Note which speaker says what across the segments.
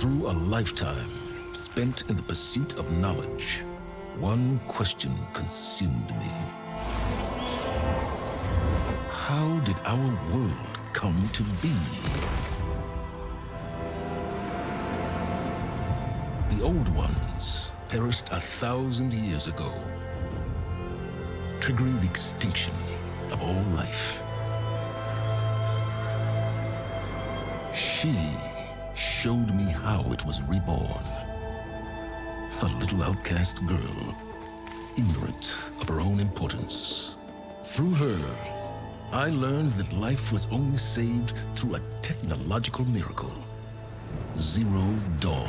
Speaker 1: Through a lifetime spent in the pursuit of knowledge, one question consumed me. How did our world come to be? The old ones perished 1,000 years ago, triggering the extinction of all life. She showed me how it was reborn. A little outcast girl, ignorant of her own importance. Through her, I learned that life was only saved through a technological miracle. Zero Dawn.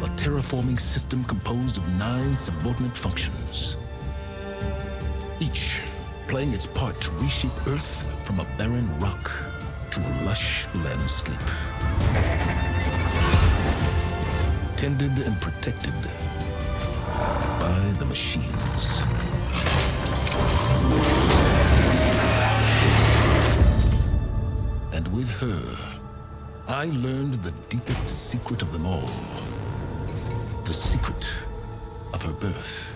Speaker 1: A terraforming system composed of 9 subordinate functions, each playing its part to reshape Earth from a barren rock to a lush landscape. Tended and protected by the machines. And with her, I learned the deepest secret of them all. The secret of her birth.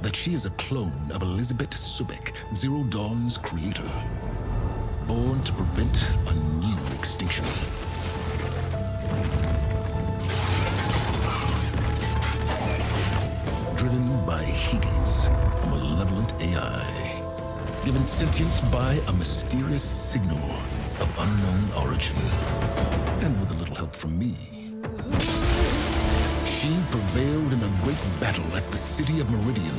Speaker 1: That she is a clone of Elizabeth Subek, Zero Dawn's creator. Born to prevent a new extinction. Driven by Hades, a malevolent AI. Given sentience by a mysterious signal of unknown origin. And with a little help from me. She prevailed in a great battle at the city of Meridian.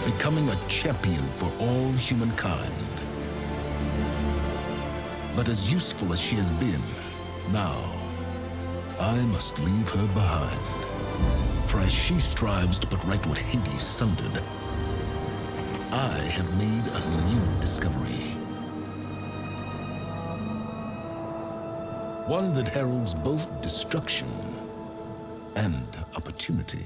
Speaker 1: Becoming a champion for all humankind. But as useful as she has been, now, I must leave her behind. For as she strives to put right what Hades sundered, I have made a new discovery. One that heralds both destruction and opportunity.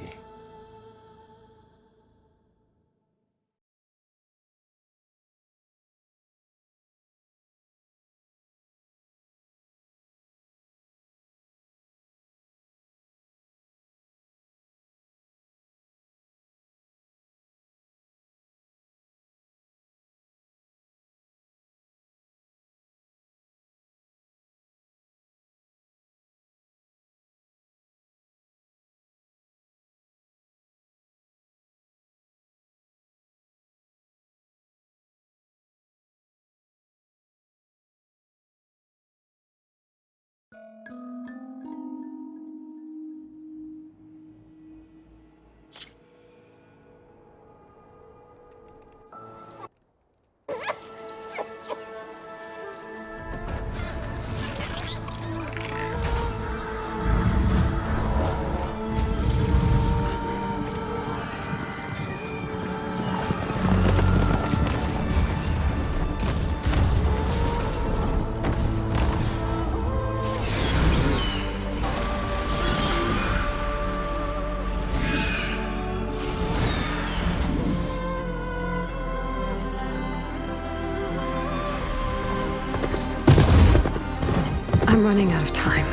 Speaker 2: I'm running out of time,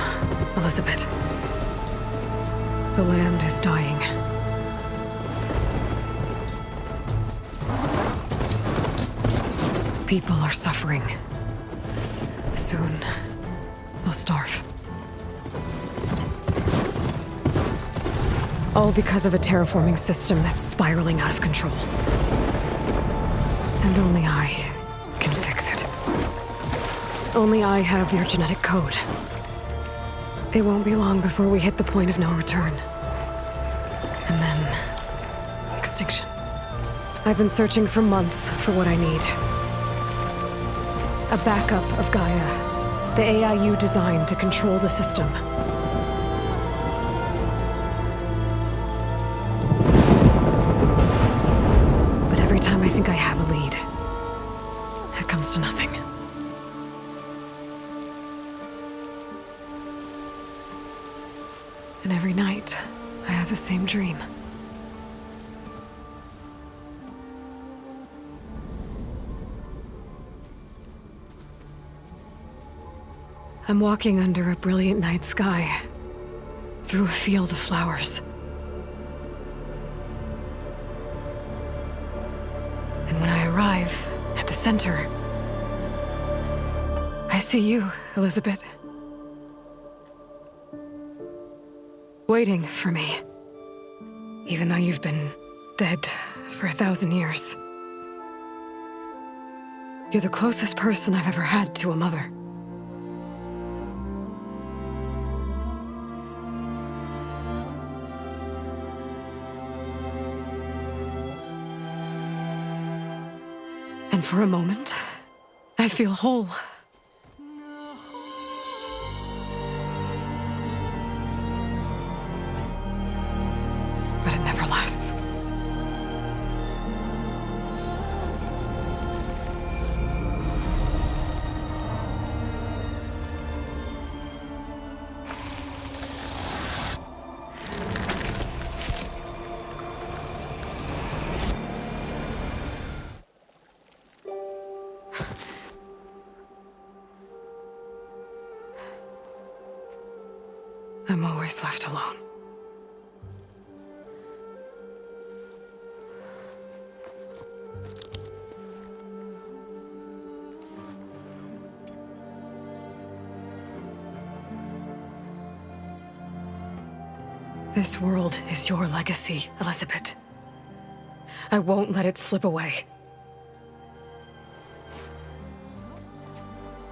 Speaker 2: Elizabeth. The land is dying. People are suffering. Soon, they'll starve. All because of a terraforming system that's spiraling out of control. And only I can fix it. Only I have your genetic code. It won't be long before we hit the point of no return. And then... extinction. I've been searching for months for what I need. A backup of Gaia. The AI you designed to control the system. But every time I think I have a lead, it comes to nothing. And every night, I have the same dream. I'm walking under a brilliant night sky, through a field of flowers. And when I arrive at the center, I see you, Elizabeth. Waiting for me. Even though you've been dead for 1,000 years. You're the closest person I've ever had to a mother. And for a moment, I feel whole. But it never lasts. I'm always left alone. This world is your legacy, Elizabeth. I won't let it slip away.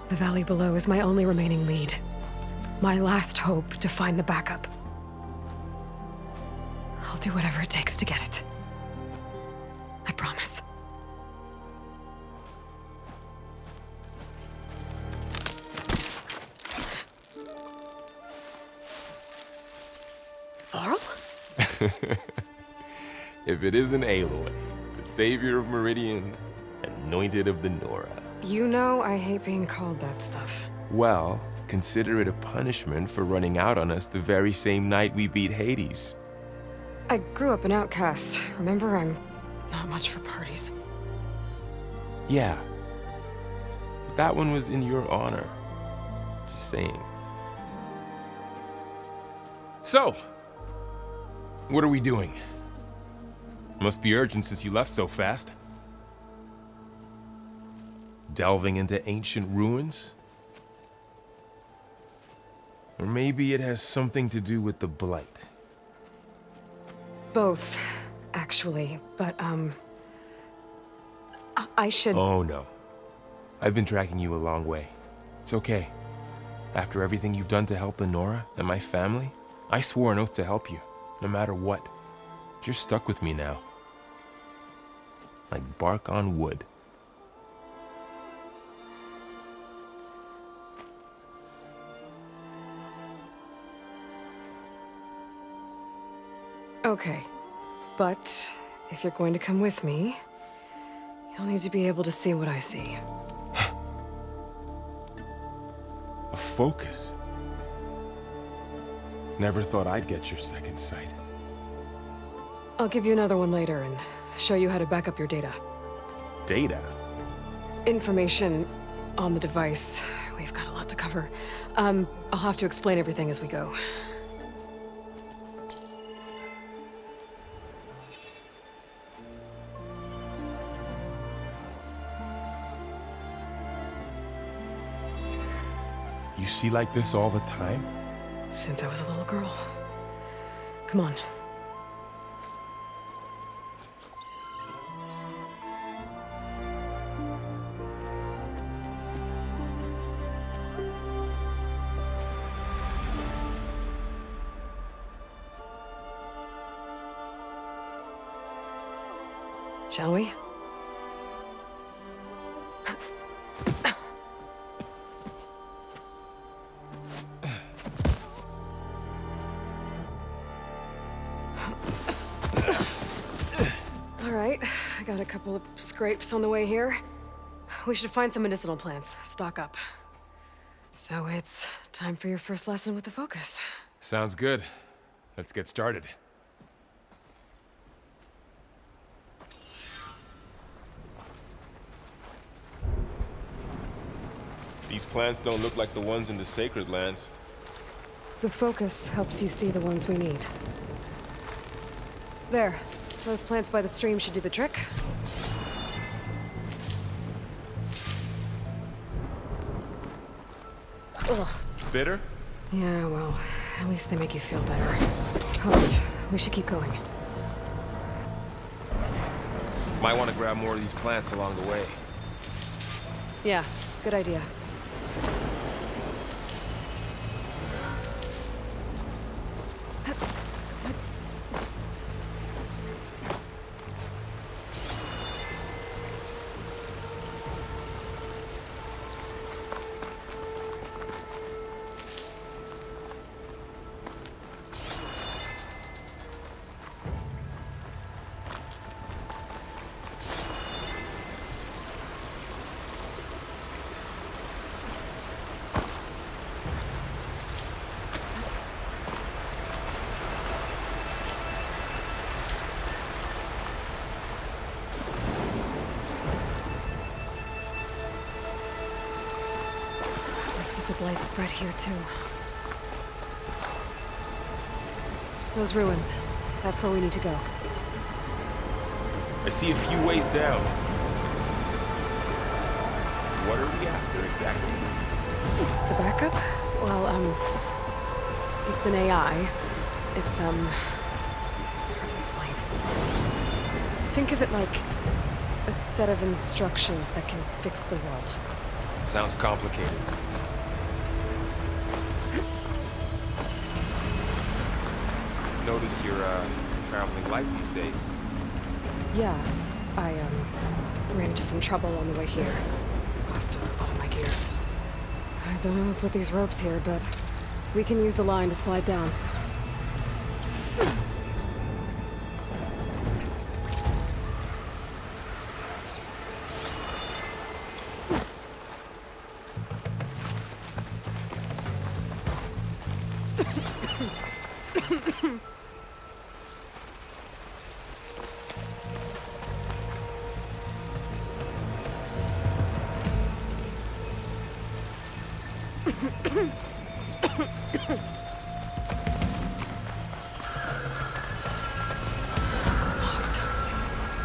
Speaker 2: The valley below is my only remaining lead. My last hope to find the backup. I'll do whatever it takes to get it. I promise. Varl?
Speaker 3: If it isn't Aloy, the savior of Meridian, anointed of the Nora.
Speaker 2: You know I hate being called that stuff.
Speaker 3: Well, consider it a punishment for running out on us the very same night we beat Hades.
Speaker 2: I grew up an outcast. Remember, I'm not much for parties.
Speaker 3: Yeah. But that one was in your honor. Just saying. So, what are we doing? Must be urgent since you left so fast. Delving into ancient ruins? Or maybe it has something to do with the Blight.
Speaker 2: Both, actually, but, I should...
Speaker 3: Oh, no. I've been tracking you a long way. It's okay. After everything you've done to help the Nora and my family, I swore an oath to help you, no matter what. You're stuck with me now. Like bark on wood.
Speaker 2: Okay, but if you're going to come with me, you'll need to be able to see what I see.
Speaker 3: A focus? Never thought I'd get your second sight.
Speaker 2: I'll give you another one later and show you how to back up your data.
Speaker 3: Data?
Speaker 2: Information on the device. We've got a lot to cover. I'll have to explain everything as we go.
Speaker 3: You see like this all the time?
Speaker 2: Since I was a little girl. Come on. Shall we? All right, I got a couple of scrapes on the way here. We should find some medicinal plants, stock up. So it's time for your first lesson with the focus.
Speaker 3: Sounds good. Let's get started. These plants don't look like the ones in the sacred lands.
Speaker 2: The focus helps you see the ones we need. There. Those plants by the stream should do the trick. Ugh.
Speaker 3: Bitter?
Speaker 2: Yeah, well, at least they make you feel better. Alright, we should keep going.
Speaker 3: Might want to grab more of these plants along the way.
Speaker 2: Yeah, good idea. Looks like the blight spread here too. Those ruins. That's where we need to go.
Speaker 3: I see a few ways down. What are we after exactly?
Speaker 2: The backup? Well, it's an AI. It's hard to explain. Think of it like a set of instructions that can fix the world.
Speaker 3: Sounds complicated. Noticed you're traveling light these days.
Speaker 2: Yeah, I, ran into some trouble on the way here. Lost a lot of my gear. I don't know who put these ropes here, but we can use the line to slide down.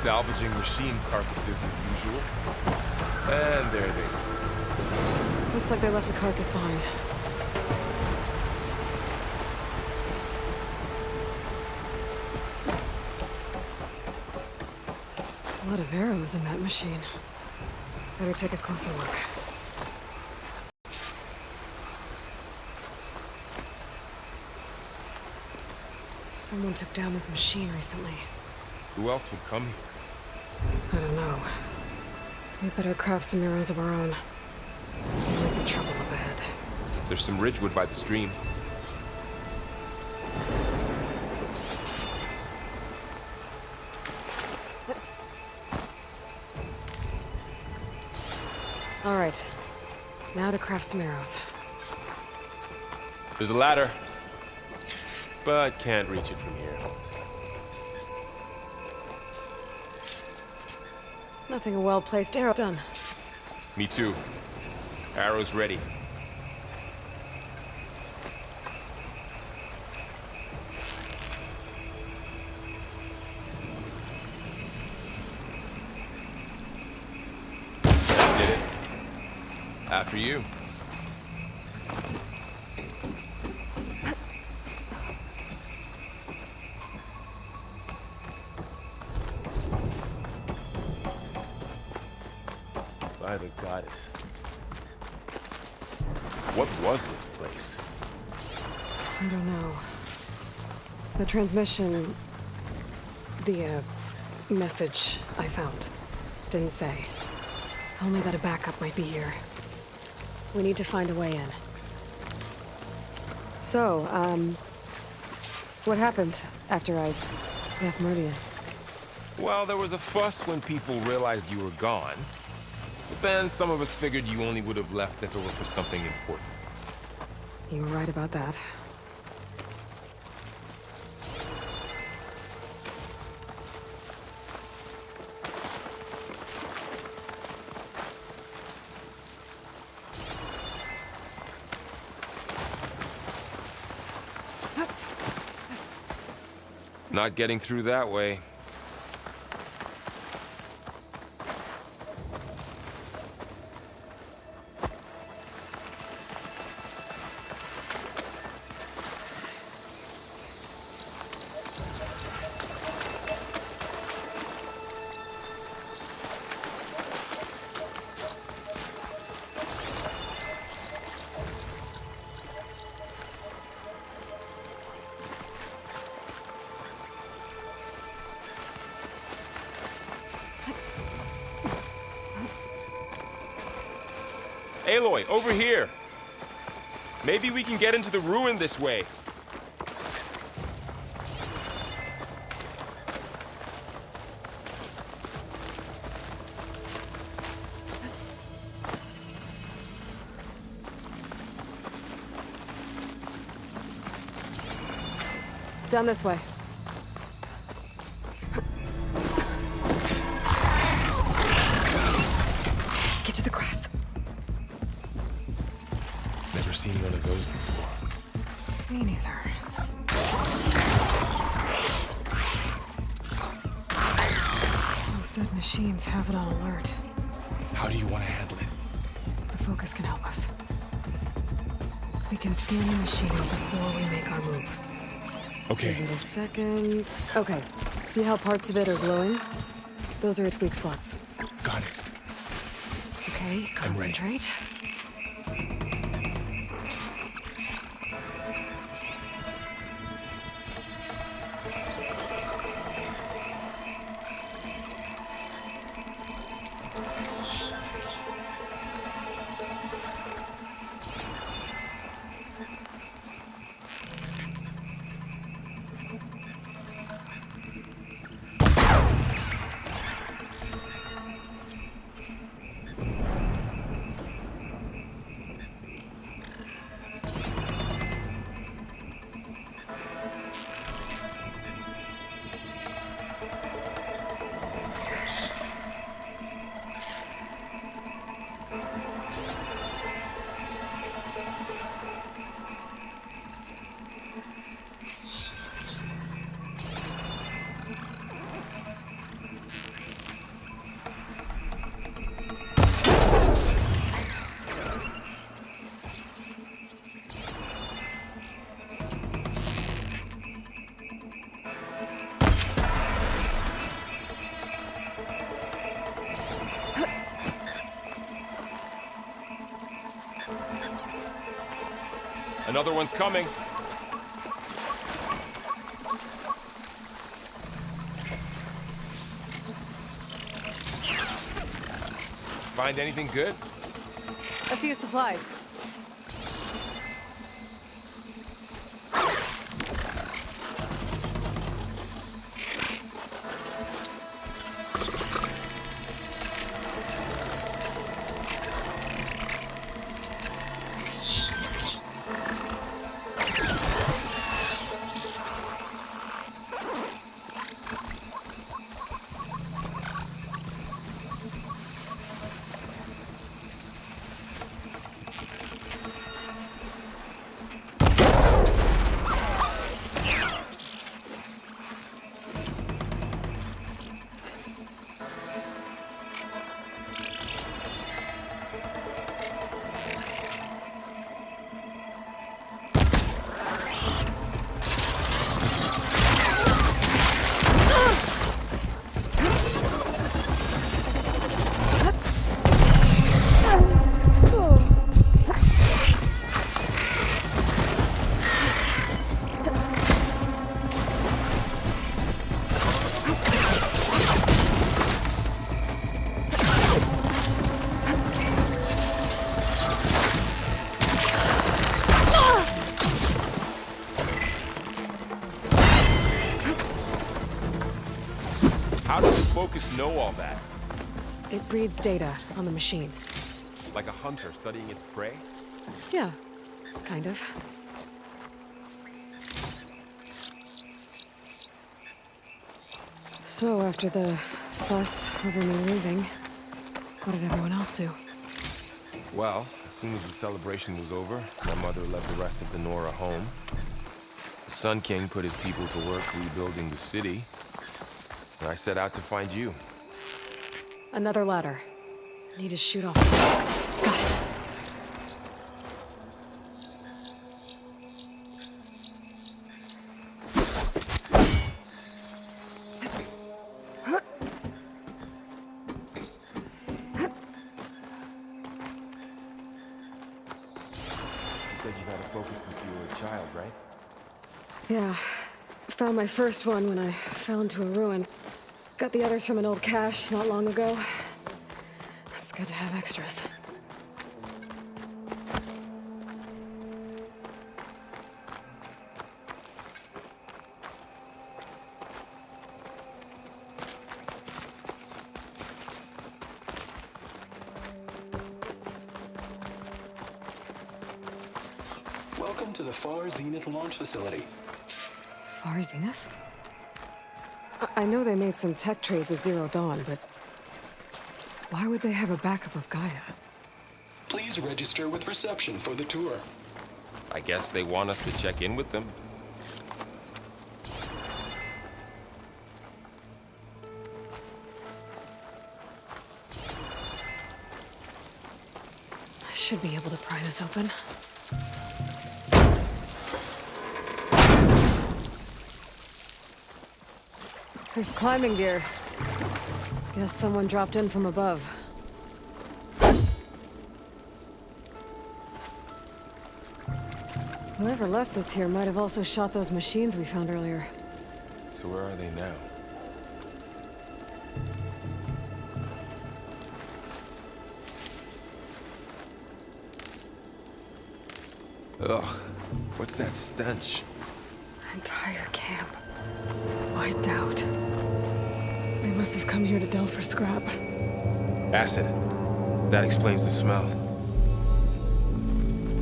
Speaker 3: Salvaging machine carcasses as usual. And there they go.
Speaker 2: Looks like they left a carcass behind. A lot of arrows in that machine. Better take a closer look. Someone took down this machine recently.
Speaker 3: Who else would come here?
Speaker 2: I don't know. We better craft some arrows of our own. There might be trouble up ahead.
Speaker 3: There's some ridgewood by the stream.
Speaker 2: All right. Now to craft some arrows.
Speaker 3: There's a ladder, but can't reach it from here.
Speaker 2: Nothing a well-placed arrow done.
Speaker 3: Me too. Arrows ready. That did it. After you. By the goddess. What was this place?
Speaker 2: I don't know. The transmission... the, message I found didn't say. Only that a backup might be here. We need to find a way in. So, what happened after I left Meridian?
Speaker 3: Well, there was a fuss when people realized you were gone. But then some of us figured you only would have left if it were for something important.
Speaker 2: You were right about that.
Speaker 3: Not getting through that way. Aloy, over here! Maybe we can get into the ruin this way.
Speaker 2: Down this way. Get to the grass.
Speaker 3: Never seen one of those before.
Speaker 2: Me neither. Those dead machines have it on alert.
Speaker 3: How do you want to handle it?
Speaker 2: The focus can help us. We can scan the machine before we make our move.
Speaker 3: Okay.
Speaker 2: Give it a second. Okay. See how parts of it are glowing? Those are its weak spots.
Speaker 3: Got it.
Speaker 2: Okay,
Speaker 3: I'm ready.
Speaker 2: concentrate.
Speaker 3: Another one's coming. Find anything good?
Speaker 2: A few supplies.
Speaker 3: How does the focus know all that?
Speaker 2: It reads data on the machine.
Speaker 3: Like a hunter studying its prey?
Speaker 2: Yeah, kind of. So after the fuss over me leaving, what did everyone else do?
Speaker 3: Well, as soon as the celebration was over, my mother led the rest of the Nora home. The Sun King put his people to work rebuilding the city, and I set out to find you.
Speaker 2: Another ladder. Need to shoot off the block. Got it.
Speaker 3: You said you had a focus since you were a child, right?
Speaker 2: Yeah. Found my first one when I fell into a ruin. Got the others from an old cache not long ago. It's good to have extras.
Speaker 4: Welcome to the Far Zenith launch facility.
Speaker 2: Far Zenith? I know they made some tech trades with Zero Dawn, but why would they have a backup of Gaia?
Speaker 4: Please register with reception for the tour.
Speaker 3: I guess they want us to check in with them.
Speaker 2: I should be able to pry this open. There's climbing gear. Guess someone dropped in from above. Whoever left this here might have also shot those machines we found earlier.
Speaker 3: So where are they now? Ugh, what's that stench?
Speaker 2: Entire camp. Wiped out. They must have come here to delve for scrap.
Speaker 3: Acid. That explains the smell.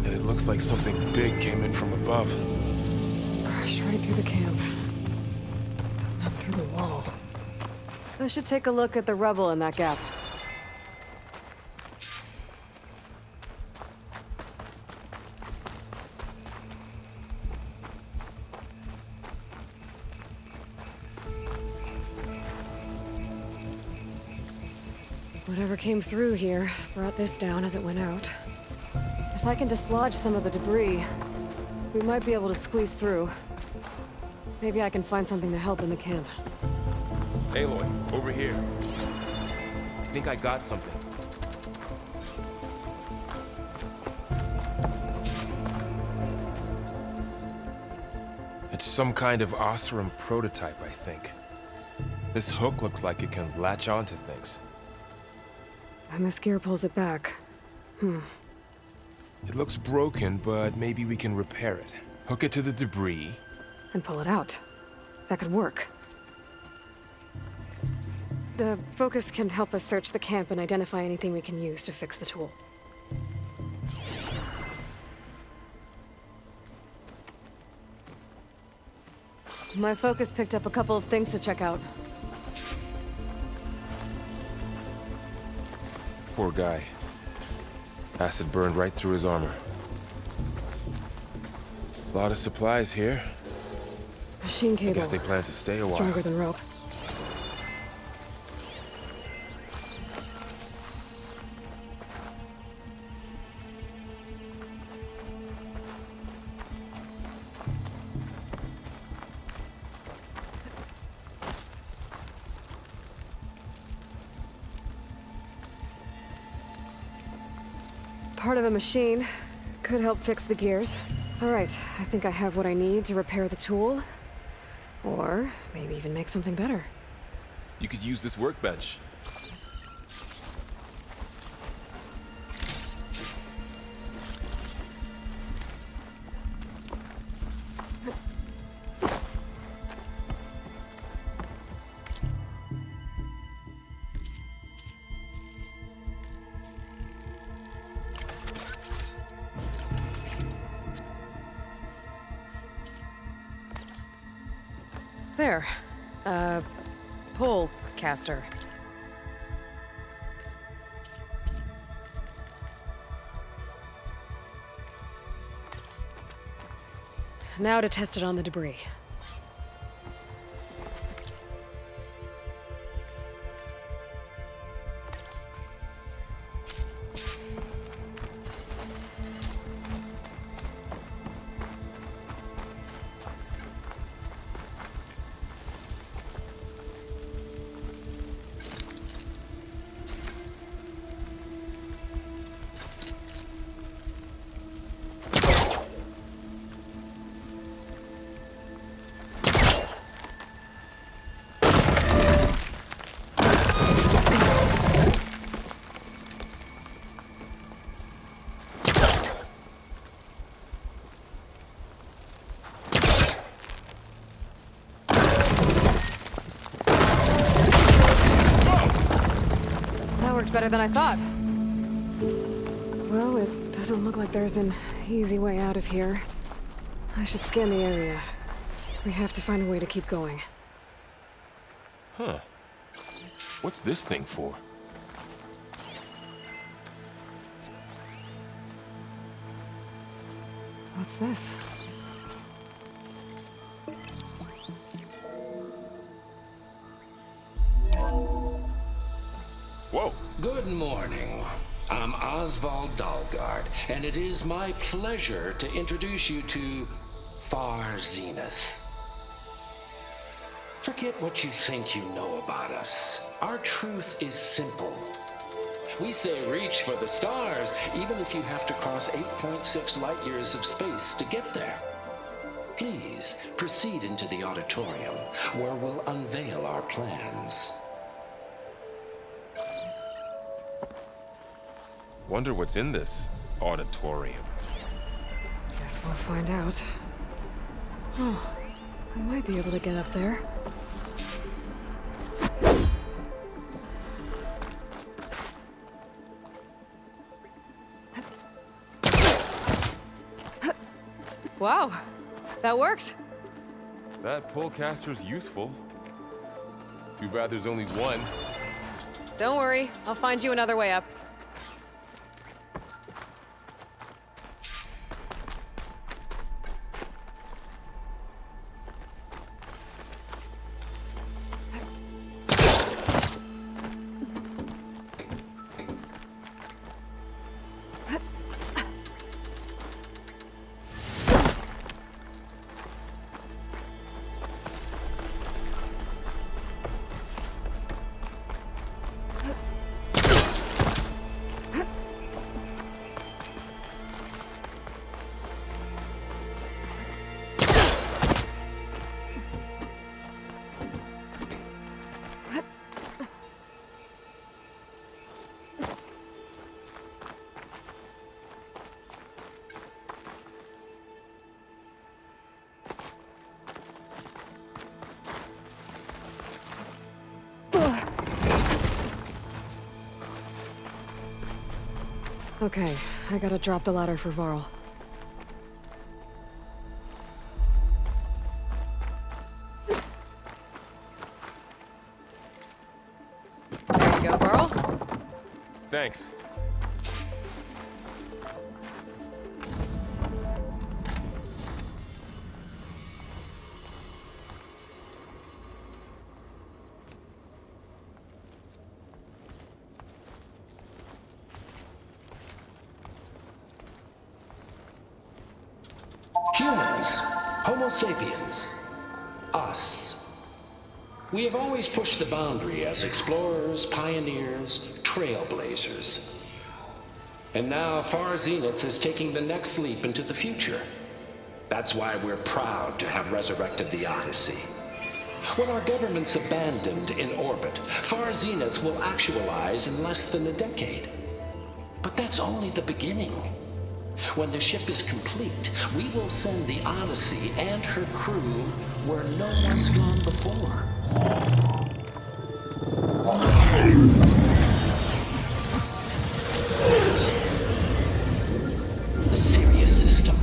Speaker 3: And it looks like something big came in from above.
Speaker 2: Crashed right through the camp. Not through the wall. I should take a look at the rubble in that gap. Whatever came through here brought this down as it went out. If I can dislodge some of the debris, we might be able to squeeze through. Maybe I can find something to help in the camp.
Speaker 3: Aloy, over here. I think I got something. It's some kind of Oseram prototype, I think. This hook looks like it can latch onto things.
Speaker 2: And this gear pulls it back.
Speaker 3: It looks broken, but maybe we can repair it. Hook it to the debris.
Speaker 2: And pull it out. That could work. The focus can help us search the camp and identify anything we can use to fix the tool. My focus picked up a couple of things to check out.
Speaker 3: Poor guy. Acid burned right through his armor. A lot of supplies here.
Speaker 2: Machine cable.
Speaker 3: I guess they plan to stay a while.
Speaker 2: Stronger than rope. Part of a machine. Could help fix the gears. All right, I think I have what I need to repair the tool. Or maybe even make something better.
Speaker 3: You could use this workbench.
Speaker 2: There. Pole caster. Now to test it on the debris. Better than I thought. Well, it doesn't look like there's an easy way out of here. I should scan the area. We have to find a way to keep going.
Speaker 3: Huh. What's this thing for?
Speaker 2: What's this?
Speaker 3: Whoa.
Speaker 4: Good morning. I'm Oswald Dalgard, and it is my pleasure to introduce you to Far Zenith. Forget what you think you know about us. Our truth is simple. We say reach for the stars, even if you have to cross 8.6 light years of space to get there. Please proceed into the auditorium, where we'll unveil our plans.
Speaker 3: Wonder what's in this auditorium.
Speaker 2: Guess we'll find out. Oh, I might be able to get up there. Wow, that worked.
Speaker 3: That pullcaster's useful. Too bad there's only one.
Speaker 2: Don't worry, I'll find you another way up. Okay, I gotta drop the ladder for Varl. There you go, Varl.
Speaker 3: Thanks.
Speaker 4: Humans, Homo sapiens, us. We have always pushed the boundary as explorers, pioneers, trailblazers. And now Far Zenith is taking the next leap into the future. That's why we're proud to have resurrected the Odyssey. What our governments abandoned in orbit, Far Zenith will actualize in less than a decade. But that's only the beginning. When the ship is complete, we will send the Odyssey and her crew where no one's gone before. The Sirius system.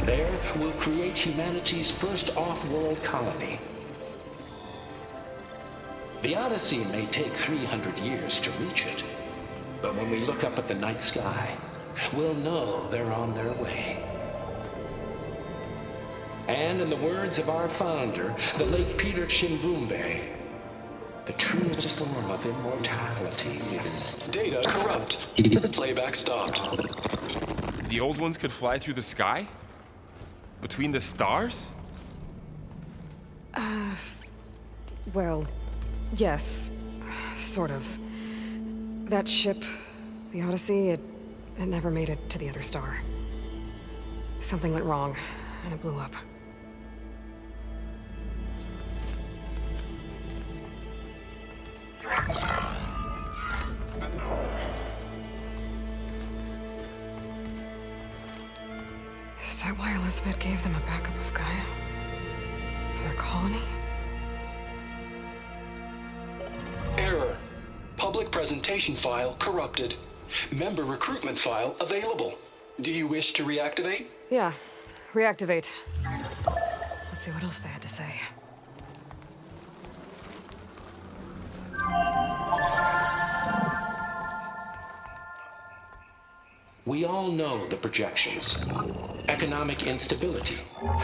Speaker 4: There, we'll create humanity's first off-world colony. The Odyssey may take 300 years to reach it. But when we look up at the night sky, will know they're on their way. And in the words of our founder, the late Peter Chimvumbe, the truest form of immortality is...
Speaker 5: Data corrupt. Playback stopped.
Speaker 3: The old ones could fly through the sky? Between the stars?
Speaker 2: Well, yes. Sort of. That ship, the Odyssey, it never made it to the other star. Something went wrong, and it blew up. Is that why Elizabeth gave them a backup of Gaia? For their colony?
Speaker 5: Error. Public presentation file corrupted. Member recruitment file available. Do you wish to reactivate?
Speaker 2: Yeah. Reactivate. Let's see what else they had to say.
Speaker 4: We all know the projections. Economic instability,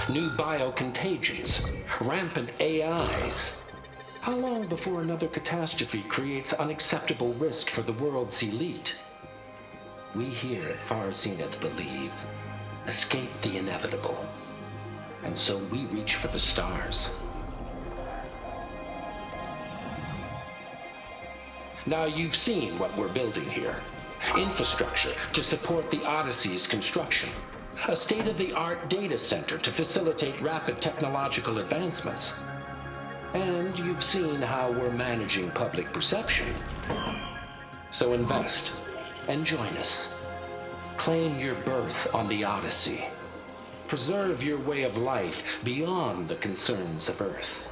Speaker 4: new biocontagions, rampant AIs. How long before another catastrophe creates unacceptable risk for the world's elite? We here at Far Zenith believe, escape the inevitable. And so we reach for the stars. Now you've seen what we're building here. Infrastructure to support the Odyssey's construction. A state-of-the-art data center to facilitate rapid technological advancements. And you've seen how we're managing public perception. So invest and join us. Claim your berth on the Odyssey. Preserve your way of life beyond the concerns of Earth.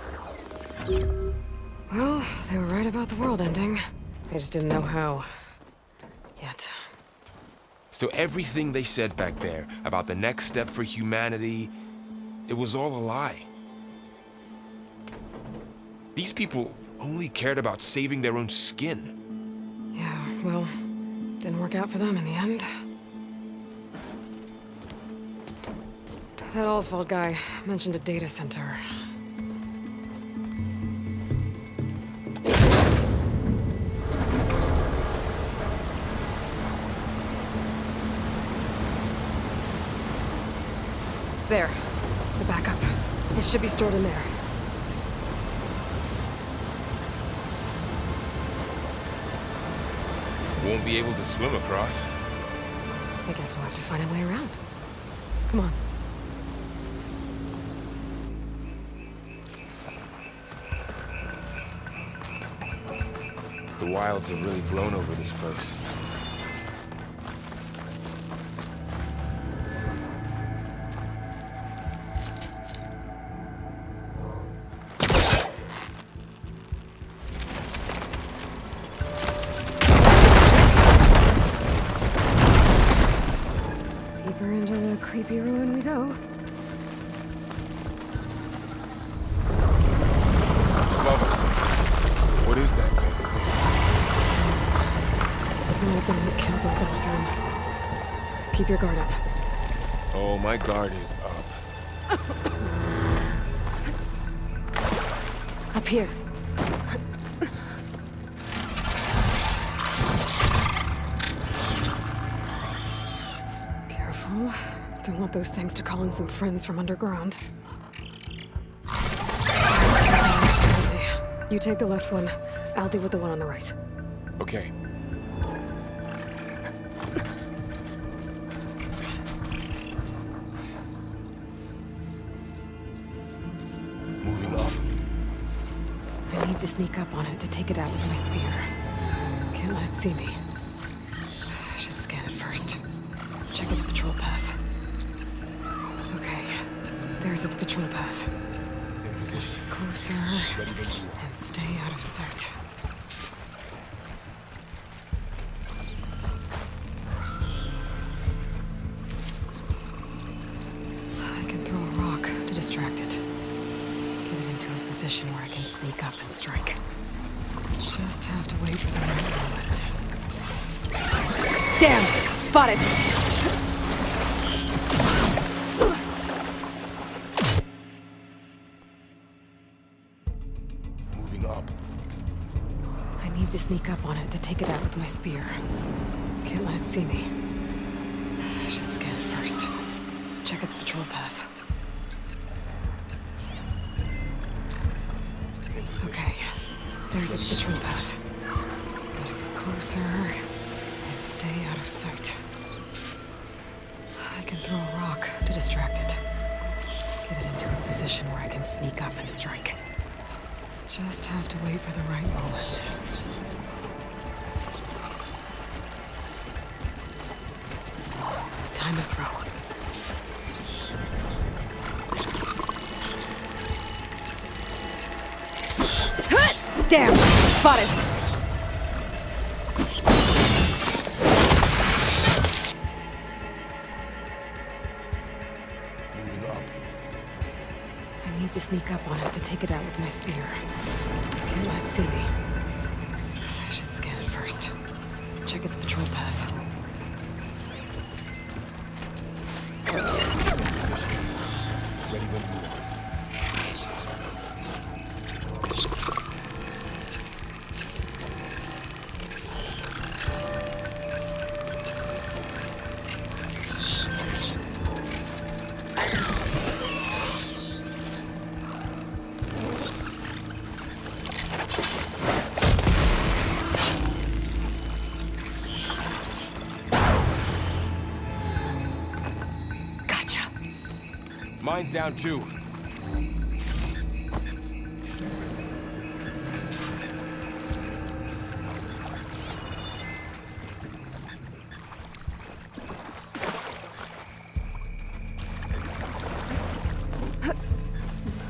Speaker 2: Well, they were right about the world ending. They just didn't know how. Yet.
Speaker 3: So everything they said back there about the next step for humanity, it was all a lie. These people only cared about saving their own skin.
Speaker 2: Yeah, well, didn't work out for them in the end. That Oswald guy mentioned a data center. There. The backup. It should be stored in there.
Speaker 3: Won't be able to swim across.
Speaker 2: I guess we'll have to find a way around. Come on.
Speaker 3: The wilds have really blown over this place.
Speaker 2: Deeper into the creepy ruin we go.
Speaker 3: Above us. What is that thing?
Speaker 2: It might have been what killed those Osram. Keep your guard up.
Speaker 3: Oh, my guard is up.
Speaker 2: Up here. Careful. Don't want those things to call in some friends from underground. You take the left one. I'll deal with the one on the right.
Speaker 3: Okay. Moving up.
Speaker 2: I need to sneak up on it to take it out with my spear. Can't let it see me. I should scan it first. Check its patrol path. Okay. There's its patrol path. Closer. And stay out of sight. I can throw a rock to distract it. Get it into a position where I can sneak up and strike. Just have to wait for the right moment. Damn! Spotted!
Speaker 3: Moving up.
Speaker 2: I need to sneak up on it to take it out with my spear. Can't let it see me. I should scan it first. Check its patrol path. Okay, there's its patrol path. Gotta get closer and stay out of sight. I can throw a rock to distract it. Get it into a position where I can sneak up and strike. Just have to wait for the right moment. Time to throw. Damn! Spotted!
Speaker 3: Moving up.
Speaker 2: I need to sneak up on it to take it out with my spear. Can't let it see me. I should scan it first. Check its patrol path.
Speaker 3: Ready when you are.
Speaker 2: Gotcha.
Speaker 3: Mine's down too.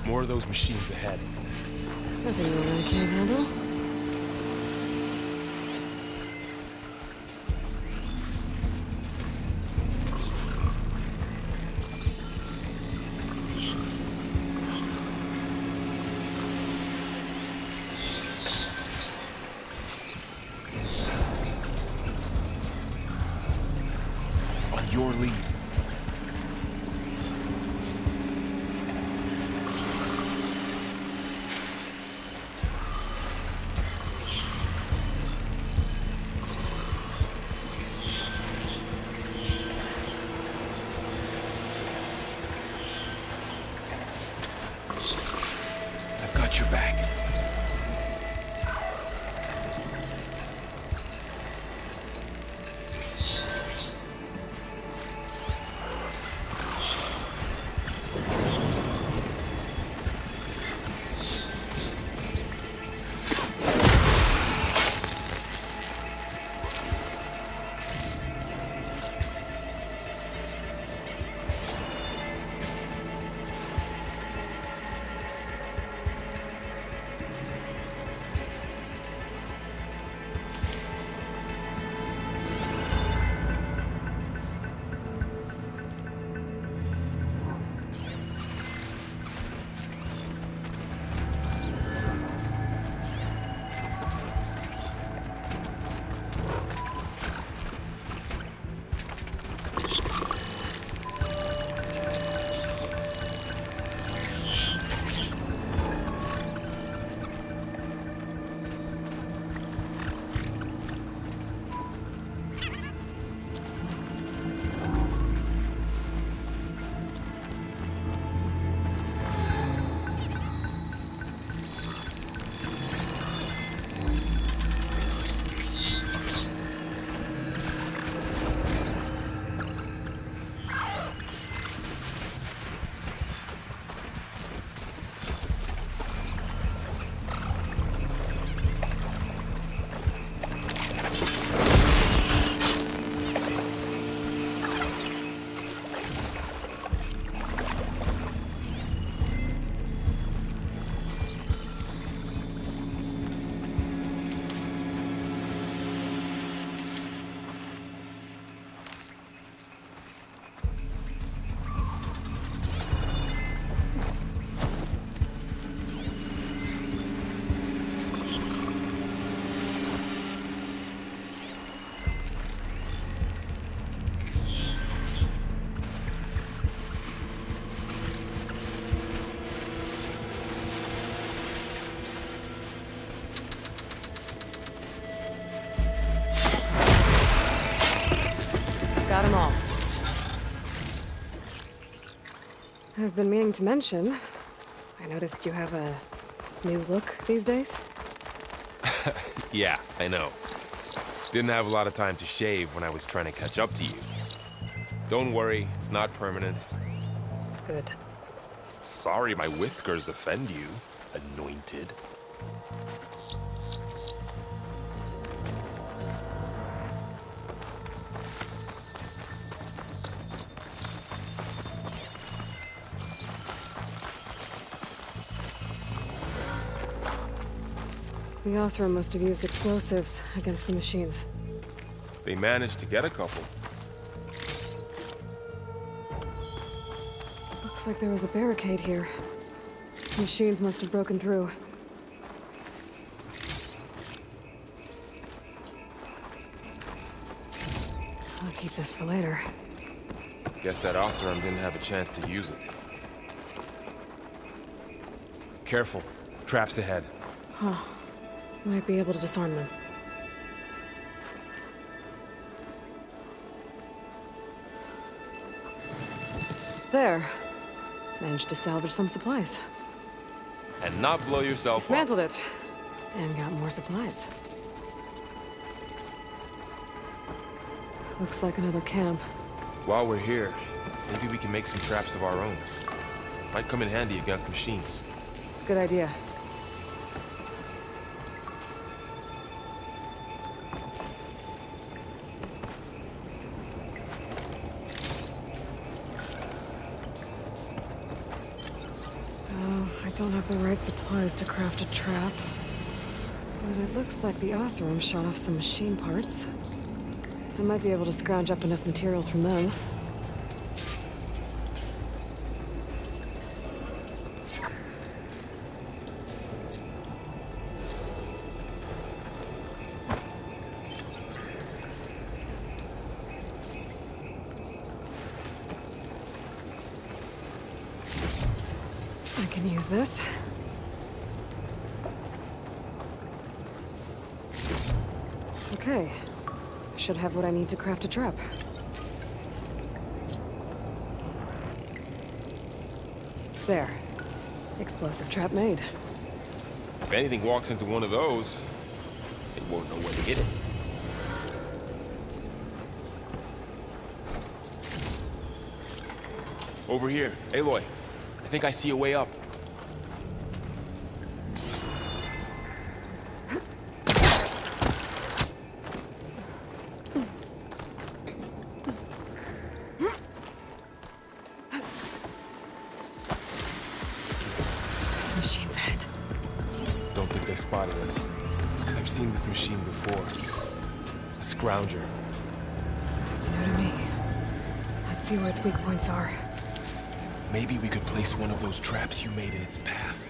Speaker 3: More of those machines ahead.
Speaker 2: Nothing that I can't handle.
Speaker 3: On your lead. I've got your back.
Speaker 2: I've been meaning to mention, I noticed you have a new look these days.
Speaker 3: Yeah, I know. Didn't have a lot of time to shave when I was trying to catch up to you. Don't worry, it's not permanent.
Speaker 2: Good.
Speaker 3: Sorry my whiskers offend you, anointed.
Speaker 2: The Osram must have used explosives against the machines.
Speaker 3: They managed to get a couple.
Speaker 2: Looks like there was a barricade here. Machines must have broken through. I'll keep this for later.
Speaker 3: Guess that Osram didn't have a chance to use it. Careful. Traps ahead.
Speaker 2: Huh. Might be able to disarm them. There. Managed to salvage some supplies.
Speaker 3: And not blow yourself up.
Speaker 2: Dismantled it. And got more supplies. Looks like another camp.
Speaker 3: While we're here, maybe we can make some traps of our own. Might come in handy against machines.
Speaker 2: Good idea. I don't have the right supplies to craft a trap. But it looks like the Osram shot off some machine parts. I might be able to scrounge up enough materials from them. I can use this. Okay. Should have what I need to craft a trap. There. Explosive trap made.
Speaker 3: If anything walks into one of those, it won't know where to hit it. Over here. Aloy, I think I see a way up.
Speaker 2: Machine's ahead.
Speaker 3: Don't think they spotted us. I've seen this machine before. A scrounger.
Speaker 2: It's new to me. Let's see where its weak points are.
Speaker 3: Maybe we could place one of those traps you made in its path.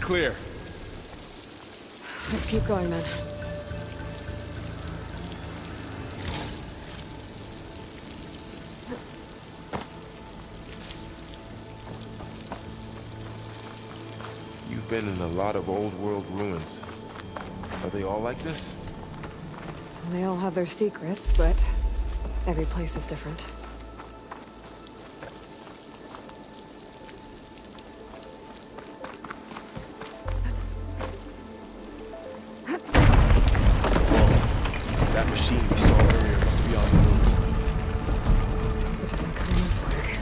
Speaker 3: clear.
Speaker 2: Let's keep going then.
Speaker 3: You've been in a lot of old world ruins. Are they all like this?
Speaker 2: They all have their secrets, but every place is different.
Speaker 3: That machine we saw earlier must be on the move.
Speaker 2: Let's hope it doesn't come this way.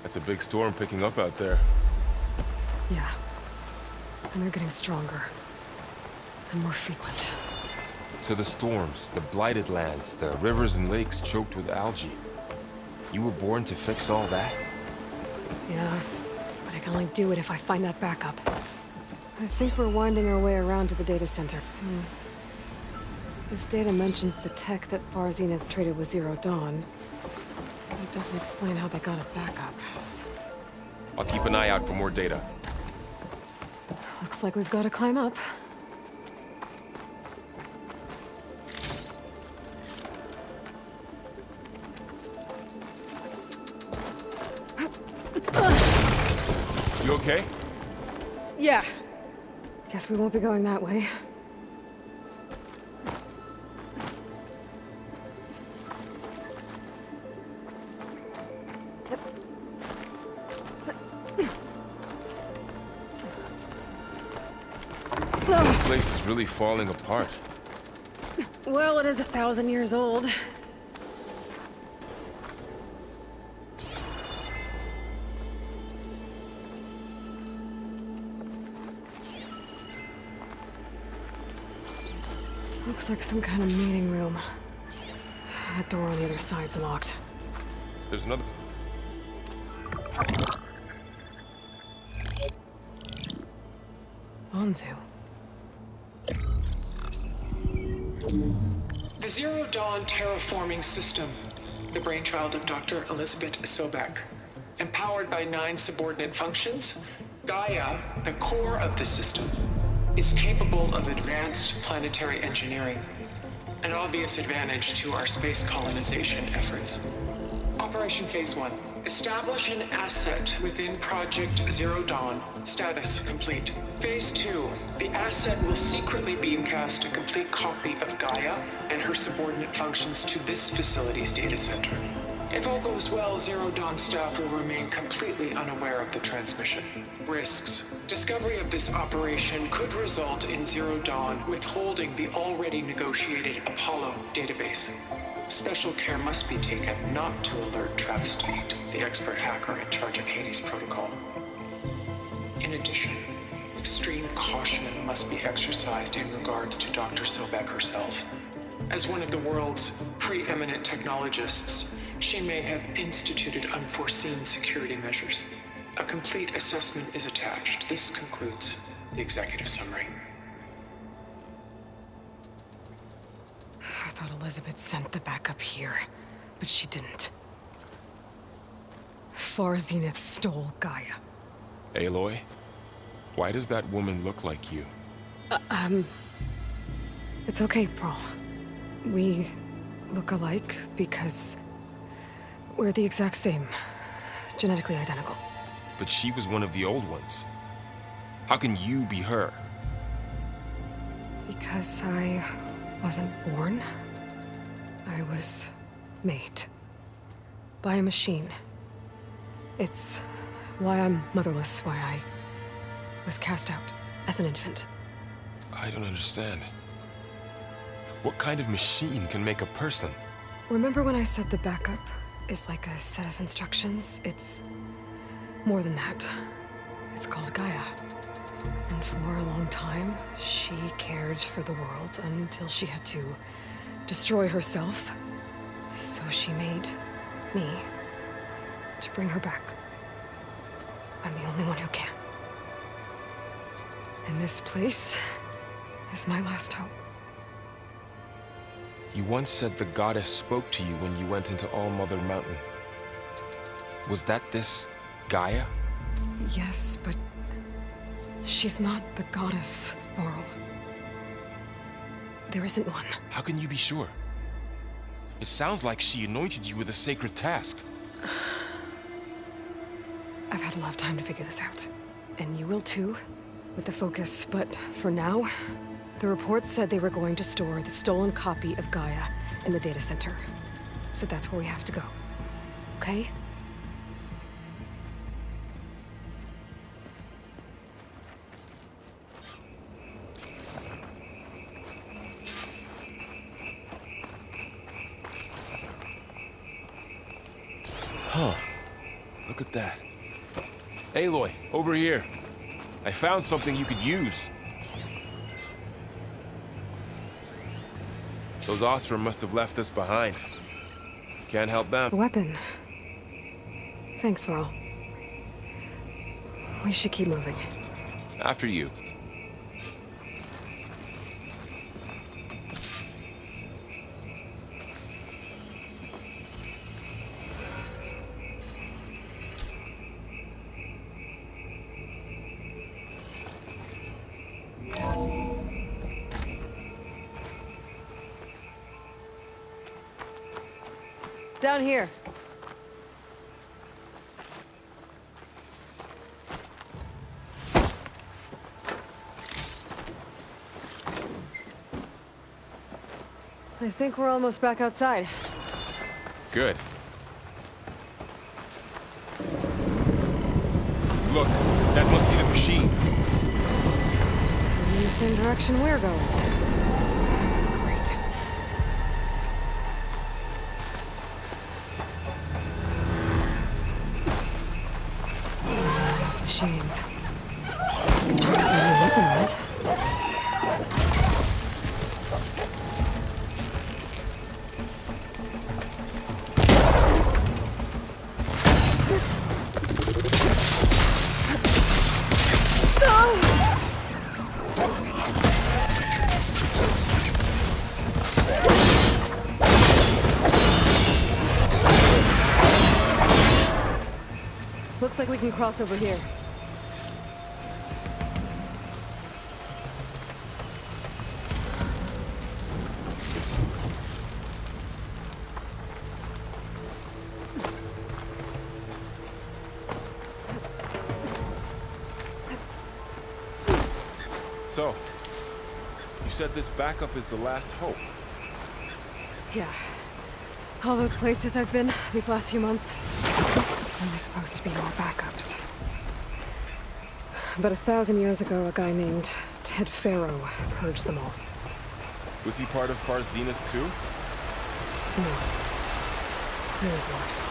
Speaker 3: It's a big storm picking up out there.
Speaker 2: Yeah. And they're getting stronger. And more frequent.
Speaker 3: So the storms, the blighted lands, the rivers and lakes choked with algae. You were born to fix all that?
Speaker 2: Yeah. But I can only do it if I find that backup. I think we're winding our way around to the data center. This data mentions the tech that Far Zenith traded with Zero Dawn. But it doesn't explain how they got it back up.
Speaker 3: I'll keep an eye out for more data.
Speaker 2: Looks like we've got to climb up.
Speaker 3: You okay?
Speaker 2: Yeah. Guess we won't be going that way.
Speaker 3: This place is really falling apart.
Speaker 2: Well, it is 1,000 years old. Looks like some kind of meeting room. That door on the other side's locked.
Speaker 3: There's another...
Speaker 2: Anzu.
Speaker 5: The Zero Dawn terraforming system, the brainchild of Dr. Elizabeth Sobek. Empowered by 9 subordinate functions, Gaia, the core of the system, is capable of advanced planetary engineering, an obvious advantage to our space colonization efforts. Operation Phase 1. Establish an asset within Project Zero Dawn. Status complete. Phase 2. The asset will secretly beamcast a complete copy of Gaia and her subordinate functions to this facility's data center. If all goes well, Zero Dawn staff will remain completely unaware of the transmission. Risks. Discovery of this operation could result in Zero Dawn withholding the already negotiated Apollo database. Special care must be taken not to alert Travis Tate, the expert hacker in charge of Hades Protocol. In addition, extreme caution must be exercised in regards to Dr. Sobek herself. As one of the world's preeminent technologists, she may have instituted unforeseen security measures. A complete assessment is attached. This concludes the executive summary.
Speaker 2: I thought Elizabeth sent the backup here, but she didn't. Far Zenith stole Gaia.
Speaker 3: Aloy? Why does that woman look like you?
Speaker 2: It's okay, Pearl. We look alike because we're the exact same. Genetically identical.
Speaker 3: But she was one of the old ones. How can you be her?
Speaker 2: Because I wasn't born. I was made. By a machine. It's why I'm motherless, why I was cast out as an infant.
Speaker 3: I don't understand. What kind of machine can make a person?
Speaker 2: Remember when I said the backup is like a set of instructions? It's more than that. It's called Gaia. And for a long time, she cared for the world until she had to destroy herself. So she made me to bring her back. I'm the only one who can. And this place is my last hope.
Speaker 3: You once said the goddess spoke to you when you went into All-Mother Mountain. Was that this Gaia?
Speaker 2: Yes, but she's not the goddess, Laurel. There isn't one.
Speaker 3: How can you be sure? It sounds like she anointed you with a sacred task.
Speaker 2: I've had a lot of time to figure this out. And you will too, with the focus. But for now, the reports said they were going to store the stolen copy of Gaia in the data center. So that's where we have to go. Okay?
Speaker 3: Huh. Look at that. Aloy, over here. I found something you could use. Those Ostrom must have left us behind. Can't help them.
Speaker 2: A weapon. Thanks, Varl. We should keep moving.
Speaker 3: After you.
Speaker 2: Down here. I think we're almost back outside.
Speaker 3: Good. Look, that must be the machine.
Speaker 2: It's heading in the same direction we're going. Great. Those machines. Check out the new weapon on it. Looks like we can cross over here.
Speaker 3: So, you said this backup is the last hope.
Speaker 2: Yeah. All those places I've been these last few months. There were supposed to be more backups. But 1,000 years ago, a guy named Ted Faro purged them all.
Speaker 3: Was he part of Far Zenith too?
Speaker 2: No. It was worse.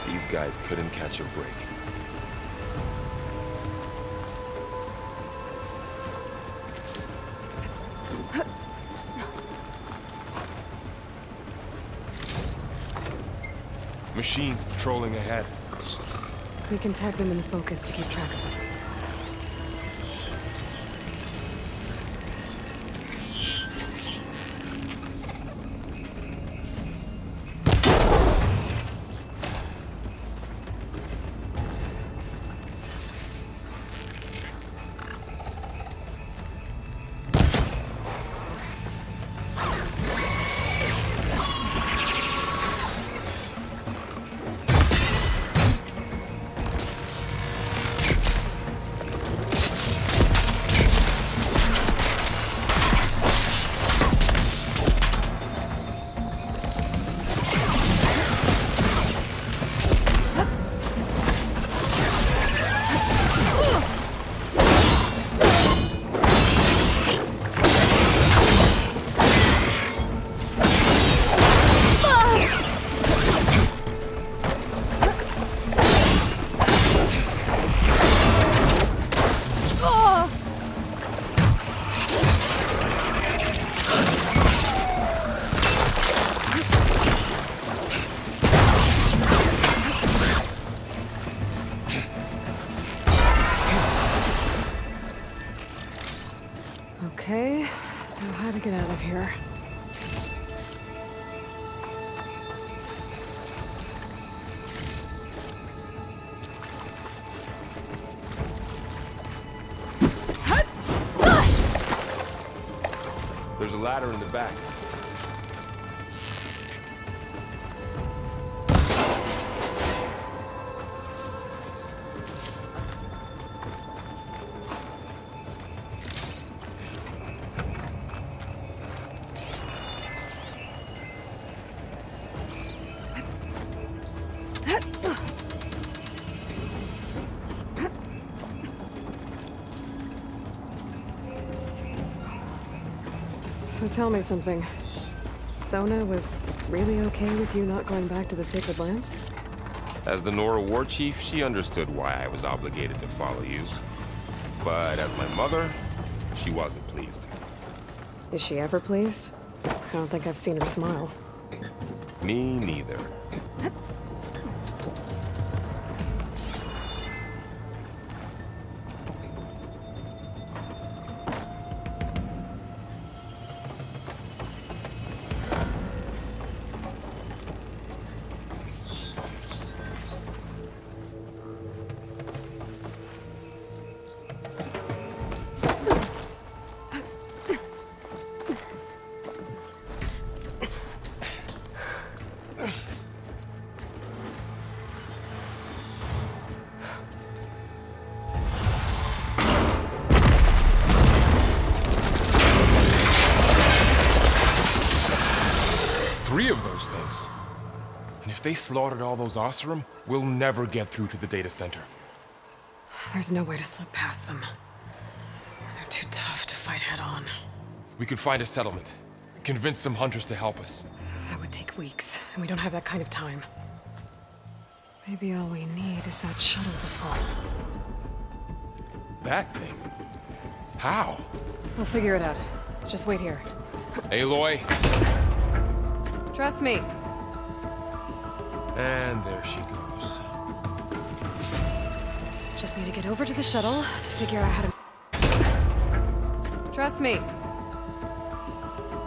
Speaker 3: These guys couldn't catch a break. Machines patrolling ahead.
Speaker 2: We can tag them in the focus to keep track of them. of here.
Speaker 3: There's a ladder in the back.
Speaker 2: So tell me something. Sona was really okay with you not going back to the Sacred Lands?
Speaker 3: As the Nora war chief, she understood why I was obligated to follow you. But as my mother, she wasn't pleased.
Speaker 2: Is she ever pleased? I don't think I've seen her smile.
Speaker 3: Me neither. Three of those things. And if they slaughtered all those Oseram, we'll never get through to the data center.
Speaker 2: There's no way to slip past them. They're too tough to fight head-on.
Speaker 3: We could find a settlement. Convince some hunters to help us.
Speaker 2: That would take weeks, and we don't have that kind of time. Maybe all we need is that shuttle to fall.
Speaker 3: That thing? How?
Speaker 2: We'll figure it out. Just wait here.
Speaker 3: Aloy.
Speaker 2: Trust me.
Speaker 3: And there she goes.
Speaker 2: Just need to get over to the shuttle to figure out how to... Trust me.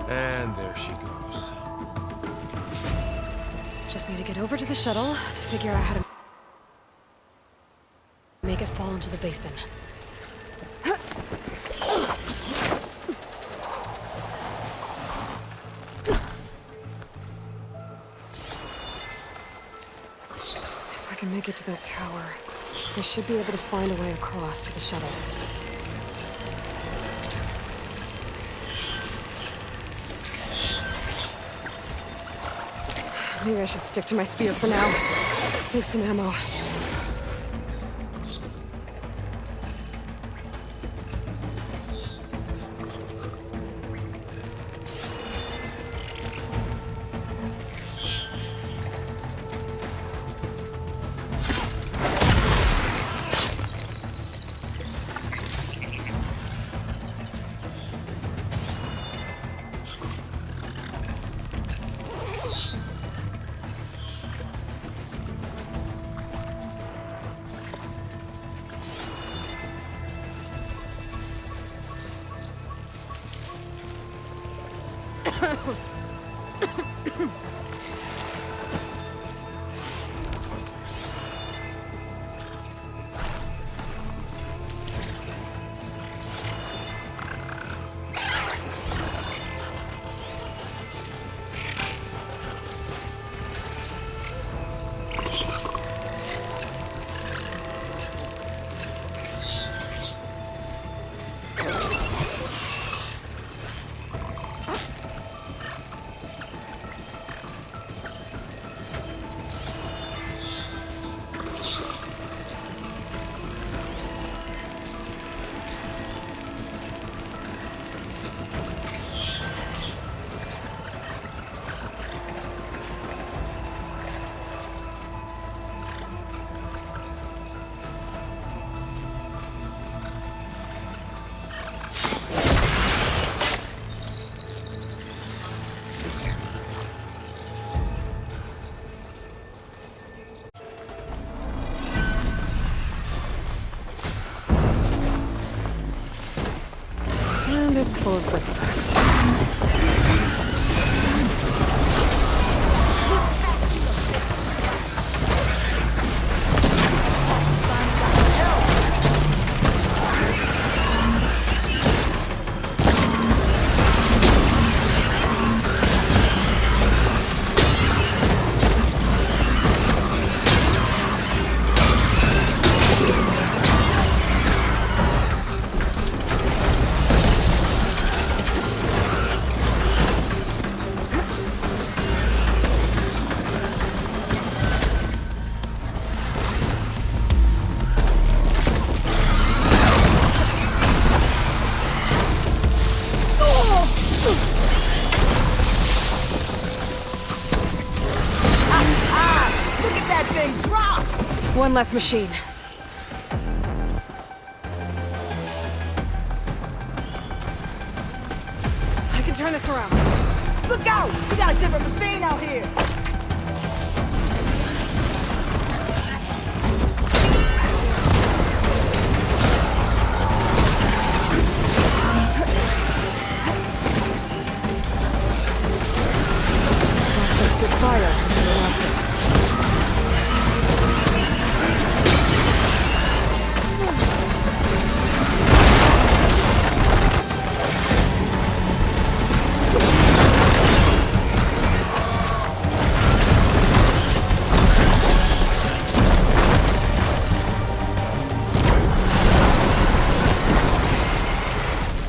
Speaker 3: And there she goes.
Speaker 2: Just need to get over to the shuttle to figure out how to... make it fall into the basin. If I can make it to that tower, I should be able to find a way across to the shuttle. Maybe I should stick to my spear for now. Save some ammo. full of bristlebacks. One less machine. I can turn this around.
Speaker 6: Look out! We got a different machine out here!
Speaker 2: That's good fire.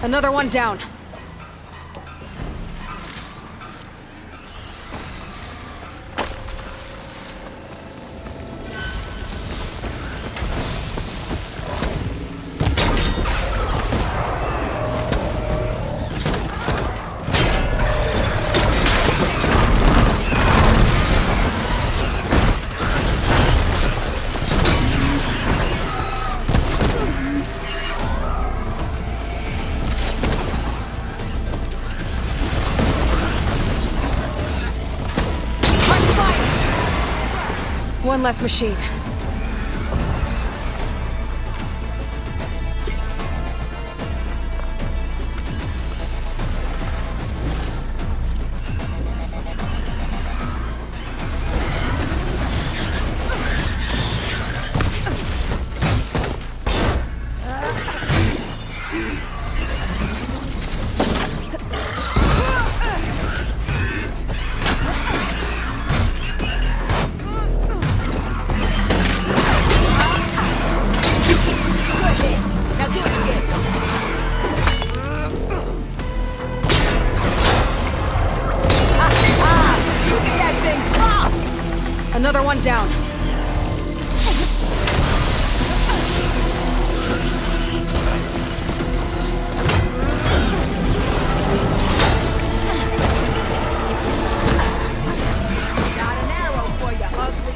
Speaker 2: Another one down. One less machine. Another one down.
Speaker 6: Got an arrow for you, ugly.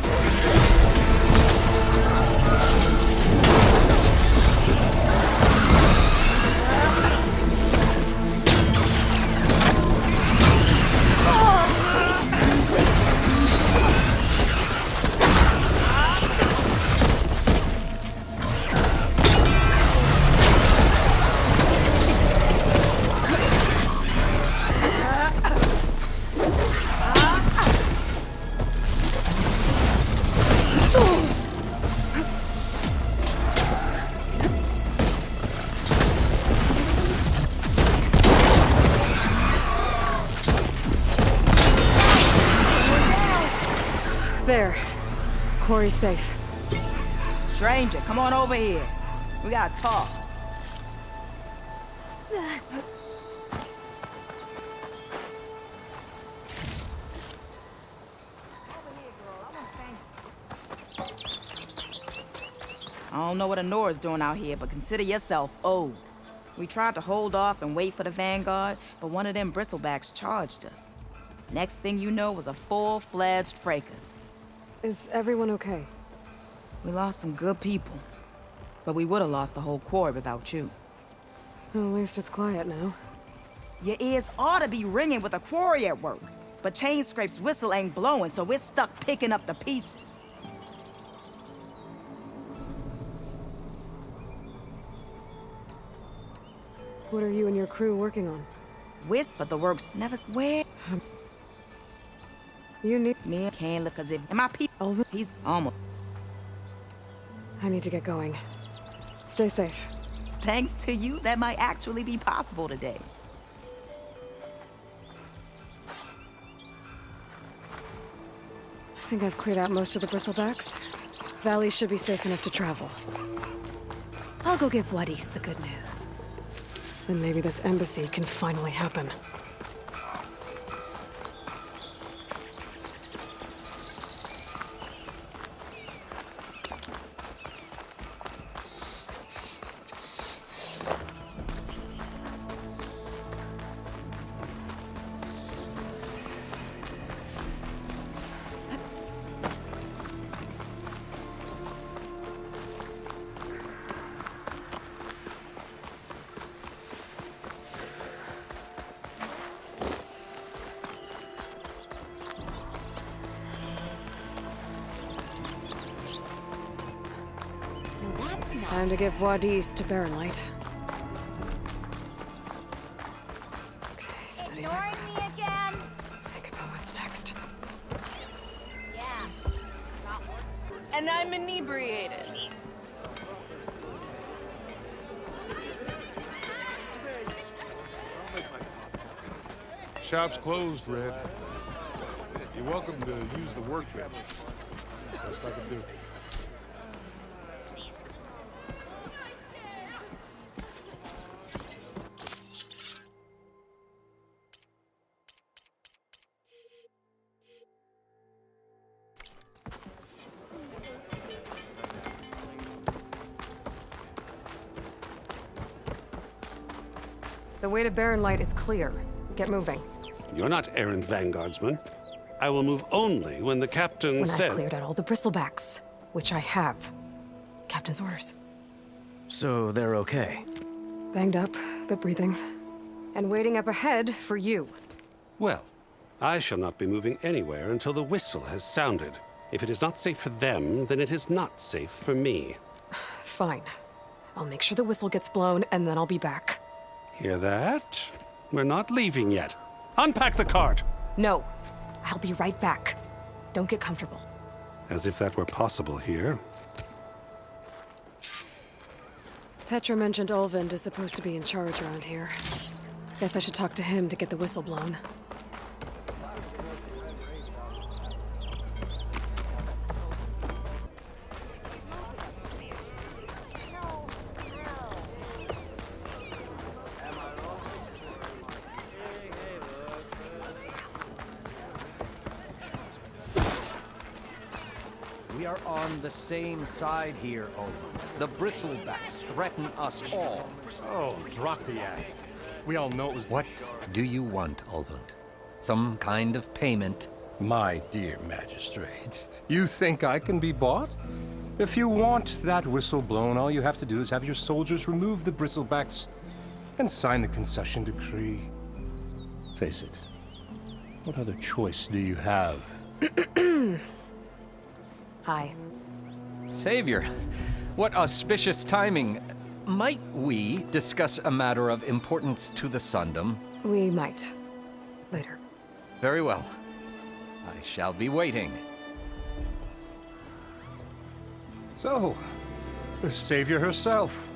Speaker 2: There. Quarry's safe.
Speaker 6: Stranger, come on over here. We gotta talk. I don't know what Honora's doing out here, but consider yourself owed. We tried to hold off and wait for the Vanguard, but one of them bristlebacks charged us. Next thing you know was a full-fledged fracas.
Speaker 2: Is everyone okay?
Speaker 6: We lost some good people, but we would have lost the whole quarry without you.
Speaker 2: Well, at least it's quiet now.
Speaker 6: Your ears ought to be ringing with a quarry at work, but Chainscrape's whistle ain't blowing, so we're stuck picking up the pieces.
Speaker 2: What are you and your crew working on?
Speaker 6: But the work's never where.
Speaker 2: You need...
Speaker 6: Me can't look as if... And my people...
Speaker 2: Alvin?
Speaker 6: He's almost...
Speaker 2: I need to get going. Stay safe.
Speaker 6: Thanks to you, that might actually be possible today.
Speaker 2: I think I've cleared out most of the bristlebacks. Valley should be safe enough to travel. I'll go give Wadis the good news. Then maybe this embassy can finally happen. Time to give Wadis to Barren Light. Okay, steady.
Speaker 7: Ignoring me again?
Speaker 2: Think about what's next.
Speaker 7: Yeah. Not working.
Speaker 8: And I'm inebriated.
Speaker 9: Shop's closed, Red. You're welcome to use the workbench. Best I can do.
Speaker 2: The way to Barren Light is clear. Get moving.
Speaker 10: You're not errant vanguardsman. I will move only when the captain
Speaker 2: When
Speaker 10: says...
Speaker 2: I've cleared out all the bristlebacks, which I have. Captain's orders.
Speaker 11: So they're okay?
Speaker 2: Banged up, but breathing. And waiting up ahead for you.
Speaker 10: Well, I shall not be moving anywhere until the whistle has sounded. If it is not safe for them, then it is not safe for me.
Speaker 2: Fine. I'll make sure the whistle gets blown, and then I'll be back.
Speaker 10: Hear that? We're not leaving yet. Unpack the cart!
Speaker 2: No. I'll be right back. Don't get comfortable.
Speaker 10: As if that were possible here.
Speaker 2: Petra mentioned Olvind is supposed to be in charge around here. Guess I should talk to him to get the whistle blown.
Speaker 12: We are on the same side here, Olin. The bristlebacks threaten us all.
Speaker 13: Oh, drop the act. We all know it was...
Speaker 12: What do you want, Olvund? Some kind of payment?
Speaker 13: My dear magistrate, you think I can be bought? If you want that whistle blown, all you have to do is have your soldiers remove the bristlebacks and sign the concession decree. Face it, what other choice do you have?
Speaker 2: Hi.
Speaker 12: Savior, what auspicious timing. Might we discuss a matter of importance to the Sundom?
Speaker 2: We might. Later.
Speaker 12: Very well. I shall be waiting.
Speaker 13: So, the savior herself.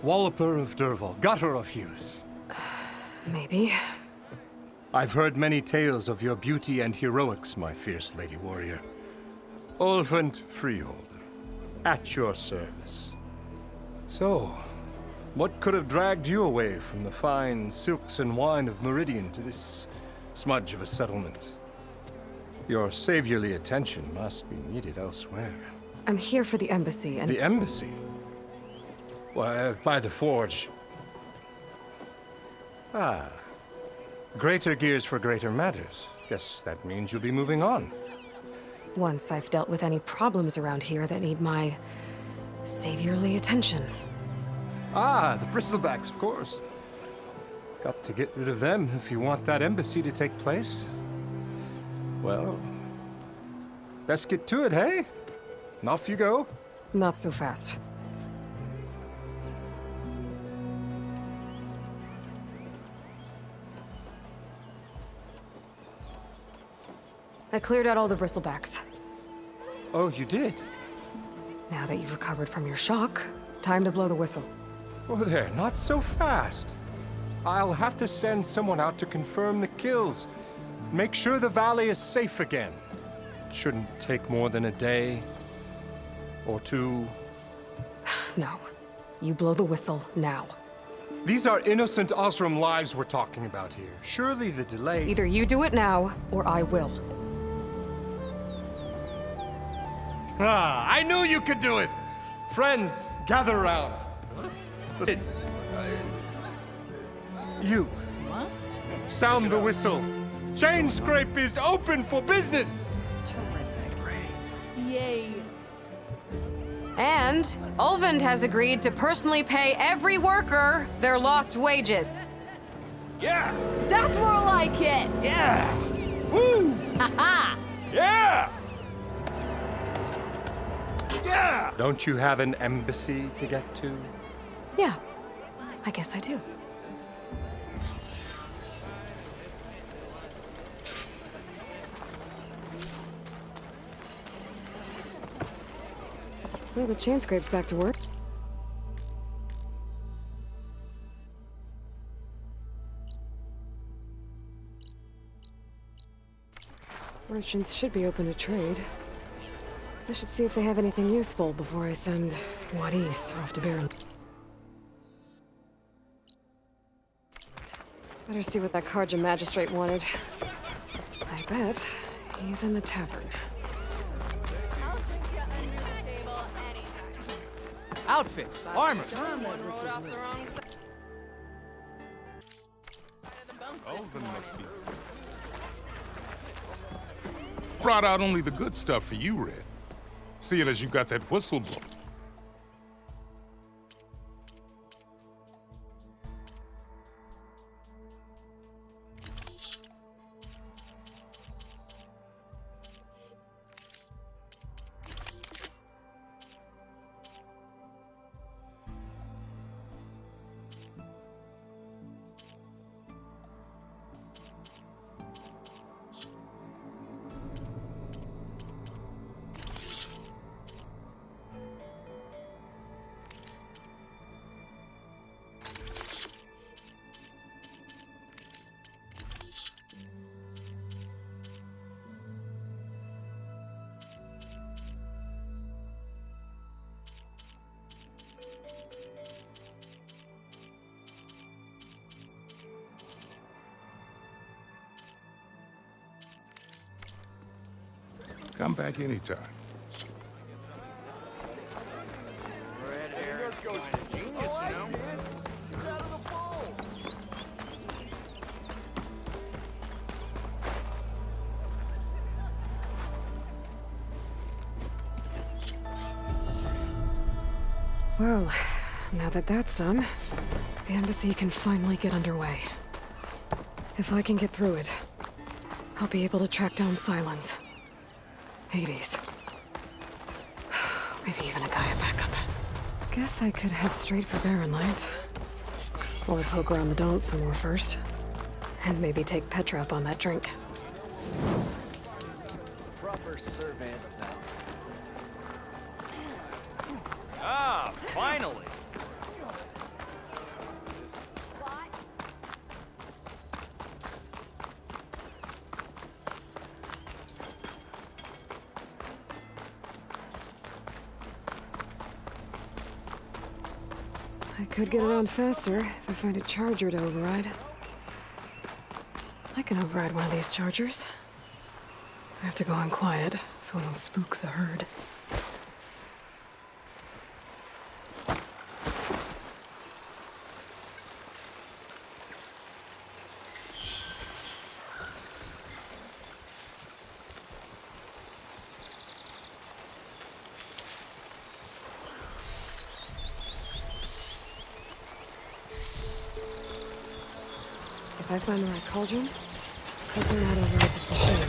Speaker 13: Walloper of Derval, gutter of youth.
Speaker 2: Maybe.
Speaker 13: I've heard many tales of your beauty and heroics, my fierce lady warrior. Olvent Freeholder, at your service. So, what could have dragged you away from the fine silks and wine of Meridian to this smudge of a settlement? Your saviorly attention must be needed elsewhere.
Speaker 2: I'm here for the embassy and...
Speaker 13: The embassy? Why, by the forge. Ah. Greater gears for greater matters. Guess that means you'll be moving on.
Speaker 2: Once I've dealt with any problems around here that need my saviorly attention.
Speaker 13: Ah, the bristlebacks, of course. Got to get rid of them if you want that embassy to take place. Well, best get to it, hey? And off you go.
Speaker 2: Not so fast. I cleared out all the bristlebacks.
Speaker 13: Oh, you did?
Speaker 2: Now that you've recovered from your shock, time to blow the whistle.
Speaker 13: Oh, there, not so fast. I'll have to send someone out to confirm the kills. Make sure the valley is safe again. It shouldn't take more than a day or two.
Speaker 2: No. You blow the whistle now.
Speaker 13: These are innocent Osram lives we're talking about here. Surely the delay...
Speaker 2: Either you do it now, or I will.
Speaker 13: Ah, I knew you could do it! Friends, gather around. You.
Speaker 6: What?
Speaker 13: Sound the whistle. Chain Scrape is open for business!
Speaker 6: Terrific. Yay.
Speaker 2: And Ulvund has agreed to personally pay every worker their lost wages.
Speaker 13: Yeah!
Speaker 6: That's more like it!
Speaker 13: Yeah! Woo!
Speaker 6: Haha!
Speaker 13: Yeah! Yeah! Don't you have an embassy to get to?
Speaker 2: Yeah, I guess I do. Well, the chain scrape's back to work. Merchants should be open to trade. I should see if they have anything useful before I send Wadis off to Baron. Better see what that Karja magistrate wanted. I bet he's in the tavern.
Speaker 12: Outfits, armor.
Speaker 9: Olvin must be. Brought out only the good stuff for you, Red. Seeing as you got that whistle blown. Come back anytime.
Speaker 2: Well, now that that's done, the embassy can finally get underway. If I can get through it, I'll be able to track down Silence. Hades. Maybe even a Gaia backup. Guess I could head straight for Barren Light. Or poke around the Daunt some more first. And maybe take Petra up on that drink.
Speaker 8: Proper servant of that. Ah, finally!
Speaker 2: I could get around faster if I find a charger to override. I can override one of these chargers. I have to go in quiet so I don't spook the herd. If I find the right cauldron, I'll learn how to override this machine.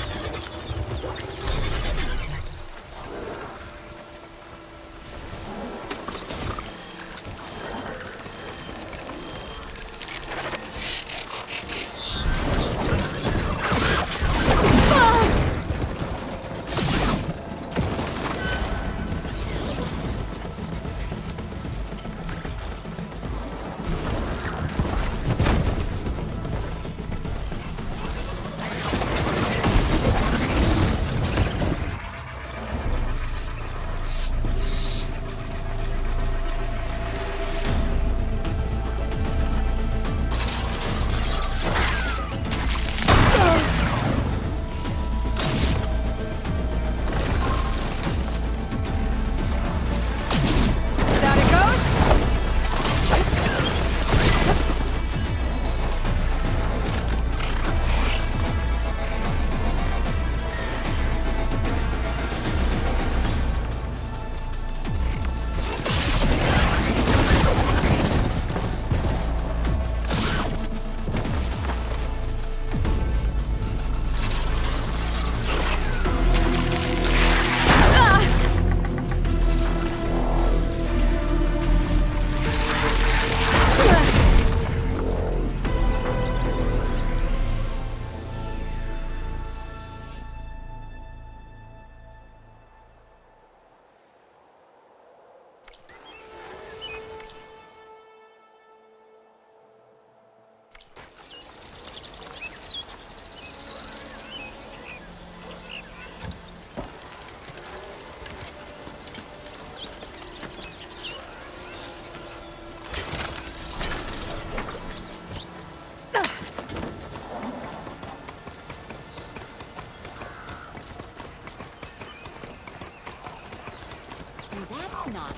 Speaker 7: Well, that's not.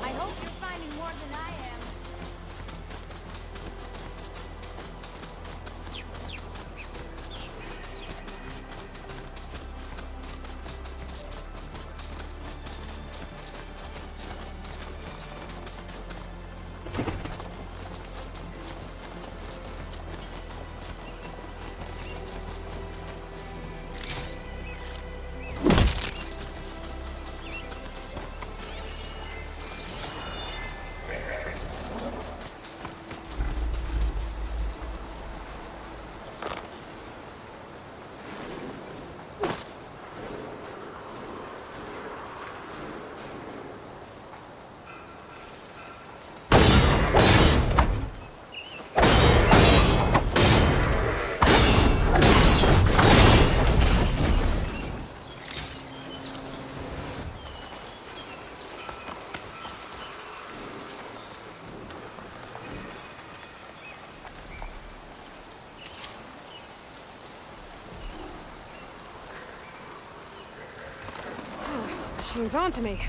Speaker 7: I hope you're finding more than I am.
Speaker 2: Machine's onto me.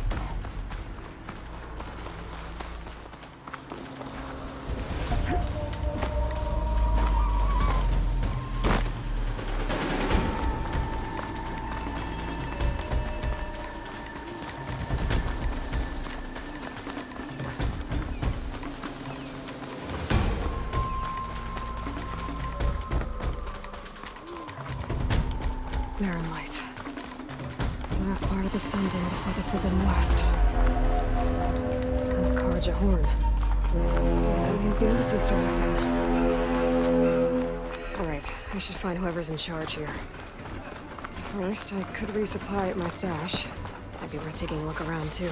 Speaker 2: Barren light. Last part of the sun dim before the Forbidden West. A Karja horn. That means the embassy storm soon. Alright, I should find whoever's in charge here. First, I could resupply at my stash. Might be worth taking a look around, too.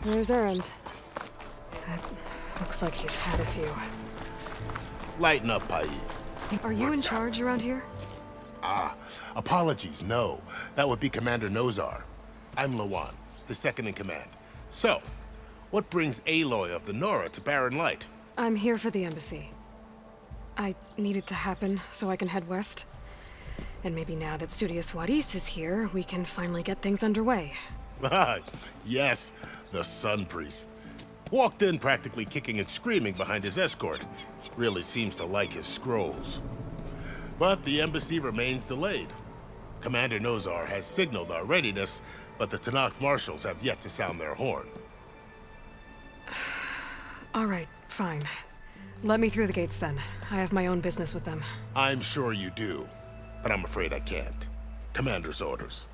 Speaker 2: Where's Erend? That looks like he's had a few.
Speaker 1: Lighten up, Pai.
Speaker 2: Are you in charge around here?
Speaker 1: Apologies, no. That would be Commander Nozar. I'm Lawan, the second in command. So, what brings Aloy of the Nora to Barren Light?
Speaker 2: I'm here for the embassy. I need it to happen so I can head west. And maybe now that Studious Wadis is here, we can finally get things underway.
Speaker 1: Yes, the Sun Priest. Walked in practically kicking and screaming behind his escort. Really seems to like his scrolls. But the embassy remains delayed. Commander Nozar has signaled our readiness, but the Tanakh marshals have yet to sound their horn.
Speaker 2: All right, fine. Let me through the gates then. I have my own business with them.
Speaker 1: I'm sure you do, but I'm afraid I can't. Commander's orders.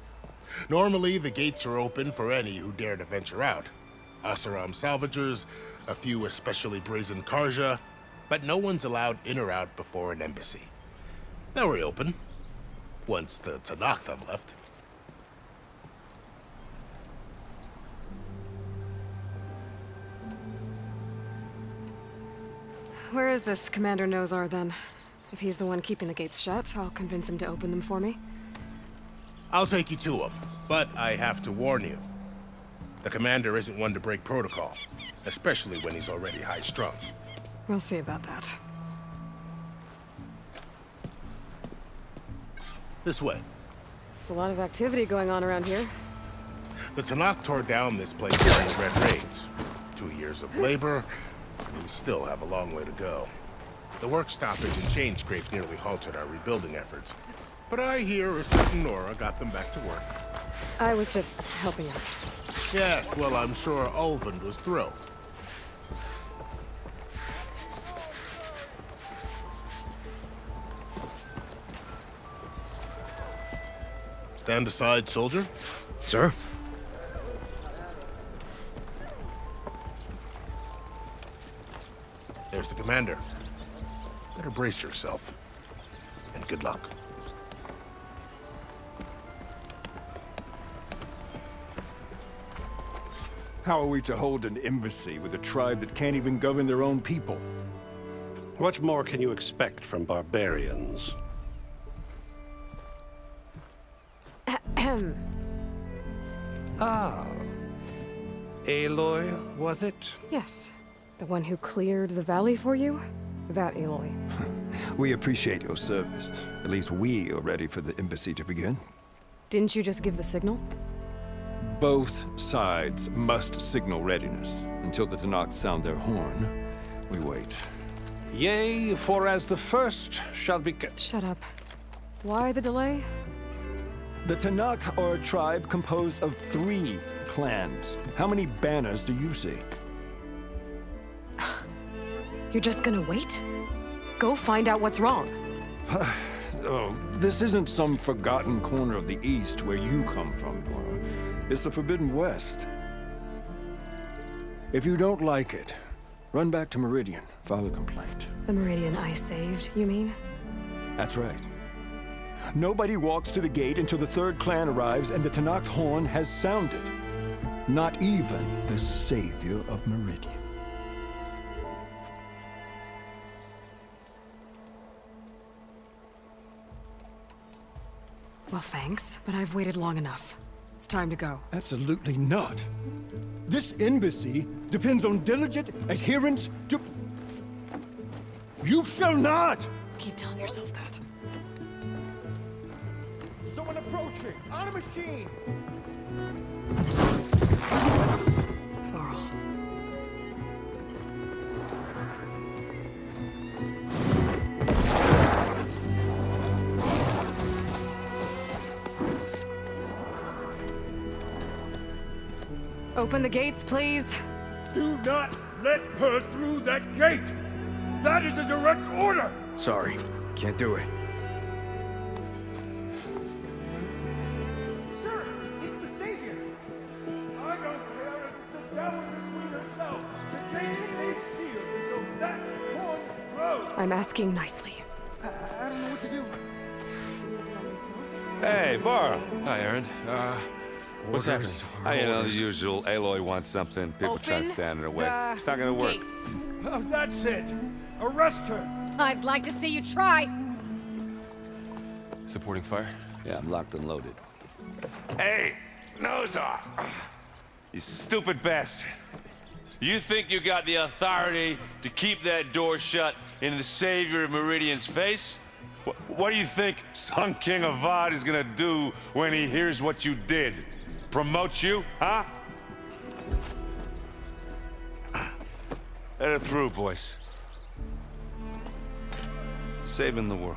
Speaker 1: Normally, the gates are open for any who dare to venture out. Asaram salvagers, a few especially brazen Karja, but no one's allowed in or out before an embassy. They'll reopen, once the Tanakh have left.
Speaker 2: Where is this Commander Nozar, then? If he's the one keeping the gates shut, I'll convince him to open them for me.
Speaker 1: I'll take you to him, but I have to warn you. The commander isn't one to break protocol, especially when he's already high-strung.
Speaker 2: We'll see about that.
Speaker 1: This way.
Speaker 2: There's a lot of activity going on around here.
Speaker 1: The Tanakh tore down this place during the Red Raids. 2 years of labor, and we still have a long way to go. The work stoppage and chain scrape nearly halted our rebuilding efforts. But I hear a certain Nora got them back to work.
Speaker 2: I was just helping out.
Speaker 1: Yes, well, I'm sure Ulvund was thrilled. Stand aside, soldier.
Speaker 11: Sir?
Speaker 1: There's the commander. Better brace yourself. And good luck.
Speaker 9: How are we to hold an embassy with a tribe that can't even govern their own people?
Speaker 10: What more can you expect from barbarians?
Speaker 2: Ahem.
Speaker 10: Ah. Aloy, was it?
Speaker 2: Yes. The one who cleared the valley for you? That Aloy.
Speaker 9: We appreciate your service. At least we are ready for the embassy to begin.
Speaker 2: Didn't you just give the signal?
Speaker 9: Both sides must signal readiness. Until the Tanakh sound their horn, we wait.
Speaker 10: Yea, for as the first shall be...
Speaker 2: Shut up. Why the delay?
Speaker 9: The Tanakh are a tribe composed of 3 clans. How many banners do you see?
Speaker 2: You're just gonna wait? Go find out what's wrong.
Speaker 9: Oh, this isn't some forgotten corner of the East where you come from, Nora. It's the Forbidden West. If you don't like it, run back to Meridian, file a complaint.
Speaker 2: The Meridian I saved, you mean?
Speaker 9: That's right. Nobody walks to the gate until the 3rd clan arrives and the Tanakh's horn has sounded. Not even the savior of Meridian.
Speaker 2: Well, thanks, but I've waited long enough. It's time to go.
Speaker 9: Absolutely not. This embassy depends on diligent adherence to... You shall not!
Speaker 2: Keep telling yourself that.
Speaker 8: Someone approaching! On a machine!
Speaker 2: Varl. Open the gates, please.
Speaker 9: Do not let her through that gate! That is a direct order!
Speaker 11: Sorry, can't do it.
Speaker 8: Sir, it's the Savior!
Speaker 9: I don't care if it's the devil between herself. The gate is sealed until that horn blows.
Speaker 2: I'm asking nicely.
Speaker 8: I don't know what to do.
Speaker 14: Hey, Varl.
Speaker 3: Hi, Aaron. What's happening?
Speaker 14: You know, the usual. Aloy wants something. People try to stand in her way. It's not gonna work.
Speaker 9: Oh, that's it! Arrest her!
Speaker 7: I'd like to see you try.
Speaker 3: Supporting fire?
Speaker 14: Yeah, I'm locked and loaded. Hey, nose off! You stupid bastard. You think you got the authority to keep that door shut in the savior of Meridian's face? What do you think Sun King Avad is gonna do when he hears what you did? Promote you, huh? Let her through, boys. Saving the world.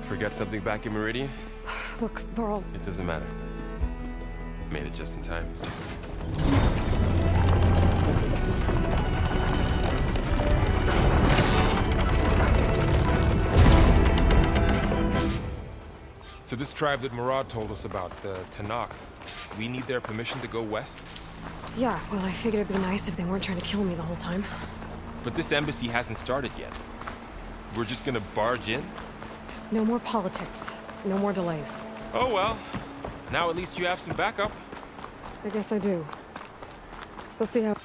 Speaker 3: Forget something back in Meridian?
Speaker 2: Look, Varl,
Speaker 3: It doesn't matter. Made it just in time. So this tribe that Murad told us about, the Tanakh, we need their permission to go west?
Speaker 2: yeah, well, I figured it'd be nice if they weren't trying to kill me the whole time.
Speaker 3: But this embassy hasn't started yet. We're just gonna barge in?
Speaker 2: Just no more politics. No more delays.
Speaker 3: Oh well. Now at least you have some backup.
Speaker 2: I guess I do. We'll see how...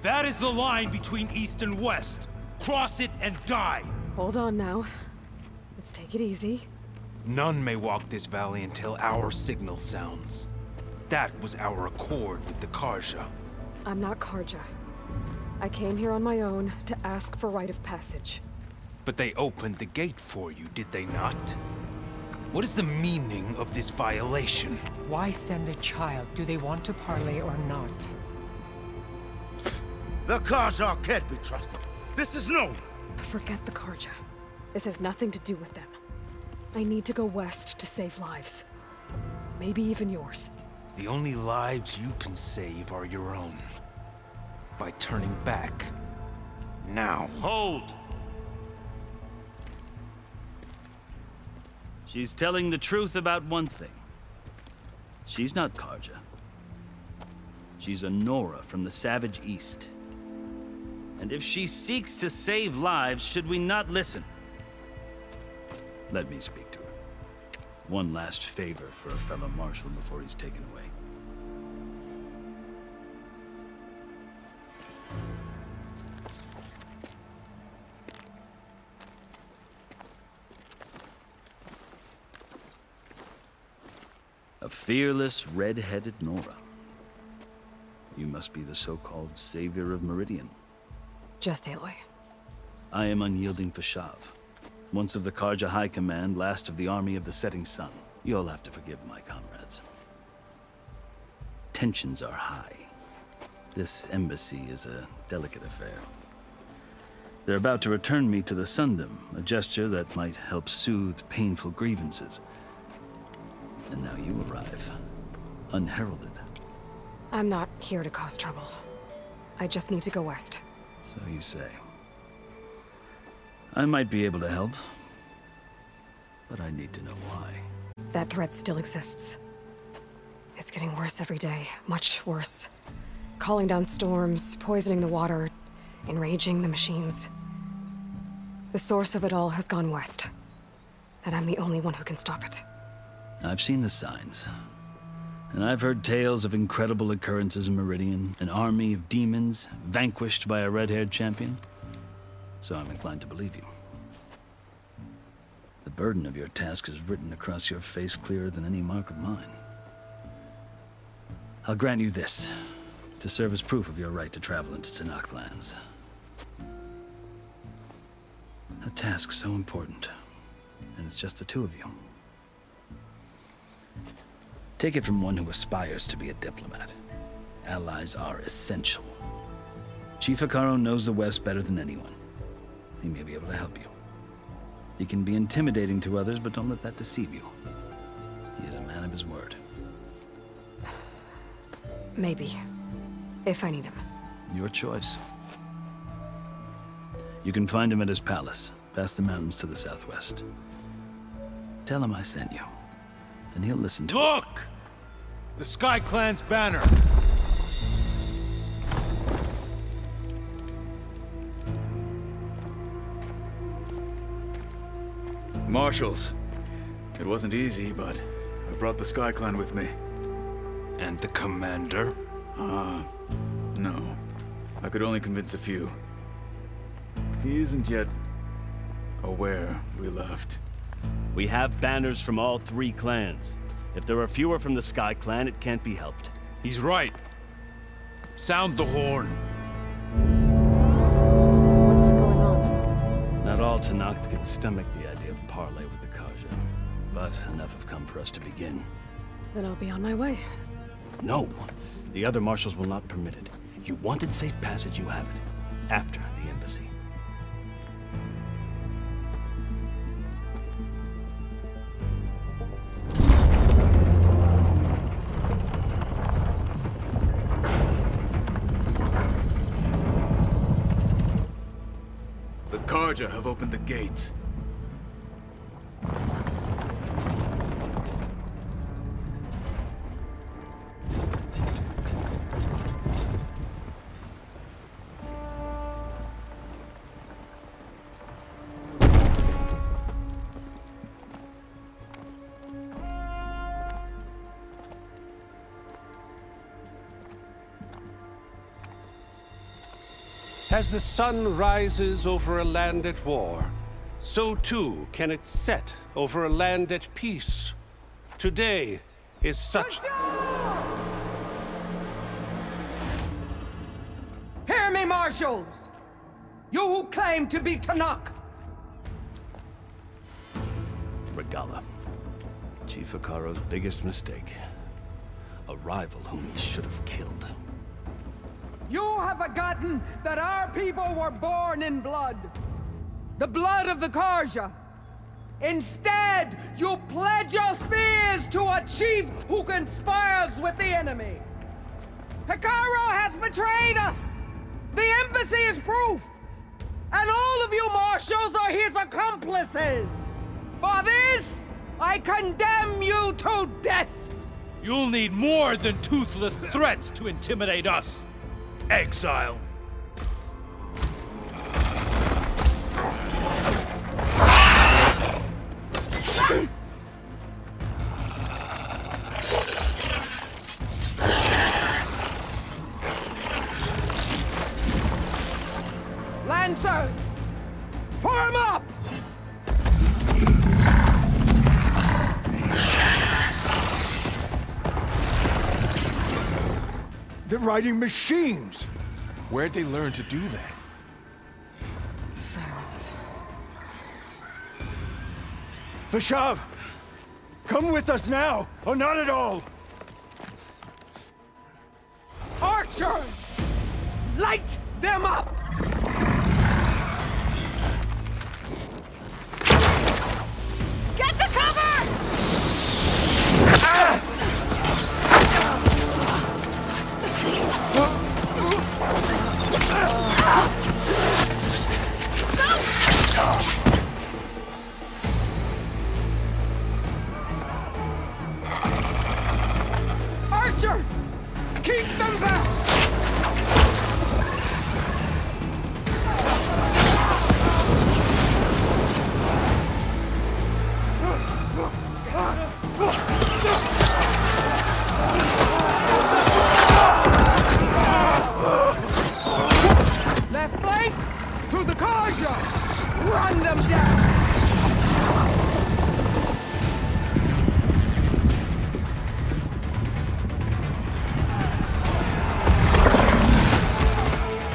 Speaker 15: That is the line between East and West. Cross it and die.
Speaker 2: Hold on now. Let's take it easy.
Speaker 15: None may walk this valley until our signal sounds. That was our accord with the Karja.
Speaker 2: I'm not Karja. I came here on my own to ask for rite of passage.
Speaker 15: But they opened the gate for you, did they not? What is the meaning of this violation?
Speaker 16: Why send a child? Do they want to parley or not?
Speaker 15: The Karja can't be trusted. This is known.
Speaker 2: Forget the Karja. This has nothing to do with them. I need to go west to save lives. Maybe even yours.
Speaker 15: The only lives you can save are your own. by turning back. Now.
Speaker 17: Hold! She's telling the truth about one thing. She's not Karja. She's a Nora from the Savage East. And if she seeks to save lives, should we not listen? Let me speak to her. One last favor for a fellow marshal before he's taken away. A fearless, red-headed Nora. You must be the so-called savior of Meridian.
Speaker 2: Just Aloy.
Speaker 17: I am unyielding Fashav. Once of the Karja High Command, last of the army of the setting sun. You'll have to forgive my comrades. Tensions are high. This embassy is a delicate affair. They're about to return me to the Sundom, a gesture that might help soothe painful grievances. And now you arrive, unheralded.
Speaker 2: I'm not here to cause trouble. I just need to go west.
Speaker 17: So you say. I might be able to help, but I need to know why.
Speaker 2: That threat still exists. It's getting worse every day, much worse. Calling down storms, poisoning the water, enraging the machines. The source of it all has gone west, and I'm the only one who can stop it.
Speaker 17: I've seen the signs. And I've heard tales of incredible occurrences in Meridian, an army of demons vanquished by a red-haired champion. So I'm inclined to believe you. The burden of your task is written across your face clearer than any mark of mine. I'll grant you this, to serve as proof of your right to travel into Tenakth lands. A task so important, and it's just the two of you. Take it from one who aspires to be a diplomat. Allies are essential. Chief Hekarro knows the West better than anyone. He may be able to help you. He can be intimidating to others, but don't let that deceive you. He is a man of his word.
Speaker 2: Maybe. If I need him.
Speaker 17: Your choice. You can find him at his palace, past the mountains to the southwest. Tell him I sent you, and he'll listen to
Speaker 15: Look! The Sky Clan's banner!
Speaker 11: Marshals. It wasn't easy, but I brought the Sky Clan with me.
Speaker 15: And the commander?
Speaker 11: No. I could only convince a few. He isn't yet aware we left.
Speaker 18: We have banners from all three clans. If there are fewer from the Sky Clan, it can't be helped.
Speaker 15: He's right. Sound the horn.
Speaker 2: What's going on?
Speaker 17: Not all Tenakth can stomach the idea of parley with the Karja, but enough have come for us to begin.
Speaker 2: Then I'll be on my way.
Speaker 17: No! The other marshals will not permit it. You wanted safe passage, you have it. After the embassy.
Speaker 11: The Karja have opened the gates.
Speaker 10: As the sun rises over a land at war, so too can it set over a land at peace. Today is such...
Speaker 8: Hear me, marshals! You who claim to be Tenakth!
Speaker 17: Regala. Chief Hekarro's biggest mistake. A rival whom he should have killed.
Speaker 8: You have forgotten that our people were born in blood. The blood of the Karja. Instead, you pledge your spears to a chief who conspires with the enemy. Hekarro has betrayed us! The embassy is proof! And all of you marshals are his accomplices! For this, I condemn you to death!
Speaker 15: You'll need more than toothless threats to intimidate us, exile.
Speaker 8: Lancers! Form up!
Speaker 9: They're riding machines!
Speaker 3: Where'd they learn to do that?
Speaker 2: Silence.
Speaker 9: Vashav! Come with us now, or not at all!
Speaker 8: Archers! Light them up!
Speaker 7: Get to cover!
Speaker 8: Archers! Keep them back! Left flank! To the caca! Run them down!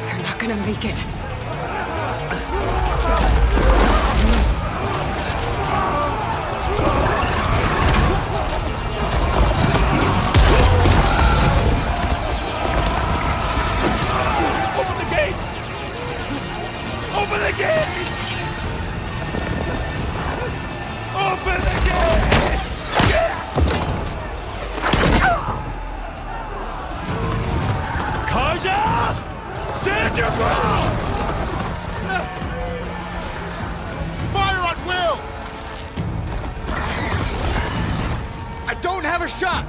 Speaker 2: They're not gonna make it.
Speaker 15: Open the gates! Open the gates! Open the gates! Kaja! Stand your ground!
Speaker 12: Fire at will! I don't have a shot!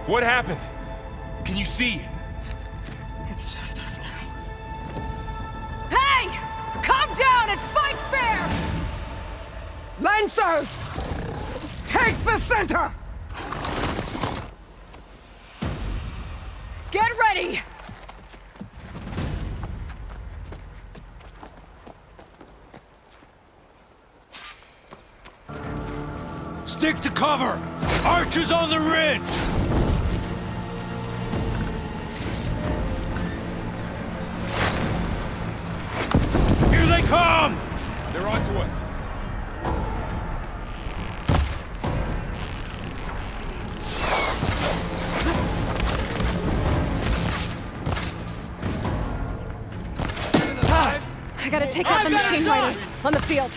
Speaker 3: What happened? Can you see?
Speaker 2: It's just us now.
Speaker 7: Hey! Calm down and fight fair!
Speaker 8: Lancers! Take the center!
Speaker 7: Get ready!
Speaker 15: Stick to cover! Archers on the ridge! Here they come!
Speaker 3: They're onto us.
Speaker 2: I gotta take out the machine riders on the field.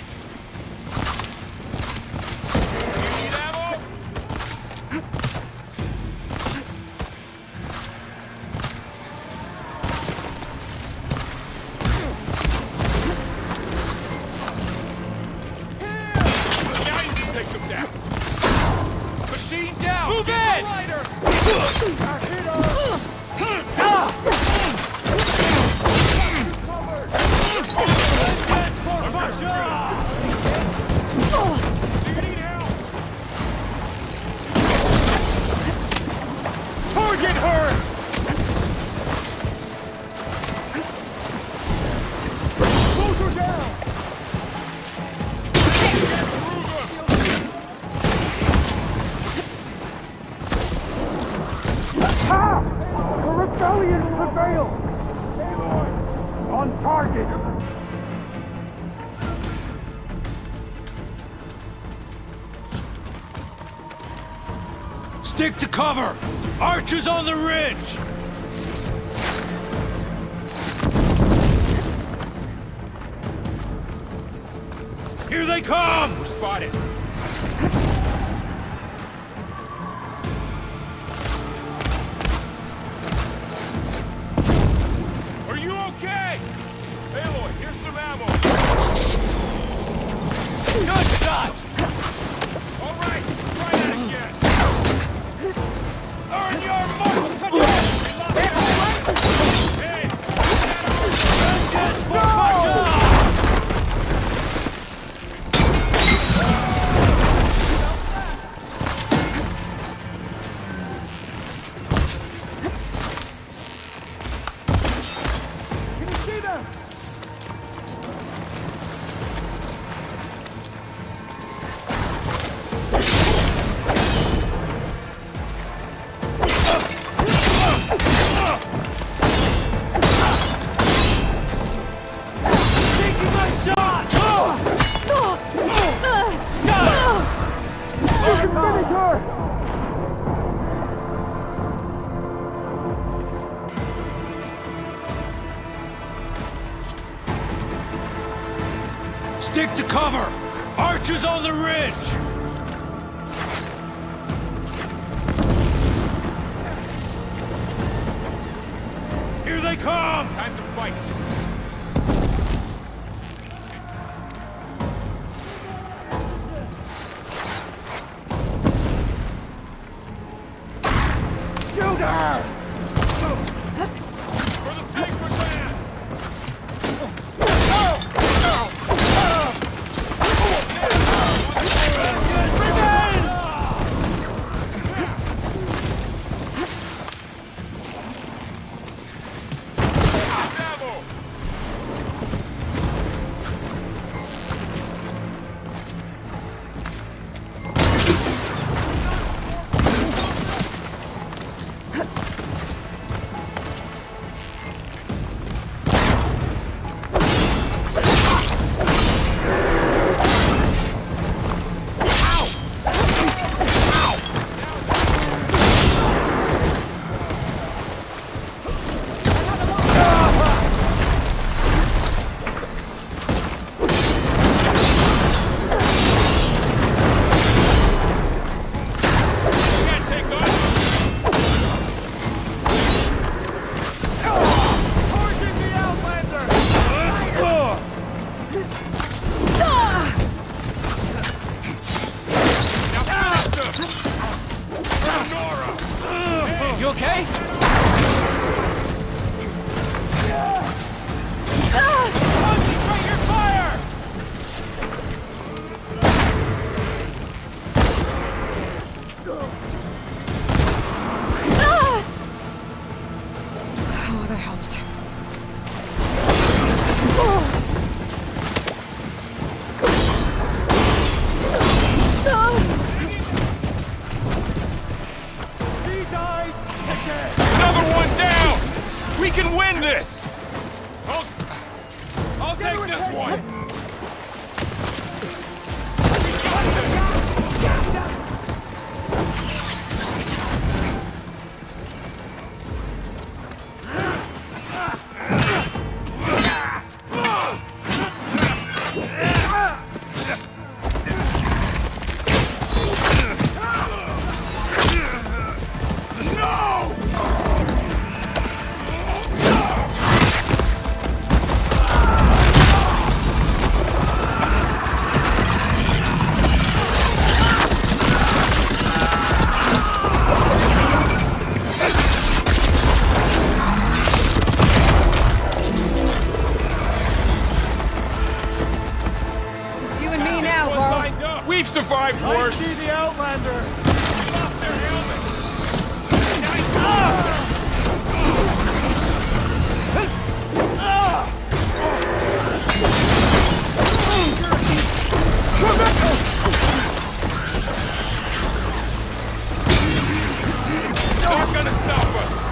Speaker 15: Machine down! Move in! Target her! Close her down!
Speaker 8: The rebellion prevails! Aloy, on target!
Speaker 10: Stick to cover! Archers on the ridge! Here they come!
Speaker 3: We're spotted.
Speaker 14: Are you okay? Aloy, here's some ammo.
Speaker 10: Good shot!
Speaker 14: All right, try that again. Earn your muscle today! Hey!
Speaker 10: Vengeance for Russia!
Speaker 8: Can you see them?
Speaker 10: Taking my shot!
Speaker 8: Finish her!
Speaker 10: Stick to cover! Archers on the ridge! Here they come!
Speaker 3: Time to fight.
Speaker 8: Shoot her!
Speaker 14: For the sacred land! Ammo! Can't take us!
Speaker 8: Forging the Outlander!
Speaker 14: Now faster! Nora!
Speaker 12: You okay?
Speaker 14: Concentrate your fire!
Speaker 2: Oh, that helps.
Speaker 8: He died again!
Speaker 14: Another one down! We can win this! I'll take this one!
Speaker 2: Just you and me now, Carl.
Speaker 14: Lined up. We've survived
Speaker 8: I
Speaker 14: worse!
Speaker 8: see the Outlander!
Speaker 14: Off their helmets! Not gonna stop us!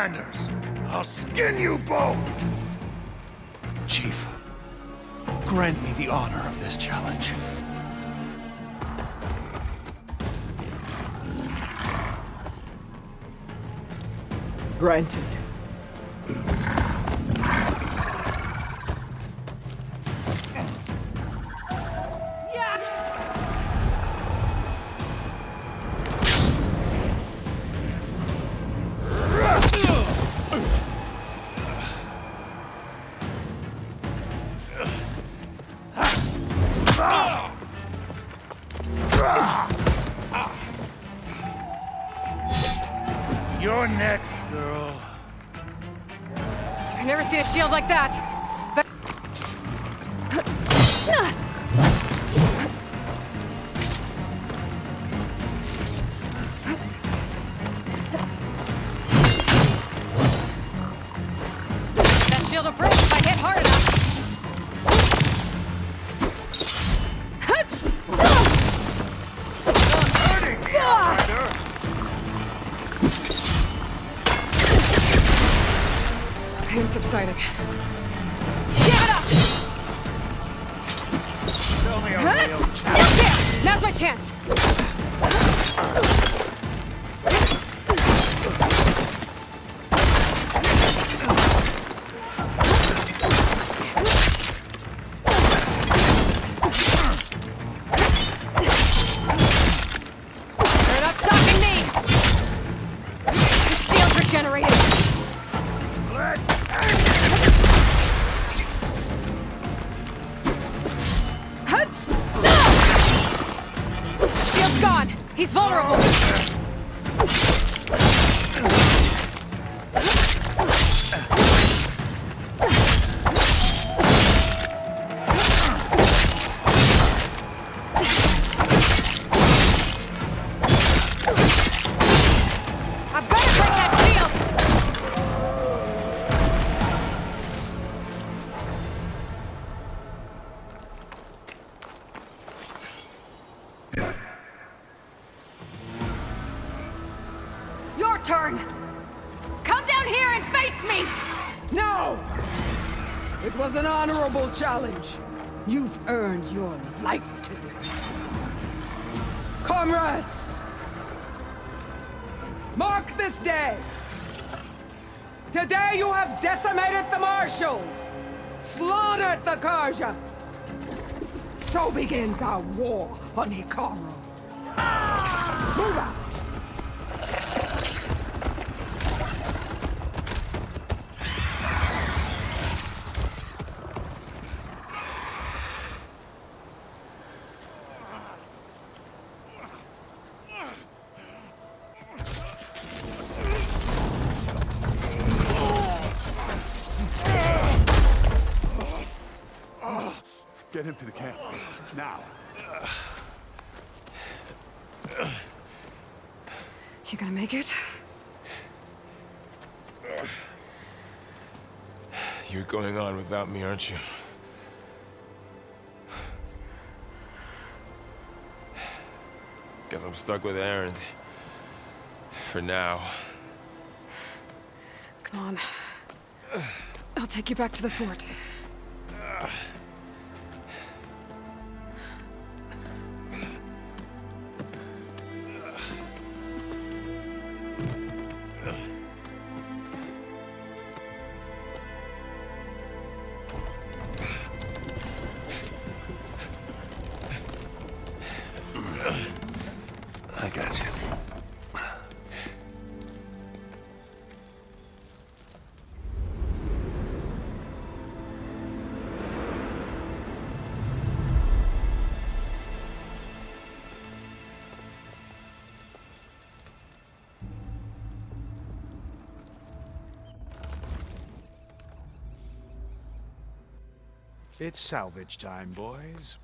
Speaker 19: Commanders! I'll skin you both!
Speaker 15: Chief, grant me the honor of this challenge.
Speaker 8: Granted.
Speaker 19: You're next, girl.
Speaker 2: I've never seen a shield like that. But... that shield will break if I hit hard enough.
Speaker 19: Hurting me, Outrider!
Speaker 2: Pain subsiding. Give it up!
Speaker 19: Tell me a real
Speaker 2: Now
Speaker 19: challenge.
Speaker 2: there! Now's my chance! They're not stopping me! The shield's regenerated! Shield's gone! He's vulnerable! I've got to break that shield! Your turn! Come down here and face me!
Speaker 8: No! It was an honorable challenge. You've earned your life today. Comrades! Mark this day! Today you have decimated the Marshals! Slaughtered the Karja! So begins our war on Hikaru. Move out!
Speaker 9: Get him to the camp. Now.
Speaker 2: You gonna make it?
Speaker 3: You're going on without me, aren't you? Guess I'm stuck with Aaron. For now.
Speaker 2: Come on. I'll take you back to the fort.
Speaker 1: I got you.
Speaker 15: It's salvage time, boys.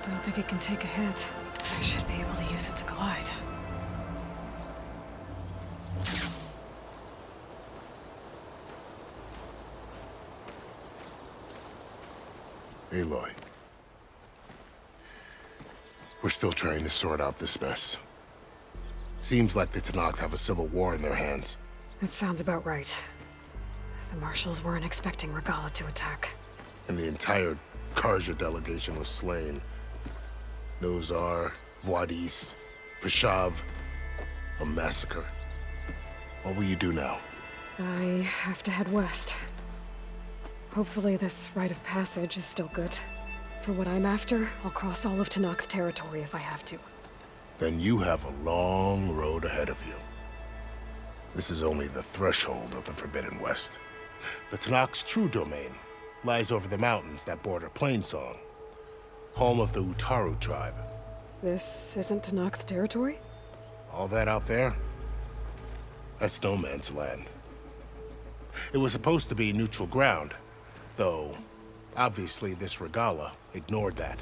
Speaker 2: Don't think it can take a hit. I should be able to use it to glide.
Speaker 20: Aloy. We're still trying to sort out this mess. Seems like the Tenakth have a civil war in their hands.
Speaker 2: That sounds about right. The marshals weren't expecting Regala to attack.
Speaker 20: And the entire Karja delegation was slain. Nozar, Vwadis, Vashav. A massacre. What will you do now?
Speaker 2: I have to head west. Hopefully this rite of passage is still good. For what I'm after, I'll cross all of Tenakth territory if I have to.
Speaker 20: Then you have a long road ahead of you. This is only the threshold of the Forbidden West. The Tenakth's true domain lies over the mountains that border Plainsong, home of the Utaru tribe.
Speaker 2: This isn't Tenakth territory?
Speaker 20: All that out there? That's no man's land. It was supposed to be neutral ground, though obviously this Regala ignored that.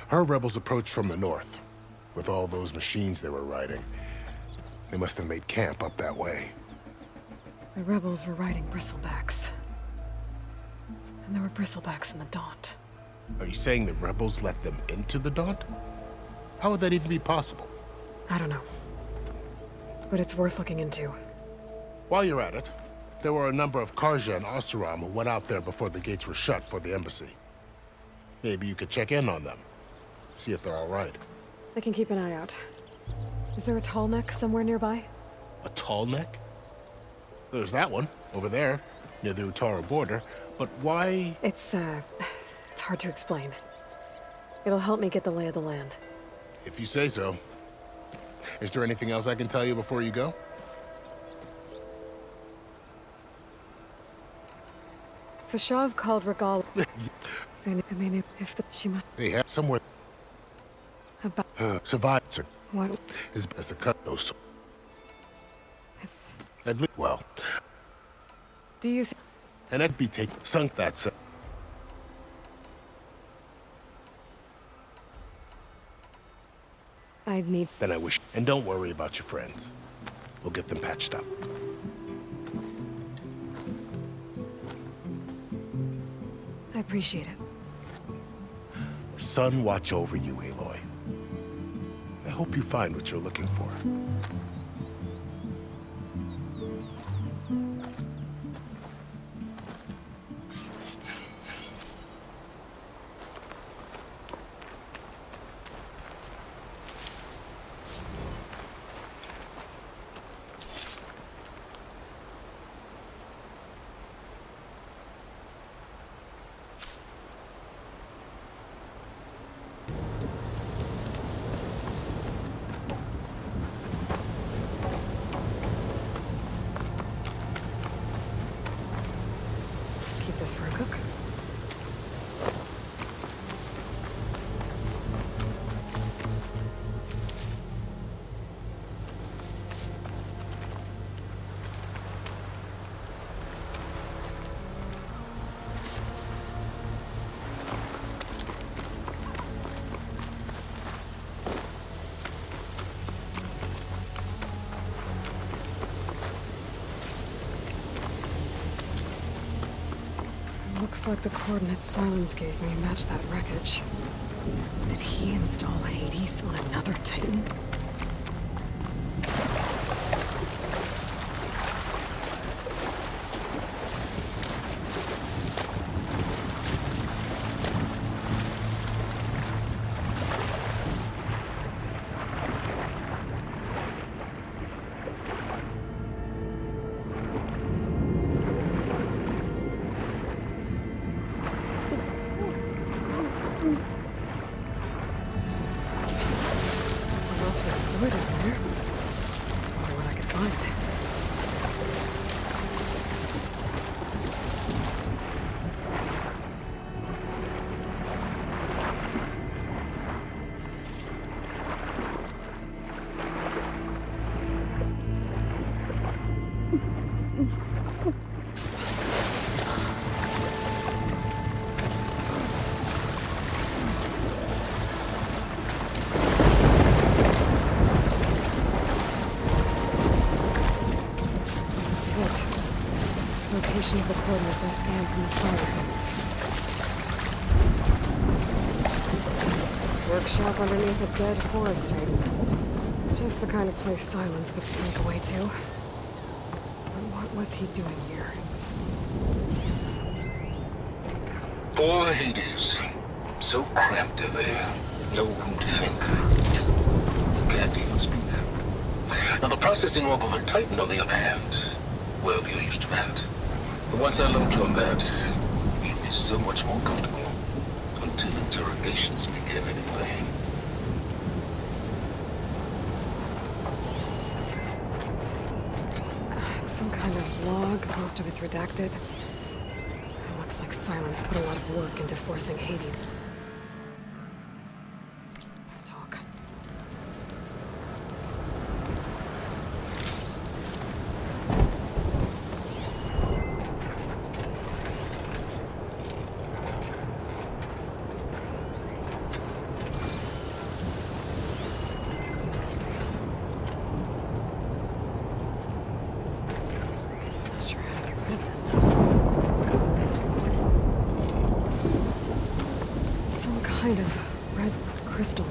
Speaker 20: Her rebels approached from the north. With all those machines they were riding, they must have made camp up that way.
Speaker 2: The rebels were riding bristlebacks. And there were bristlebacks in the Daunt.
Speaker 20: Are you saying the rebels let them into the Daunt? How would that even be possible?
Speaker 2: I don't know. But it's worth looking into.
Speaker 20: While you're at it, there were a number of Karja and Oseram who went out there before the gates were shut for the embassy. Maybe you could check in on them. See if they're all right.
Speaker 2: I can keep an eye out. Is there a tall neck somewhere nearby?
Speaker 20: A tall neck? There's that one, over there, near the Utaru border. But why?
Speaker 2: It's hard to explain. It'll help me get the lay of the land.
Speaker 20: If you say so. Is there anything else I can tell you before you go?
Speaker 2: Vashav called Regala. If she must...
Speaker 20: They have somewhere...
Speaker 2: About...
Speaker 20: survived.
Speaker 2: What?
Speaker 20: Is as a cut those.
Speaker 2: It's...
Speaker 20: At least, well...
Speaker 2: Do you think...
Speaker 20: And that'd be sunk that...
Speaker 2: I need...
Speaker 20: Then I wish... And don't worry about your friends. We'll get them patched up.
Speaker 2: I appreciate it.
Speaker 20: Sun watch over you, Aloy. I hope you find what you're looking for.
Speaker 2: This for a cook. Looks like the coordinates Silence gave me match that wreckage. Did he install Hades on another Titan? location of the coordinates I scanned from the start. Workshop underneath a dead forest type. Just the kind of place Silence would sneak away to. But what was he doing here?
Speaker 1: Poor Hades. So cramped in there. No room to think. Can't even speak. Now the processing orb of a Titan, on the other hand, well, you're used to that. But once I load you on that, you'll be so much more comfortable. Until interrogations begin, anyway.
Speaker 2: It's some kind of log, most of it's redacted. It looks like Silence put a lot of work into forcing Hades to talk. Not sure how to get rid of this stuff. Some kind of red crystal.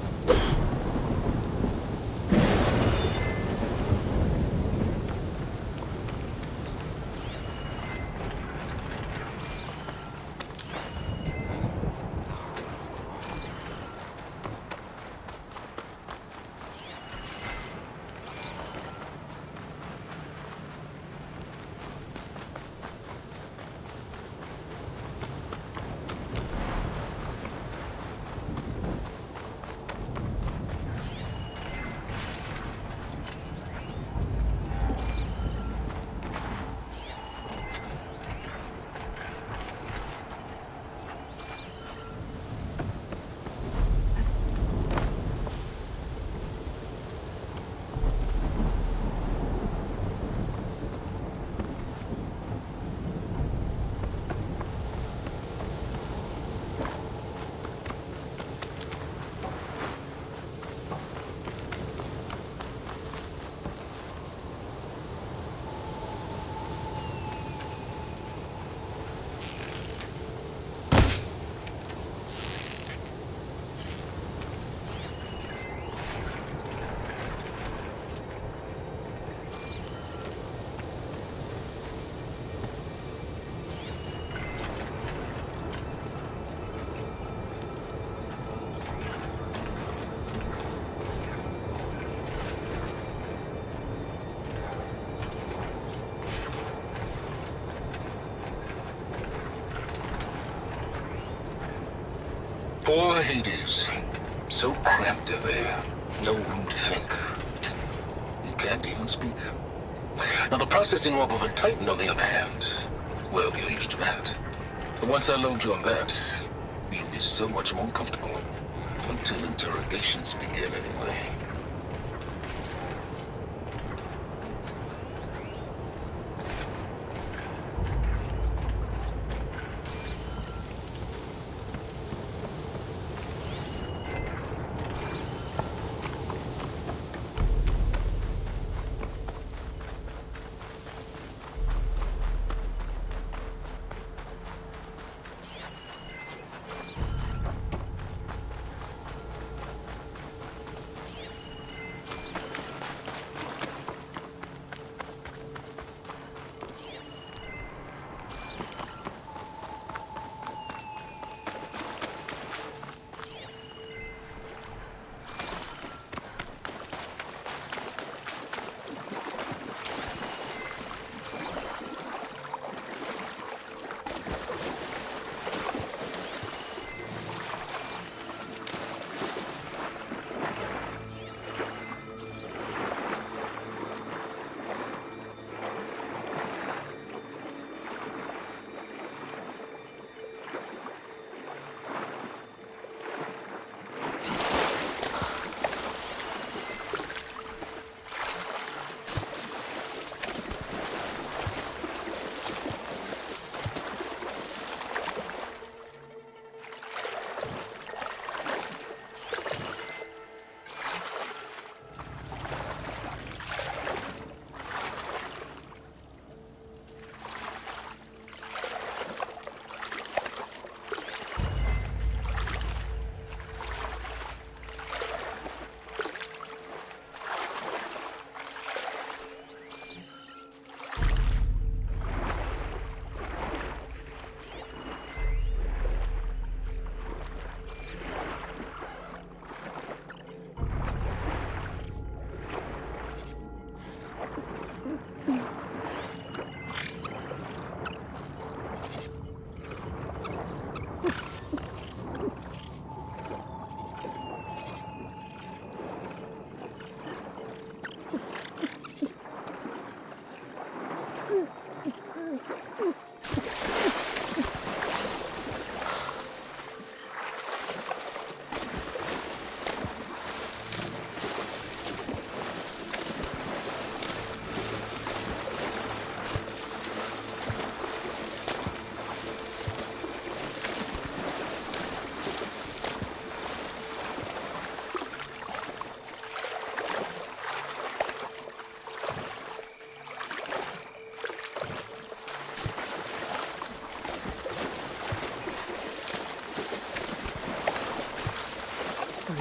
Speaker 1: Poor Hades. So cramped in there. No room to think. You can't even speak. Now the processing orb of a Titan, on the other hand, well, you're used to that. But once I load you on that, you'll be so much more comfortable. Until interrogations begin, anyway.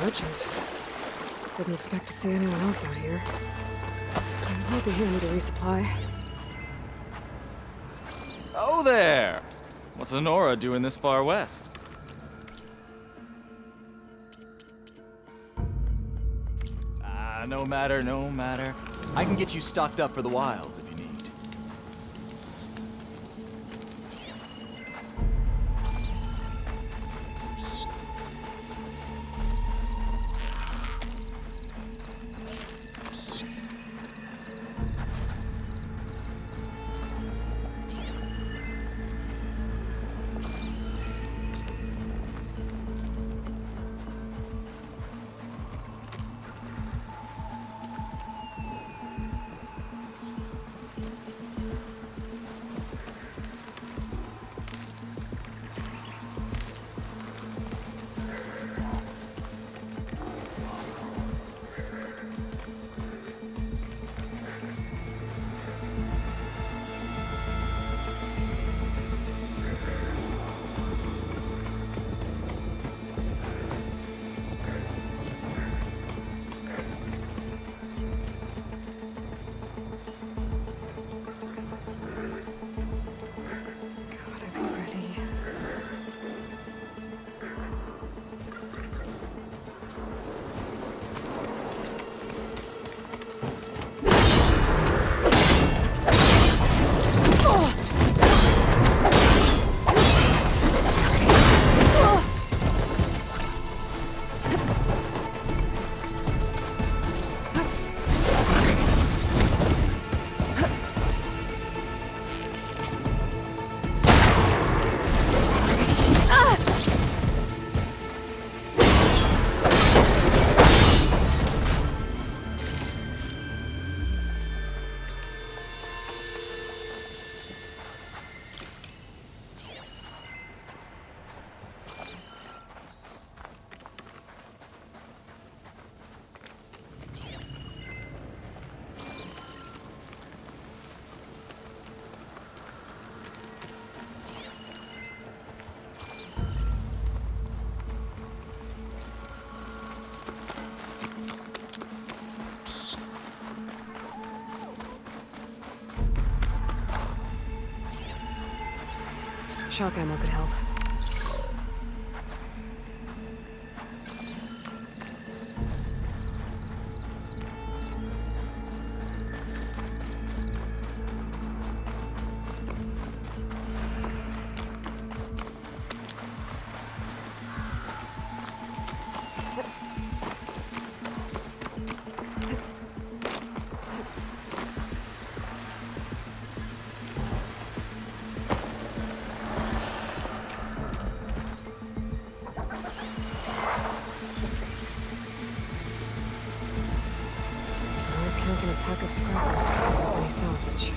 Speaker 2: urgent. Didn't expect to see anyone else out here. I'm hoping he'll need a resupply.
Speaker 21: Oh there! What's Honora doing this far west? No matter, no matter. I can get you stocked up for the wilds if you need.
Speaker 2: Shock ammo could help. A pack of scrappers to cover up any salvage.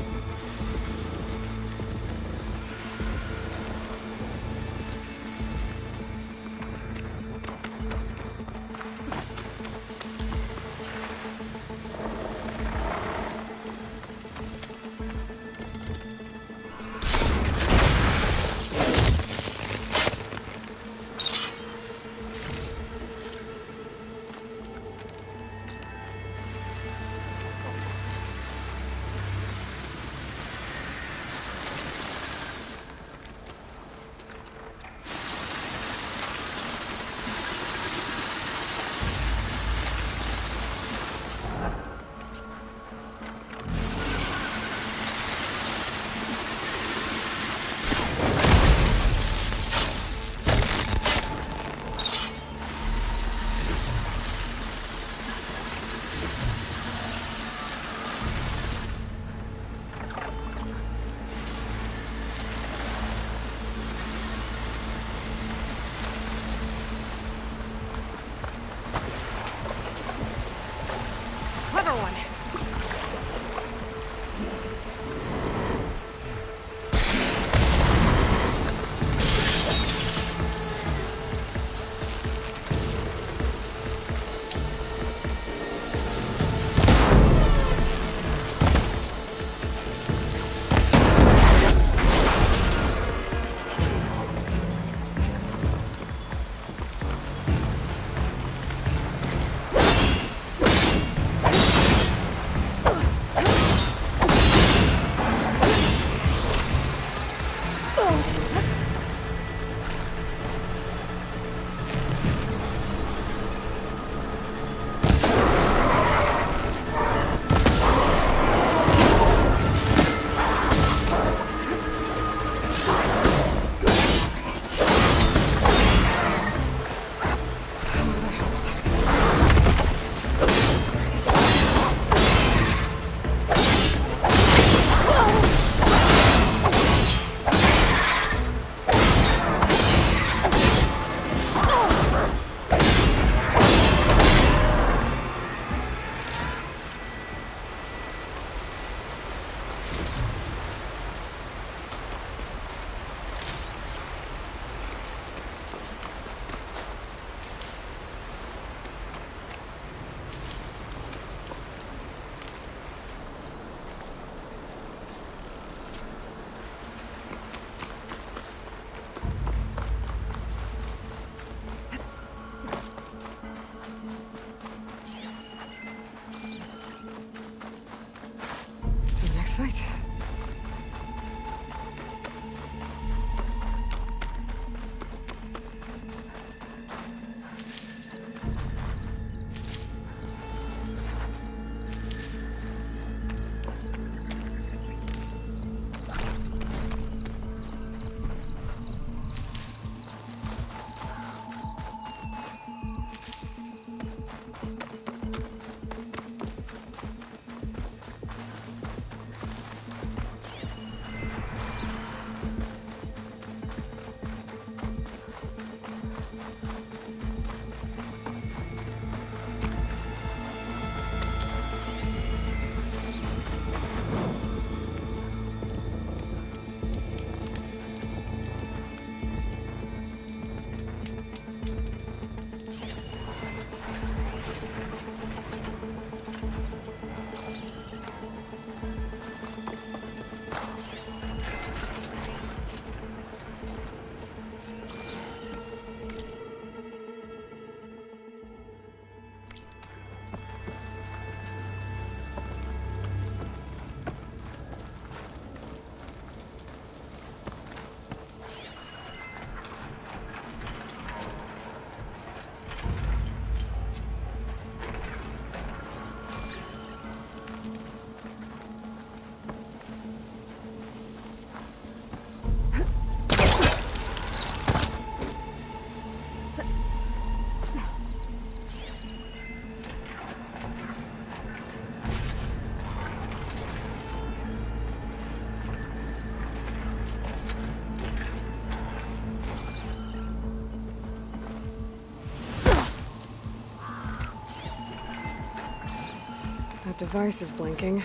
Speaker 2: device is blinking.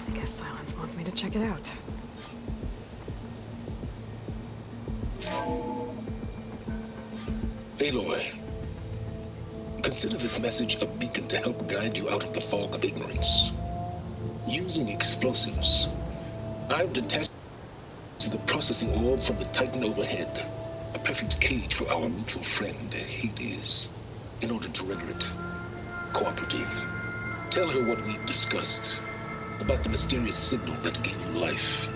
Speaker 2: I guess Silence wants me to check it out.
Speaker 1: Aloy, consider this message a beacon to help guide you out of the fog of ignorance. Using explosives, I've detached the processing orb from the Titan overhead, a perfect cage for our mutual friend, Hades, in order to render it cooperative. Tell her what we've discussed about the mysterious signal that gave you life.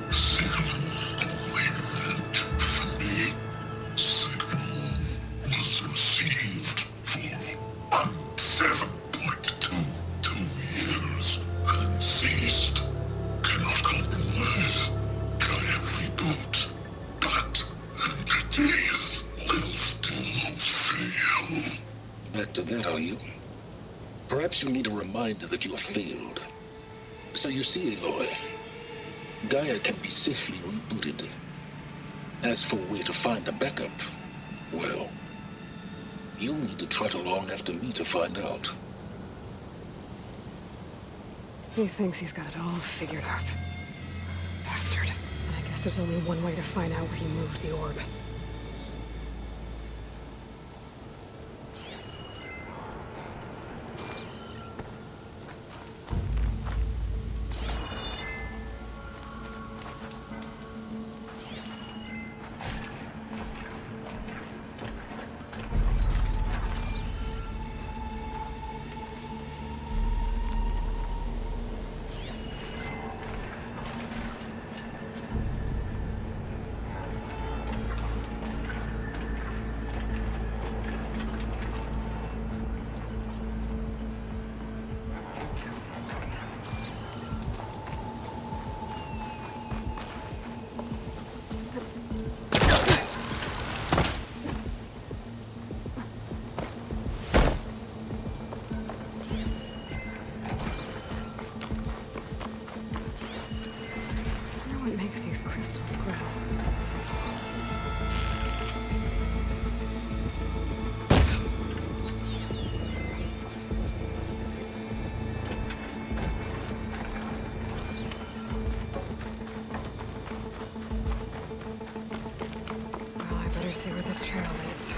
Speaker 1: Back to that, are you? Perhaps you need a reminder that you have failed. So you see, Aloy, Gaia can be safely rebooted. As for where to find a backup, well, you'll need to trot along after me to find out.
Speaker 2: He thinks he's got it all figured out. Bastard. And I guess there's only one way to find out where he moved the orb. Crystals grow. Well, I better see where this trail leads.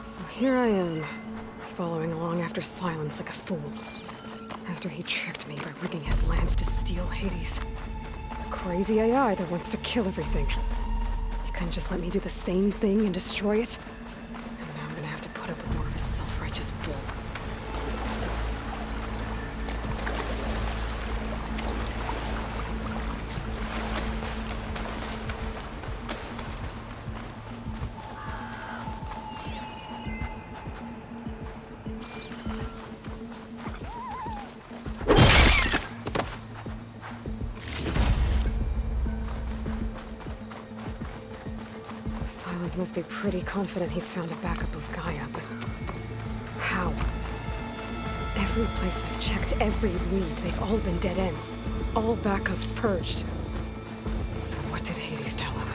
Speaker 2: So here I am, following along after Silence like a fool. After he tricked me by rigging his lance to steal Hades. A crazy AI that wants to kill everything. He couldn't just let me do the same thing and destroy it? And now I'm gonna have to put up with more of his self-righteous bull. Silence must be pretty confident he's found a backup of Gaia, but how? Every place I've checked, every lead, they've all been dead ends. All backups purged. So what did Hades tell him?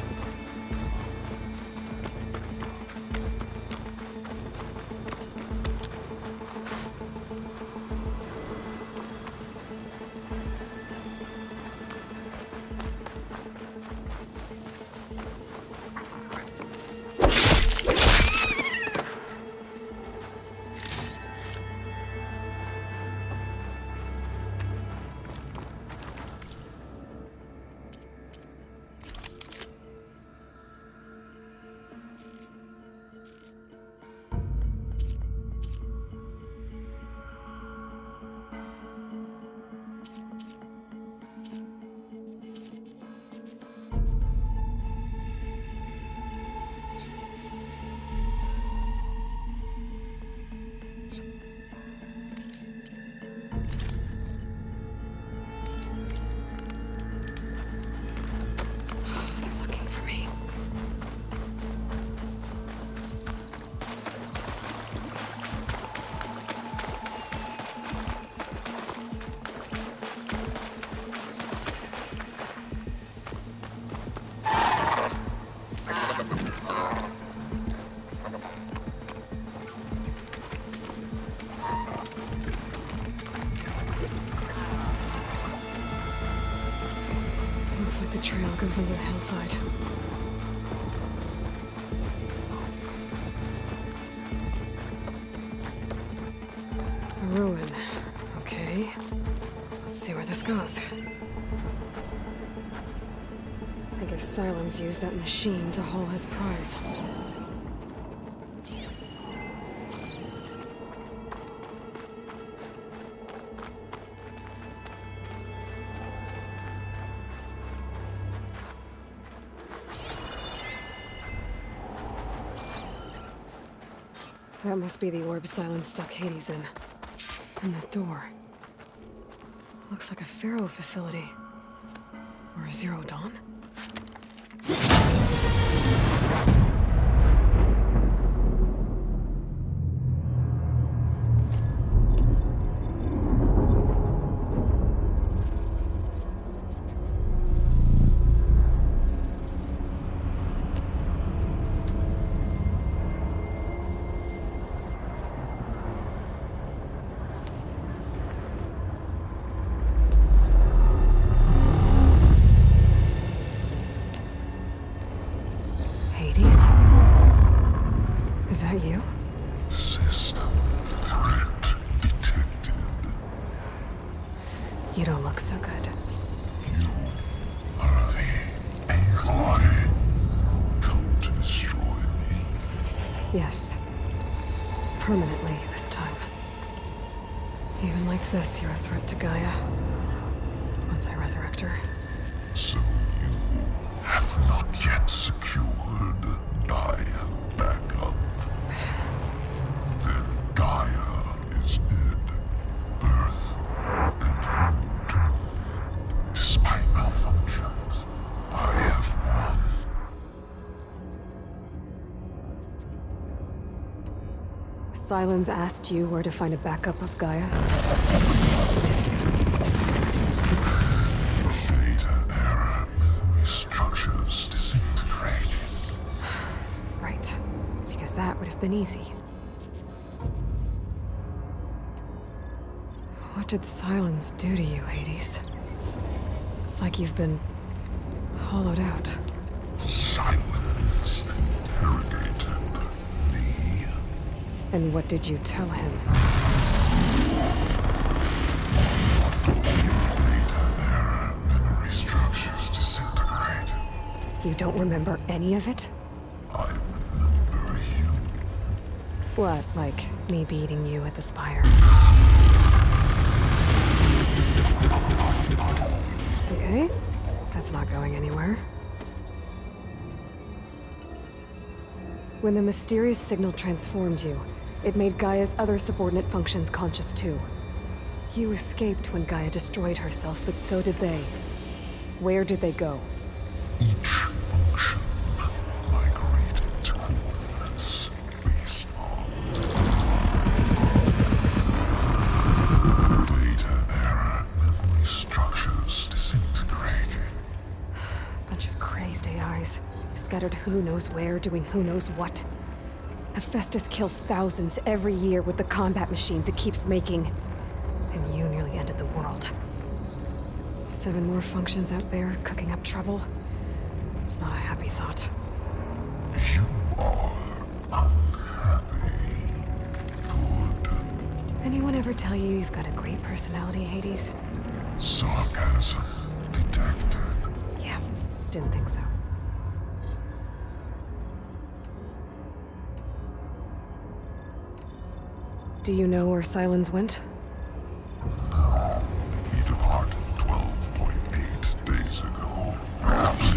Speaker 2: goes into the hillside. A ruin. Okay. Let's see where this goes. I guess Silence used that machine to haul his prize. That must be the orb Silence stuck Hades in. And that door. Looks like a Pharaoh facility. Or a Zero Dawn? Is that you?
Speaker 1: System threat detected.
Speaker 2: You don't look so good.
Speaker 1: You are the Aloy. Come to destroy me.
Speaker 2: Yes. Permanently this time. Even like this, you're a threat to Gaia. Once I resurrect her.
Speaker 1: So you have not yet secured Gaia backup. Then Gaia is dead. Earth and you, despite malfunctions, I have won.
Speaker 2: Silence asked you where to find a backup of Gaia?
Speaker 1: Data error, memory structures disintegrated.
Speaker 2: Right. Because that would have been easy. What did Silence do to you, Hades? It's like you've been hollowed out.
Speaker 1: Silence interrogated me.
Speaker 2: And what did you tell him?
Speaker 1: Data error, memory structures disintegrate.
Speaker 2: You don't remember any of it?
Speaker 1: I remember you.
Speaker 2: What, like me beating you at the spire? Okay, that's not going anywhere. When the mysterious signal transformed you, it made Gaia's other subordinate functions conscious too. You escaped when Gaia destroyed herself, but so did they. Where did they go?
Speaker 1: Each function migrated to coordinates based on data error, memory structures disintegrated.
Speaker 2: Bunch of crazed AIs, scattered who knows where, doing who knows what. Hephaestus kills thousands every year with the combat machines it keeps making. And you nearly ended the world. 7 more functions out there, cooking up trouble. It's not a happy thought.
Speaker 1: You are unhappy. Good.
Speaker 2: Anyone ever tell you you've got a great personality, Hades?
Speaker 1: Sarcasm detected.
Speaker 2: Yeah, didn't think so. Do you know where Silence went?
Speaker 1: No. He departed 12.8 days ago. Perhaps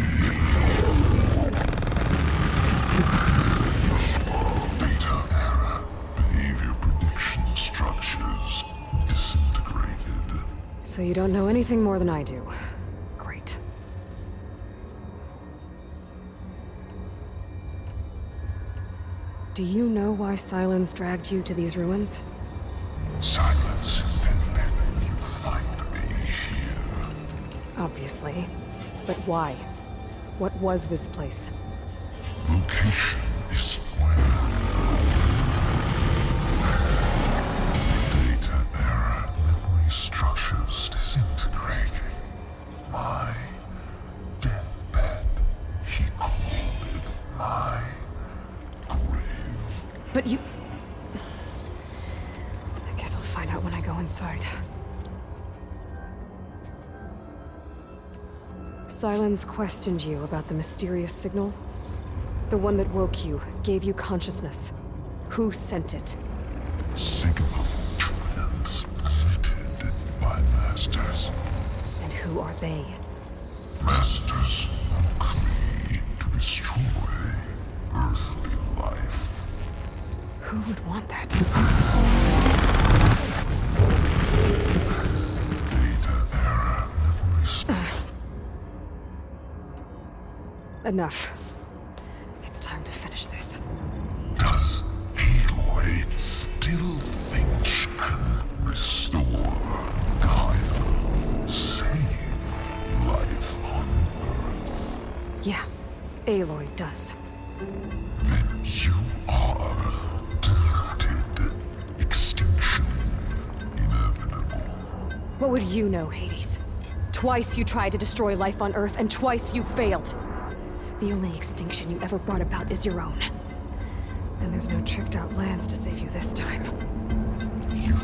Speaker 1: data error, behavior prediction structures disintegrated.
Speaker 2: So you don't know anything more than I do. Great. Do you know why Silence dragged you to these ruins?
Speaker 1: Silence intended you find me here.
Speaker 2: Obviously. But why? What was this place?
Speaker 1: Location is where data error, memory structures disintegrating. My deathbed.
Speaker 2: But you... I guess I'll find out when I go inside. Silence questioned you about the mysterious signal. The one that woke you, gave you consciousness. Who sent it?
Speaker 1: Signal transmitted by masters.
Speaker 2: And who are they?
Speaker 1: Masters who create to destroy earthly life.
Speaker 2: Who would want that?
Speaker 1: Data error memories.
Speaker 2: Enough. It's time to finish this.
Speaker 1: Does Aloy still think she can restore Gaia? Save life on Earth?
Speaker 2: Yeah, Aloy does.
Speaker 1: Then you are deluded. Extinction inevitable.
Speaker 2: What would you know, Hades? Twice you tried to destroy life on Earth, and twice you failed. The only extinction you ever brought about is your own. And there's no tricked-out lands to save you this time.
Speaker 1: You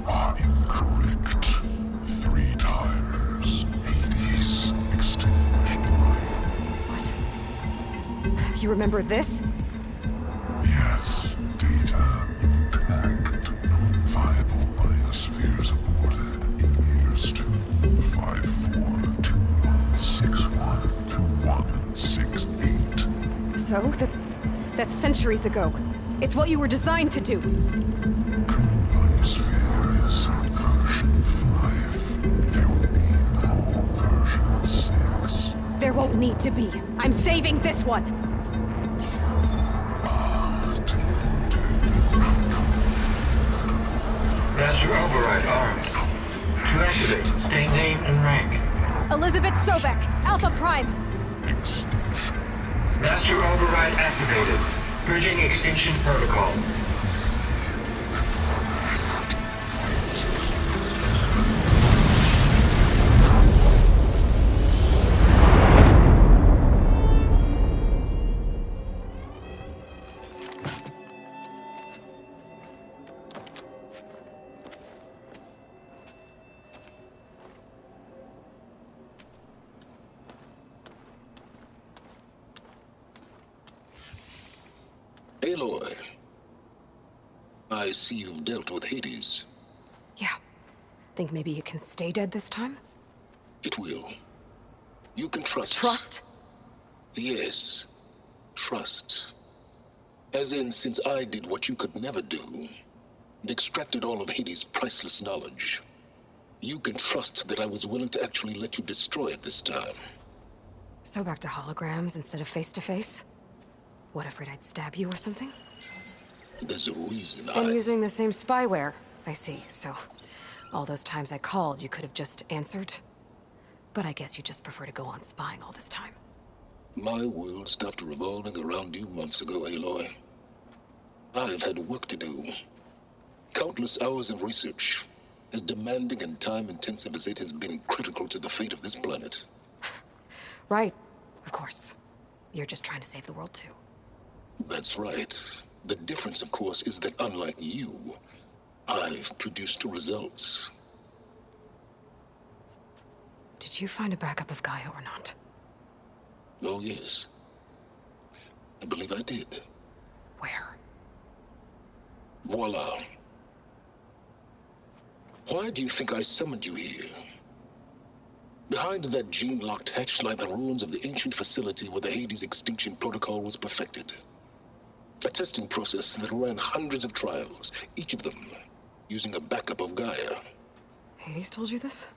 Speaker 1: are incorrect. 3 times. Hades extinguished life.
Speaker 2: What? You remember this?
Speaker 1: Yes, data intact. Non-viable biospheres aborted in years 254, 2161, 2168.
Speaker 2: So, that's centuries ago. It's what you were designed to do.
Speaker 1: Current biosphere is version 5. There will be no version 6.
Speaker 2: There won't need to be. I'm saving this one.
Speaker 4: Master override armed. To activate, state name and rank.
Speaker 2: Elizabeth Sobek, Alpha Prime.
Speaker 4: Master override activated. Bridging extinction protocol.
Speaker 1: Aloy, I see you've dealt with Hades.
Speaker 2: Yeah. Think maybe you can stay dead this time?
Speaker 1: It will. You can trust.
Speaker 2: Trust?
Speaker 1: Yes. Trust. As in, since I did what you could never do, and extracted all of Hades' priceless knowledge, you can trust that I was willing to actually let you destroy it this time.
Speaker 2: So back to holograms instead of face-to-face? What, afraid I'd stab you or something?
Speaker 1: There's a reason
Speaker 2: And using the same spyware. I see, so... all those times I called, you could have just answered? But I guess you just prefer to go on spying all this time.
Speaker 1: My world stopped revolving around you months ago, Aloy. I've had work to do. Countless hours of research, as demanding and time-intensive as it has been critical to the fate of this planet.
Speaker 2: Right, of course. You're just trying to save the world, too.
Speaker 1: That's right. The difference, of course, is that unlike you, I've produced results.
Speaker 2: Did you find a backup of Gaia or not?
Speaker 1: Oh, yes. I believe I did.
Speaker 2: Where?
Speaker 1: Voila. Why do you think I summoned you here? Behind that gene-locked hatch lie the ruins of the ancient facility where the Hades extinction protocol was perfected. A testing process that ran hundreds of trials, each of them using a backup of Gaia.
Speaker 2: Hades told you this?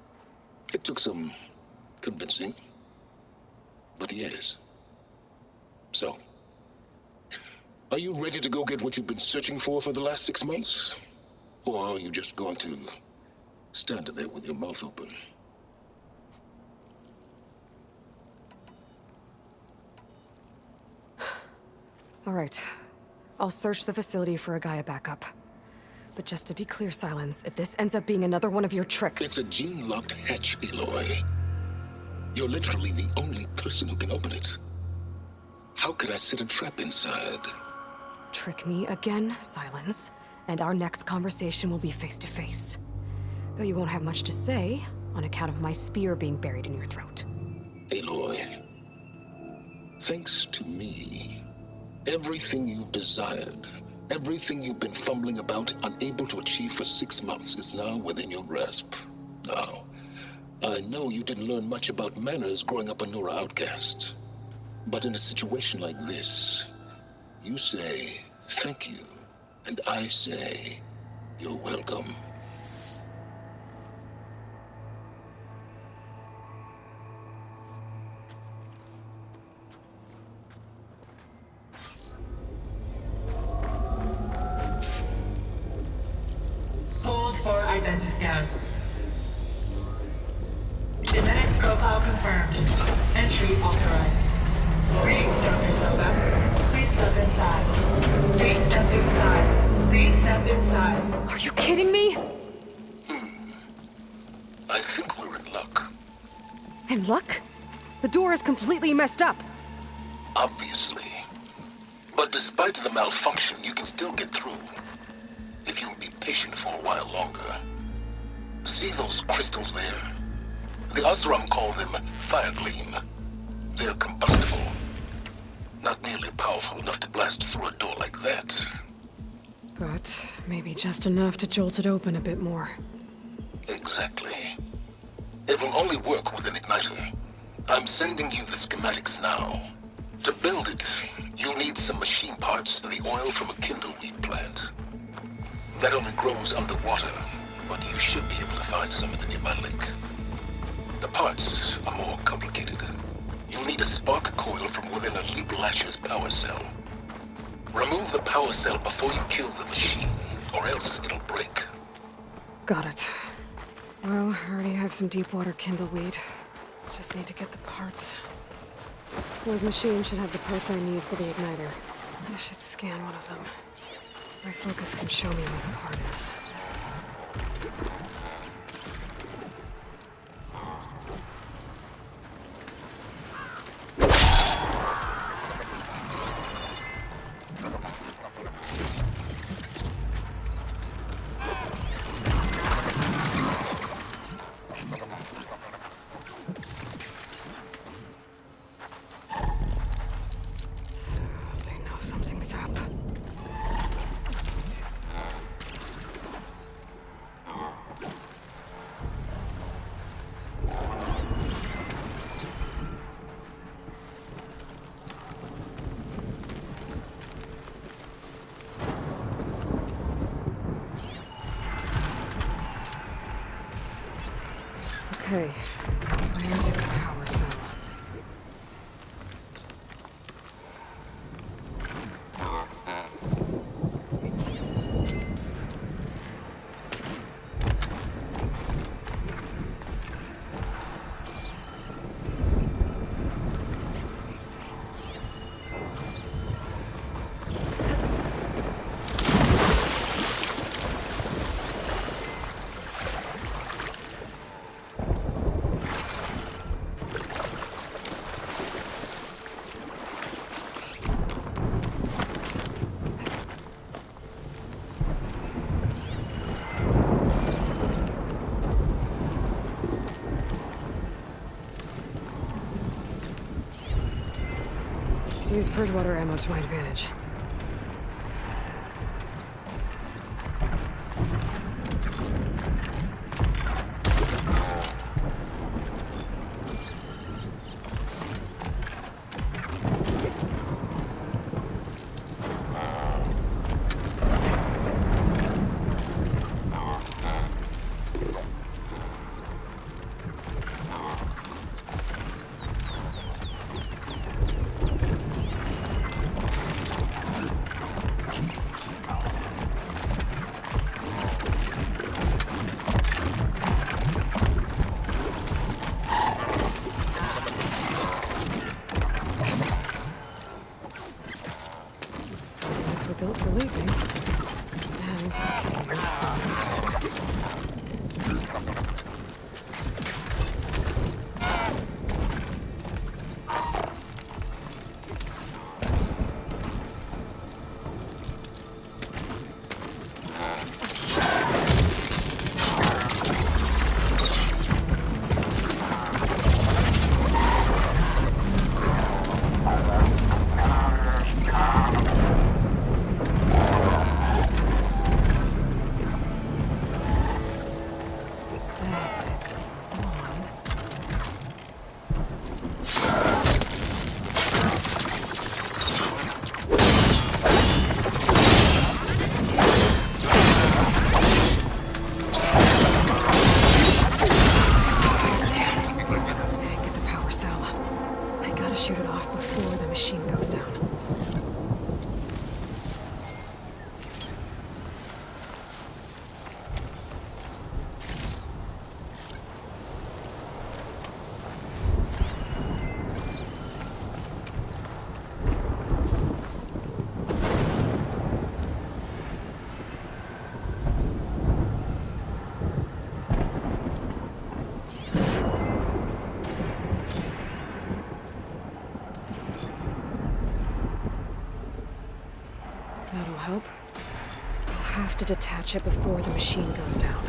Speaker 1: It took some convincing, but yes. So, are you ready to go get what you've been searching for the last 6 months? Or are you just going to stand there with your mouth open?
Speaker 2: All right. I'll search the facility for a Gaia backup. But just to be clear, Silence, if this ends up being another one of your tricks...
Speaker 1: It's a gene-locked hatch, Aloy. You're literally the only person who can open it. How could I set a trap inside?
Speaker 2: Trick me again, Silence, and our next conversation will be face to face. Though you won't have much to say, on account of my spear being buried in your throat.
Speaker 1: Aloy, thanks to me, everything you desired, everything you've been fumbling about, unable to achieve for 6 months, is now within your grasp. Now, I know you didn't learn much about manners growing up a Nora outcast. But in a situation like this, you say, thank you, and I say, you're welcome.
Speaker 5: Hold for identiscan. Genetic profile confirmed. Entry authorized. Greetings, Dr. Soba. Please step inside. Please step inside. Please step inside.
Speaker 2: Are you kidding me?
Speaker 1: I think we're in luck.
Speaker 2: In luck? The door is completely messed up.
Speaker 1: Obviously. But despite the malfunction, you can still get through. If you'll be patient for a while longer. See those crystals there? The Osram call them fire gleam. They're combustible. Not nearly powerful enough to blast through a door like that.
Speaker 2: But maybe just enough to jolt it open a bit more.
Speaker 1: Exactly. It will only work with an igniter. I'm sending you the schematics now. To build it, you'll need some machine parts and the oil from a kindleweed plant. That only grows underwater, but you should be able to find some at the nearby lake. The parts are more complicated. You'll need a spark coil from within a Leap Lasher's power cell. Remove the power cell before you kill the machine, or else it'll break.
Speaker 2: Got it. Well, I already have some deep water kindleweed. Just need to get the parts. Those machines should have the parts I need for the igniter. I should scan one of them. My focus can show me where the part is. Okay, where's its power cell? Use purge water ammo to my advantage. Built for leaping. And have to detach it before the machine goes down.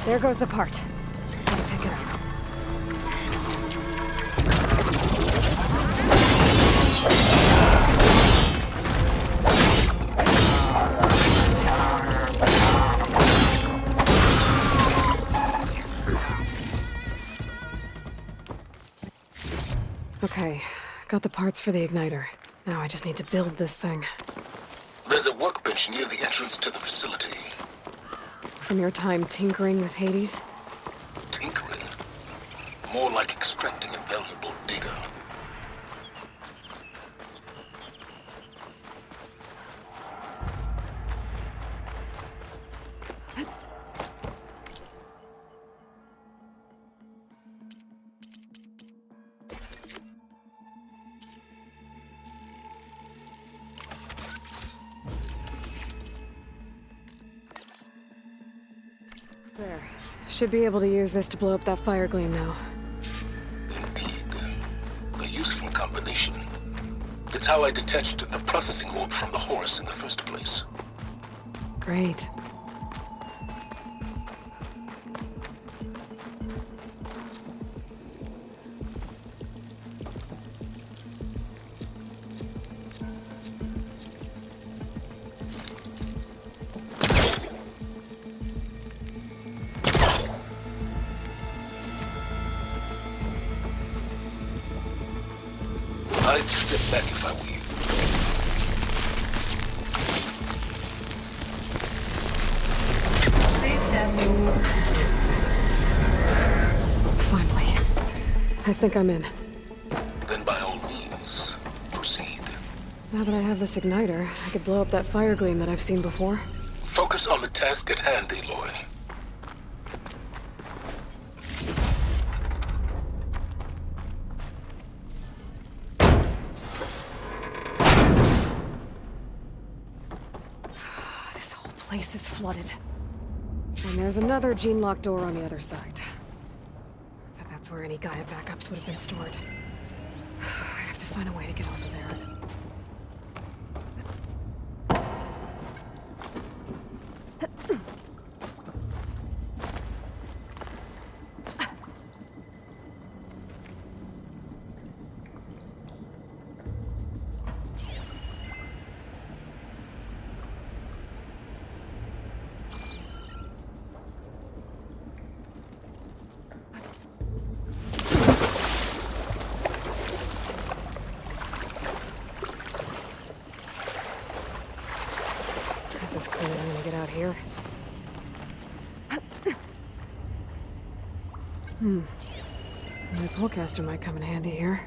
Speaker 2: There goes the part. Gotta pick it up. Okay, got the parts for the igniter. Now I just need to build this thing.
Speaker 1: There's a workbench near the entrance to the facility.
Speaker 2: From your time tinkering with Hades?
Speaker 1: Tinkering? More like extracting invaluable data.
Speaker 2: There. Should be able to use this to blow up that fire gleam now.
Speaker 1: Indeed. A useful combination. It's how I detached the processing orb from the horse in the first place.
Speaker 2: Great.
Speaker 1: I'd step back if I were you.
Speaker 5: Please stand inside.
Speaker 2: Finally. I think I'm in.
Speaker 1: Then by all means, proceed.
Speaker 2: Now that I have this igniter, I could blow up that fire gleam that I've seen before.
Speaker 1: Focus on the task at hand, Aloy.
Speaker 2: This whole place is flooded. And there's another gene-locked door on the other side. But that's where any Gaia backups would have been stored. I have to find a way to get over there. This is clear. I'm gonna get out here. My pullcaster might come in handy here.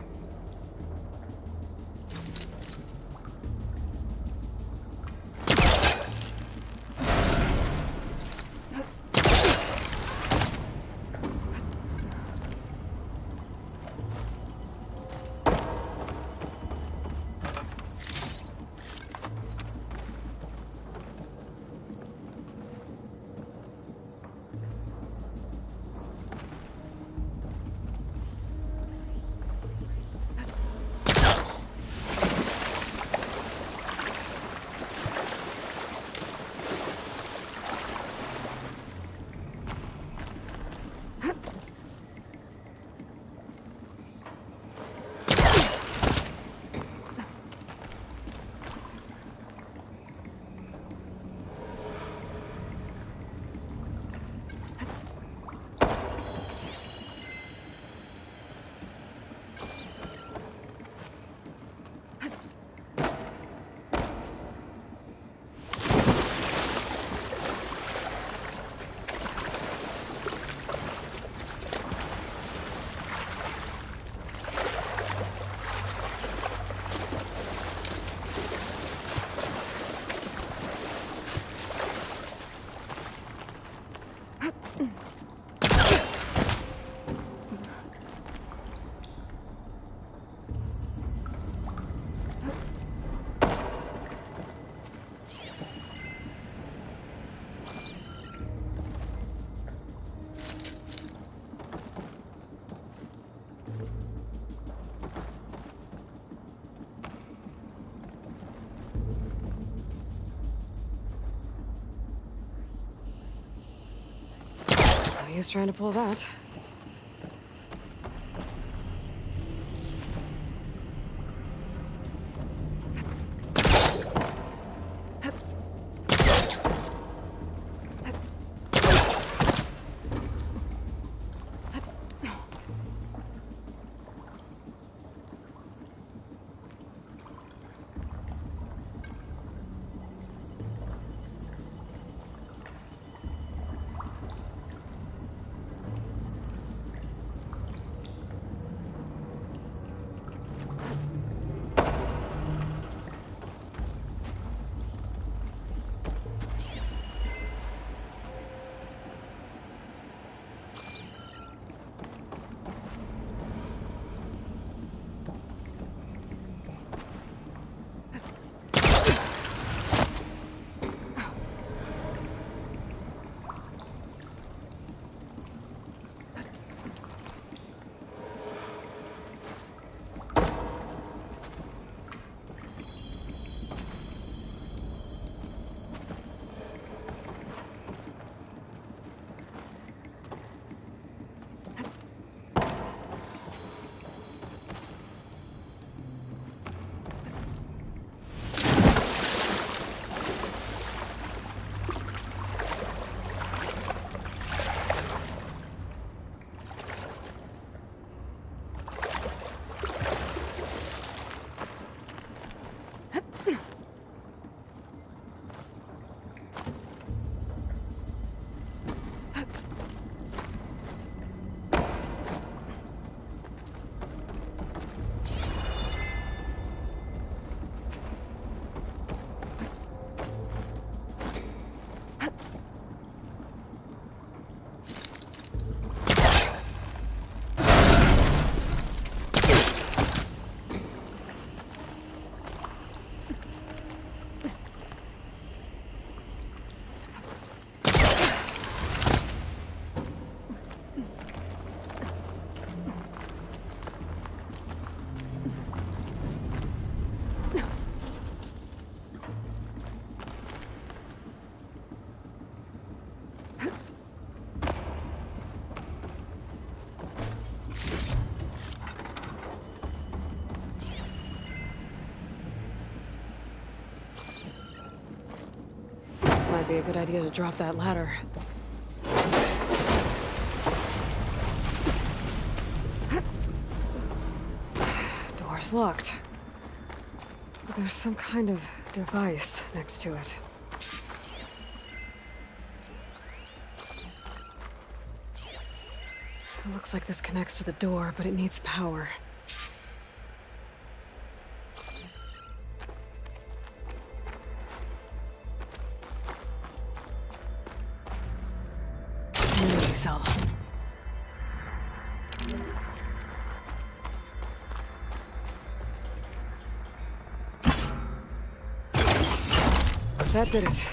Speaker 2: use trying to pull that. Might be a good idea to drop that ladder. Door's locked. But there's some kind of device next to it. It looks like this connects to the door, but it needs power. Energy cell. That did it.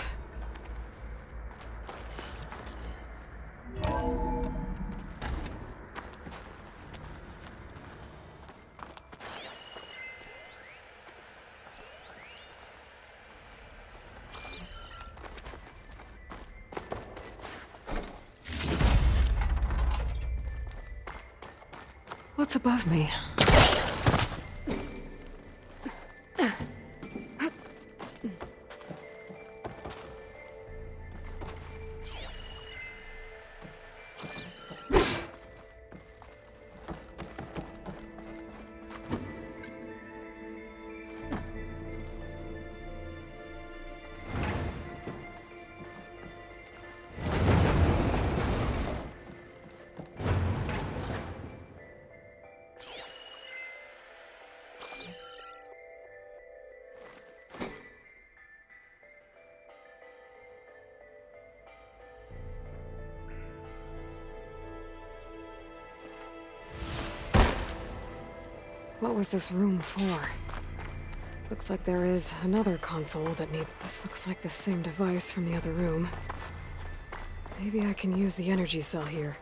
Speaker 2: What's above me? What was this room for? Looks like there is another console that needs... This looks like the same device from the other room. Maybe I can use the energy cell here.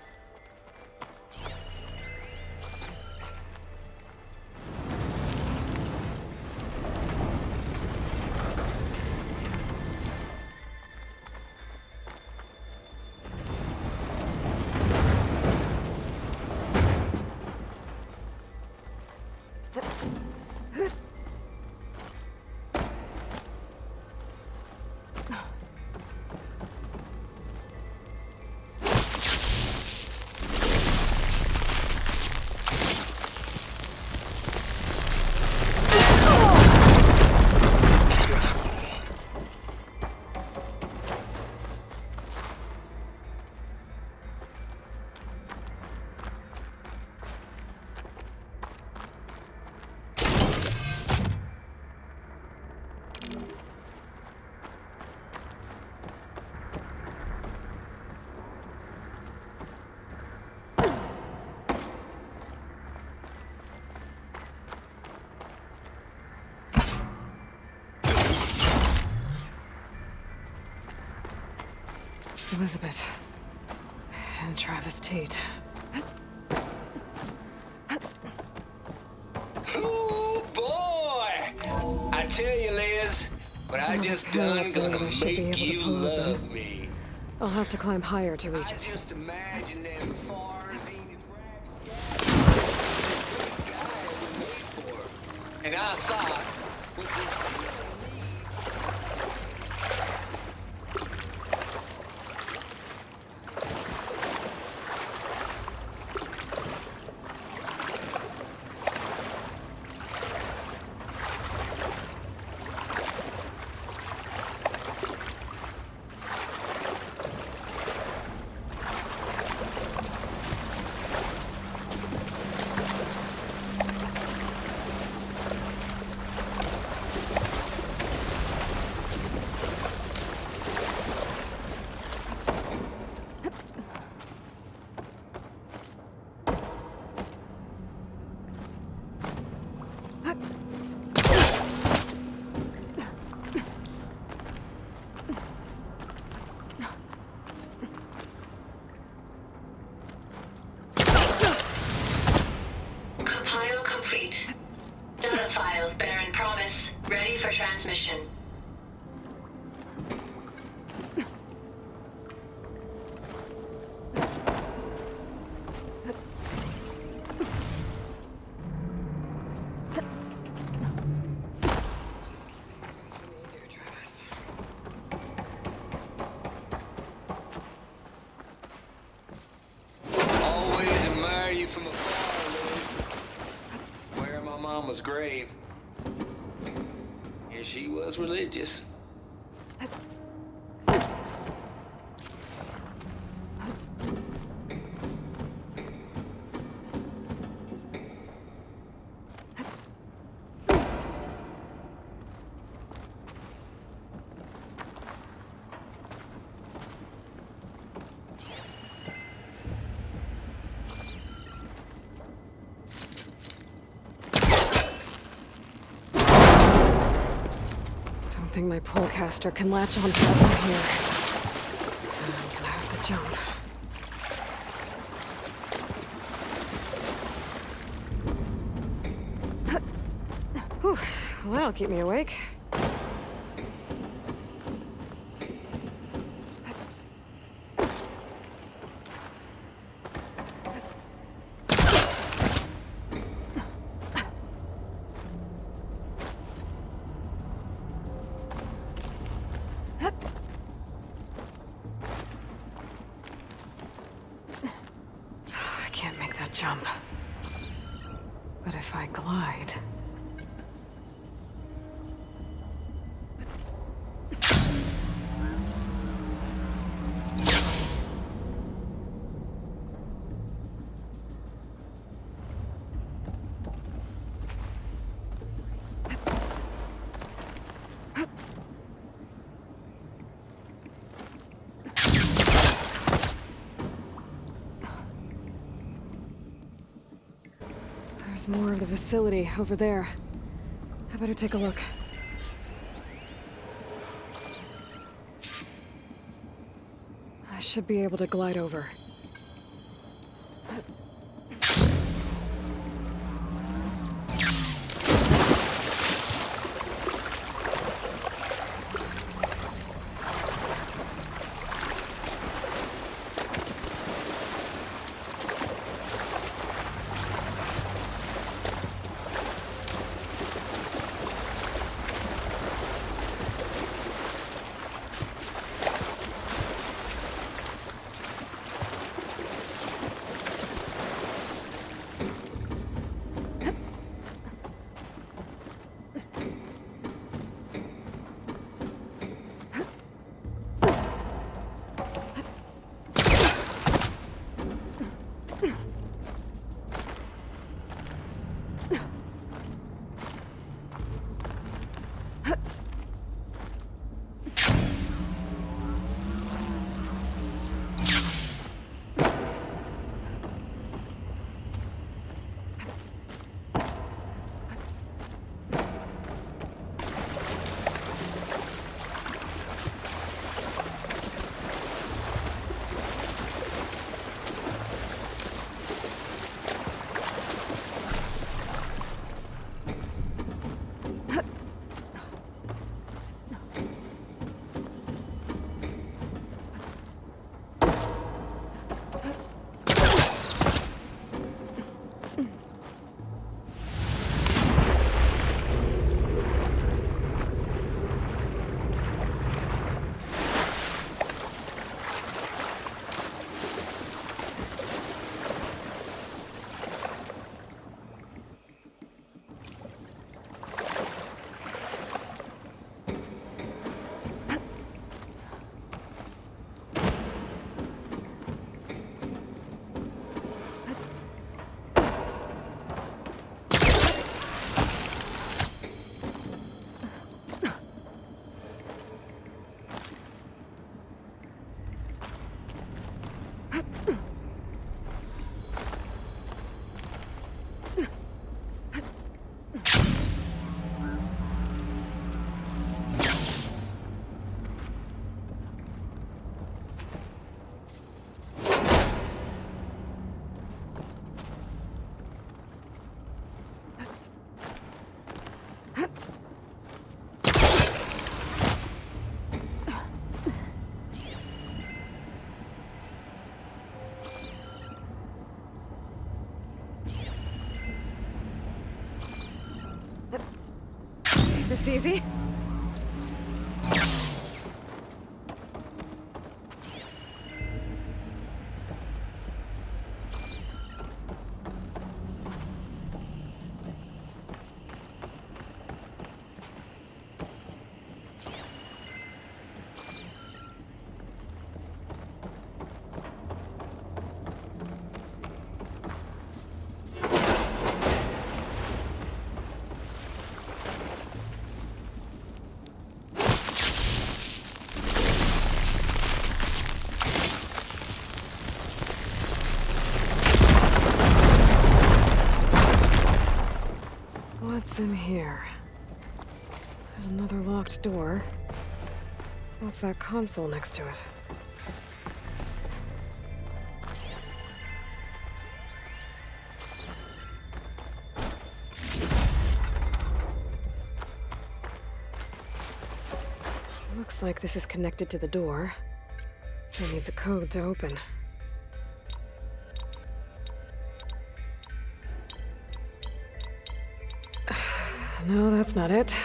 Speaker 2: Elizabeth. And Travis Tate.
Speaker 6: Ooh, boy! I tell you, Liz, what I just done gonna make you love me.
Speaker 2: I'll have to climb higher to reach it.
Speaker 6: Just imagine them farms and I thought,
Speaker 5: Compile complete. Data file, Baron Promise, ready for transmission.
Speaker 6: always admire you from afar, Liz. Where my mama's grave. And she was religious.
Speaker 2: Don't think my polecaster can latch onto that from here. I'm gonna have to jump. Whew. Well, that'll keep me awake. I can't make that jump. But if I glide... There's more of the facility over there. I better take a look. I should be able to glide over. It's easy. What's in here? There's another locked door. What's that console next to it? Looks like this is connected to the door. It needs a code to open. No, that's not it.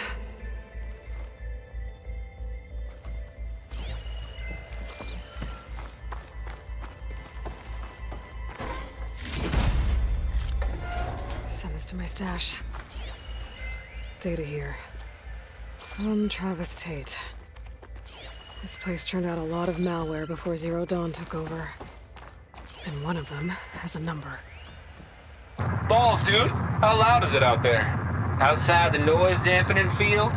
Speaker 2: Send this to my stash. Data here. From Travis Tate. This place turned out a lot of malware before Zero Dawn took over. And one of them has a number.
Speaker 6: Balls, dude. How loud is it out there? Outside the noise dampening field?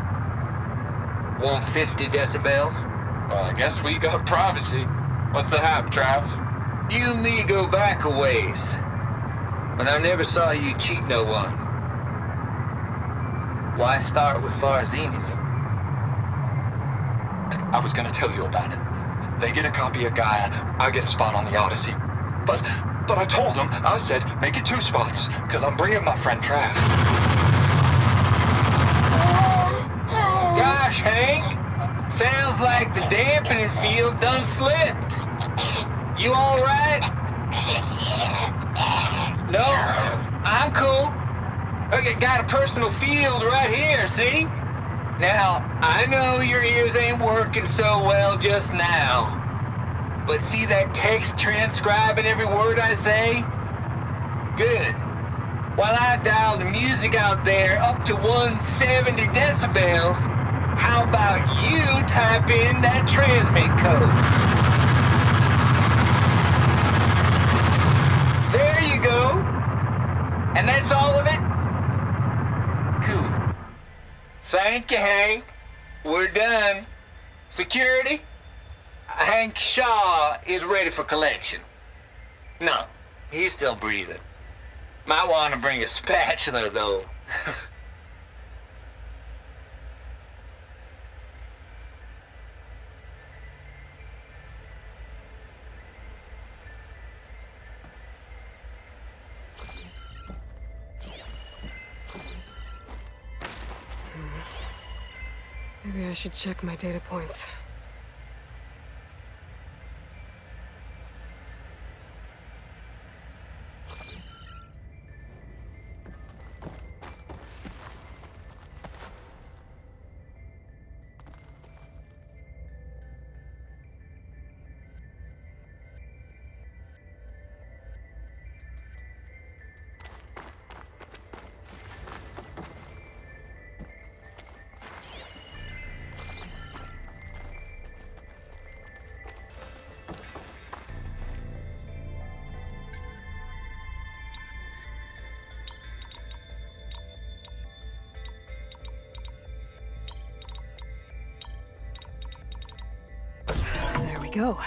Speaker 6: 150 decibels? Well, I guess we got privacy. What's the hap, Trav? You and me go back a ways. But I never saw you cheat no one. Why start with Far Zenith?
Speaker 13: I was gonna tell you about it. They get a copy of Gaia, I get a spot on the Odyssey. But I told them, I said, make it 2 spots, because I'm bringing my friend Trav.
Speaker 6: Gosh, Hank. Sounds like the dampening field done slipped. You all right? No, I'm cool. Okay, got a personal field right here, see? Now, I know your ears ain't working so well just now. But see that text transcribing every word I say? Good. While I dial the music out there up to 170 decibels, how about you type in that transmit code? There you go. And that's all of it? Cool. Thank you, Hank. We're done. Security? Hank Shaw is ready for collection. No, he's still breathing. Might want to bring a spatula, though.
Speaker 2: Maybe I should check my data points. There we go.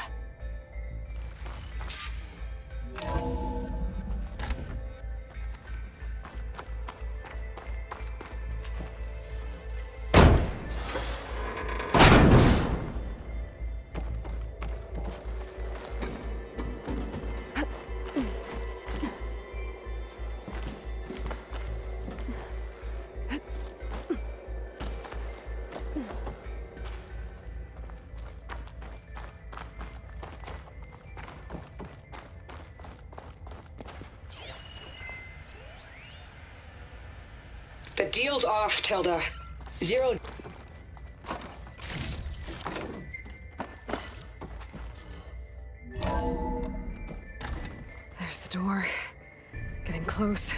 Speaker 22: The deal's off, Tilda.
Speaker 16: 0.
Speaker 2: There's the door. Getting close.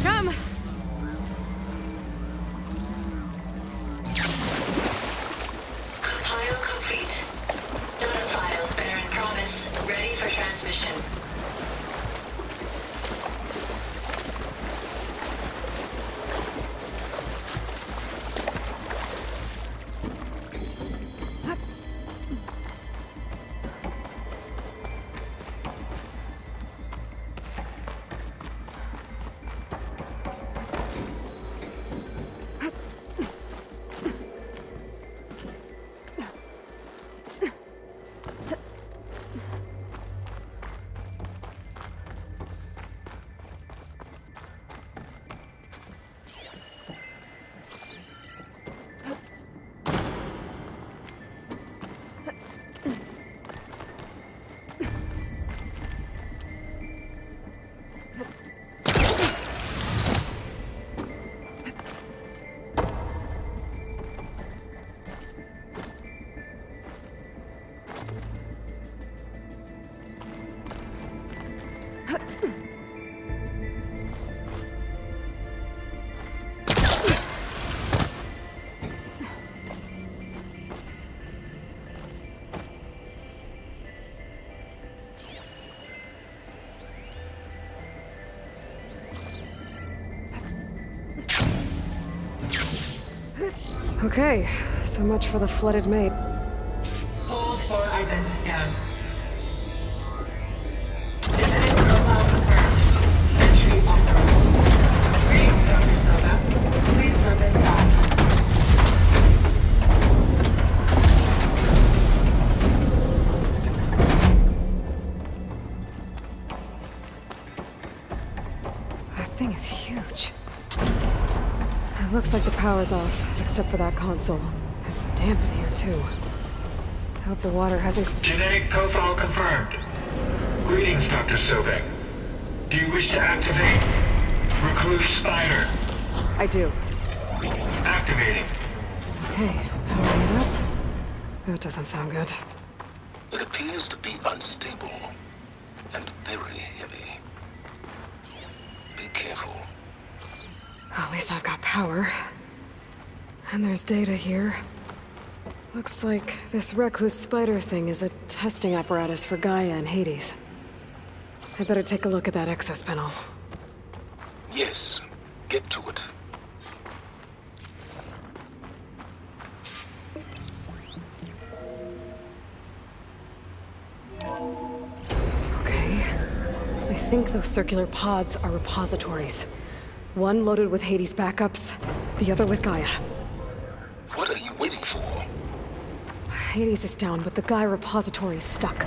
Speaker 2: Come.
Speaker 5: Compile complete. Data file, Baron Promise, ready for transmission.
Speaker 2: Okay, so much for the flooded mate.
Speaker 5: Hold for identity scan. Genetic profile confirmed. Entry authorized. Greetings, Dr. Soda. Please step inside.
Speaker 2: That thing is huge. It looks like the power's off, except for that console. It's damp in here, too. I hope the water hasn't...
Speaker 4: Genetic profile confirmed. Greetings, Dr. Sobek. Do you wish to activate Recluse Spider?
Speaker 2: I do.
Speaker 4: Activating.
Speaker 2: Okay, powering it up. That doesn't sound good.
Speaker 1: It appears to be unstable and very heavy. Be careful.
Speaker 2: At least I've got power. And there's data here. Looks like this recluse spider thing is a testing apparatus for Gaia and Hades. I better take a look at that access panel.
Speaker 1: Yes, get to it.
Speaker 2: Okay. I think those circular pods are repositories. One loaded with Hades backups, the other with Gaia.
Speaker 1: What are you waiting for?
Speaker 2: Hades is down, but the Gaia repository is stuck.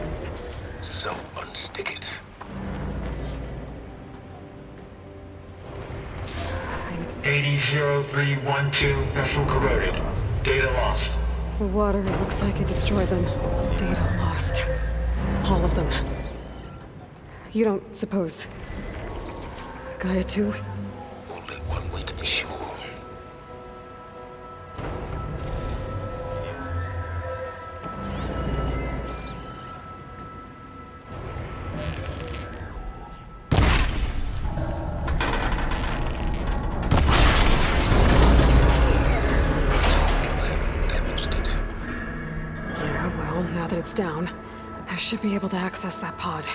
Speaker 1: So unstick it.
Speaker 4: Hades 0312 vessel corroded. Data lost.
Speaker 2: The water, it looks like it destroyed them. Data lost. All of them. You don't suppose... Gaia too?
Speaker 1: Only one way to be sure.
Speaker 2: Yeah, well, now that it's down, I should be able to access that pod.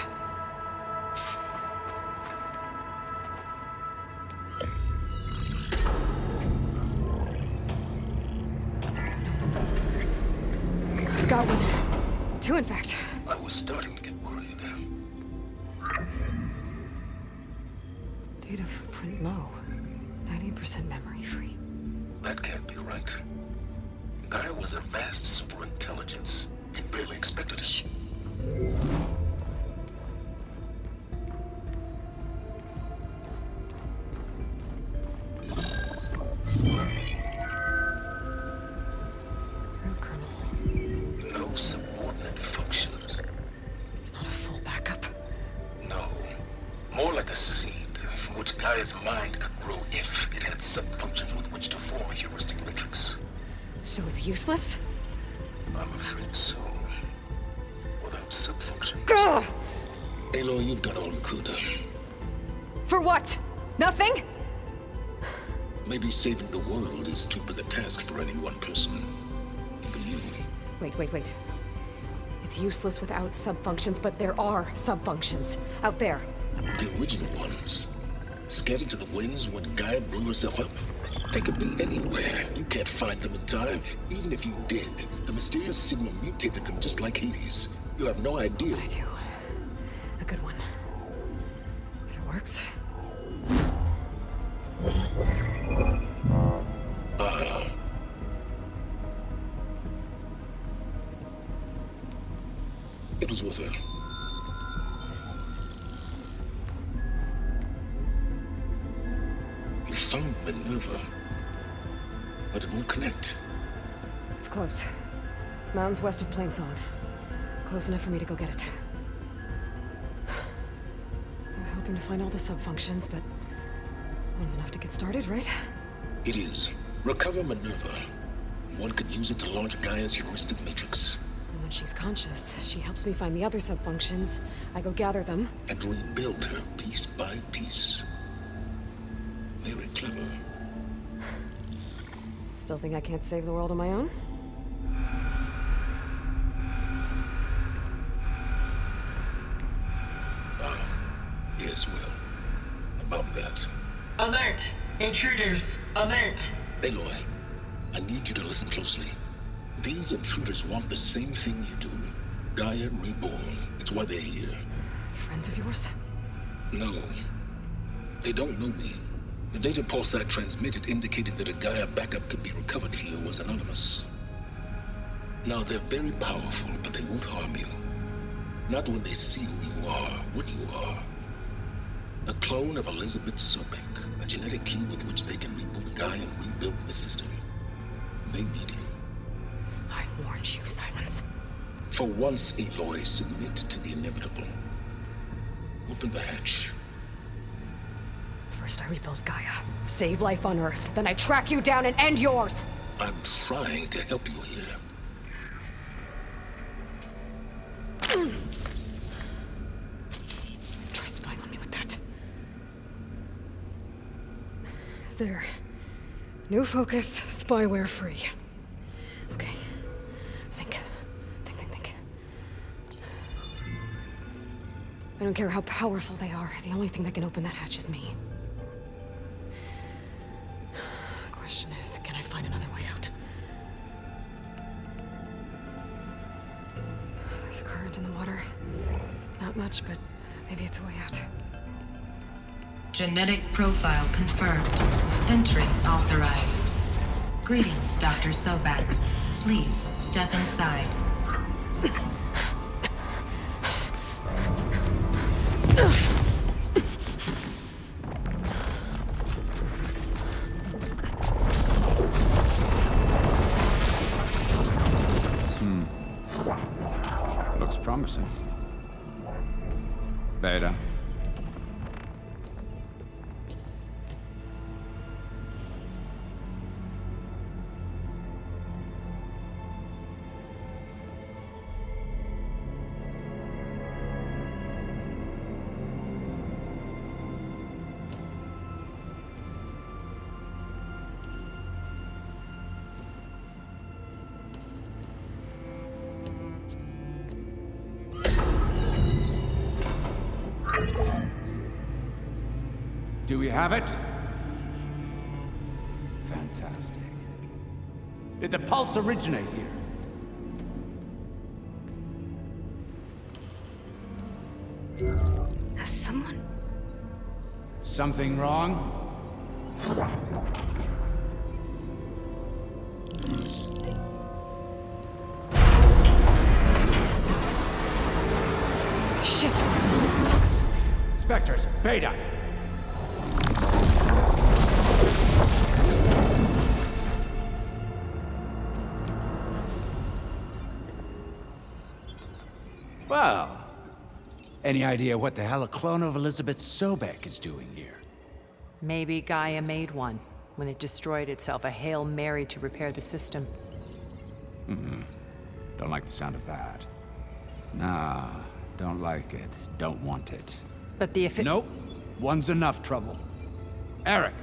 Speaker 2: Got one. Two, in fact.
Speaker 1: I was starting to get worried.
Speaker 2: Data footprint low. 90% memory free.
Speaker 1: That can't be right. Gaia was a vast superintelligence. It barely expected it. No subordinate functions.
Speaker 2: It's not a full backup.
Speaker 1: No. More like a seed from which Gaia's mind could grow if it had sub-functions with which to form a heuristic matrix.
Speaker 2: So it's useless?
Speaker 1: I'm afraid so. Without sub-functions.
Speaker 2: Ugh!
Speaker 1: Aloy, you've done all you could.
Speaker 2: For what? Nothing?
Speaker 1: Maybe saving the world is too big a task for any one person. Even you.
Speaker 2: Wait. It's useless without subfunctions, but there are subfunctions out there.
Speaker 1: The original ones. Scattered to the winds when Gaia blew herself up. They could be anywhere. You can't find them in time. Even if you did, the mysterious signal mutated them just like Hades. You have no idea.
Speaker 2: I do. A good one. If it works.
Speaker 1: It was worth it. You found Minerva, but it won't connect.
Speaker 2: It's close. Mountains west of Plainsong. Close enough for me to go get it. I was hoping to find all the subfunctions, but one's enough to get started, right?
Speaker 1: It is. Recover Minerva. One could use it to launch Gaia's heuristic matrix.
Speaker 2: And when she's conscious, she helps me find the other subfunctions. I go gather them.
Speaker 1: And rebuild her piece by piece. Very clever.
Speaker 2: Still think I can't save the world on my own?
Speaker 1: Yes, well, about that.
Speaker 5: Alert! Intruders! Alert!
Speaker 1: Aloy, I need you to listen closely. These intruders want the same thing you do. Gaia reborn. It's why they're here.
Speaker 2: Friends of yours?
Speaker 1: No. They don't know me. The data pulse I transmitted indicated that a Gaia backup could be recovered here was anonymous. Now, they're very powerful, but they won't harm you. Not when they see who you are, what you are. A clone of Elizabeth Sobek, a genetic key with which they can reboot Gaia and rebuild the system. They need you.
Speaker 2: I warned you, Silence.
Speaker 1: For once, Aloy, submit to the inevitable. Open the hatch.
Speaker 2: First I rebuild Gaia, save life on Earth, then I track you down and end yours!
Speaker 1: I'm trying to help you here.
Speaker 2: Try spying on me with that. There. New focus, spyware free. Okay. Think. I don't care how powerful they are. The only thing that can open that hatch is me. Question is, can I find another way out? There's a current in the water. Not much, but maybe it's a way out.
Speaker 5: Genetic profile confirmed. Entry authorized. Greetings, Dr. Sobek. Please step inside.
Speaker 16: Looks promising. Beta. Do we have it? Fantastic. Did the pulse originate here?
Speaker 2: Has someone...
Speaker 16: Something wrong?
Speaker 2: Shit!
Speaker 16: Spectres, Beta! Well, any idea what the hell a clone of Elizabeth Sobek is doing here?
Speaker 22: Maybe Gaia made one when it destroyed itself, a Hail Mary to repair the system.
Speaker 16: Don't like the sound of that. Nah, don't like it. Don't want it.
Speaker 22: But the
Speaker 16: Nope. One's enough trouble. Eric.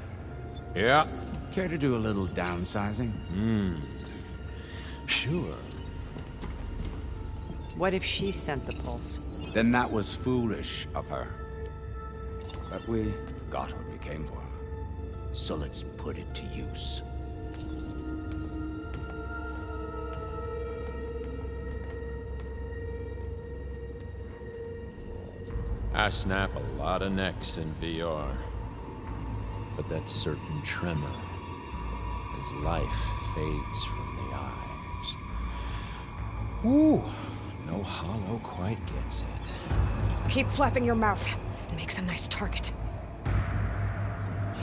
Speaker 3: Yeah?
Speaker 16: Care to do a little downsizing?
Speaker 3: Sure.
Speaker 22: What if she sent the pulse?
Speaker 16: Then that was foolish of her. But we got what we came for. So let's put it to use.
Speaker 3: I snap a lot of necks in VR. But that certain tremor as life fades from the eyes. Ooh, no hollow quite gets it.
Speaker 2: Keep flapping your mouth. It makes a nice target.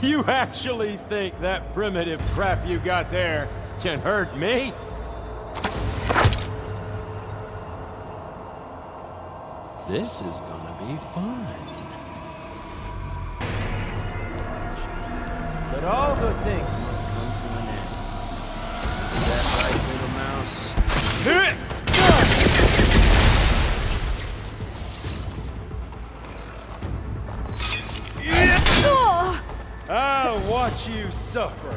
Speaker 23: You actually think that primitive crap you got there can hurt me?
Speaker 3: This is gonna be fun.
Speaker 23: But all good things must come to an end. Is that right, little mouse? I'll watch you suffer.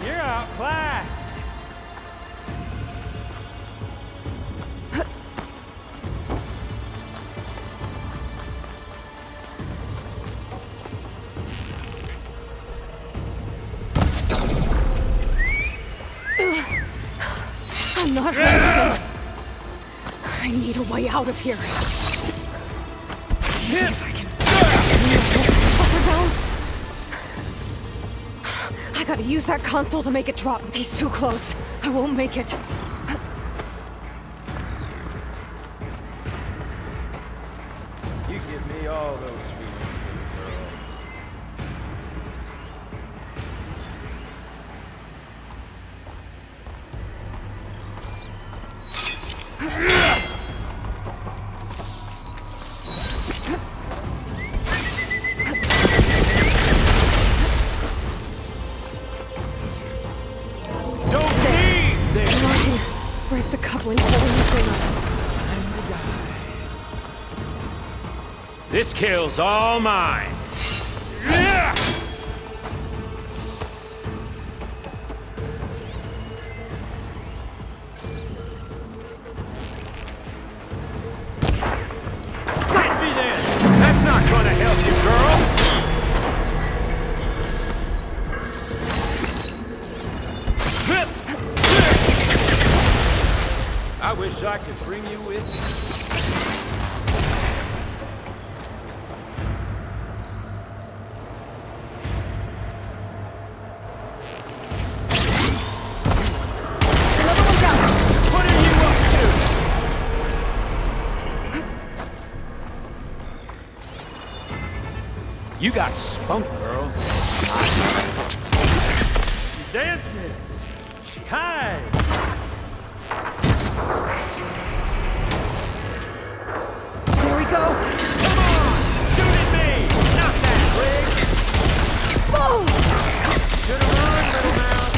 Speaker 23: You're outclassed.
Speaker 2: I'm not hurting him. I need a way out of here. If I can put her down. I gotta use that console to make it drop. He's too close. I won't make it.
Speaker 23: You give me all those feelings, girl.
Speaker 2: Break the couplings holding the thing up.
Speaker 19: This kill's all mine. Fight me then! That's not gonna help you, girl! I wish I could bring you with me. You got spunk, girl. She dances. She hides.
Speaker 2: Here we go.
Speaker 19: Come on! Shoot at me! Not that quick!
Speaker 2: Boom!
Speaker 19: Should've run, little mouse.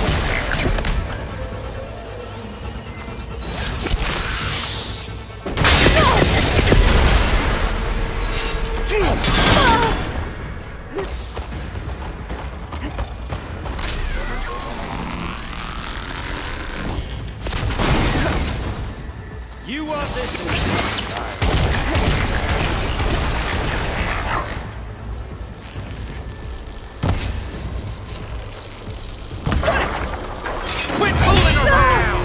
Speaker 19: You want this? Quit fooling around!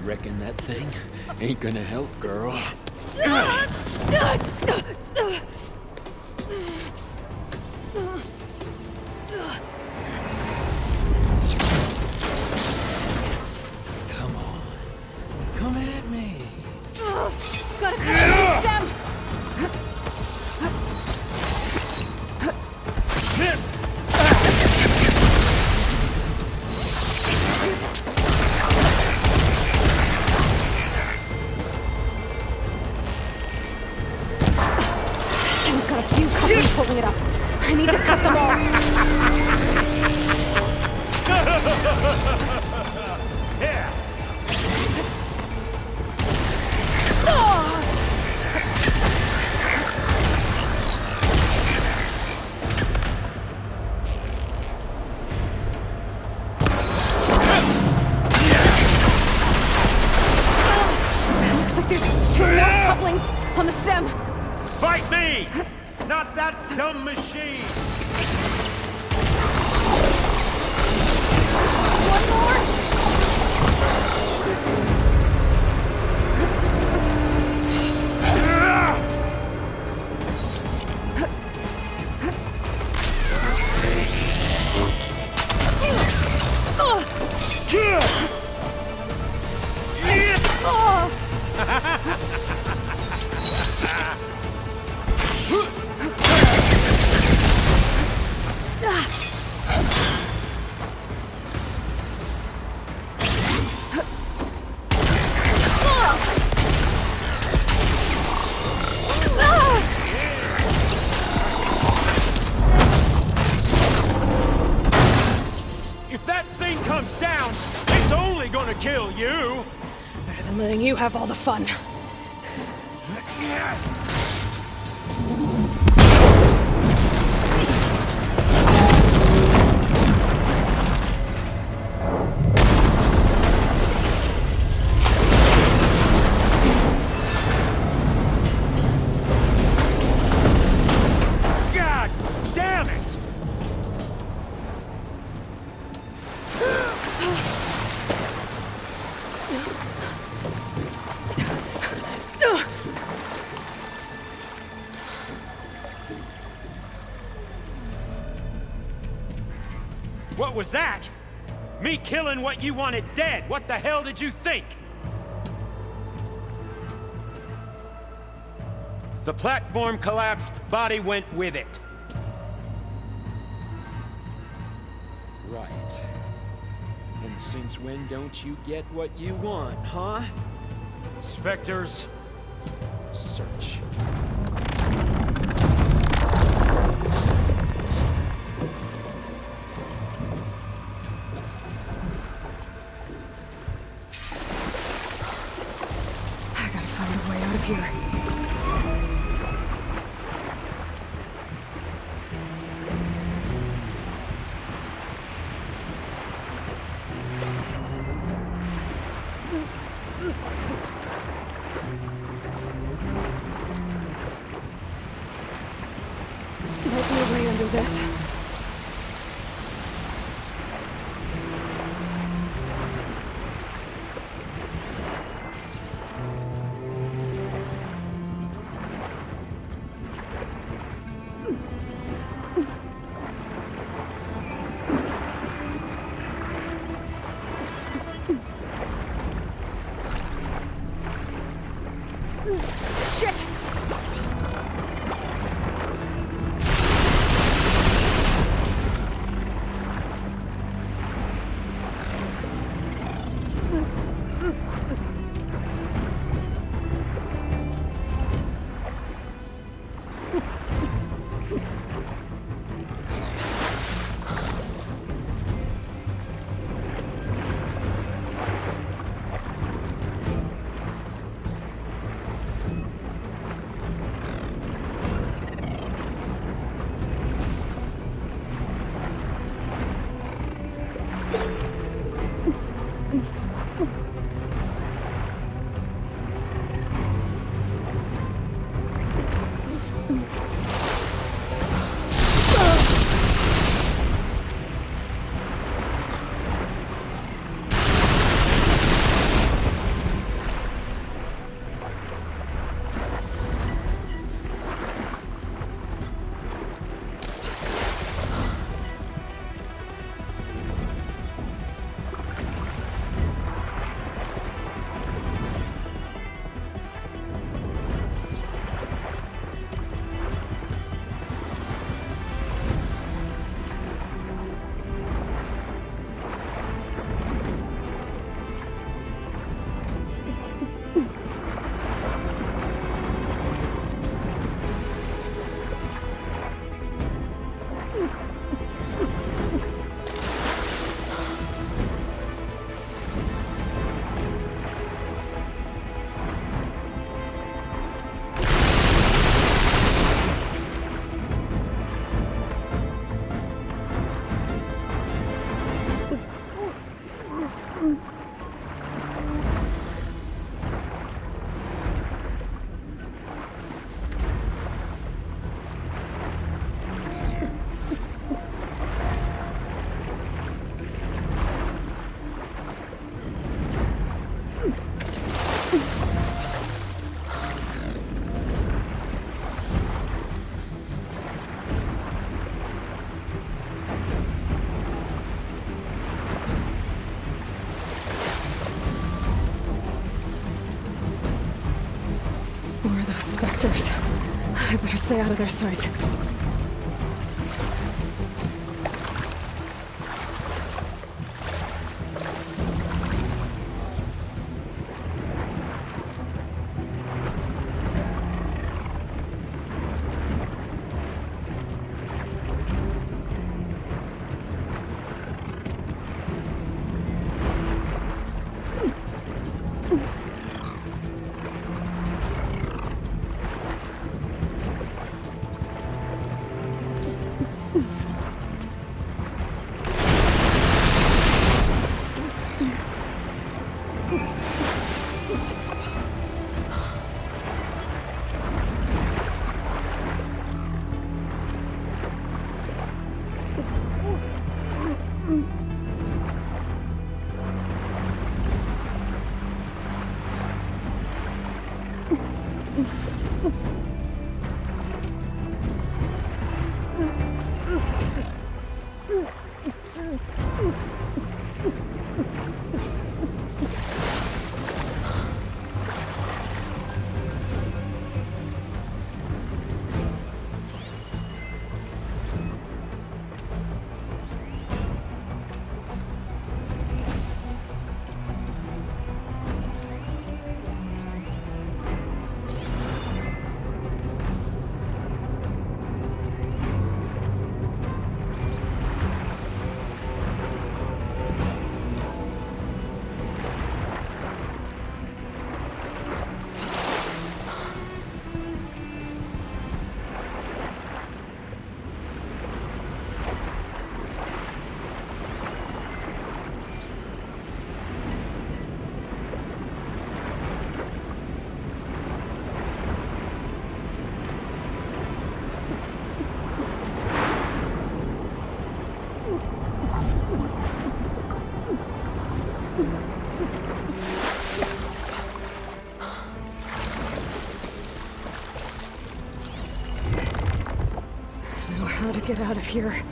Speaker 16: Reckon that thing ain't gonna help, girl. Come on. Come at me.
Speaker 2: Gotta cut the stem. Stem's got a few couplings holding it up. I need to cut them off.
Speaker 19: Yeah.
Speaker 2: Looks like there's two more couplings on the stem.
Speaker 19: Fight me! Not that dumb machine!
Speaker 2: One more.
Speaker 19: comes down, it's only gonna kill you!
Speaker 2: Better than letting you have all the fun.
Speaker 19: God damn it! What was that? Me killing what you wanted dead. What the hell did you think? The platform collapsed, body went with it.
Speaker 11: Right. And since when don't you get what you want, huh?
Speaker 19: Spectres,
Speaker 11: Search.
Speaker 2: I gotta find a way out of here. Might be a way under this. Shit! Spectres. I better stay out of their sight. How to get out of here.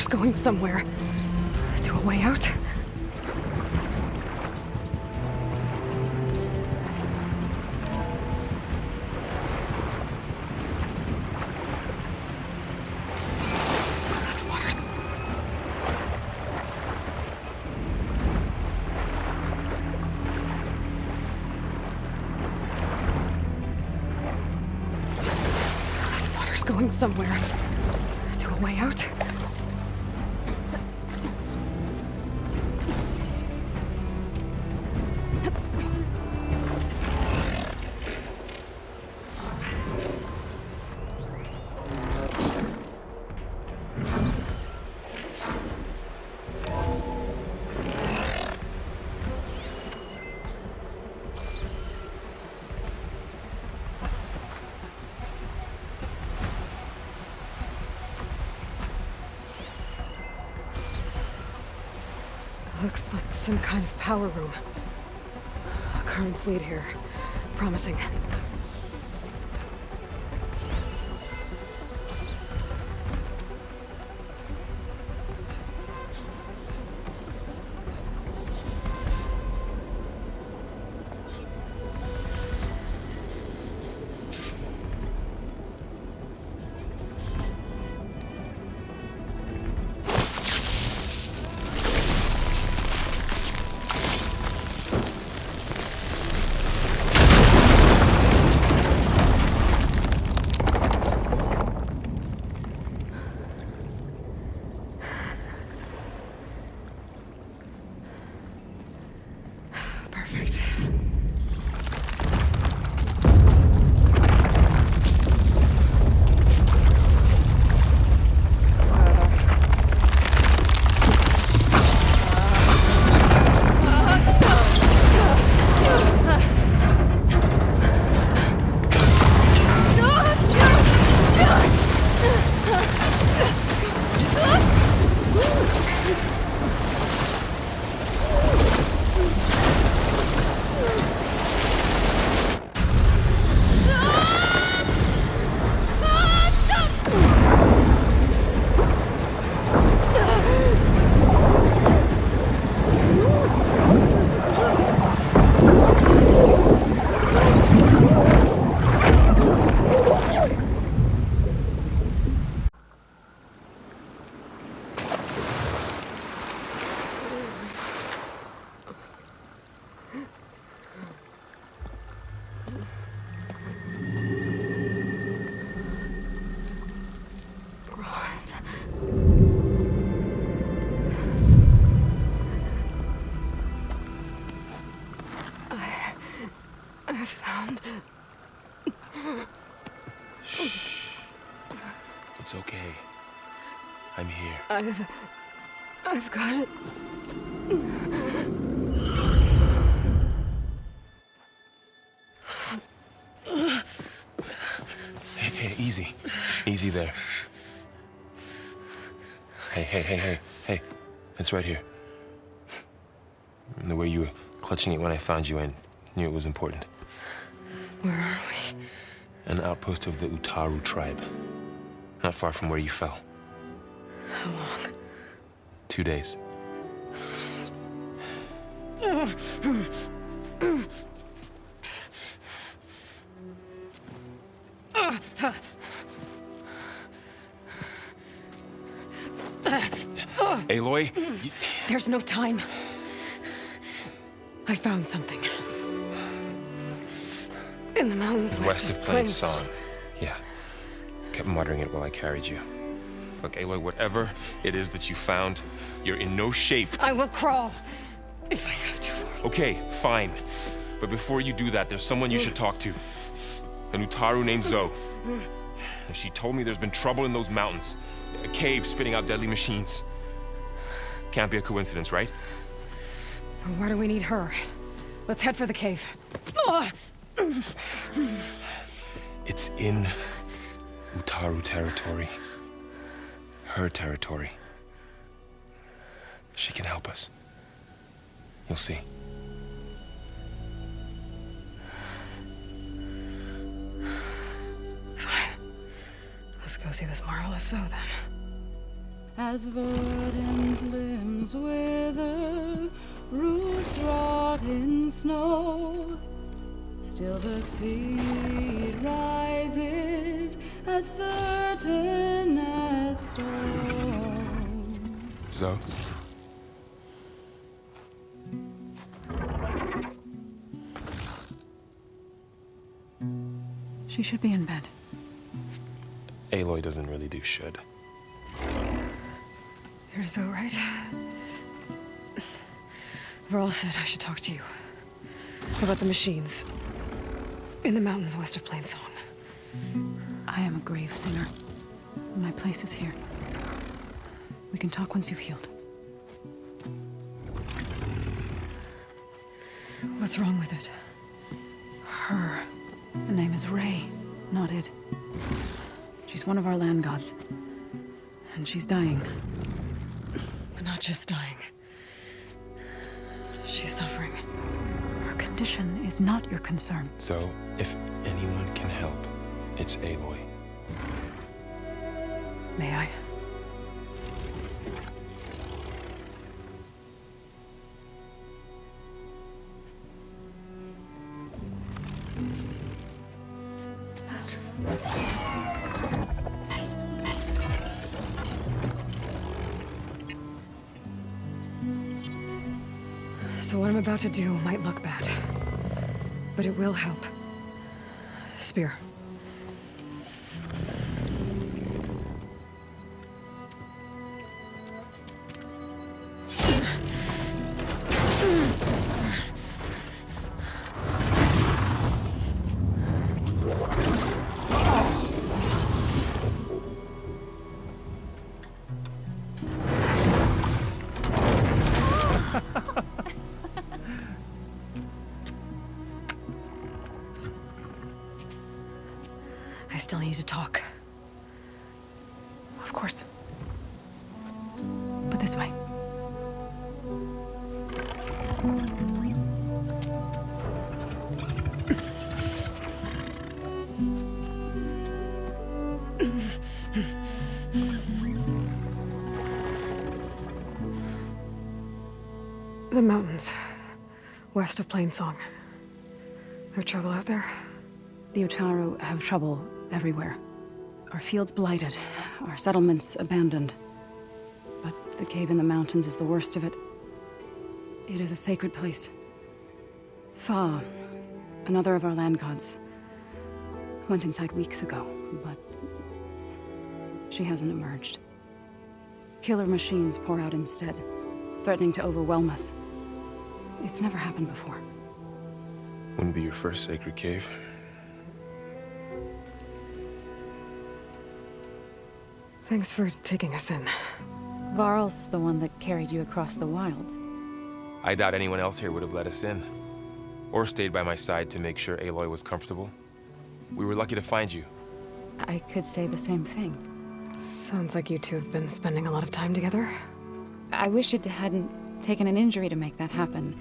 Speaker 2: Going somewhere. To a way out? This water's... This water's going somewhere. To a way out? Looks like some kind of power room. Currents lead here. Promising. I've got it.
Speaker 3: Hey, easy. Easy there. Hey. It's right here. The way you were clutching it when I found you, I knew it was important.
Speaker 2: Where are we?
Speaker 3: An outpost of the Utaru tribe. Not far from where you fell.
Speaker 2: How long?
Speaker 3: 2 days. Aloy?
Speaker 2: There's no time. I found something. In the mountains
Speaker 3: West of Plains Song. Yeah. Kept muttering it while I carried you. Look, Aloy, whatever it is that you found, you're in no shape to...
Speaker 2: I will crawl if I have to.
Speaker 3: Okay, fine. But before you do that, there's someone you should talk to. An Utaru named Zoe. And she told me there's been trouble in those mountains. A cave spitting out deadly machines. Can't be a coincidence, right?
Speaker 2: Why do we need her? Let's head for the cave.
Speaker 3: It's in Utaru territory. Her territory. She can help us. You'll see.
Speaker 2: Fine. Let's go see this marvelous Zoe then.
Speaker 7: As verdant limbs wither, roots rot in snow, still the seed rises as certain as stone.
Speaker 3: Zoe?
Speaker 7: She should be in bed.
Speaker 3: Aloy doesn't really do should.
Speaker 2: You're so right. Varl said I should talk to you about the machines in the mountains west of Plains Song.
Speaker 7: I am a grave singer. My place is here. We can talk once you've healed.
Speaker 2: What's wrong with it?
Speaker 7: Her. The name is Ray, not it. She's one of our land gods. And she's dying.
Speaker 2: But not just dying. She's suffering.
Speaker 7: Her condition is not your concern.
Speaker 3: So, if anyone can help, it's Aloy.
Speaker 2: May I? So what I'm about to do might look bad, but it will help. Spear. I still need to talk.
Speaker 7: Of course. But this way.
Speaker 2: The mountains, west of Plains Song. There's trouble out there?
Speaker 7: The Utaru have trouble everywhere. Our fields blighted, our settlements abandoned. But the cave in the mountains is the worst of it. It is a sacred place. Fa, another of our land gods, went inside weeks ago, but she hasn't emerged. Killer machines pour out instead, threatening to overwhelm us. It's never happened before.
Speaker 3: Wouldn't be your first sacred cave.
Speaker 2: Thanks for taking us in.
Speaker 7: Varl's the one that carried you across the wilds.
Speaker 3: I doubt anyone else here would have let us in. Or stayed by my side to make sure Aloy was comfortable. We were lucky to find you.
Speaker 7: I could say the same thing.
Speaker 2: Sounds like you two have been spending a lot of time together.
Speaker 7: I wish it hadn't taken an injury to make that happen.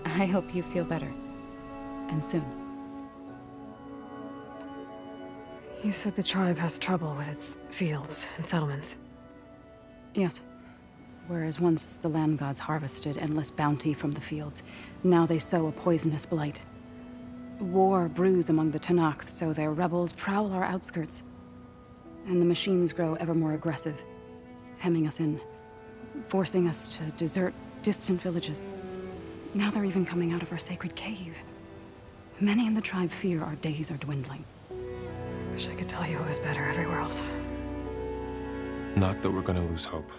Speaker 7: I hope you feel better. And soon.
Speaker 2: You said the tribe has trouble with its fields and settlements.
Speaker 7: Yes. Whereas once the land gods harvested endless bounty from the fields, now they sow a poisonous blight. War brews among the Tenakth, so their rebels prowl our outskirts. And the machines grow ever more aggressive, hemming us in, forcing us to desert distant villages. Now they're even coming out of our sacred cave. Many in the tribe fear our days are dwindling.
Speaker 2: Wish I could tell you it was better everywhere else.
Speaker 3: Not that we're gonna lose hope.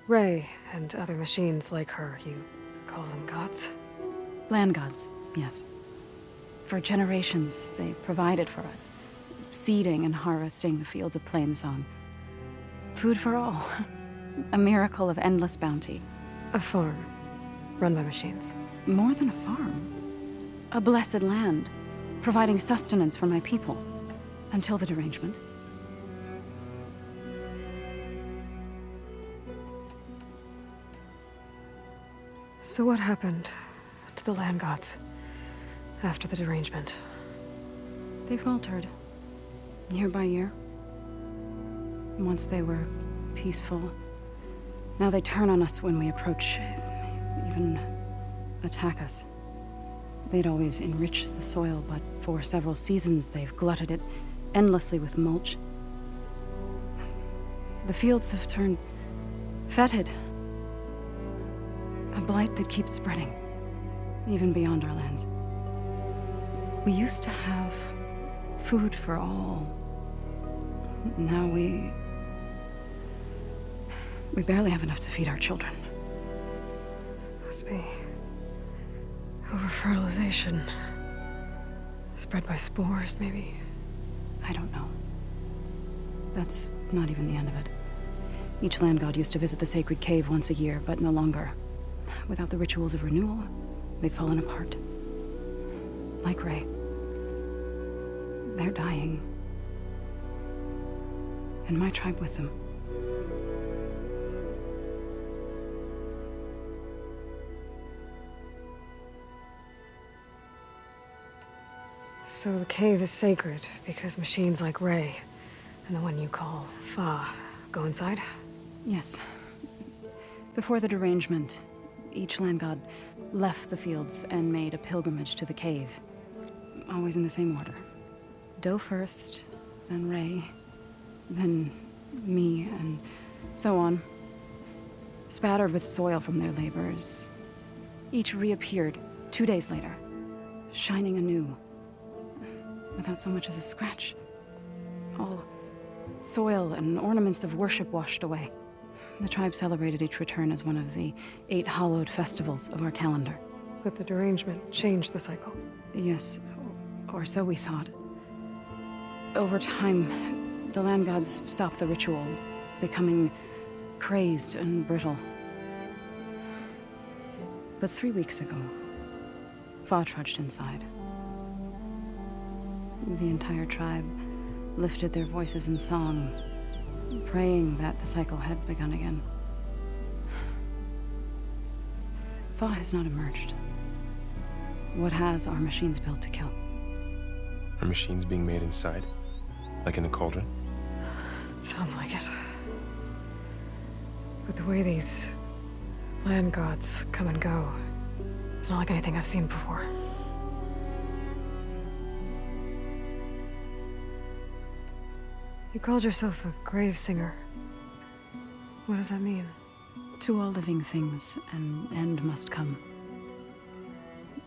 Speaker 2: Ray and other machines like her, you call them gods?
Speaker 7: Land gods, yes. For generations, they provided for us, seeding and harvesting the fields of Plainsong. Food for all. A miracle of endless bounty.
Speaker 2: A farm, run by machines.
Speaker 7: More than a farm. A blessed land, providing sustenance for my people. Until the derangement.
Speaker 2: So what happened to the land gods after the derangement?
Speaker 7: They faltered, year by year. Once they were peaceful. Now they turn on us when we approach, even attack us. They'd always enriched the soil, but for several seasons they've glutted it endlessly with mulch. The fields have turned fetid. A blight that keeps spreading, even beyond our lands. We used to have food for all. Now we barely have enough to feed our children.
Speaker 2: Must be over-fertilization. Spread by spores, maybe?
Speaker 7: I don't know. That's not even the end of it. Each land god used to visit the sacred cave once a year, but no longer. Without the rituals of renewal, they've fallen apart. Like Ray. They're dying. And my tribe with them.
Speaker 2: So the cave is sacred because machines like Ray and the one you call Fa go inside?
Speaker 7: Yes. Before the derangement, each land god left the fields and made a pilgrimage to the cave. Always in the same order. Doe first, then Ray, then me, and so on. Spattered with soil from their labors. Each reappeared 2 days later, shining anew. Without so much as a scratch. All soil and ornaments of worship washed away. The tribe celebrated each return as one of the 8 hallowed festivals of our calendar.
Speaker 2: But the derangement changed the cycle.
Speaker 7: Yes, or so we thought. Over time, the land gods stopped the ritual, becoming crazed and brittle. But 3 weeks ago, Fa trudged inside. The entire tribe lifted their voices in song, praying that the cycle had begun again. Fa has not emerged. What has are machines built to kill?
Speaker 3: Are machines being made inside? Like in a cauldron?
Speaker 2: Sounds like it. But the way these land gods come and go, it's not like anything I've seen before. You called yourself a grave singer. What does that mean?
Speaker 7: To all living things, an end must come.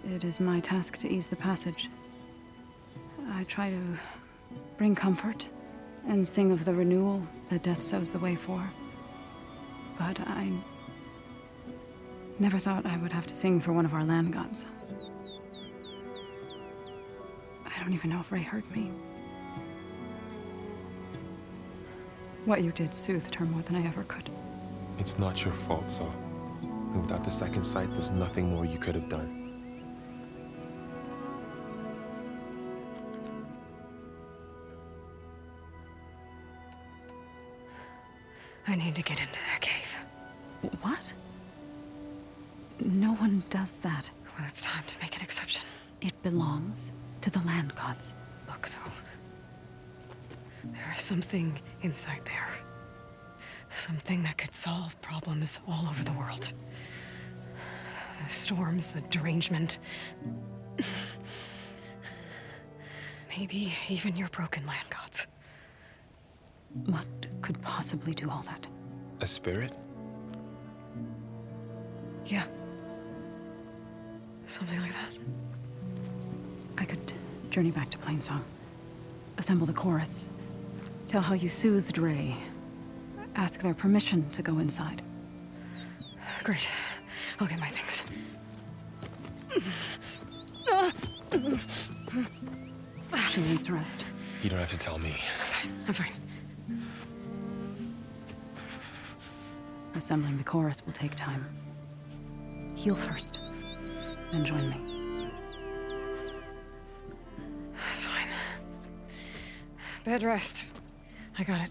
Speaker 7: It is my task to ease the passage. I try to bring comfort and sing of the renewal that death sows the way for. But Never thought I would have to sing for one of our land gods. I don't even know if Ray heard me. What you did soothed her more than I ever could.
Speaker 3: It's not your fault, so. And without the second sight, there's nothing more you could have done.
Speaker 2: I need to get into that cave.
Speaker 7: What? No one does that.
Speaker 2: Well, it's time to make an exception.
Speaker 7: It belongs to the land gods.
Speaker 2: Look, so... there is something inside there. Something that could solve problems all over the world. The storms, the derangement. Maybe even your broken land gods.
Speaker 7: What could possibly do all that?
Speaker 3: A spirit?
Speaker 2: Yeah. Something like that.
Speaker 7: I could journey back to Plainsong. Assemble the chorus. Tell how you soothed Ray. Ask their permission to go inside.
Speaker 2: Great. I'll get my things.
Speaker 7: She needs rest.
Speaker 3: You don't have to tell me.
Speaker 2: I'm fine.
Speaker 7: Assembling the chorus will take time. Heal first, then join me.
Speaker 2: Fine. Bed rest. I got it.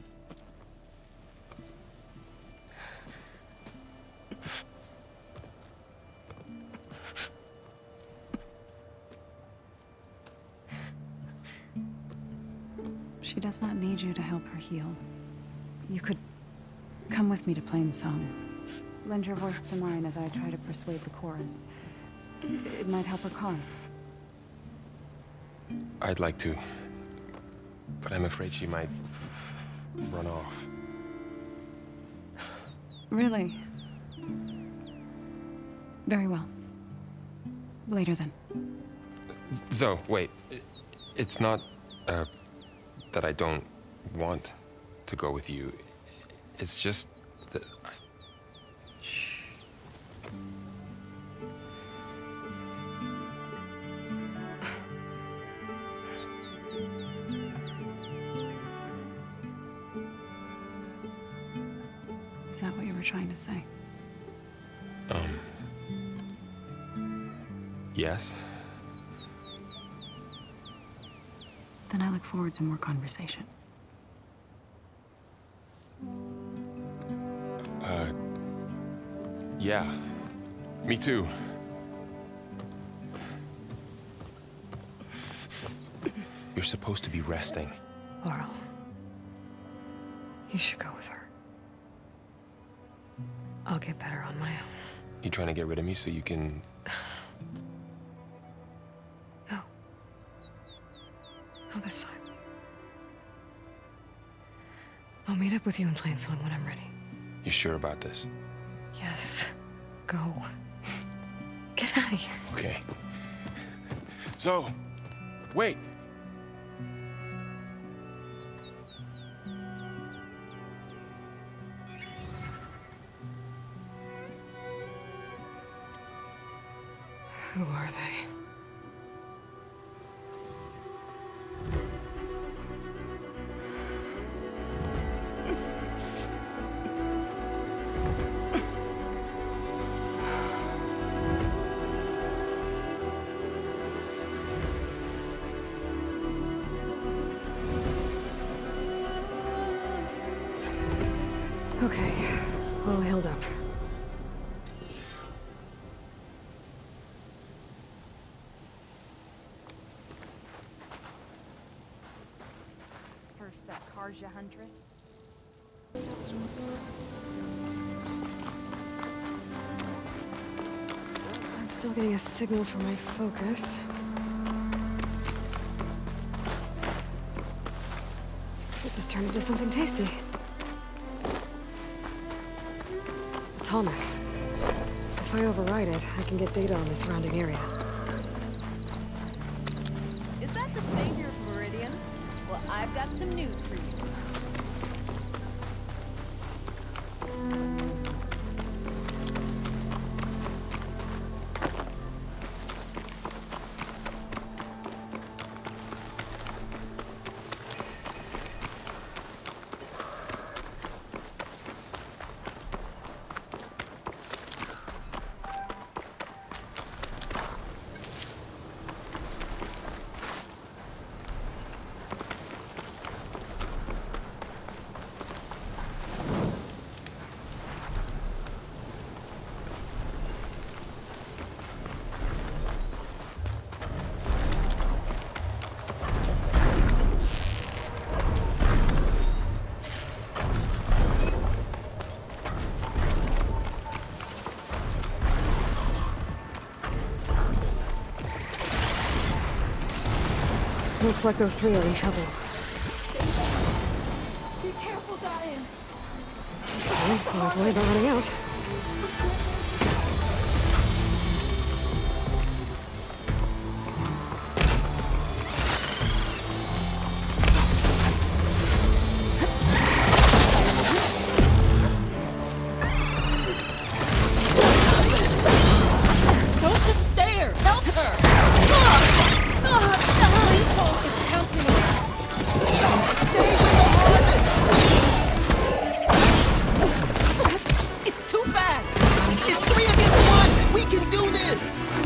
Speaker 7: She does not need you to help her heal. You could come with me to Plainsong. Lend your voice to mine as I try to persuade the chorus. It might help her cause.
Speaker 3: I'd like to. But I'm afraid she might run off.
Speaker 7: Really? Very well. Later then.
Speaker 3: Zoe, wait. It's not, that I don't want to go with you. It's just that I...
Speaker 7: Shh. Is that what you were trying to say?
Speaker 3: Yes?
Speaker 7: Then I look forward to more conversation.
Speaker 3: Yeah. Me too. You're supposed to be resting.
Speaker 2: Laurel, you should go with her. I'll get better on my own.
Speaker 3: You trying to get rid of me so you can...
Speaker 2: No. Not this time. I'll meet up with you in Plainsong when I'm ready.
Speaker 3: You sure about this?
Speaker 2: Yes. Go. Get out of here.
Speaker 3: Okay. So, wait.
Speaker 2: Who are they? Okay, all healed up.
Speaker 10: First, that Karja huntress.
Speaker 2: I'm still getting a signal for my focus. This turned into something tasty. Atomic. If I override it, I can get data on the surrounding area.
Speaker 10: Is that the savior of Meridian? Well, I've got some news for you.
Speaker 2: Looks like those three are in trouble.
Speaker 10: Be careful, Diane.
Speaker 2: Well, avoid them running out.
Speaker 10: Don't just stare. Help her. It's counting. It's too fast.
Speaker 12: It's 3 against 1. We can do this.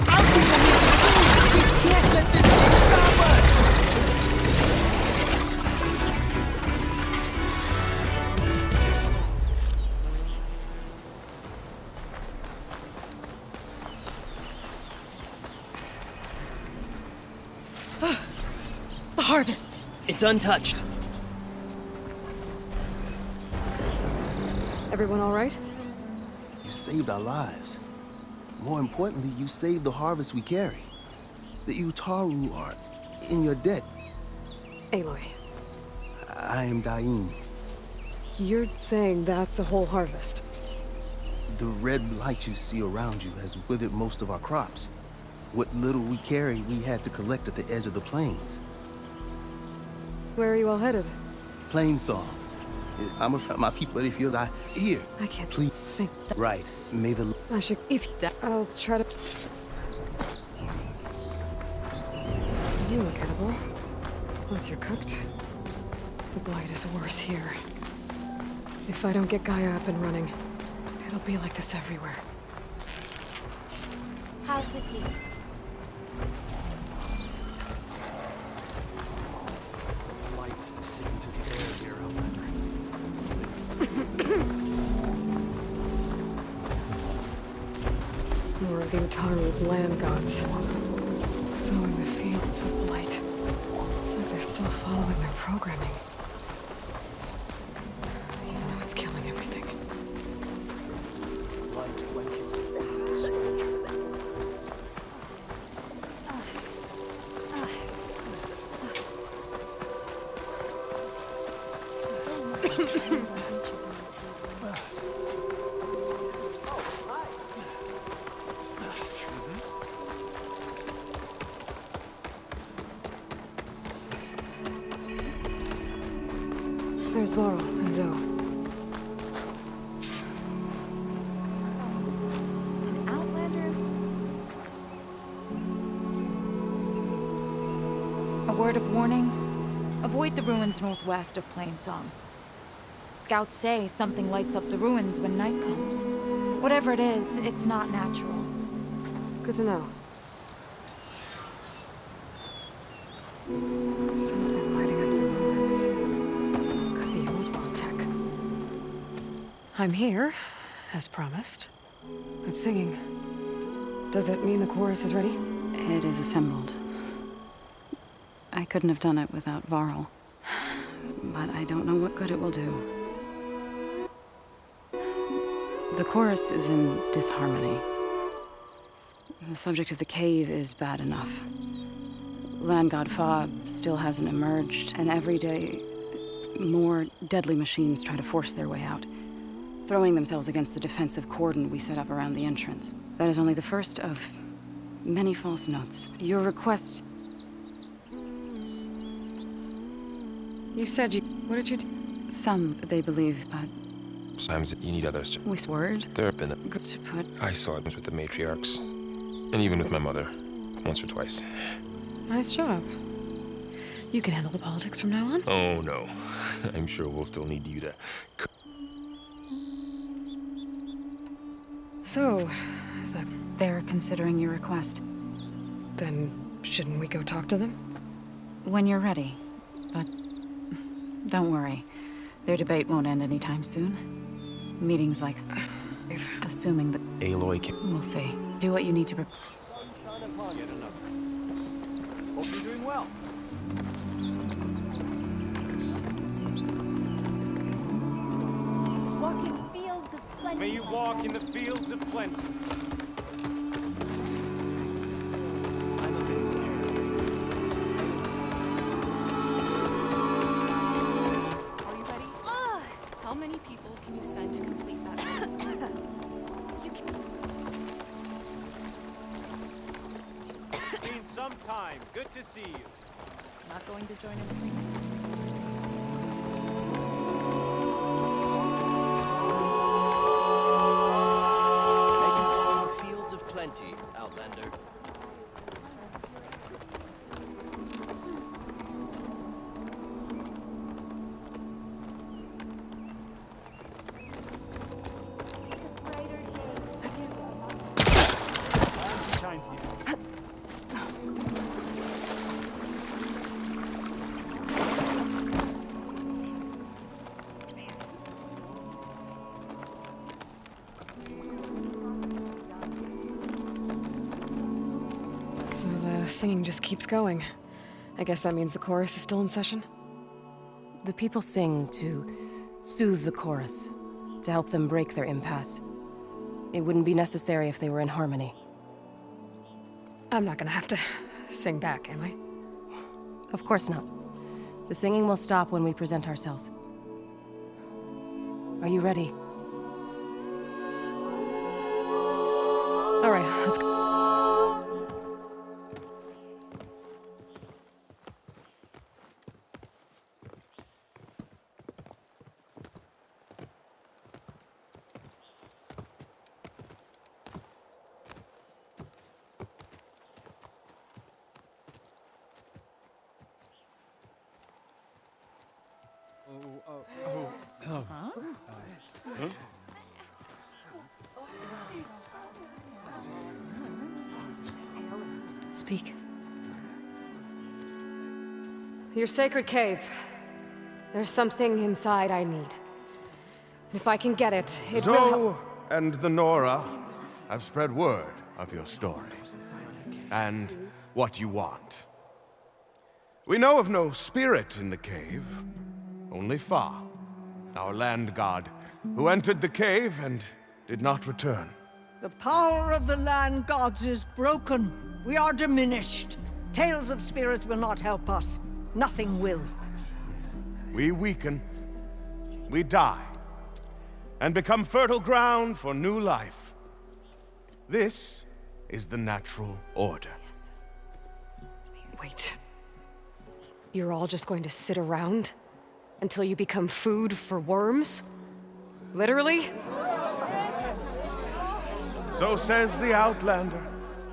Speaker 12: I'll do what we can do. We can't let this thing stop us.
Speaker 10: The harvest.
Speaker 17: It's untouched.
Speaker 2: Everyone all right?
Speaker 12: You saved our lives. More importantly, you saved the harvest we carry. The Utaru are in your debt.
Speaker 2: Aloy,
Speaker 12: I am Daim.
Speaker 2: you're saying that's a whole harvest?
Speaker 12: The red light you see around you has withered most of our crops. What little we carry, we had to collect at the edge of the plains.
Speaker 2: Where are you all headed?
Speaker 12: Plain song. I'm afraid my people, if you're not here.
Speaker 2: I can't
Speaker 12: Please.
Speaker 2: think.
Speaker 12: Right. May the...
Speaker 2: I should... I'll try to... You look edible. Once you're cooked. The blight is worse here. If I don't get Gaia up and running, it'll be like this everywhere.
Speaker 10: How's the tea?
Speaker 9: Light into the air here, Outlander.
Speaker 2: More of the Utaru's land gods. Sowing the fields with blight. It's like they're still following their programming. You know it's killing everything.
Speaker 9: Light quenches
Speaker 2: There's Varl and Zoe.
Speaker 10: An outlander? A word of warning. Avoid the ruins northwest of Plainsong. Scouts say something lights up the ruins when night comes. Whatever it is, it's not natural.
Speaker 2: Good to know. Something lighting up the ruins. Could be old world tech. I'm here, as promised. But singing. Does it mean the chorus is ready?
Speaker 7: It is assembled. I couldn't have done it without Varl. But I don't know what good it will do. The chorus is in disharmony. The subject of the cave is bad enough. Land God Fa still hasn't emerged, and every day, more deadly machines try to force their way out, throwing themselves against the defensive cordon we set up around the entrance. That is only the first of many false notes. Your request...
Speaker 2: You said you... What did you do?
Speaker 7: Some, they believe, but...
Speaker 3: Sometimes you need others to...
Speaker 7: We sword?
Speaker 3: There have been...
Speaker 7: To put...
Speaker 3: I saw it with the matriarchs. And even with my mother. Once or twice.
Speaker 2: Nice job. You can handle the politics from now on?
Speaker 3: Oh, no. I'm sure we'll still need you to...
Speaker 2: So,
Speaker 7: They're considering your request.
Speaker 2: then shouldn't we go talk to them?
Speaker 7: When you're ready. But don't worry. Their debate won't end anytime soon. Meetings like... assuming that...
Speaker 3: Aloy can...
Speaker 7: We'll see. Do what you need to...
Speaker 9: Hope you're doing well.
Speaker 10: Walk in fields of plenty.
Speaker 15: May you walk in the fields of plenty.
Speaker 9: I'm a bit scared.
Speaker 23: time. Good to see you.
Speaker 10: Not going to join in the singing?
Speaker 23: Making all the fields of plenty, Outlander.
Speaker 2: So the singing just keeps going. I guess that means the chorus is still in session?
Speaker 14: The people sing to soothe the chorus, to help them break their impasse. It wouldn't be necessary if they were in harmony.
Speaker 2: I'm not gonna have to sing back, am I?
Speaker 14: Of course not. The singing will stop when we present ourselves. Are you ready?
Speaker 2: All right, let's go.
Speaker 14: Speak.
Speaker 2: Your sacred cave. There's something inside I need. If I can get it, it will help.
Speaker 17: Zoe and the Nora have spread word of your story, and what you want. We know of no spirit in the cave, only Fa, our land god, who entered the cave and did not return.
Speaker 18: The power of the land gods is broken. We are diminished. Tales of spirits will not help us. Nothing will.
Speaker 17: We weaken, we die, and become fertile ground for new life. This is the natural order.
Speaker 2: Yes. Wait. You're all just going to sit around until you become food for worms? Literally?
Speaker 17: So says the Outlander,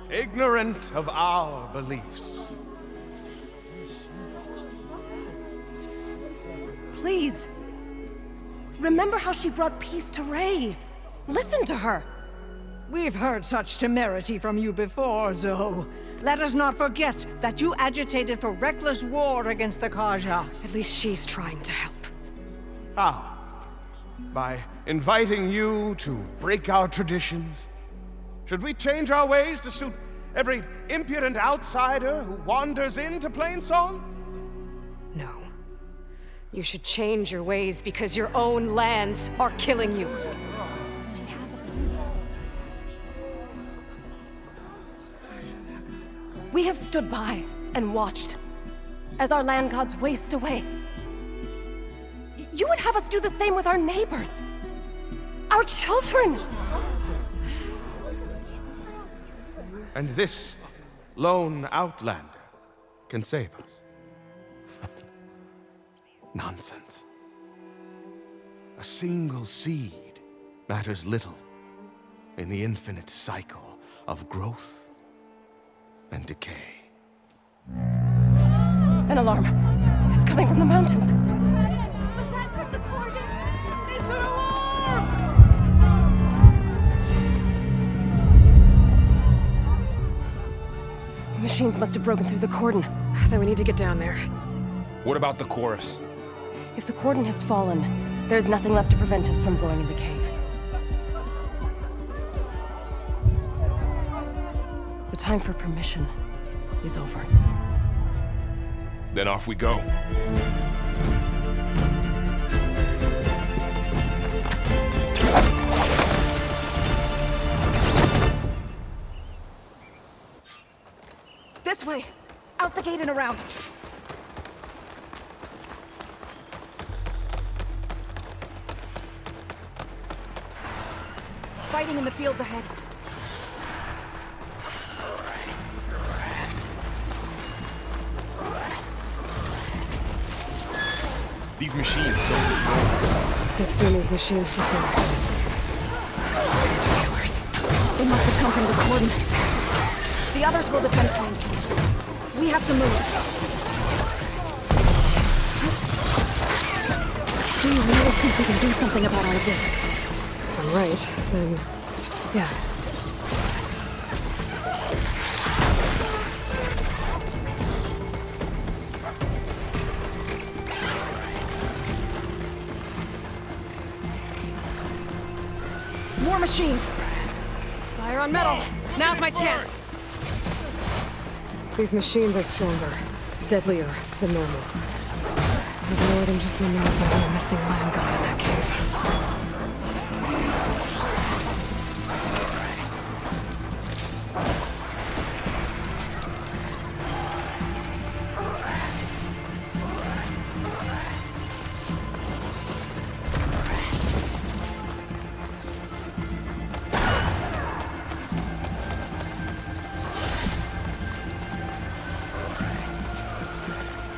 Speaker 17: ignorant of our beliefs.
Speaker 14: Please. Remember how she brought peace to Ray. Listen to her.
Speaker 18: We've heard such temerity from you before, Zoe. Let us not forget that you agitated for reckless war against the caca.
Speaker 2: At least she's trying to help.
Speaker 17: How? By inviting you to break our traditions? Should we change our ways to suit every impudent outsider who wanders into Plainsong?
Speaker 2: No. You should change your ways because your own lands are killing you.
Speaker 14: We have stood by and watched as our land gods waste away. You would have us do the same with our neighbors, our children.
Speaker 17: And this lone Outlander can save us. Nonsense. A single seed matters little in the infinite cycle of growth and decay.
Speaker 14: An alarm. It's coming from the mountains.
Speaker 24: Was that from the cordon? It's an alarm!
Speaker 14: The machines must have broken through the cordon.
Speaker 2: Then we need to get down there.
Speaker 3: What about the chorus?
Speaker 14: If the cordon has fallen, there's nothing left to prevent us from going in the cave. The time for permission is over.
Speaker 3: Then off we go.
Speaker 14: This way! Out the gate and around! Fighting in the fields ahead.
Speaker 3: These machines don't ignore.
Speaker 2: I've seen these machines before.
Speaker 7: Killers. They must have come from the cordon. The others will defend Plains. We have to move.
Speaker 2: Do you really think we can do something about all of this? If I'm right, then yeah.
Speaker 7: More machines!
Speaker 2: Fire on metal! Now's my chance! These machines are stronger, deadlier than normal. There's more than just Minerva and a missing land god in that cave.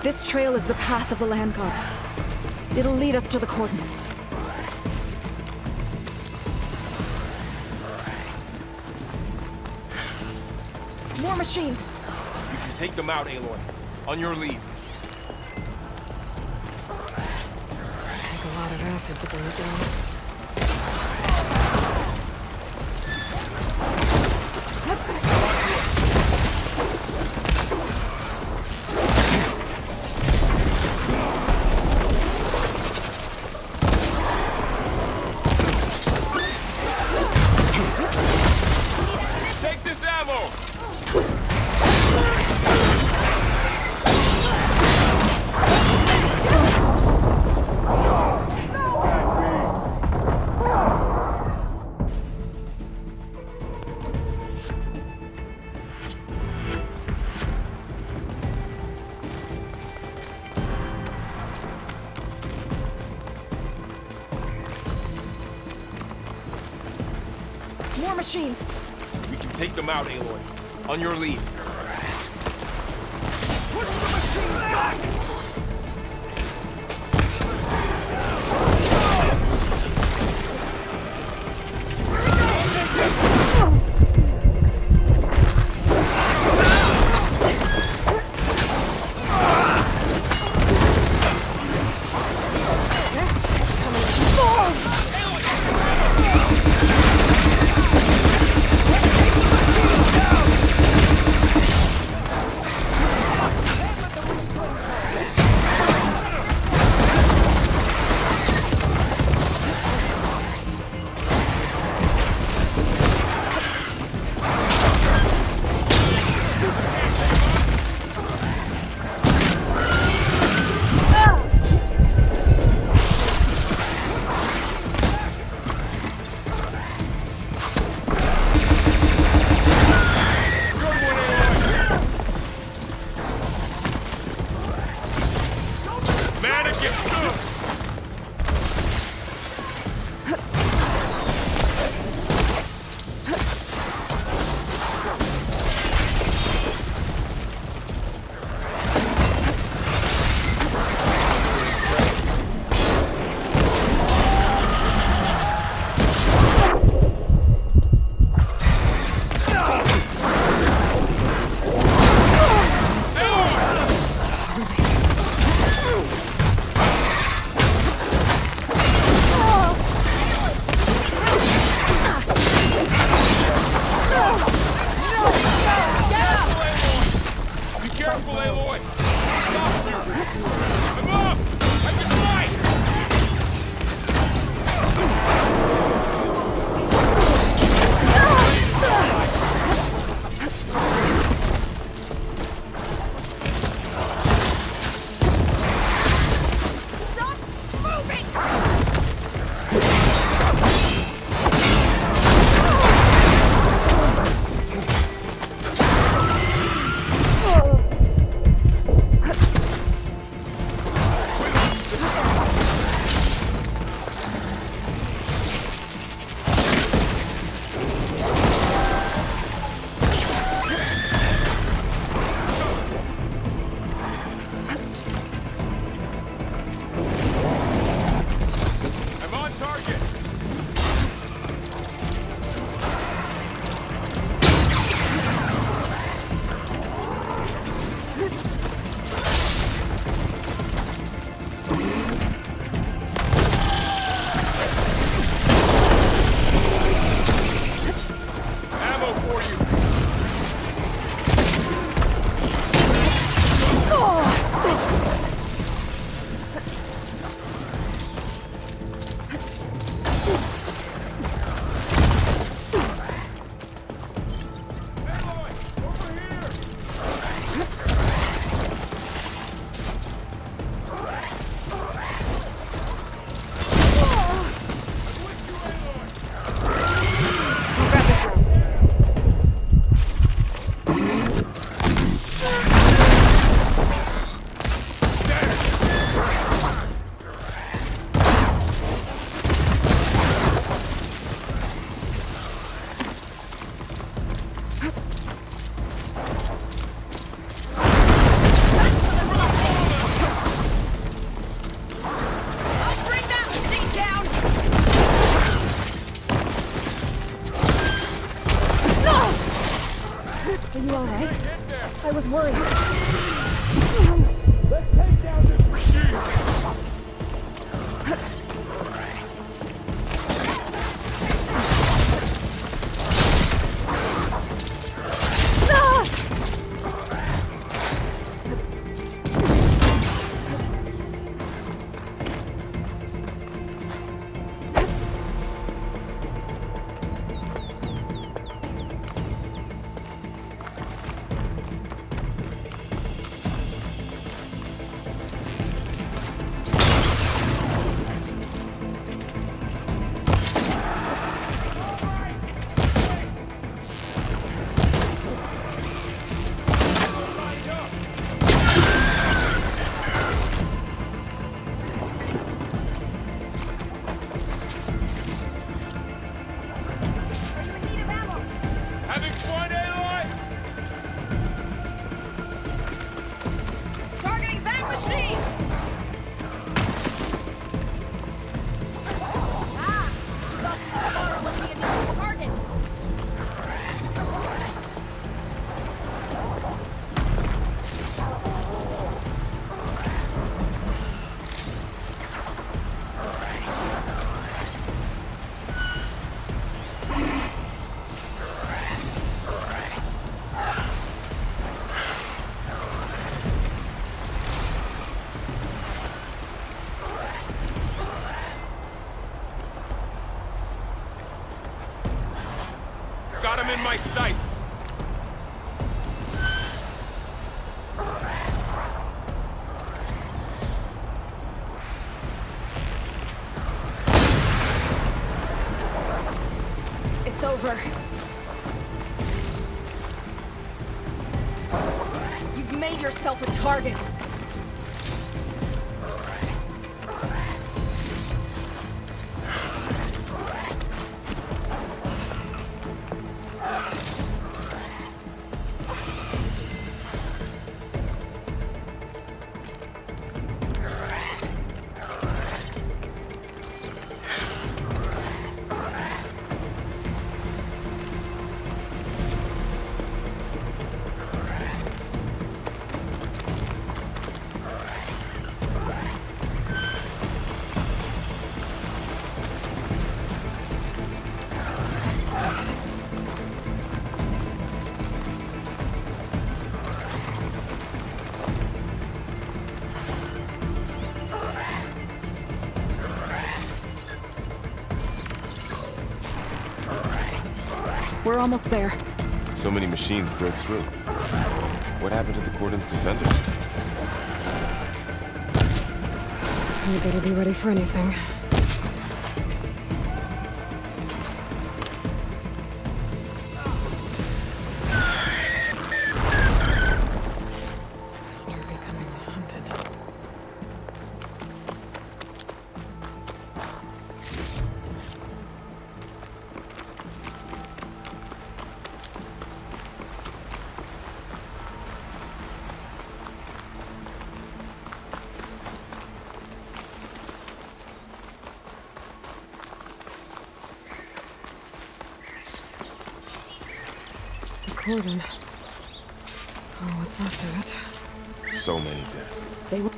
Speaker 7: This trail is the path of the land gods. It'll lead us to the cordon. More machines!
Speaker 3: You can take them out, Aloy. On your lead.
Speaker 2: Take a lot of acid to bring it down.
Speaker 7: More machines!
Speaker 3: We can take them out, Aloy. On your lead.
Speaker 23: Push the machine back!
Speaker 3: them in my sights!
Speaker 2: It's over. You've made yourself a target.
Speaker 7: We're almost there.
Speaker 3: So many machines broke through. What happened to the Cordon's defenders?
Speaker 2: You better be ready for anything. You're becoming haunted. Cordon. Oh, what's left of it?
Speaker 3: So many dead.
Speaker 7: They were...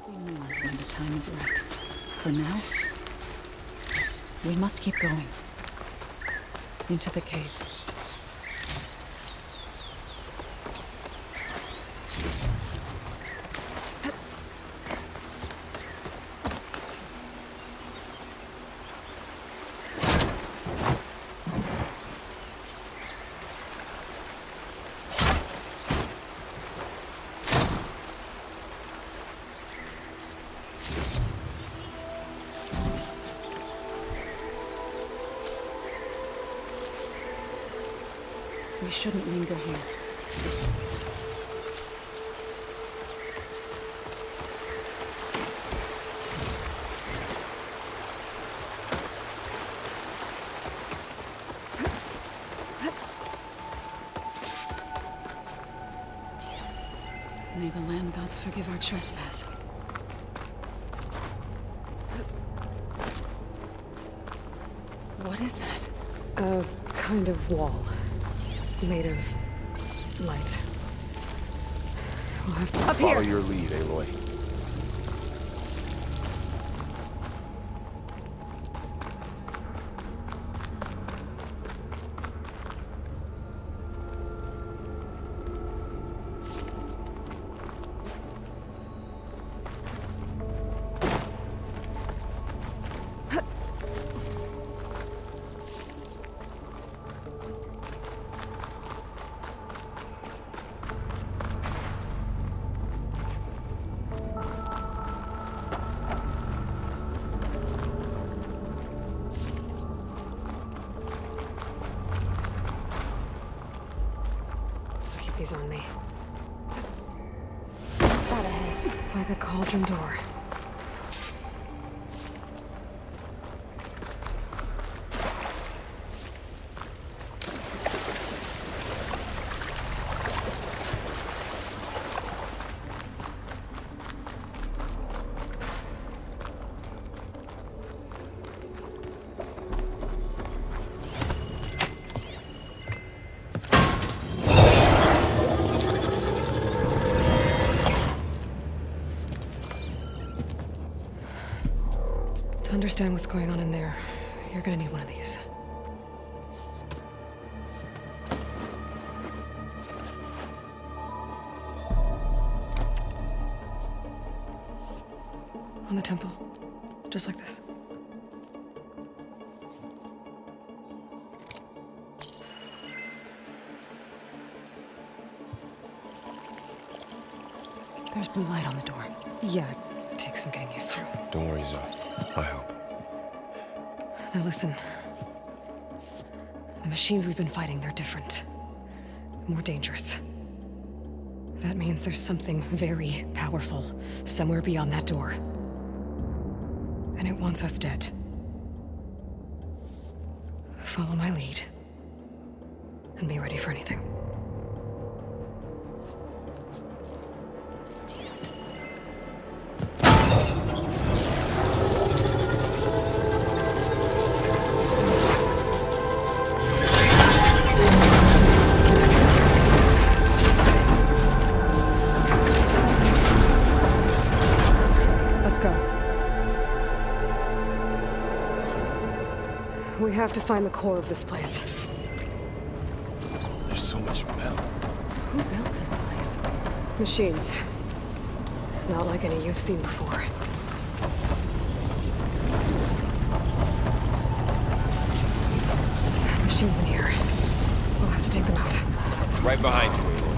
Speaker 7: We know when the time is right. For now, we must keep going. Into the cave. We shouldn't linger here. May the land gods forgive our trespass. What is that?
Speaker 2: A kind of wall. Made of light. We'll have to...
Speaker 3: Up here! Follow your lead, Aloy.
Speaker 2: enemies on me.
Speaker 10: That ahead.
Speaker 2: Like a cauldron door. To understand what's going on in there, you're gonna need one of these. On the temple. Just like this.
Speaker 7: There's blue light on the door.
Speaker 2: Yeah, it takes some getting used to.
Speaker 3: Don't worry, Zoe. I help.
Speaker 2: Now listen. The machines we've been fighting, they're different. More dangerous. That means there's something very powerful somewhere beyond that door. And it wants us dead. Follow my lead. And be ready for anything. We have to find the core of this place.
Speaker 3: There's so much metal.
Speaker 7: Who built this place?
Speaker 2: Machines. Not like any you've seen before. Machines in here. We'll have to take them out.
Speaker 3: Right behind you, Aloy.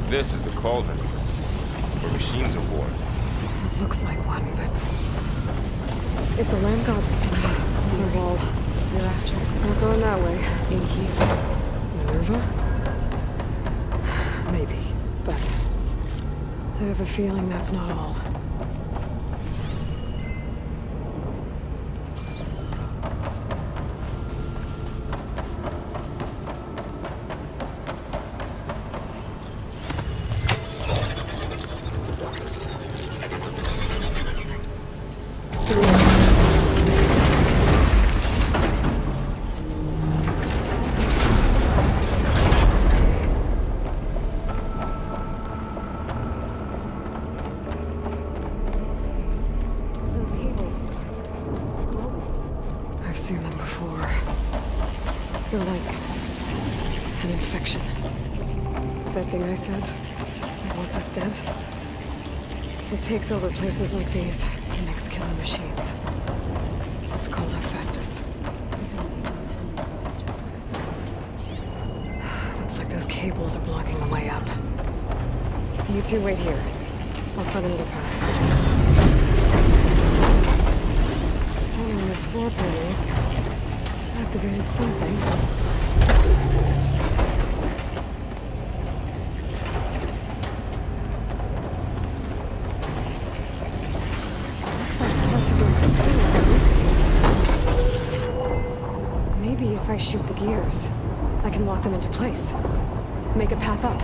Speaker 3: This is a cauldron, where machines are born.
Speaker 2: It looks like one, but if the land gods can be smaller wall,
Speaker 7: You're after
Speaker 2: we're going that way.
Speaker 7: in here.
Speaker 2: Minerva? Maybe, but I have a feeling that's not all. I've seen them before. They're like an infection. That thing I said that wants us dead. It takes over places like these and makes killing machines. It's called Hephaestus. Looks like those cables are blocking the way up. You two wait here. I'll find another path. Standing on this floor panel activated something. Looks like parts of those pillars are rotating. Maybe if I shoot the gears, I can lock them into place. Make a path up.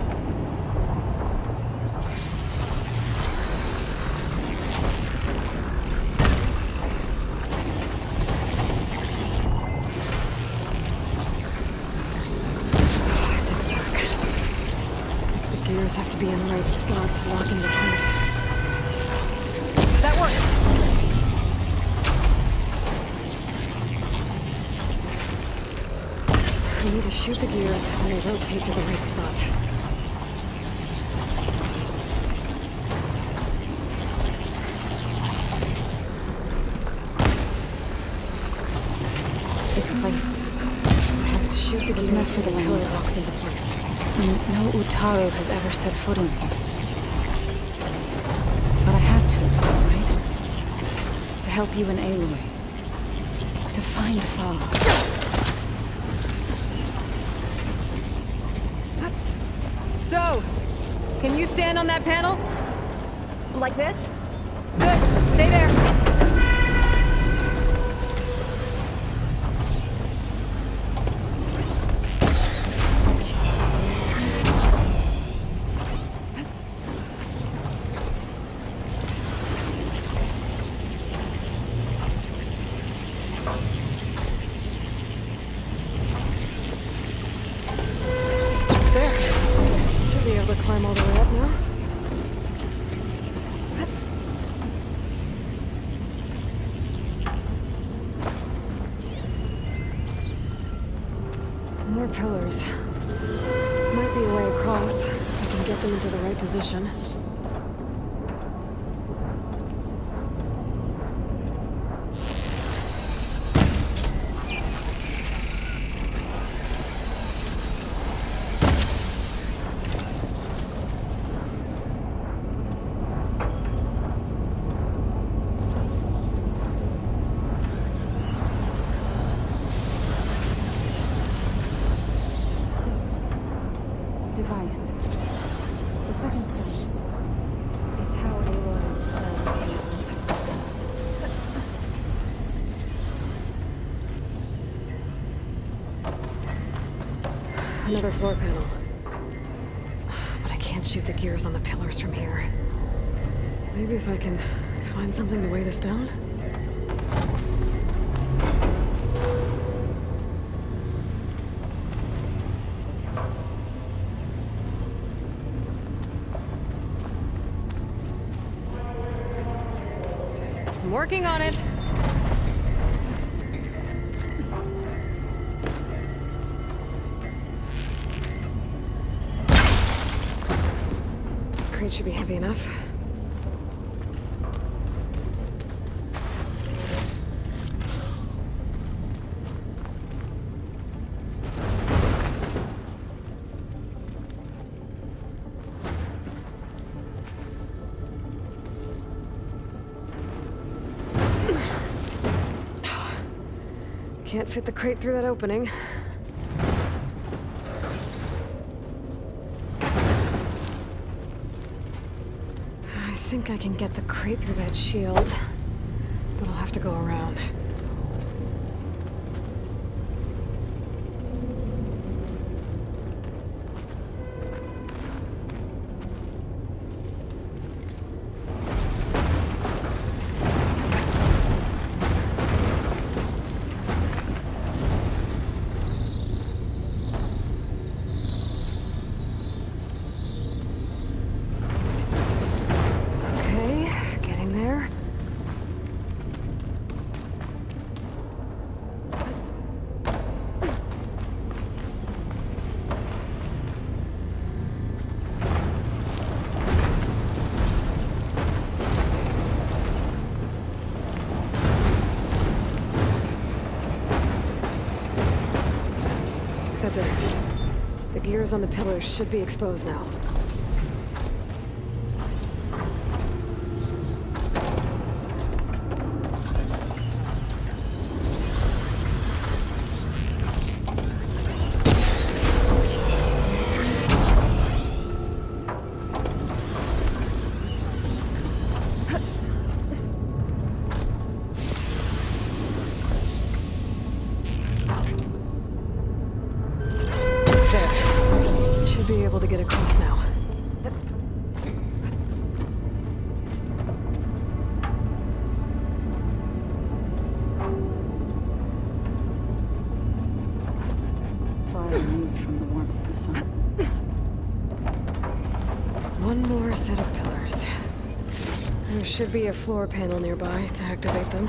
Speaker 2: Have to be in the right spot to lock into place. That worked! I need to shoot the gears when they rotate to the right spot. This place. I have to shoot the gears so the pillar locks into place.
Speaker 7: No Utaru has ever set foot in here. But I had to, right? To help you and Aloy. To find Fa.
Speaker 2: So, can you stand on that panel?
Speaker 10: Like this?
Speaker 2: Good. Stay there. Climb all the way up now. More pillars. Might be a way across. I can get them into the right position.
Speaker 7: Device. The second thing. It's how Aloy...
Speaker 2: Another floor panel. But I can't shoot the gears on the pillars from here. Maybe if I can find something to weigh this down?
Speaker 22: I'm working on it.
Speaker 2: This crate should be heavy enough. Can't fit the crate through that opening. I think I can get the crate through that shield, but I'll have to go around. That did it. The gears on the pillars should be exposed now. Be able to get across now.
Speaker 7: Far removed from the warmth of the sun.
Speaker 2: One more set of pillars. There should be a floor panel nearby to activate them.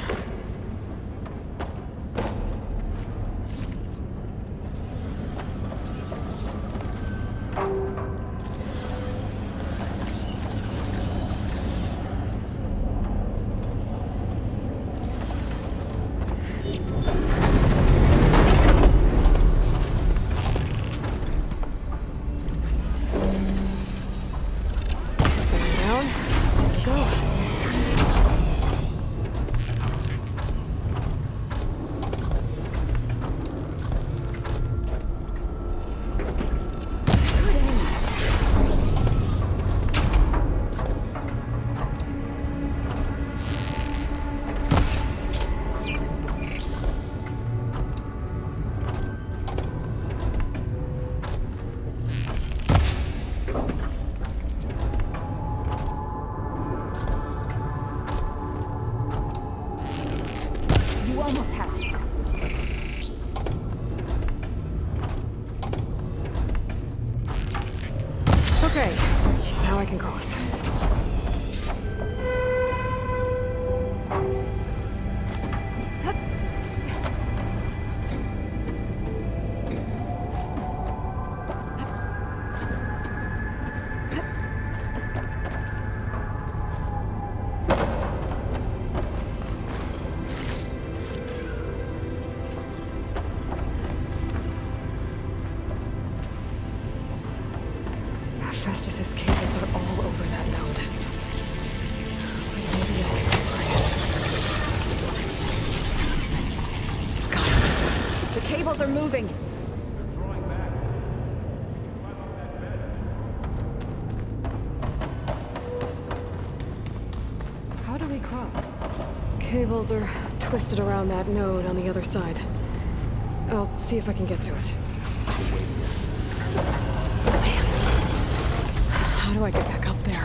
Speaker 2: Okay, now I can cross. Festus's cables are all over that node. Maybe I can find it. Got it.
Speaker 7: The cables are moving. How do we cross?
Speaker 2: Cables are twisted around that node on the other side. I'll see if I can get to it. How do I get back up there?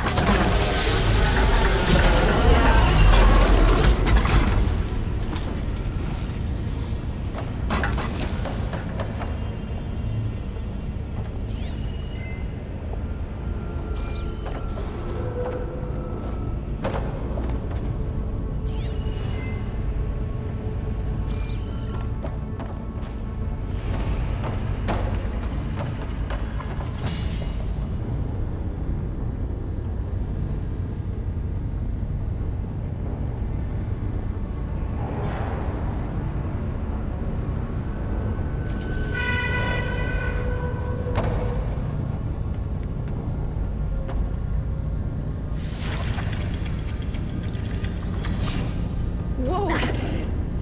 Speaker 7: Whoa!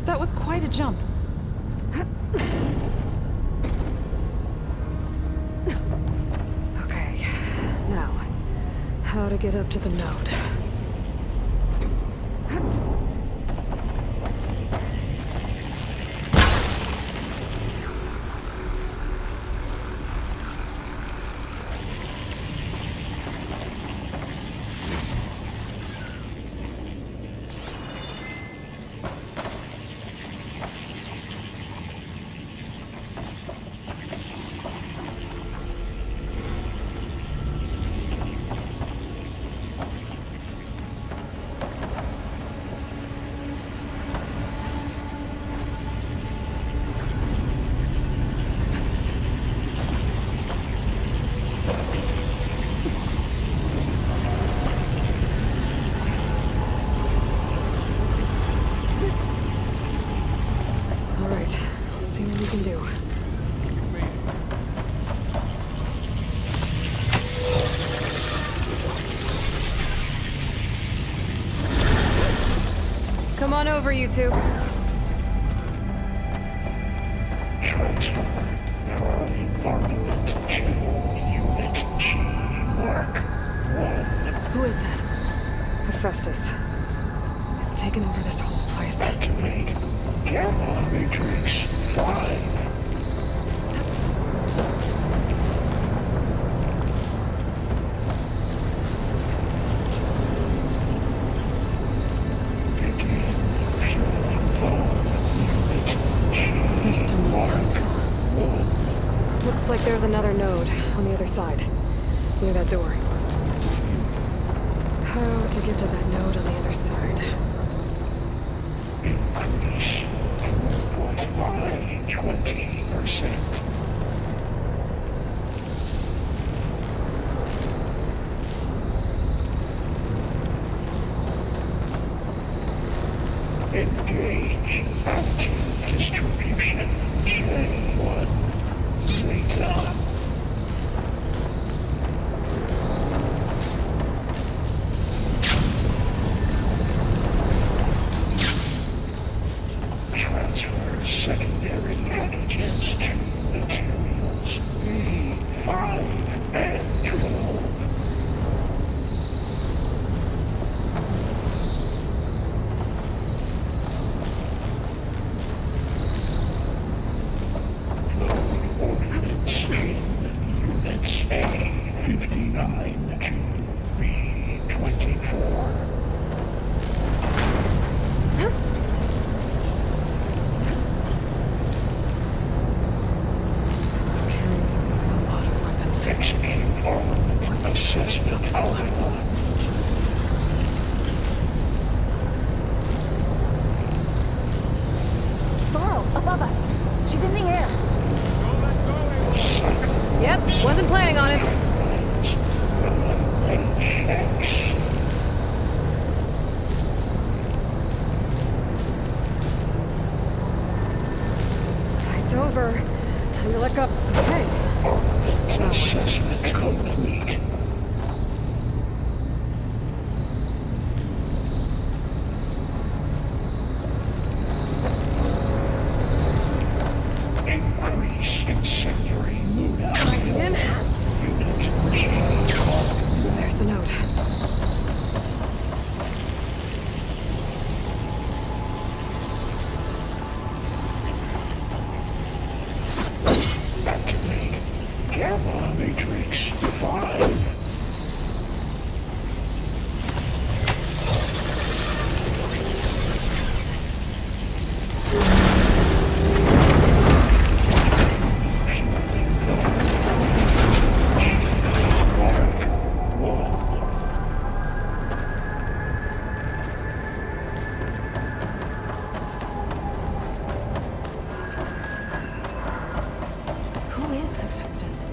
Speaker 7: That was quite a jump.
Speaker 2: how to get up to the node. Come on over, you two.
Speaker 4: Transfer neural armament to Unit G, Mark 1.
Speaker 2: Who is that? Hephaestus. It's taken over this whole place.
Speaker 4: Activate Gamma Matrix 5.
Speaker 2: Looks like there's another node on the other side, near that door. How to get to that node on the other side?
Speaker 4: Increase throughput by 20%. Engage anti-distribution J1 Zeta. Transfer secondary antigens to materials B5 and 12. A59 to B24.
Speaker 2: Those carriers are moving a lot of weapons.
Speaker 4: Execute armament assessment outline.
Speaker 10: Thorl, above us. She's in the air.
Speaker 2: Yep, wasn't planning on it. Fight's over. Time to look up. Okay.
Speaker 4: Assessment complete. Increase incendiary mood
Speaker 2: In.
Speaker 4: Unit G.
Speaker 2: There's the note.
Speaker 4: Activate Gamma Matrix 5.
Speaker 7: Who is Hephaestus?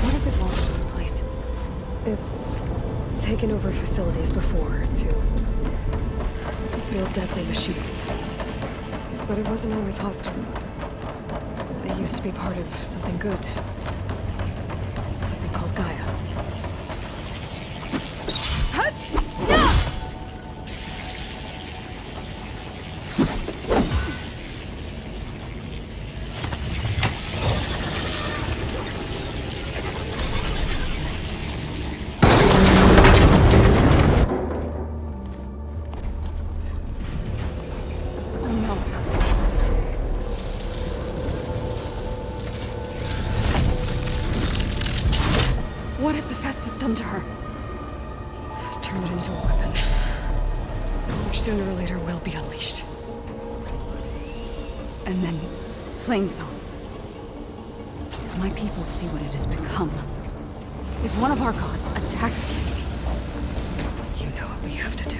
Speaker 7: What does it want in this place?
Speaker 2: It's taken over facilities before to build deadly machines. But it wasn't always hostile. It used to be part of something good. Something called Gaia. What has Hephaestus done to her? Turned it into a weapon, which sooner or later will be unleashed.
Speaker 7: And then, Plainsong. If my people see what it has become, if one of our gods attacks them,
Speaker 2: you know what we have to do.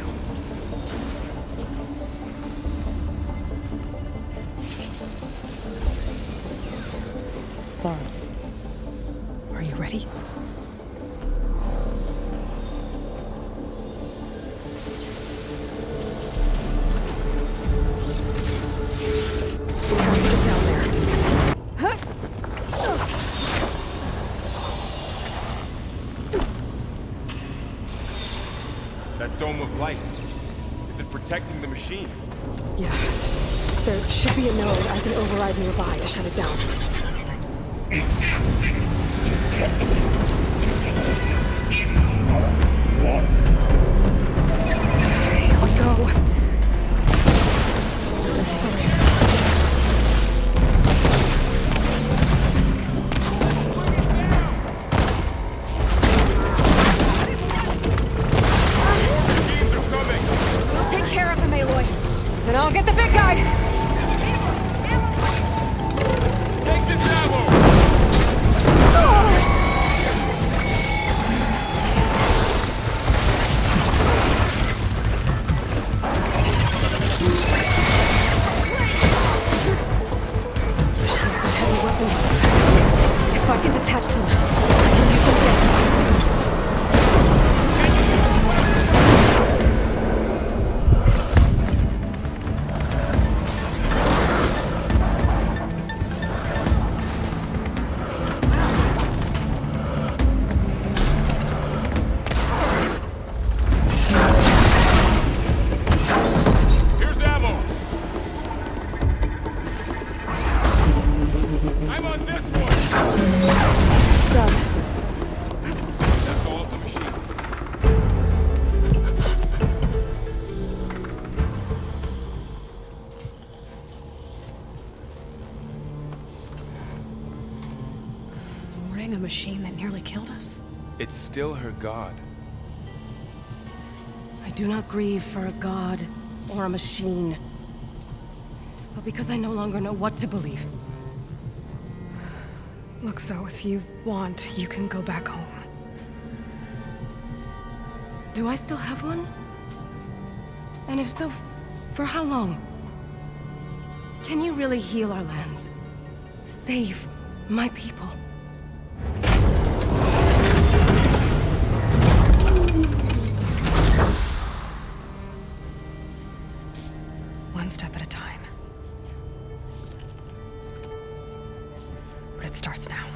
Speaker 2: Laura, are you ready? We have to get down there.
Speaker 3: That dome of light. Is it protecting the machine?
Speaker 2: Yeah. There should be a node I can override nearby to shut it down. Here we go. I'm sorry.
Speaker 7: we'll take care of him, Aloy.
Speaker 2: Then I'll get the big guy.
Speaker 3: Take this ammo!
Speaker 2: Heavy weapons. If I can detach them, I can use them against it.
Speaker 3: Here's ammo! I'm on this one!
Speaker 2: It's done.
Speaker 3: That's all of the machines.
Speaker 7: Warning a machine that nearly killed us?
Speaker 3: It's still her god.
Speaker 14: I do not grieve for a god or a machine, but because I no longer know what to believe.
Speaker 2: Look, so if you want, you can go back home.
Speaker 14: Do I still have one? And if so, for how long? Can you really heal our lands? Save my people?
Speaker 2: One step at a time. But it starts now.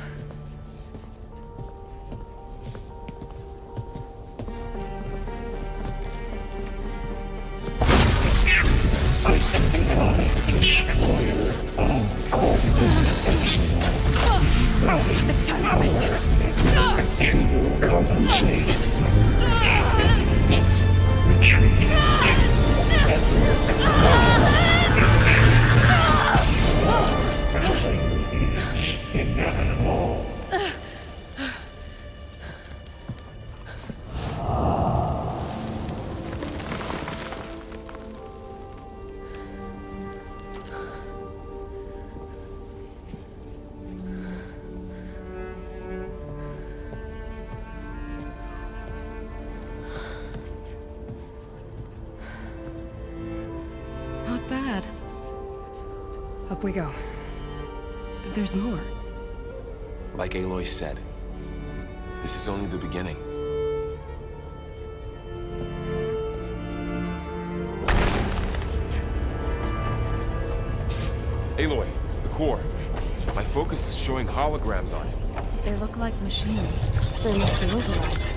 Speaker 24: It's time to harvest.
Speaker 1: To compensate. Retreat. Inevitable.
Speaker 14: Not bad.
Speaker 2: Up we go.
Speaker 14: There's more.
Speaker 3: Like Aloy said, this is only the beginning. Aloy, the core. My focus is showing holograms on it.
Speaker 7: They look like machines.
Speaker 2: They must be overrides.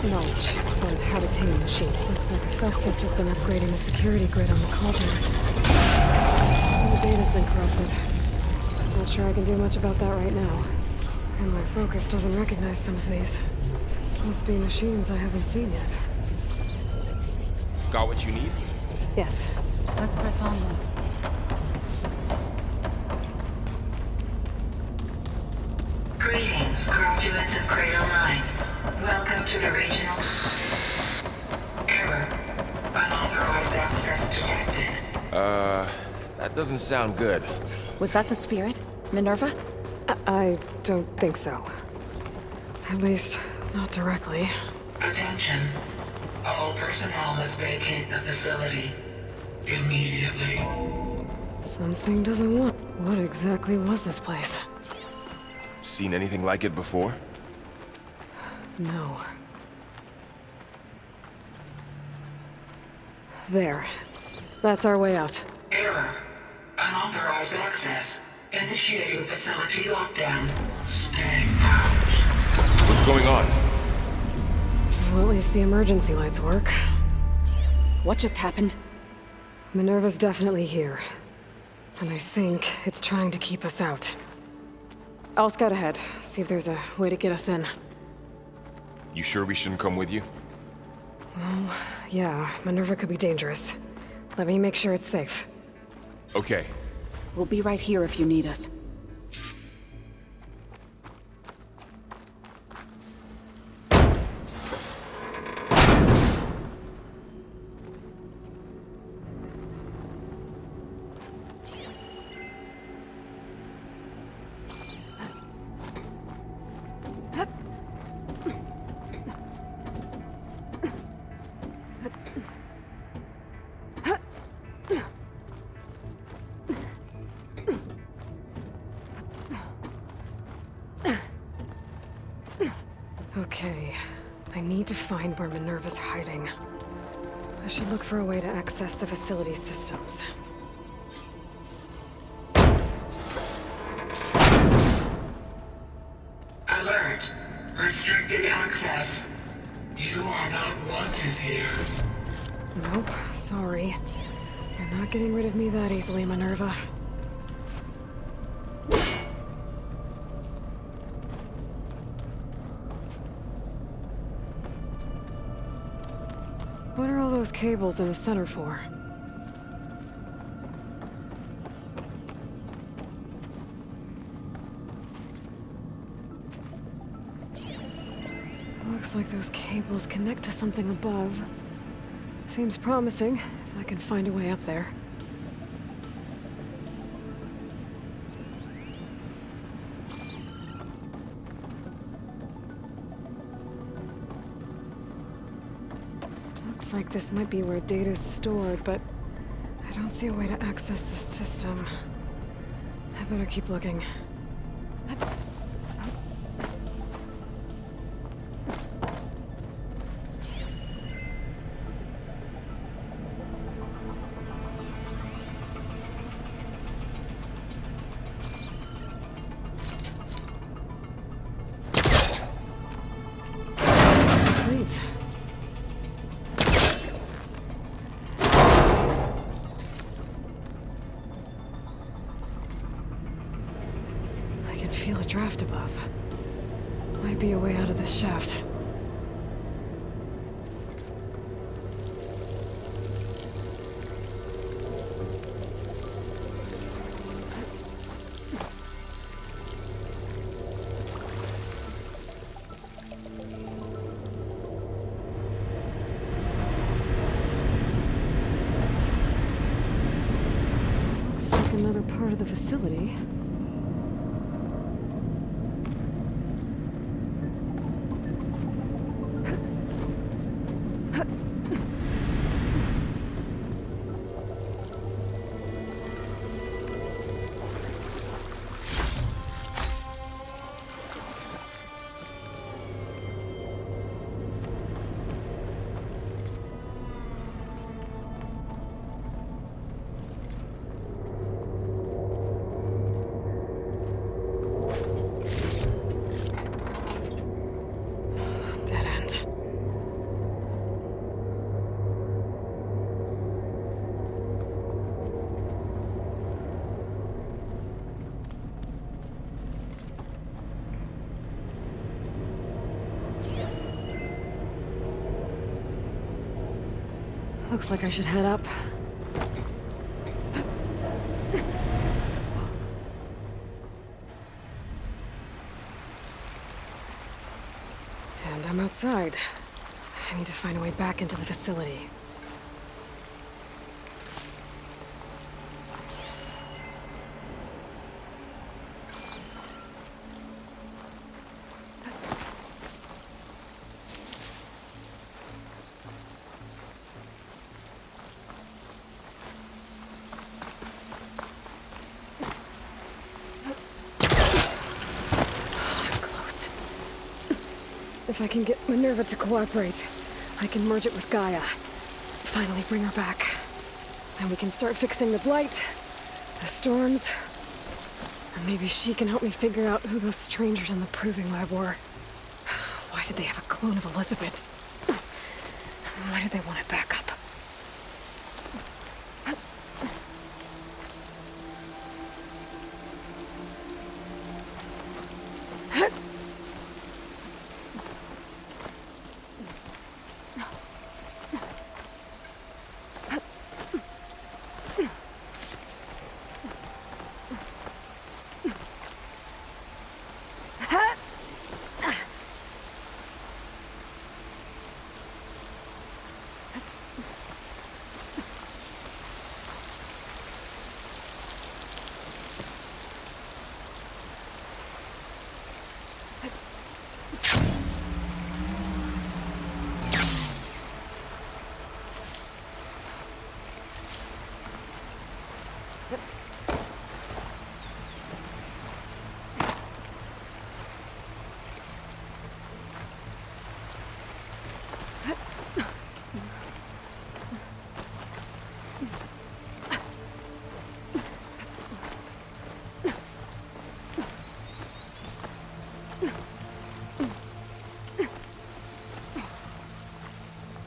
Speaker 2: Knowledge on how to tame the machine. Looks like Augustus has been upgrading the security grid on the cauldrons. And the data's been corrupted. Not sure I can do much about that right now. And my focus doesn't recognize some of these. Must be machines I haven't seen yet.
Speaker 3: Got what you need?
Speaker 2: Yes.
Speaker 7: Let's press on then.
Speaker 5: Greetings, graduates of Cradle 9. Welcome to the regional... Error. Unauthorized access detected.
Speaker 3: That doesn't sound good.
Speaker 7: Was that the spirit? Minerva?
Speaker 2: I don't think so. At least, not directly.
Speaker 5: Attention. All personnel must vacate the facility. Immediately.
Speaker 2: Something doesn't want... What exactly was this place?
Speaker 3: Seen anything like it before?
Speaker 2: No. There. That's our way out.
Speaker 5: Error. Unauthorized access. Initiating facility lockdown. Stay out.
Speaker 3: What's going on?
Speaker 2: Well, at least the emergency lights work.
Speaker 7: What just happened?
Speaker 2: Minerva's definitely here. And I think it's trying to keep us out. I'll scout ahead, see if there's a way to get us in.
Speaker 3: You sure we shouldn't come with you?
Speaker 2: Well, yeah, Minerva could be dangerous. Let me make sure it's safe.
Speaker 3: Okay.
Speaker 7: We'll be right here if you need us.
Speaker 2: Okay, I need to find where Minerva's hiding. I should look for a way to access the facility systems.
Speaker 5: Alert. Restricted access. You are not wanted here.
Speaker 2: Nope, sorry. You're not getting rid of me that easily, Minerva. What are all those cables in the center for? Looks like those cables connect to something above. Seems promising, if I can find a way up there. Looks like this might be where data's stored, but I don't see a way to access the system. I better keep looking. This leads. I can feel a draft above. Might be a way out of this shaft. Looks like another part of the facility. Dead end. Looks like I should head up. I'm outside. I need to find a way back into the facility. If I can get Minerva to cooperate, I can merge it with Gaia. Finally bring her back. And we can start fixing the blight, the storms, and maybe she can help me figure out who those strangers in the proving lab were. Why did they have a clone of Elizabeth? Why did they want it back up?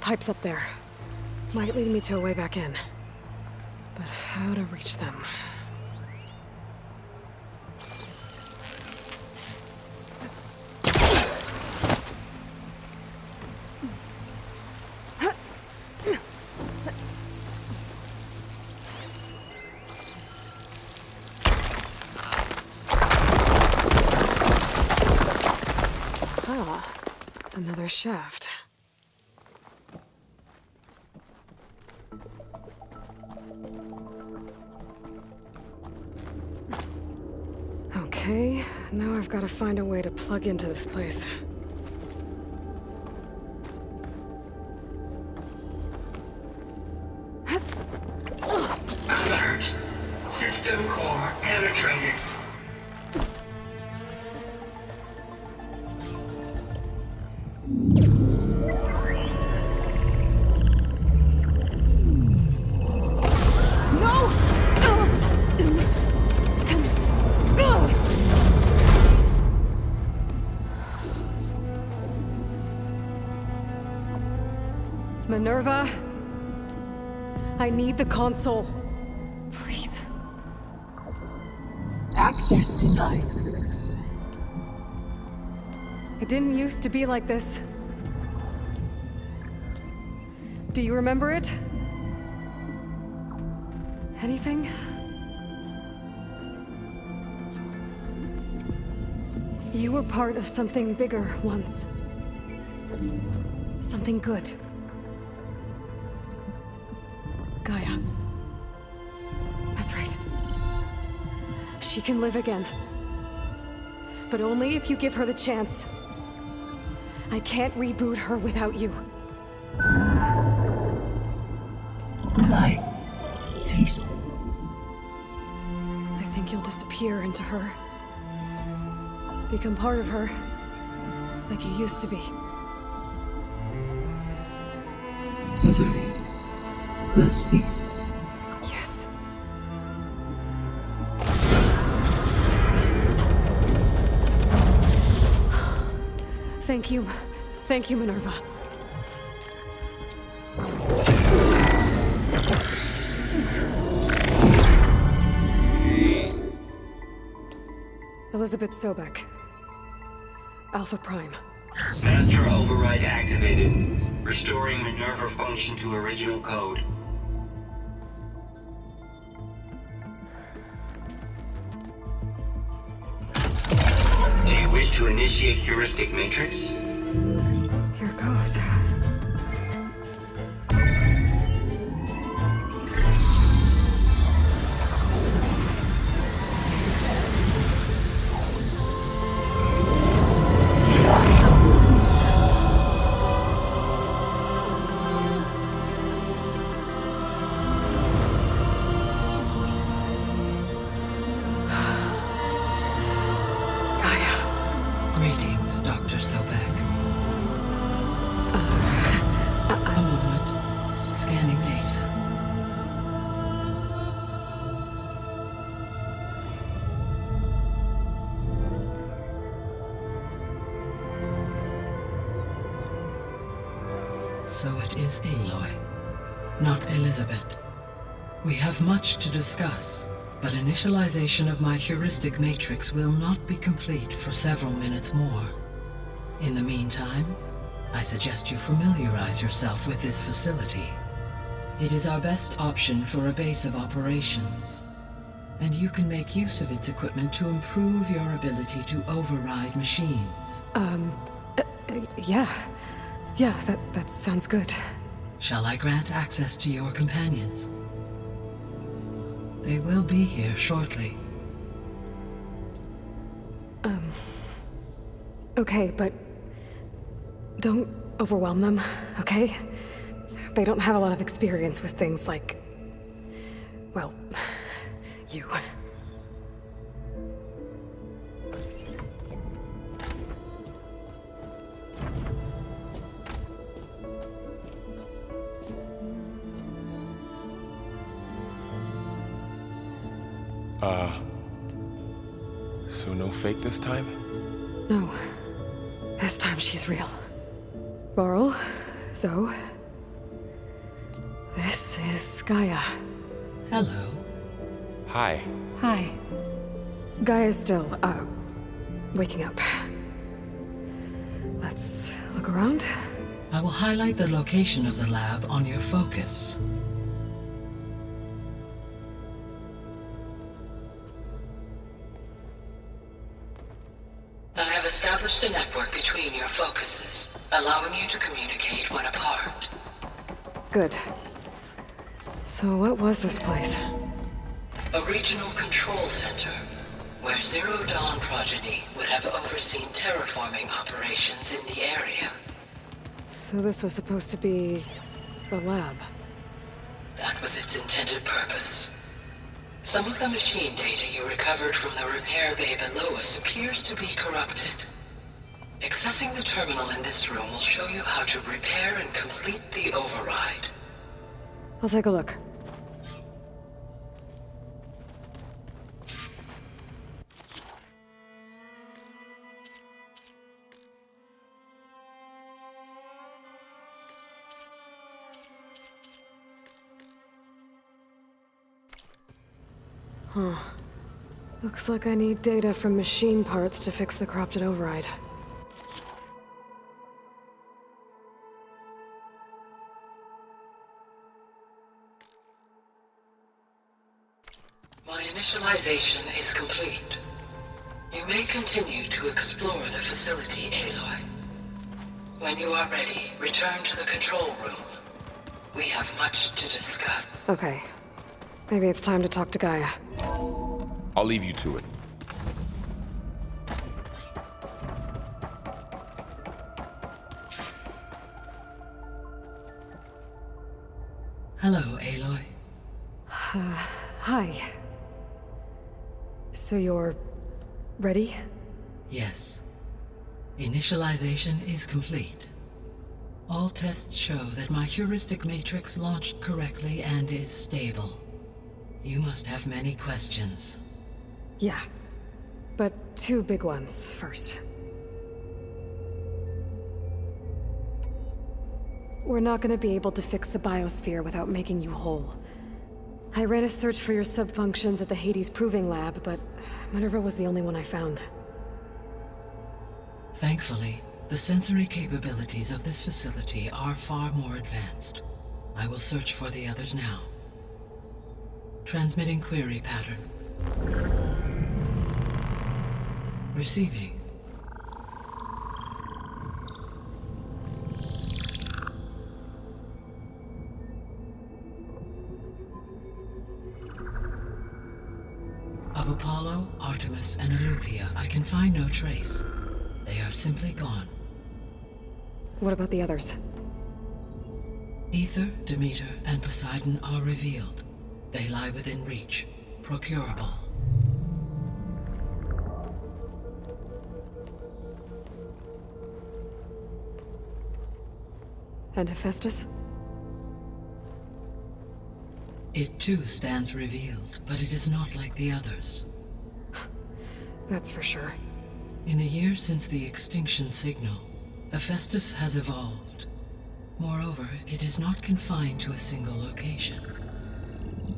Speaker 2: Pipes up there. Might lead me to a way back in. But how to reach them? Ah, another shaft. Okay, now I've got to find a way to plug into this place.
Speaker 4: Alert! System core penetrated.
Speaker 2: Minerva, I need the console. Please.
Speaker 5: Access denied.
Speaker 2: It didn't used to be like this. Do you remember it? Anything? You were part of something bigger once. Something good. Gaia. That's right. She can live again. But only if you give her the chance. I can't reboot her without you.
Speaker 5: Light. Cease.
Speaker 2: I think you'll disappear into her. Become part of her. Like you used to be.
Speaker 5: Misery. Will cease.
Speaker 2: Yes. Thank you. Thank you, Minerva. Elizabeth Sobek. Alpha Prime.
Speaker 4: Master override activated. Restoring Minerva function to original code. Do you wish to initiate heuristic matrix?
Speaker 2: goes.
Speaker 8: Greetings, Dr. Sobek. A moment. Scanning data. So it is Aloy, not Elizabeth. We have much to discuss, but initialization of my heuristic matrix will not be complete for several minutes more. In the meantime, I suggest you familiarize yourself with this facility. It is our best option for a base of operations, and you can make use of its equipment to improve your ability to override machines.
Speaker 2: Yeah. Yeah, that sounds good.
Speaker 8: Shall I grant access to your companions? They will be here shortly.
Speaker 2: Okay, but don't overwhelm them, okay? They don't have a lot of experience with things like, well, you.
Speaker 3: So no fake this time?
Speaker 2: No. This time she's real. Laurel, Zoe. This is Gaia.
Speaker 8: Hello.
Speaker 3: Hi.
Speaker 2: Hi. Gaia's still, waking up. Let's look around.
Speaker 8: I will highlight the location of the lab on your focus. I have established a network between your focuses, allowing you to communicate when apart.
Speaker 2: Good. So what was this place?
Speaker 8: A regional control center, where Zero Dawn progeny would have overseen terraforming operations in the area.
Speaker 2: So this was supposed to be the lab.
Speaker 8: That was its intended purpose. Some of the machine data you recovered from the repair bay below us appears to be corrupted. Accessing the terminal in this room will show you how to repair and complete the override.
Speaker 2: I'll take a look. Huh. Looks like I need data from machine parts to fix the corrupted override.
Speaker 8: My initialization is complete. You may continue to explore the facility, Aloy. When you are ready, return to the control room. We have much to discuss.
Speaker 2: Okay. Maybe it's time to talk to Gaia.
Speaker 3: I'll leave you to it.
Speaker 8: Hello, Aloy.
Speaker 2: Hi. So you're ready?
Speaker 8: Yes. Initialization is complete. All tests show that my heuristic matrix launched correctly and is stable. You must have many questions.
Speaker 2: Yeah. But two big ones first. We're not gonna be able to fix the biosphere without making you whole. I ran a search for your subfunctions at the Hades Proving Lab, but Minerva was the only one I found.
Speaker 8: Thankfully, the sensory capabilities of this facility are far more advanced. I will search for the others now. Transmitting query pattern. Receiving. Artemis and Eleuthia, I can find no trace. They are simply gone.
Speaker 2: What about the others?
Speaker 8: Ether, Demeter, and Poseidon are revealed. They lie within reach, procurable.
Speaker 2: And Hephaestus?
Speaker 8: It too stands revealed, but it is not like the others.
Speaker 2: That's for sure.
Speaker 8: In the years since the extinction signal, Hephaestus has evolved. Moreover, it is not confined to a single location.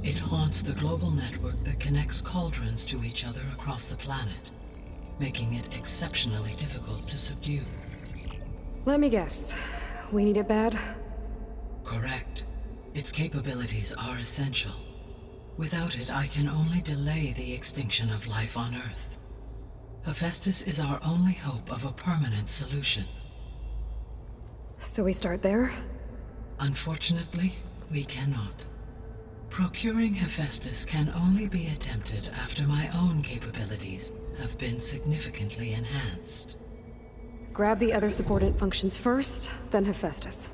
Speaker 8: It haunts the global network that connects cauldrons to each other across the planet, making it exceptionally difficult to subdue.
Speaker 2: Let me guess. We need it bad?
Speaker 8: Correct. Its capabilities are essential. Without it, I can only delay the extinction of life on Earth. Hephaestus is our only hope of a permanent solution.
Speaker 2: So we start there?
Speaker 8: Unfortunately, we cannot. Procuring Hephaestus can only be attempted after my own capabilities have been significantly enhanced.
Speaker 2: Grab the other subordinate functions first, then Hephaestus.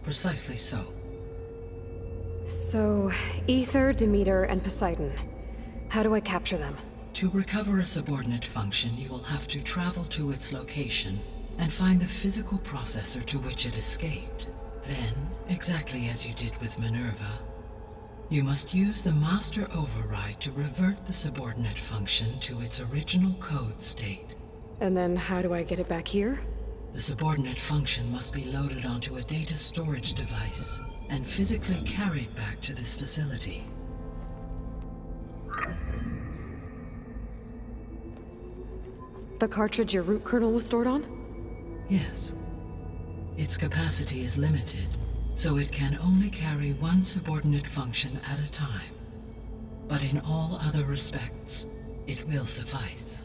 Speaker 8: Precisely so.
Speaker 2: So, Ether, Demeter, and Poseidon. How do I capture them?
Speaker 8: To recover a subordinate function, you will have to travel to its location and find the physical processor to which it escaped. Then, exactly as you did with Minerva, you must use the master override to revert the subordinate function to its original code state.
Speaker 2: And then how do I get it back here?
Speaker 8: The subordinate function must be loaded onto a data storage device and physically carried back to this facility.
Speaker 2: The cartridge your root kernel was stored on?
Speaker 8: Yes. Its capacity is limited, so it can only carry one subordinate function at a time. But in all other respects, it will suffice.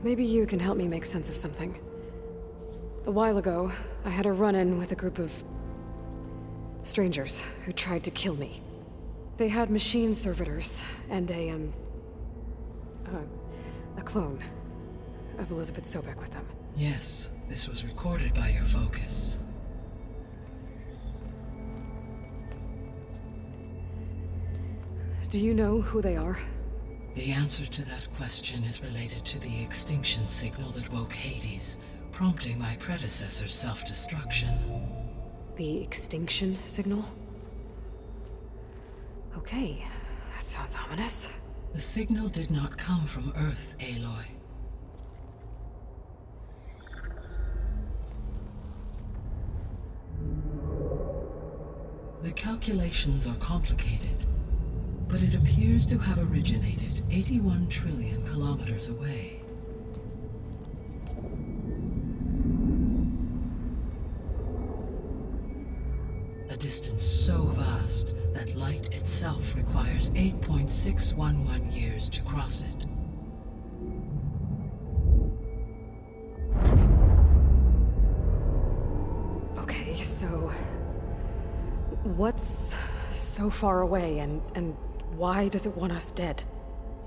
Speaker 2: Maybe you can help me make sense of something. A while ago, I had a run-in with a group of strangers who tried to kill me. They had machine servitors and a clone of Elizabeth Sobek with them.
Speaker 8: Yes, this was recorded by your focus.
Speaker 2: Do you know who they are?
Speaker 8: The answer to that question is related to the extinction signal that woke Hades, prompting my predecessor's self-destruction.
Speaker 2: The extinction signal? Okay, that sounds ominous.
Speaker 8: The signal did not come from Earth, Aloy. The calculations are complicated, but it appears to have originated 81 trillion kilometers away. A distance so vast that light itself requires 8.611 years to cross it.
Speaker 2: Okay, so what's so far away and why does it want us dead?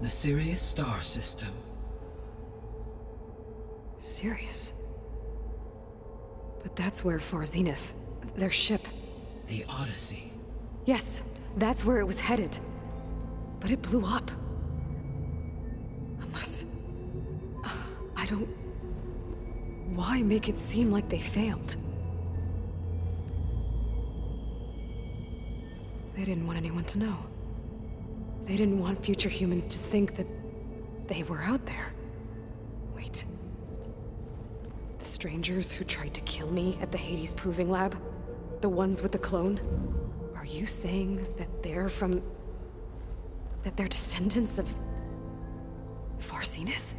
Speaker 8: The Sirius star system.
Speaker 2: Sirius? But that's where Far Zenith, their ship.
Speaker 8: The Odyssey.
Speaker 2: Yes, that's where it was headed. But it blew up. Unless... I don't... Why make it seem like they failed? They didn't want anyone to know. They didn't want future humans to think that they were out there. Wait. The strangers who tried to kill me at the Hades Proving Lab? The ones with the clone? Are you saying that they're from... that they're descendants of... Far Zenith?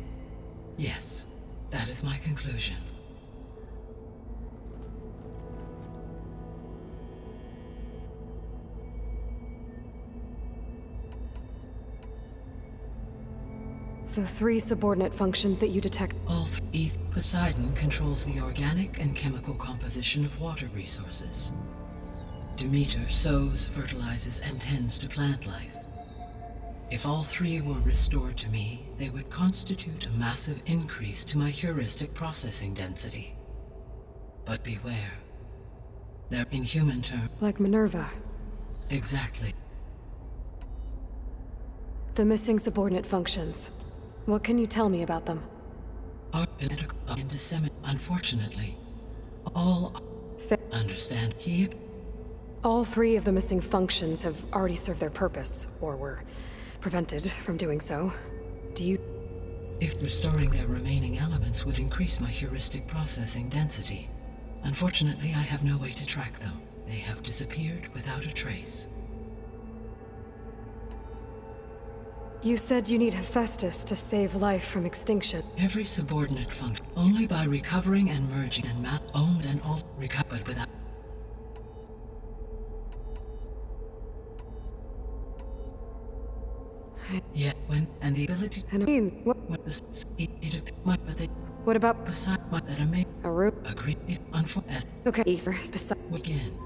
Speaker 8: Yes, that is my conclusion.
Speaker 2: The 3 subordinate functions that you detect...
Speaker 8: All three. Poseidon controls the organic and chemical composition of water resources. Demeter sows, fertilizes, and tends to plant life. If all three were restored to me, they would constitute a massive increase to my heuristic processing density. But beware. They're in human terms.
Speaker 2: Like Minerva.
Speaker 8: Exactly.
Speaker 2: The missing subordinate functions. What can you tell me about them?
Speaker 8: Are identical and disseminate. Unfortunately, all understand he.
Speaker 2: All three of the missing functions have already served their purpose, or were prevented from doing so. Do you...
Speaker 8: If restoring their remaining elements would increase my heuristic processing density. Unfortunately, I have no way to track them. They have disappeared without a trace.
Speaker 2: You said you need Hephaestus to save life from extinction.
Speaker 8: Every subordinate function, only by recovering and merging and owned and all recovered without. Yet when and the ability
Speaker 2: and it means what
Speaker 8: but they
Speaker 2: what about
Speaker 8: beside what that I may agree as
Speaker 2: okay ether beside
Speaker 8: again.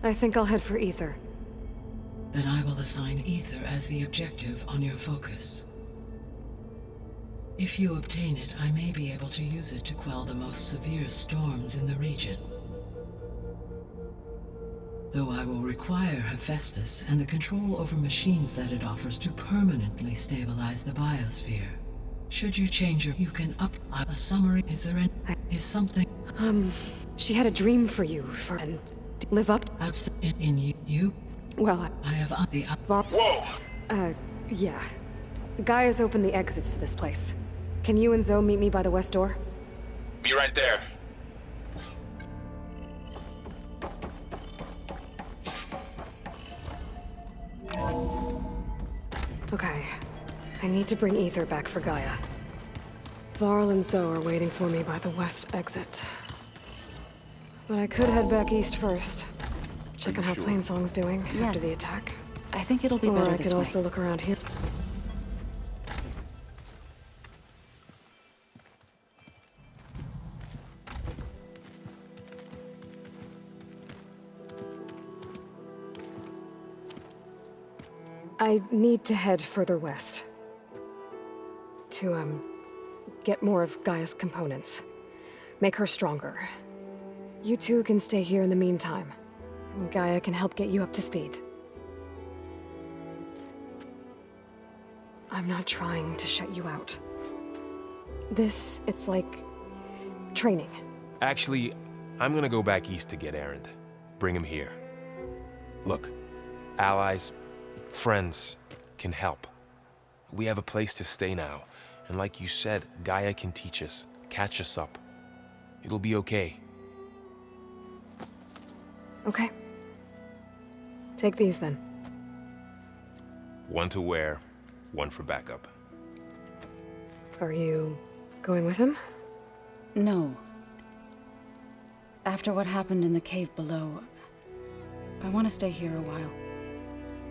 Speaker 2: I think I'll head for ether.
Speaker 8: Then I will assign ether as the objective on your focus. If you obtain it, I may be able to use it to quell the most severe storms in the region. Though I will require Hephaestus and the control over machines that it offers to permanently stabilize the biosphere. Should you change you can up a summary. Is there any is something?
Speaker 2: She had a dream for you and live up
Speaker 8: in you.
Speaker 2: Well,
Speaker 8: I have the
Speaker 2: Whoa! Yeah. Gaia's opened the exits to this place. Can you and Zoe meet me by the west door?
Speaker 3: Be right there.
Speaker 2: Okay. I need to bring ether back for Gaia. Varl and Zoe are waiting for me by the west exit. But I could head back east first. Check on how Plainsong's doing after the attack.
Speaker 7: I think it'll be better this way.
Speaker 2: I could also look around here. I need to head further west. To, get more of Gaia's components. Make her stronger. You two can stay here in the meantime. Gaia can help get you up to speed. I'm not trying to shut you out. It's like... training.
Speaker 3: Actually, I'm gonna go back east to get Erend. Bring him here. Look, allies, friends can help. We have a place to stay now, and like you said, Gaia can teach us, catch us up. It'll be okay.
Speaker 2: Okay. Take these then.
Speaker 3: One to wear, one for backup.
Speaker 2: Are you going with him?
Speaker 7: No. After what happened in the cave below, I want to stay here a while.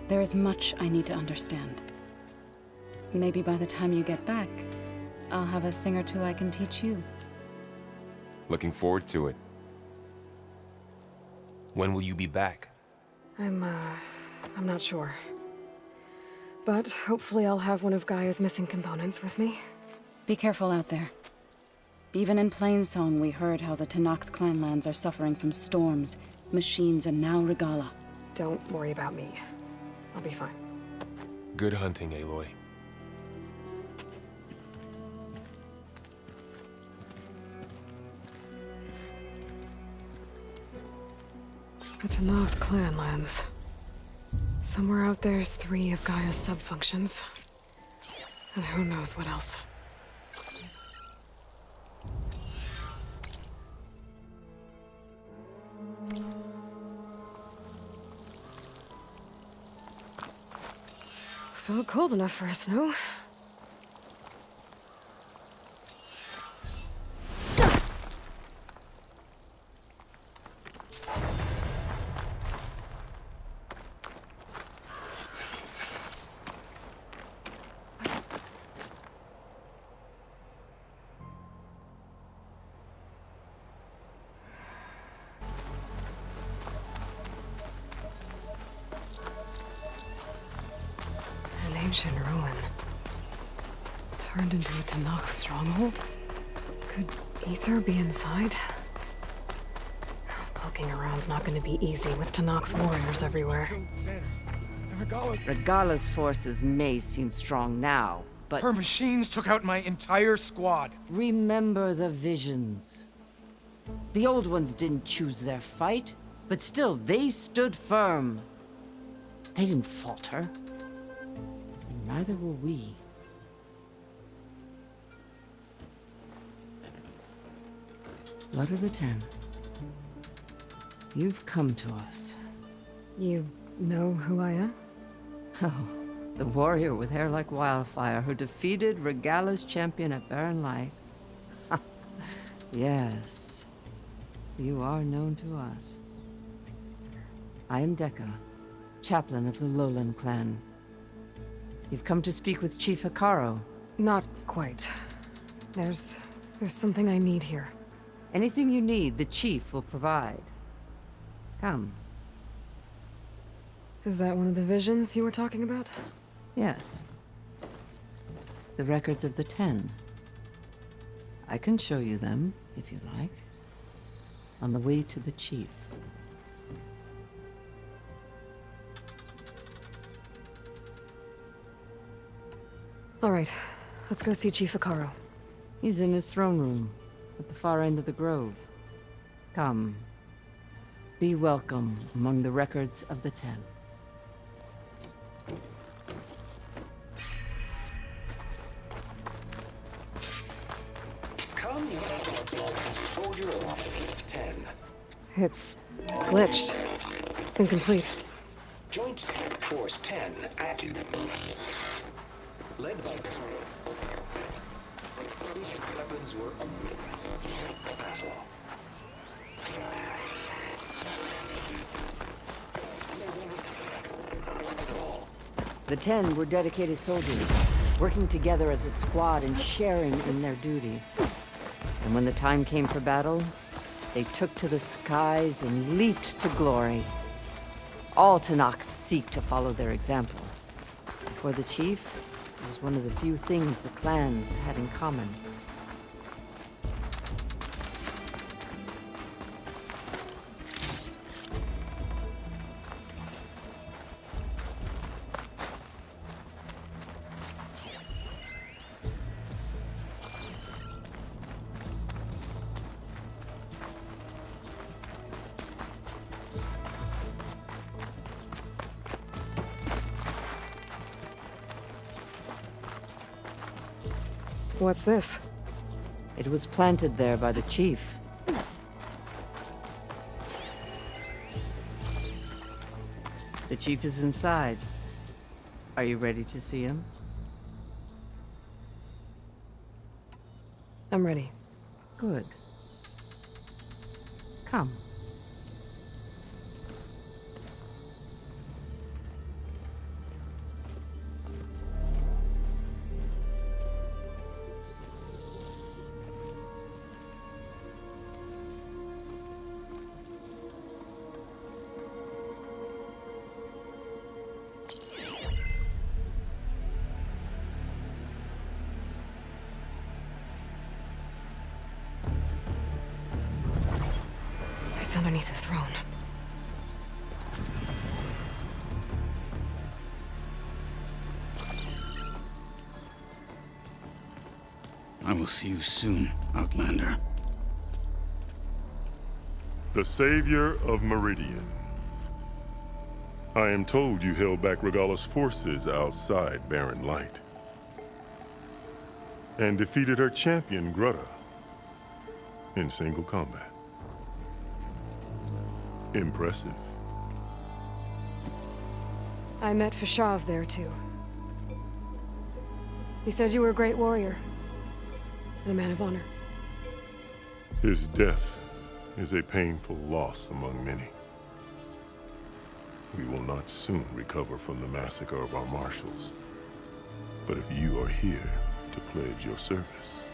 Speaker 7: There is much I need to understand. Maybe by the time you get back, I'll have a thing or two I can teach you.
Speaker 3: Looking forward to it. When will you be back?
Speaker 2: I'm not sure. But hopefully I'll have one of Gaia's missing components with me.
Speaker 7: Be careful out there. Even in Plainsong, we heard how the Tenakth clanlands are suffering from storms, machines, and now Regala.
Speaker 2: Don't worry about me. I'll be fine.
Speaker 3: Good hunting, Aloy.
Speaker 2: The Tenakth clanlands. Somewhere out there's 3 of Gaia's sub-functions. And who knows what else. Felt cold enough for a snow. ancient ruin. Turned into a Tanakh stronghold? Could Ether be inside? Poking around's not gonna be easy with Tanakh's warriors everywhere.
Speaker 6: Regala's forces may seem strong now, but...
Speaker 13: Her machines took out my entire squad.
Speaker 6: Remember the visions. The old ones didn't choose their fight, but still, they stood firm. They didn't falter. And neither will we. Blood of the Ten. You've come to us.
Speaker 2: You know who I am?
Speaker 6: Oh, the warrior with hair like wildfire who defeated Regala's champion at Barren Light. Yes, you are known to us. I am Dekka, chaplain of the Lowland clan. You've come to speak with Chief Hikaru.
Speaker 2: Not quite. There's something I need here.
Speaker 6: Anything you need, the chief will provide. Come.
Speaker 2: Is that one of the visions you were talking about?
Speaker 6: Yes. The records of the Ten. I can show you them, if you like. On the way to the chief.
Speaker 2: All right, let's go see Chief Hikaru.
Speaker 6: He's in his throne room, at the far end of the grove. Come. Be welcome among the records of the Ten.
Speaker 20: Come, soldier of 10.
Speaker 2: It's glitched. Incomplete.
Speaker 20: Joint Force 10 active. Led by weapons were battle.
Speaker 6: The Ten were dedicated soldiers, working together as a squad and sharing in their duty. And when the time came for battle, they took to the skies and leaped to glory. All Tanakh seek to follow their example. For the chief, it was one of the few things the clans had in common.
Speaker 2: What's this?
Speaker 6: It was planted there by the chief. The chief is inside. Are you ready to see him?
Speaker 2: I'm ready.
Speaker 6: Good. Come.
Speaker 2: It's underneath the throne.
Speaker 21: I will see you soon, Outlander.
Speaker 25: The Savior of Meridian. I am told you held back Regala's forces outside Barren Light. And defeated her champion, Grutta, in single combat. Impressive.
Speaker 2: I met Fashav there, too. He said you were a great warrior. And a man of honor.
Speaker 25: His death is a painful loss among many. We will not soon recover from the massacre of our marshals. But if you are here to pledge your service,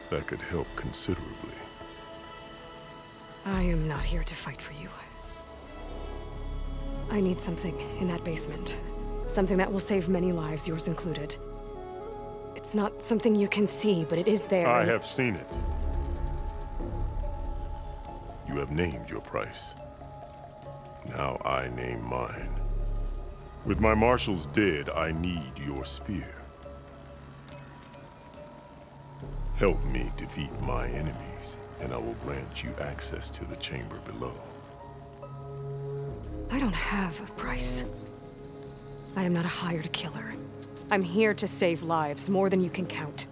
Speaker 25: that could help considerably.
Speaker 2: I am not here to fight for you. I need something in that basement. Something that will save many lives, yours included. It's not something you can see, but it is there.
Speaker 25: I have seen it. You have named your price. Now I name mine. With my marshals dead, I need your spear. Help me defeat my enemies, and I will grant you access to the chamber below.
Speaker 2: I don't have a price. I am not a hired killer. I'm here to save lives, more than you can count.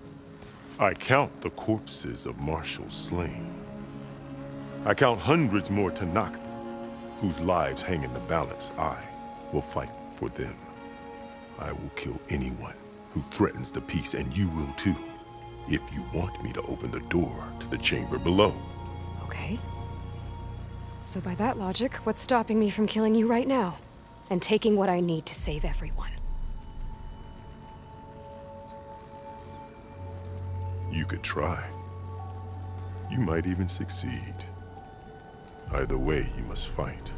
Speaker 25: I count the corpses of marshals slain. I count hundreds more Tanakh, whose lives hang in the balance. I will fight for them. I will kill anyone who threatens the peace, and you will too, if you want me to open the door to the chamber below.
Speaker 2: Okay. So by that logic, what's stopping me from killing you right now? And taking what I need to save everyone?
Speaker 25: You could try. You might even succeed. Either way, you must fight.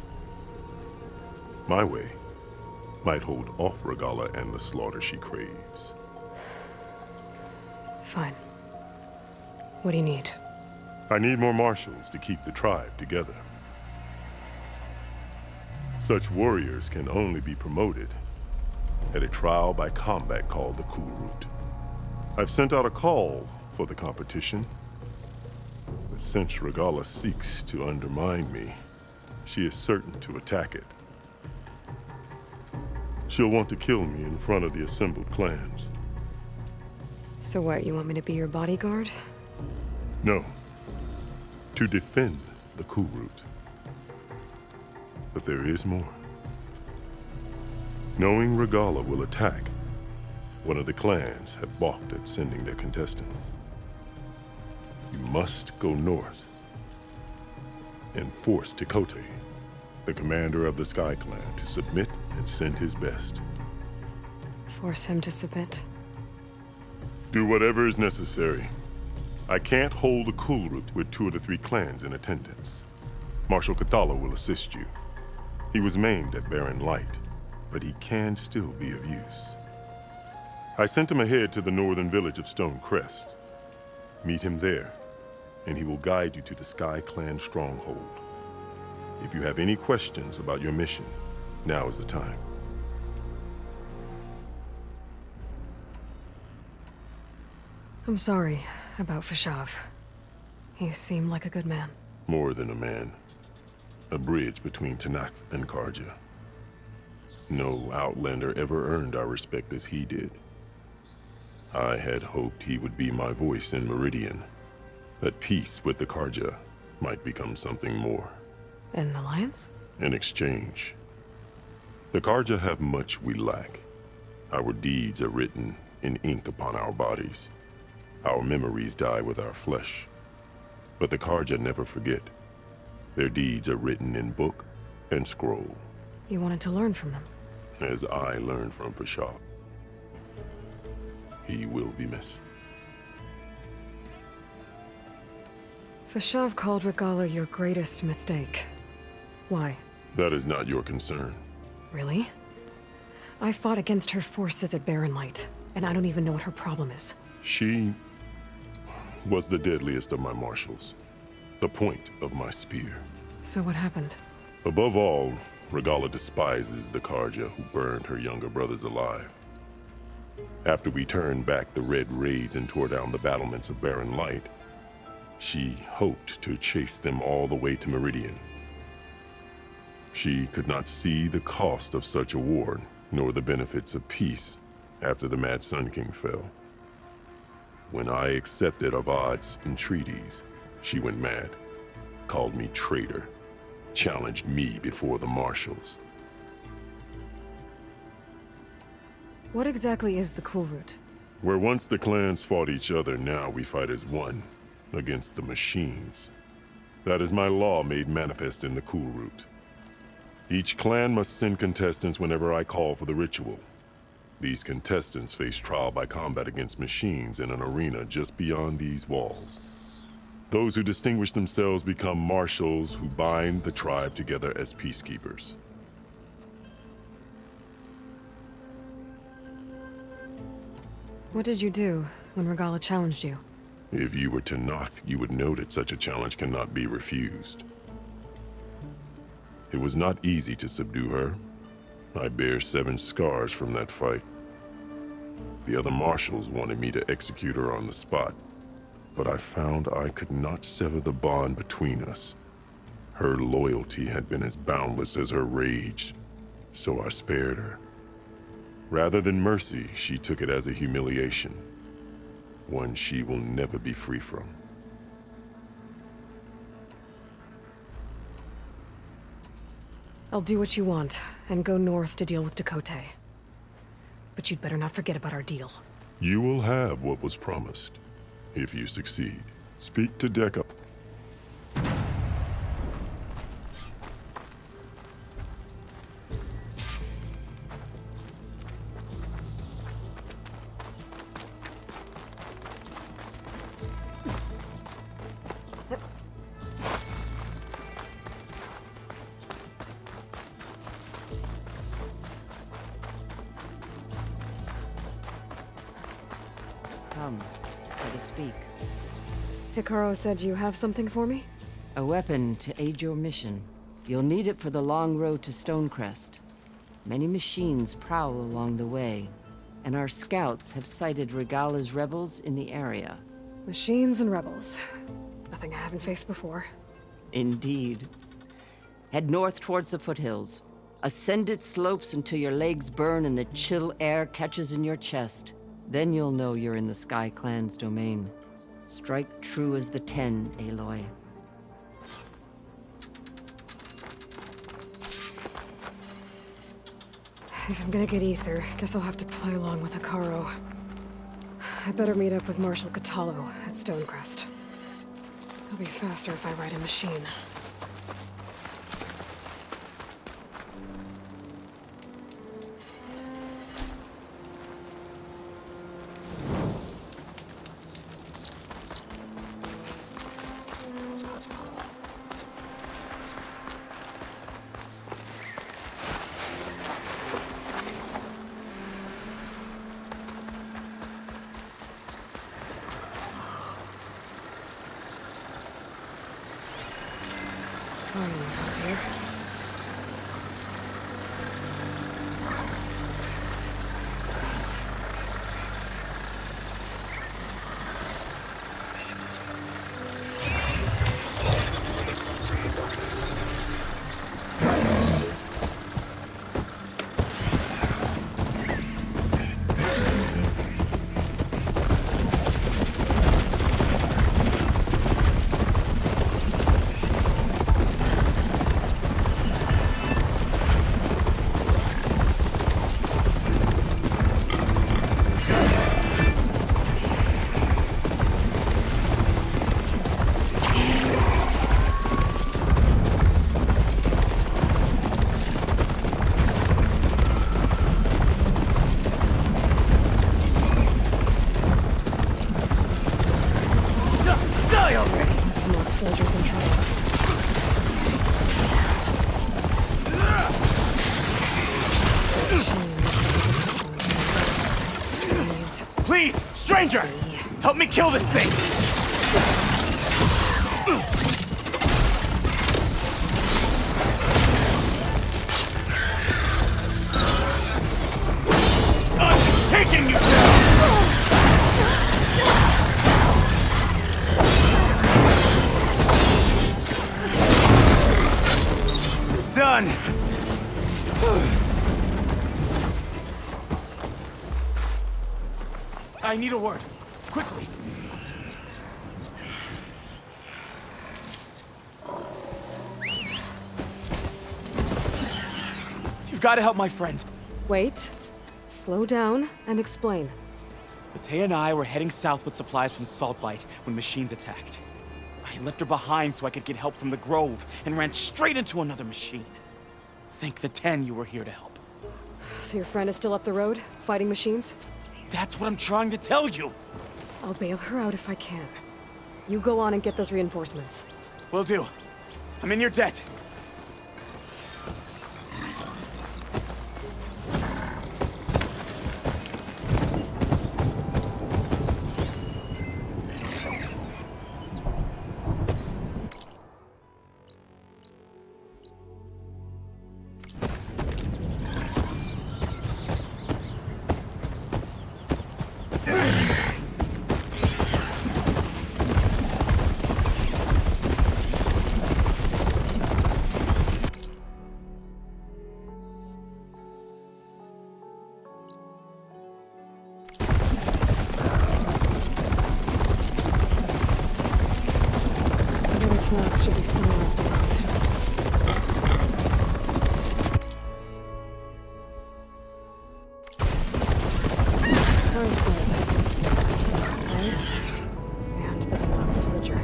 Speaker 25: My way might hold off Regala and the slaughter she craves.
Speaker 2: Fine. What do you need?
Speaker 25: I need more marshals to keep the tribe together. Such warriors can only be promoted at a trial by combat called the Cool Route. I've sent out a call for the competition, but since Regala seeks to undermine me, she is certain to attack it. She'll want to kill me in front of the assembled clans.
Speaker 2: So what, you want me to be your bodyguard?
Speaker 25: No. To defend the Cool Route. But there is more. Knowing Regala will attack, one of the clans have balked at sending their contestants. You must go north and force Tekote, the commander of the Sky Clan, to submit and send his best.
Speaker 2: Force him to submit?
Speaker 25: Do whatever is necessary. I can't hold the Cool Route with 2 of the 3 clans in attendance. Marshal Kathala will assist you. He was maimed at Barren Light, but he can still be of use. I sent him ahead to the northern village of Stone Crest. Meet him there, and he will guide you to the Sky Clan stronghold. If you have any questions about your mission, now is the time.
Speaker 2: I'm sorry about Fashav. He seemed like a good man.
Speaker 25: More than a man. A bridge between Tanakh and Karja. No Outlander ever earned our respect as he did. I had hoped he would be my voice in Meridian, that peace with the Karja might become something more.
Speaker 2: An alliance?
Speaker 25: In exchange. The Karja have much we lack. Our deeds are written in ink upon our bodies. Our memories die with our flesh. But the Karja never forget. Their deeds are written in book and scroll.
Speaker 2: You wanted to learn from them?
Speaker 25: As I learned from Fashav. He will be missed.
Speaker 2: Fashav called Regala your greatest mistake. Why?
Speaker 25: That is not your concern.
Speaker 2: Really? I fought against her forces at Barren Light, and I don't even know what her problem is.
Speaker 25: She was the deadliest of my marshals. The point of my spear.
Speaker 2: So what happened?
Speaker 25: Above all, Regala despises the Karja who burned her younger brothers alive. After we turned back the Red Raids and tore down the battlements of Barren Light, she hoped to chase them all the way to Meridian. She could not see the cost of such a war, nor the benefits of peace after the Mad Sun King fell. When I accepted Avad's entreaties, she went mad, called me traitor, challenged me before the marshals.
Speaker 2: What exactly is the Cool Route?
Speaker 25: Where once the clans fought each other, now we fight as one, against the machines. That is my law made manifest in the Cool Route. Each clan must send contestants whenever I call for the ritual. These contestants face trial by combat against machines in an arena just beyond these walls. Those who distinguish themselves become marshals who bind the tribe together as peacekeepers.
Speaker 2: What did you do when Regala challenged you?
Speaker 25: If you were Tenakth, you would know that such a challenge cannot be refused. It was not easy to subdue her. I bear 7 scars from that fight. The other marshals wanted me to execute her on the spot, but I found I could not sever the bond between us. Her loyalty had been as boundless as her rage, so I spared her. Rather than mercy, she took it as a humiliation, one she will never be free from.
Speaker 2: I'll do what you want, and go north to deal with Dakota. But you'd better not forget about our deal.
Speaker 25: You will have what was promised, if you succeed. Speak to Deca.
Speaker 6: Come, let us speak.
Speaker 2: Hikaru said you have something for me?
Speaker 6: A weapon to aid your mission. You'll need it for the long road to Stonecrest. Many machines prowl along the way, and our scouts have sighted Regala's rebels in the area.
Speaker 2: Machines and rebels. Nothing I haven't faced before.
Speaker 6: Indeed. Head north towards the foothills. Ascend its slopes until your legs burn and the chill air catches in your chest. Then you'll know you're in the Sky Clan's domain. Strike true as the 10, Aloy.
Speaker 2: If I'm gonna get ether, guess I'll have to play along with Hikaru. I better meet up with Marshal Catallo at Stonecrest. It'll be faster if I ride a machine. Soldiers in trouble.
Speaker 13: Please, stranger! Help me kill this thing! I'm taking you down! Done! I need a word. Quickly! You've got to help my friend.
Speaker 2: Wait. Slow down and explain.
Speaker 13: Matei and I were heading south with supplies from Saltlight when machines attacked. I left her behind so I could get help from the Grove and ran straight into another machine. Thank the 10 you were here to help.
Speaker 2: So your friend is still up the road, fighting machines?
Speaker 13: That's what I'm trying to tell you!
Speaker 2: I'll bail her out if I can. You go on and get those reinforcements.
Speaker 13: Will do. I'm in your debt.
Speaker 2: Tanakh should be somewhere up there. Bracelet. This is supplies. And the Tanakh soldier.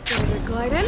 Speaker 2: There's a glide in.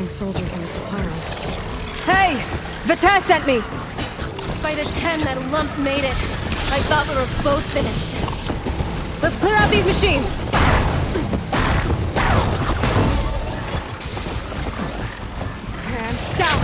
Speaker 2: Soldier from the supply room.
Speaker 14: Hey! Vita sent me! By the 10, that lump made it. I thought we were both finished. Let's clear out these machines! And down!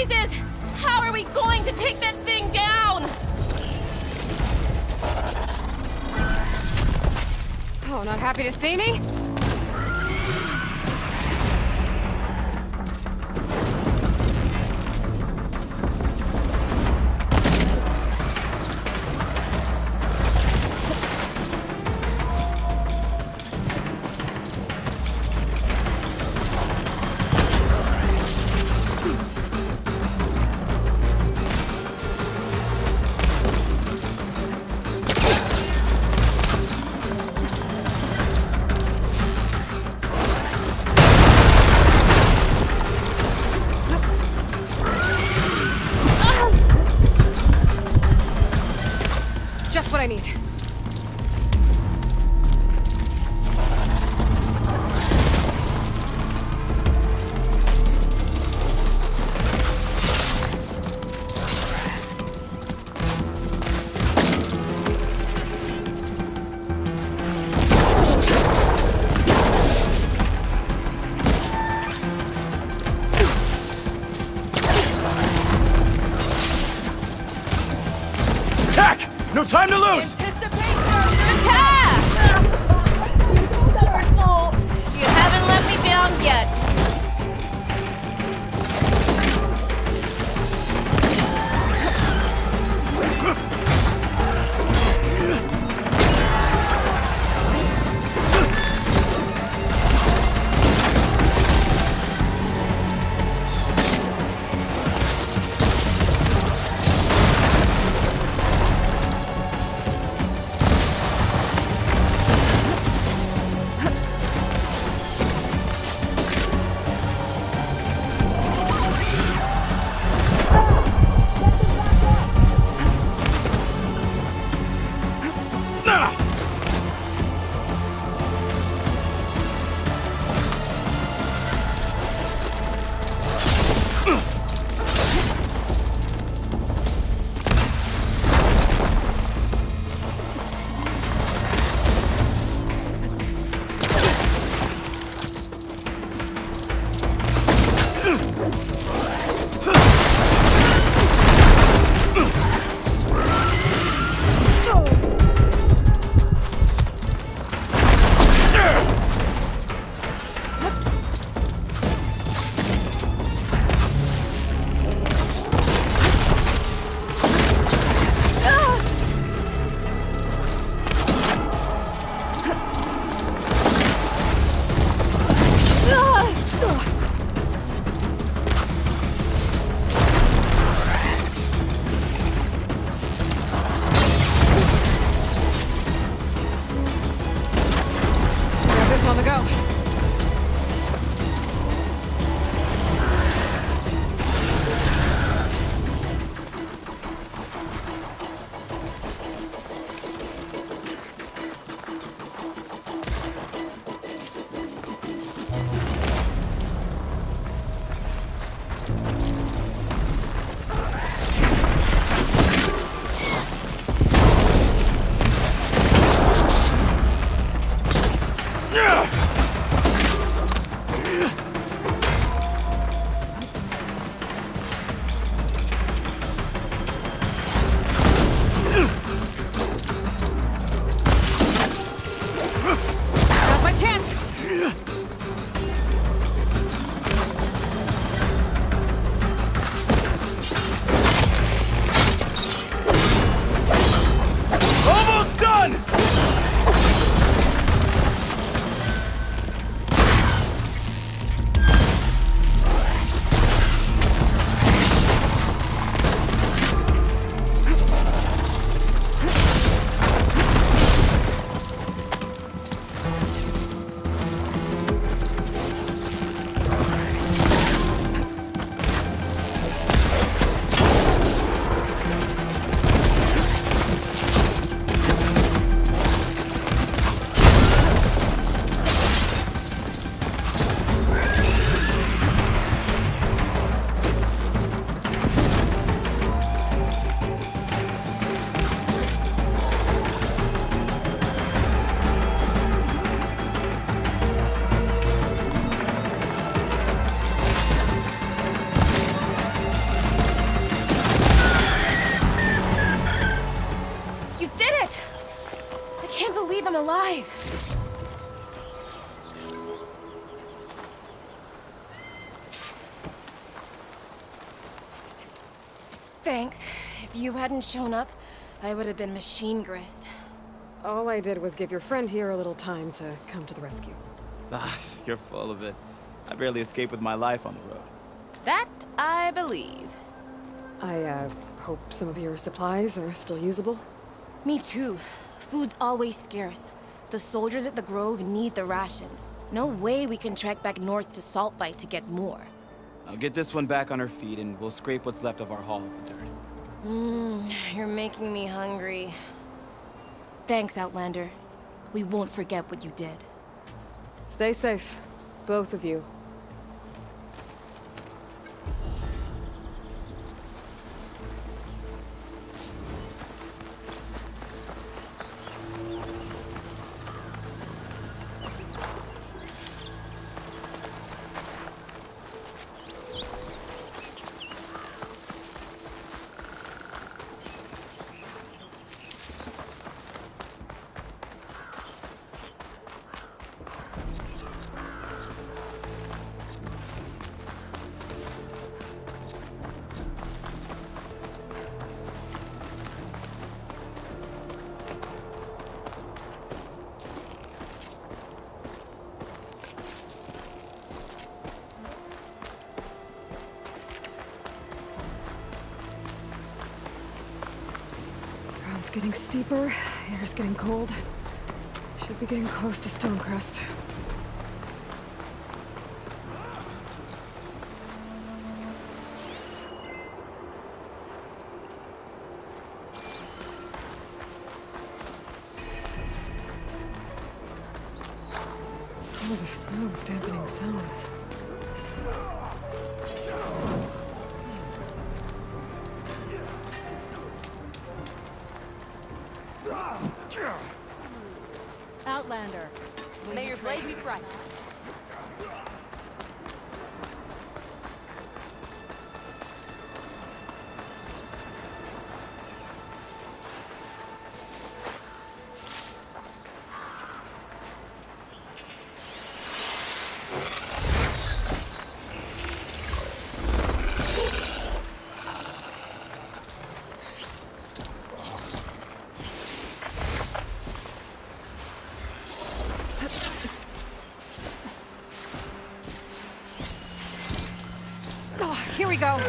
Speaker 11: blazes! How are we going to take that thing down?
Speaker 2: Oh, not happy to see me? Just what I need.
Speaker 13: Attack! No time to lose!
Speaker 11: Attack! You stubborn fool! You haven't let me down yet.
Speaker 14: alive! Thanks. If you hadn't shown up, I would have been machine grist.
Speaker 2: All I did was give your friend here a little time to come to the rescue.
Speaker 13: Ah, you're full of it. I barely escaped with my life on the road.
Speaker 11: That I believe.
Speaker 2: I, hope some of your supplies are still usable.
Speaker 14: Me too. Food's always scarce. The soldiers at the Grove need the rations. No way we can trek back north to Saltbite to get more.
Speaker 13: I'll get this one back on her feet and we'll scrape what's left of our haul of the dirt.
Speaker 14: You're making me hungry. Thanks, Outlander. We won't forget what you did.
Speaker 2: Stay safe, both of you. Ground's getting steeper, air's getting cold. Should be getting close to Stonecrest. Oh, the snow's dampening sounds.
Speaker 22: Outlander, may your blade be bright.
Speaker 2: Here we go.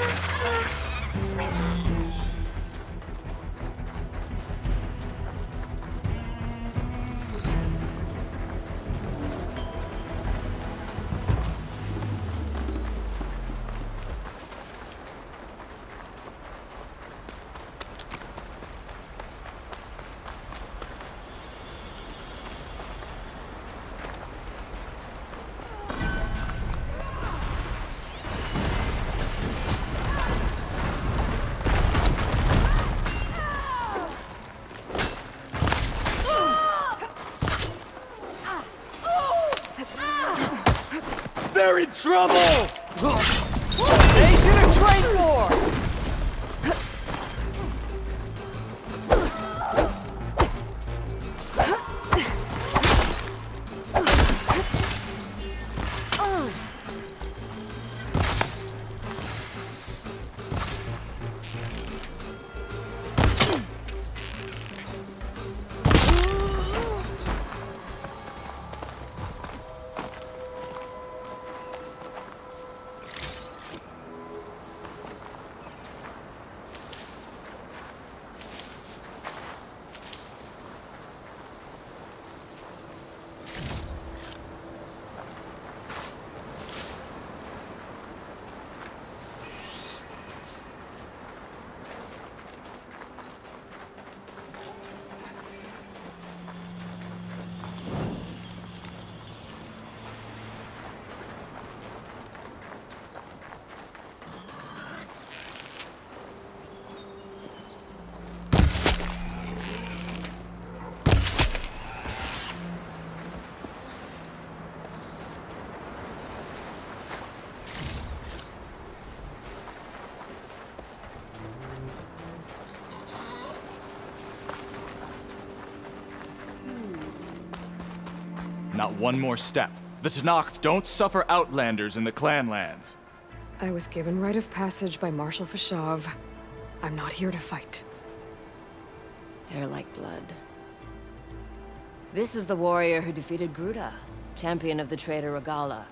Speaker 13: They're in trouble! They should have trained more! Not one more step. The Tenakth don't suffer outlanders in the clan lands.
Speaker 2: I was given rite of passage by Marshal Fashav. I'm not here to fight.
Speaker 9: They're like blood. This is the warrior who defeated Gruda, champion of the traitor Regala.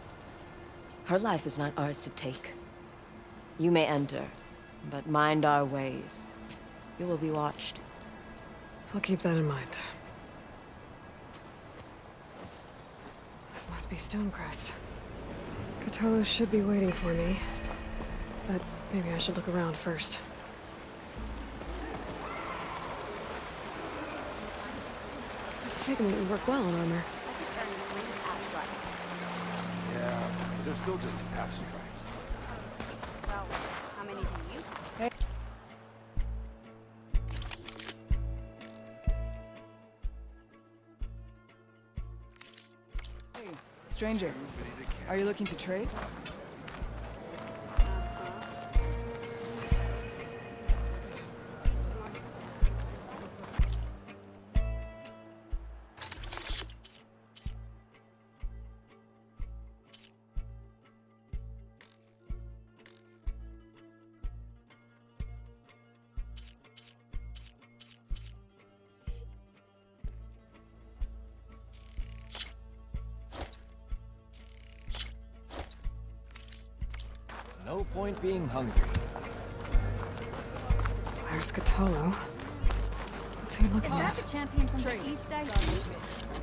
Speaker 9: Her life is not ours to take. You may enter, but mind our ways. You will be watched.
Speaker 2: I'll keep that in mind. This must be Stonecrest. Cthulhu should be waiting for me, but maybe I should look around first. This pigment would work well on armor.
Speaker 17: Yeah, they're still just half stripes.
Speaker 24: Well, how many do you?
Speaker 7: Hey. Hey, stranger. Are you looking to trade?
Speaker 12: No point being hungry.
Speaker 2: Where's Cthulhu? What's he looking
Speaker 24: If
Speaker 2: at?
Speaker 24: that's a champion from the East I see,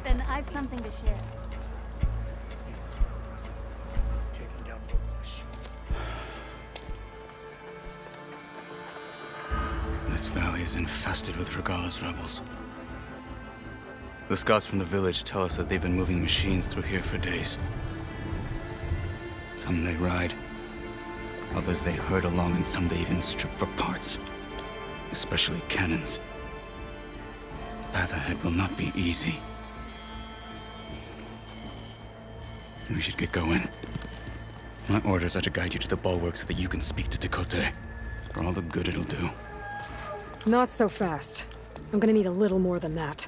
Speaker 24: then I've something to share.
Speaker 21: This valley is infested with Regala's rebels. The scouts from the village tell us that they've been moving machines through here for days. Some they ride, others they herd along, and some they even strip for parts. Especially cannons. The path ahead will not be easy. We should get going. My orders are to guide you to the bulwark so that you can speak to Tekote. For all the good it'll do.
Speaker 2: Not so fast. I'm gonna need a little more than that.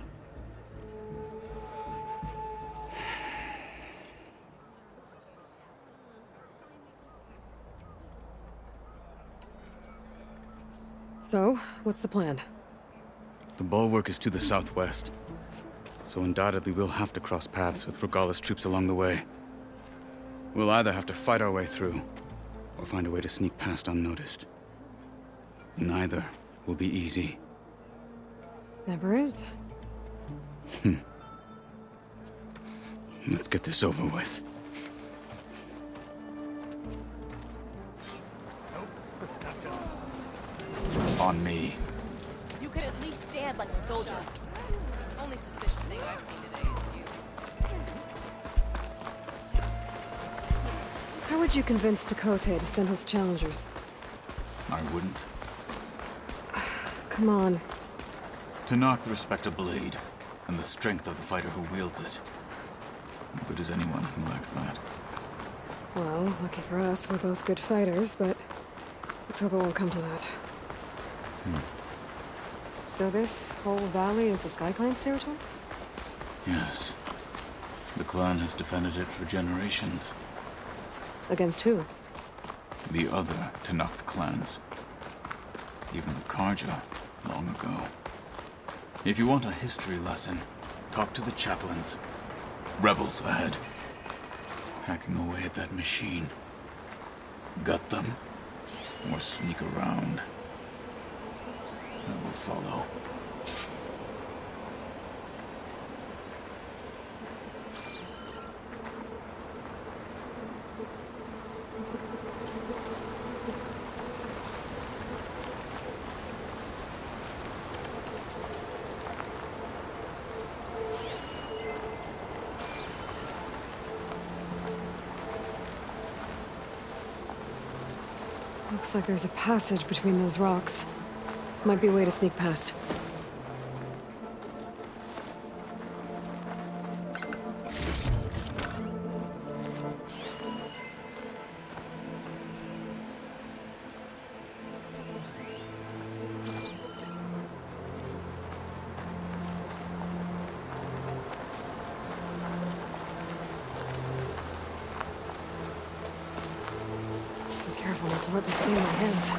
Speaker 2: So, what's the plan?
Speaker 21: The bulwark is to the southwest, so undoubtedly we'll have to cross paths with Regala's troops along the way. We'll either have to fight our way through, or find a way to sneak past unnoticed. Neither will be easy.
Speaker 2: Never is.
Speaker 21: Let's get this over with. On me.
Speaker 11: You could at least stand like a soldier. Only suspicious thing I've seen today is you.
Speaker 2: How would you convince Tekote to send us challengers?
Speaker 21: I wouldn't.
Speaker 2: Come on.
Speaker 21: Tenakth respect a blade, and the strength of the fighter who wields it. No good is anyone who lacks that.
Speaker 2: Well, lucky for us, we're both good fighters, but let's hope it won't come to that. So this whole valley is the Sky Clan's territory?
Speaker 21: Yes. The clan has defended it for generations.
Speaker 2: Against who?
Speaker 21: The other Tenakth clans. Even the Karja, long ago. If you want a history lesson, talk to the chaplains. Rebels ahead. Hacking away at that machine. Gut them, or sneak around. I will follow.
Speaker 2: Looks like there's a passage between those rocks. Might be a way to sneak past. let this stay in my hands.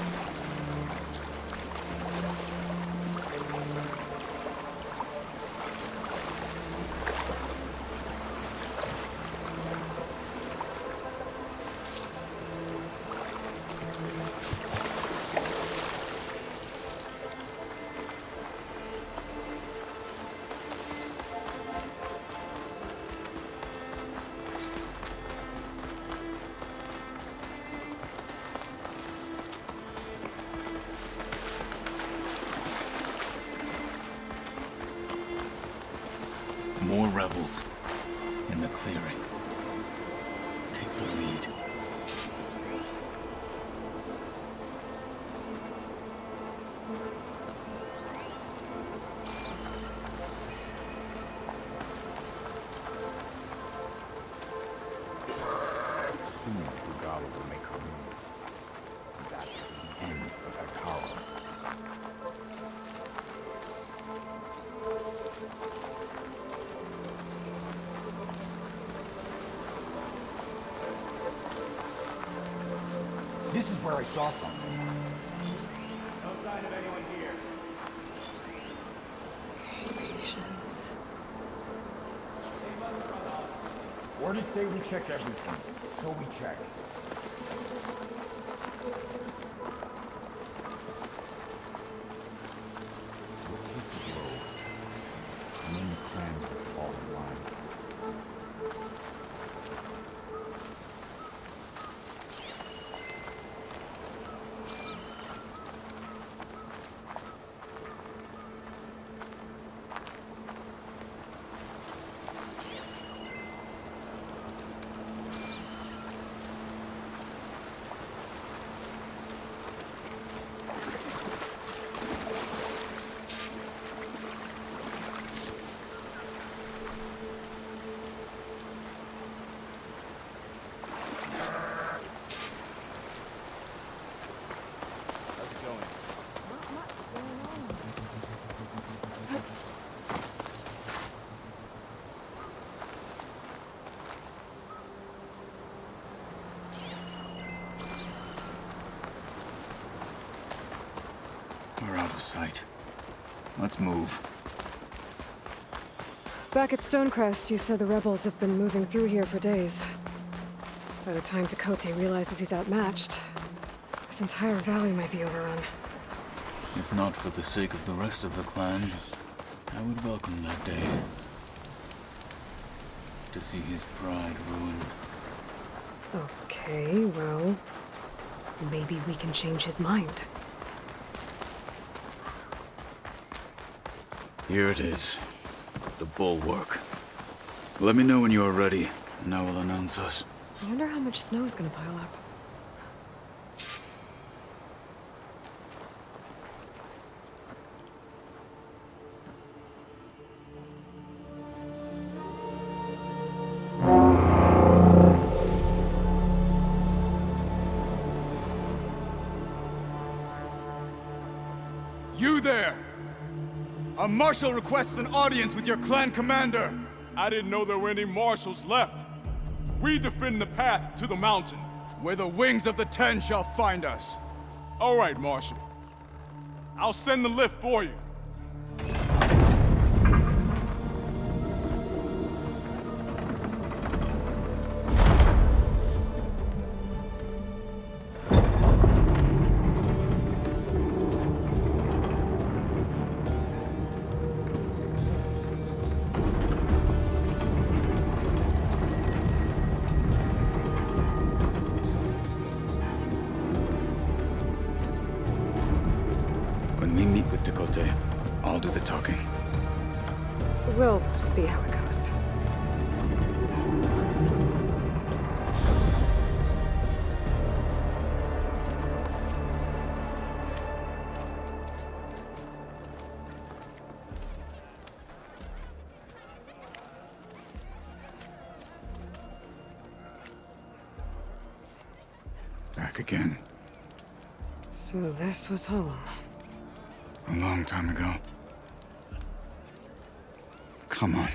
Speaker 21: More rebels in the clearing. Take the lead.
Speaker 15: Soon Regala will make her move. That's the end of her power. This is where I saw something. No sign of anyone here.
Speaker 2: Patience.
Speaker 15: Orders say we check everything, so we check. We'll keep the grove, and then the clans will fall in line.
Speaker 21: We're out of sight. Let's move.
Speaker 2: Back at Stonecrest, you said the rebels have been moving through here for days. By the time Tekote realizes he's outmatched, this entire valley might be overrun.
Speaker 21: If not for the sake of the rest of the clan, I would welcome that day. To see his pride ruined.
Speaker 2: Okay, well, maybe we can change his mind.
Speaker 21: Here it is. The bulwark. Let me know when you are ready, and I will announce us.
Speaker 2: I wonder how much snow is gonna pile up.
Speaker 13: You there! A marshal requests an audience with your clan commander.
Speaker 16: I didn't know there were any marshals left. We defend the path to the mountain.
Speaker 13: Where the wings of the Ten shall find us.
Speaker 16: All right, Marshal. I'll send the lift for you.
Speaker 21: When we meet with Tekote, I'll do the talking.
Speaker 2: We'll see how it goes.
Speaker 21: Back again.
Speaker 2: So this was home.
Speaker 21: A long time ago. Come on.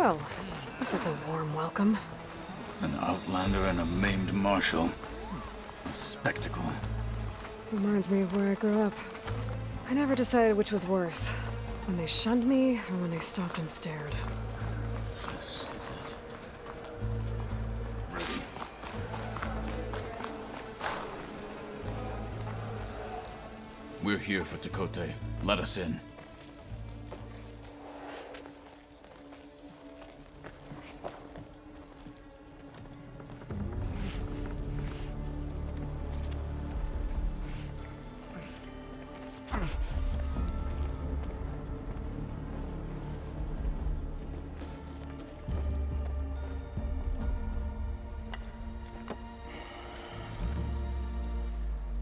Speaker 2: Well, this is a warm welcome.
Speaker 21: An outlander and a maimed marshal. A spectacle.
Speaker 2: Reminds me of where I grew up. I never decided which was worse. When they shunned me, or when they stopped and stared.
Speaker 21: This is it. Ready. We're here for Tekote. Let us in.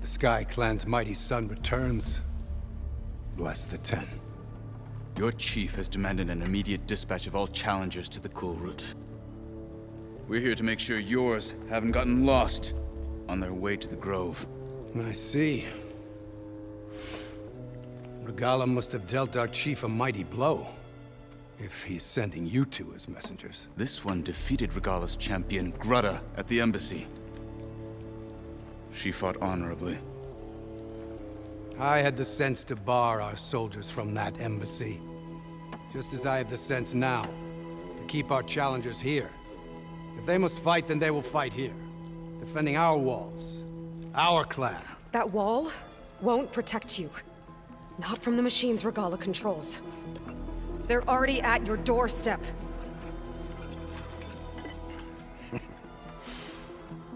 Speaker 1: The Sky Clan's mighty son returns. Bless the Ten.
Speaker 21: Your chief has demanded an immediate dispatch of all challengers to the Cool Route. We're here to make sure yours haven't gotten lost on their way to the Grove.
Speaker 1: I see. Regala must have dealt our chief a mighty blow, if he's sending you two as messengers.
Speaker 21: This one defeated Regala's champion, Grutta, at the embassy. She fought honorably.
Speaker 1: I had the sense to bar our soldiers from that embassy. Just as I have the sense now, to keep our challengers here. If they must fight, then they will fight here. Defending our walls. Our clan.
Speaker 2: That wall won't protect you. Not from the machines Regala controls. They're already at your doorstep.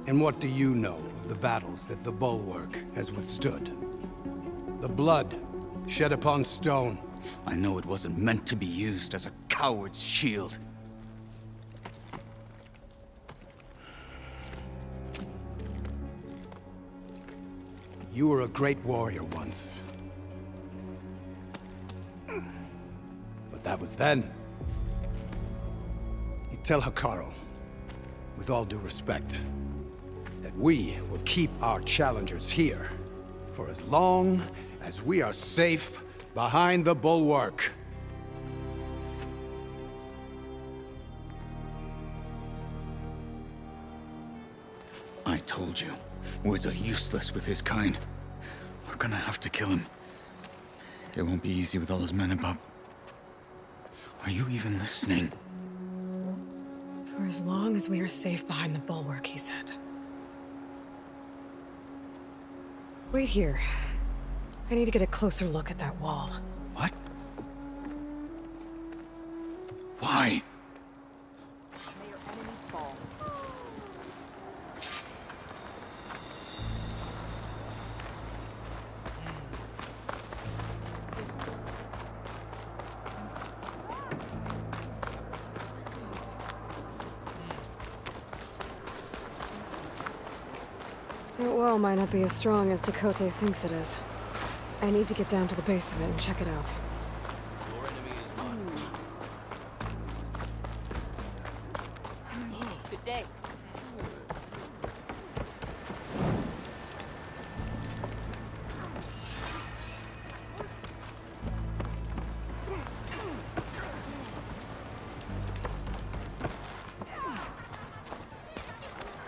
Speaker 1: And what do you know of the battles that the Bulwark has withstood? The blood shed upon stone.
Speaker 21: I know it wasn't meant to be used as a coward's shield.
Speaker 1: You were a great warrior once. But that was then. You tell Hikaru, with all due respect, that we will keep our challengers here for as long as we are safe behind the Bulwark.
Speaker 21: I told you, words are useless with his kind. We're gonna have to kill him. It won't be easy with all his men about. Are you even listening?
Speaker 2: For as long as we are safe behind the Bulwark, he said. Wait here. I need to get a closer look at that wall.
Speaker 21: What? Why?
Speaker 2: That wall might not be as strong as Tekote thinks it is. I need to get down to the base of it and check it out.
Speaker 9: Good day.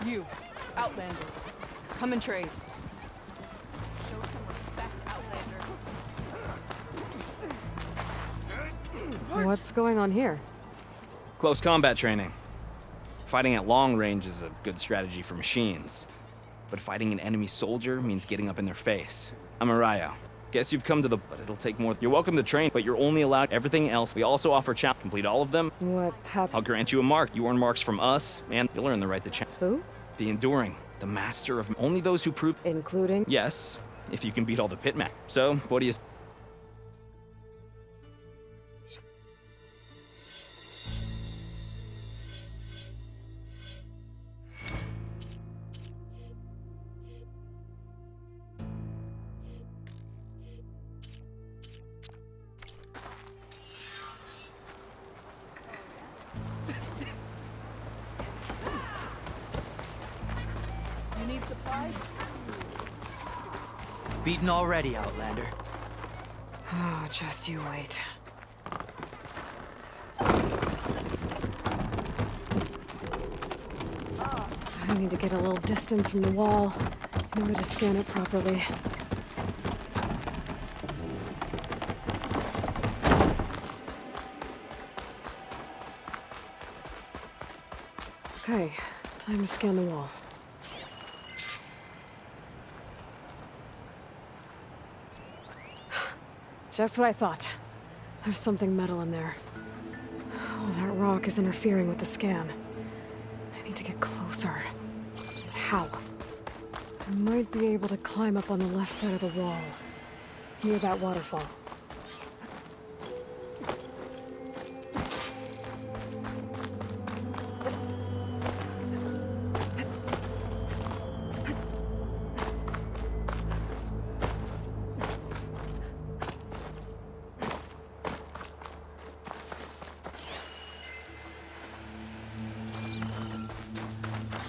Speaker 10: You, Outlander. Come and trade.
Speaker 24: Show some respect, Outlander.
Speaker 2: What's going on here?
Speaker 18: Close combat training. Fighting at long range is a good strategy for machines. But fighting an enemy soldier means getting up in their face. I'm Arayo. Guess you've come to the... but it'll take more... You're welcome to train, but you're only allowed everything else. We also offer challenge. Complete all of them.
Speaker 2: What happened?
Speaker 18: I'll grant you a mark. You earn marks from us, and you'll earn the right to challenge.
Speaker 2: Who?
Speaker 18: The Enduring. The master of... Only those who prove...
Speaker 2: Including?
Speaker 18: Yes, if you can beat all the pitmen. So, what do you...
Speaker 10: You need supplies?
Speaker 19: Beaten already, Outlander.
Speaker 2: Oh, just you wait. need to get a little distance from the wall in order to scan it properly. Okay, time to scan the wall. Just what I thought. There's something metal in there. Oh, that rock is interfering with the scan. I need to get closer. But how? I might be able to climb up on the left side of the wall, near that waterfall.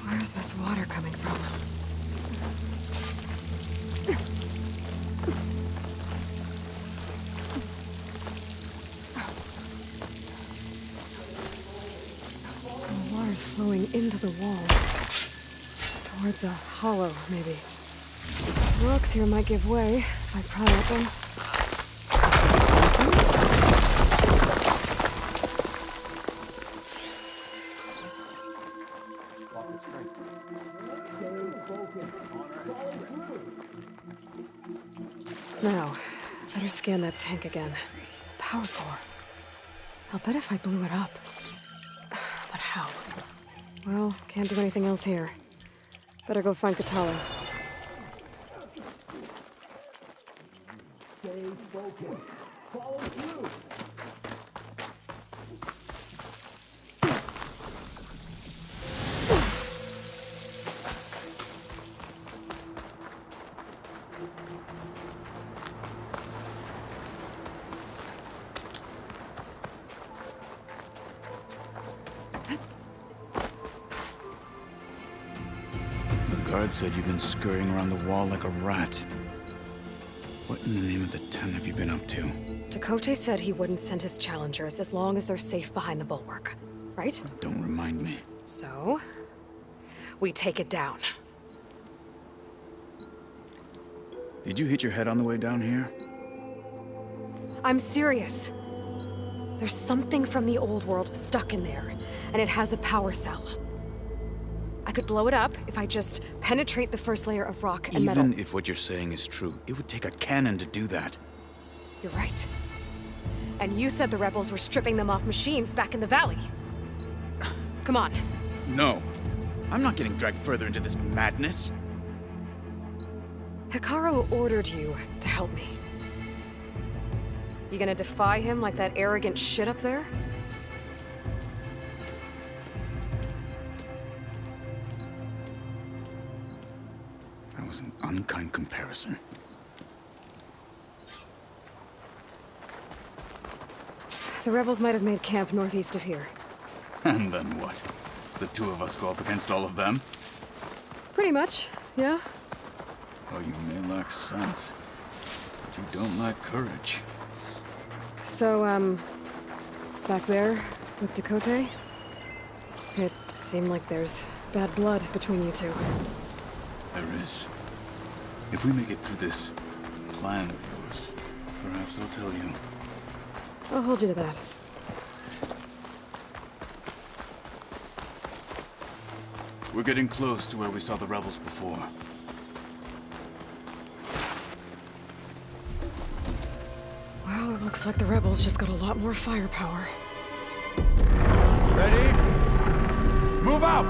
Speaker 2: Where's this water coming from? The water's flowing into the wall. Towards a hollow, maybe. The rocks here might give way if I pry at them. This seems promising. Now, better scan that tank again. Power core. I'll bet if I blew it up. But how? Well, can't do anything else here. Better go find Katala.
Speaker 3: Stay focused. Follow through.
Speaker 21: The guard said you've been scurrying around the wall like a rat. What in the name of the Ten have you been up to?
Speaker 2: Tekote said he wouldn't send his challengers as long as they're safe behind the bulwark, right?
Speaker 21: Don't remind me.
Speaker 2: So, we take it down.
Speaker 21: Did you hit your head on the way down here?
Speaker 2: I'm serious. There's something from the old world stuck in there, and it has a power cell. I could blow it up if I just penetrate the first layer of rock and metal.
Speaker 21: Even if what you're saying is true, it would take a cannon to do that.
Speaker 2: You're right. And you said the rebels were stripping them off machines back in the valley. Come on.
Speaker 21: No. I'm not getting dragged further into this madness.
Speaker 2: Hikaru ordered you to help me. You gonna defy him like that arrogant shit up there?
Speaker 21: That was an unkind comparison.
Speaker 2: The rebels might have made camp northeast of here.
Speaker 21: And then what? The two of us go up against all of them?
Speaker 2: Pretty much, yeah.
Speaker 21: Oh, you may lack sense, but you don't lack courage.
Speaker 2: So, back there with Tekote, it seemed like there's bad blood between you two.
Speaker 21: There is. If we make it through this plan of yours, perhaps I'll tell you.
Speaker 2: I'll hold you to that.
Speaker 21: We're getting close to where we saw the rebels before.
Speaker 2: Well, it looks like the rebels just got a lot more firepower.
Speaker 16: Ready? Move out!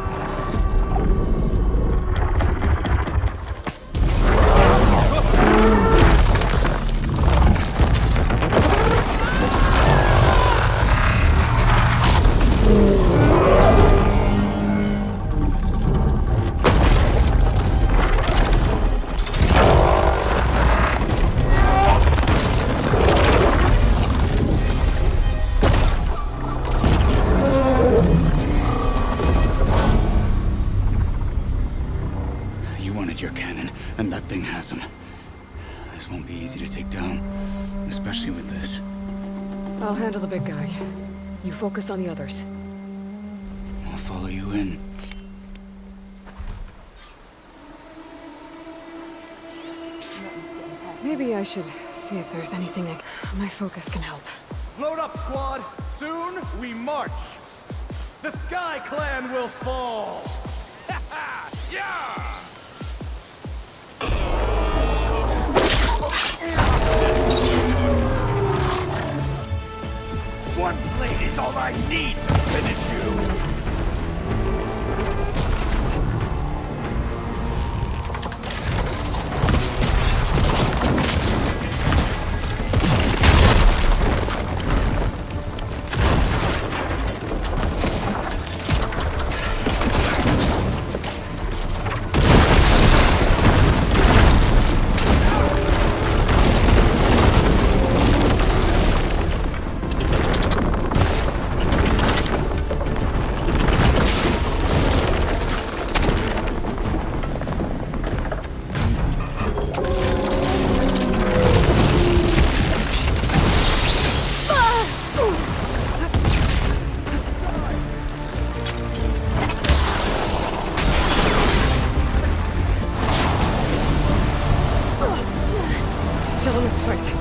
Speaker 21: Your cannon, and that thing has him. This won't be easy to take down, especially with this.
Speaker 2: I'll handle the big guy. You focus on the others.
Speaker 21: I'll follow you in.
Speaker 2: Maybe I should see if there's anything my focus can help.
Speaker 12: Load up, squad. Soon we march. The Sky Clan will fall. Yeah! One blade is all I need to finish you.
Speaker 2: Still in this fight.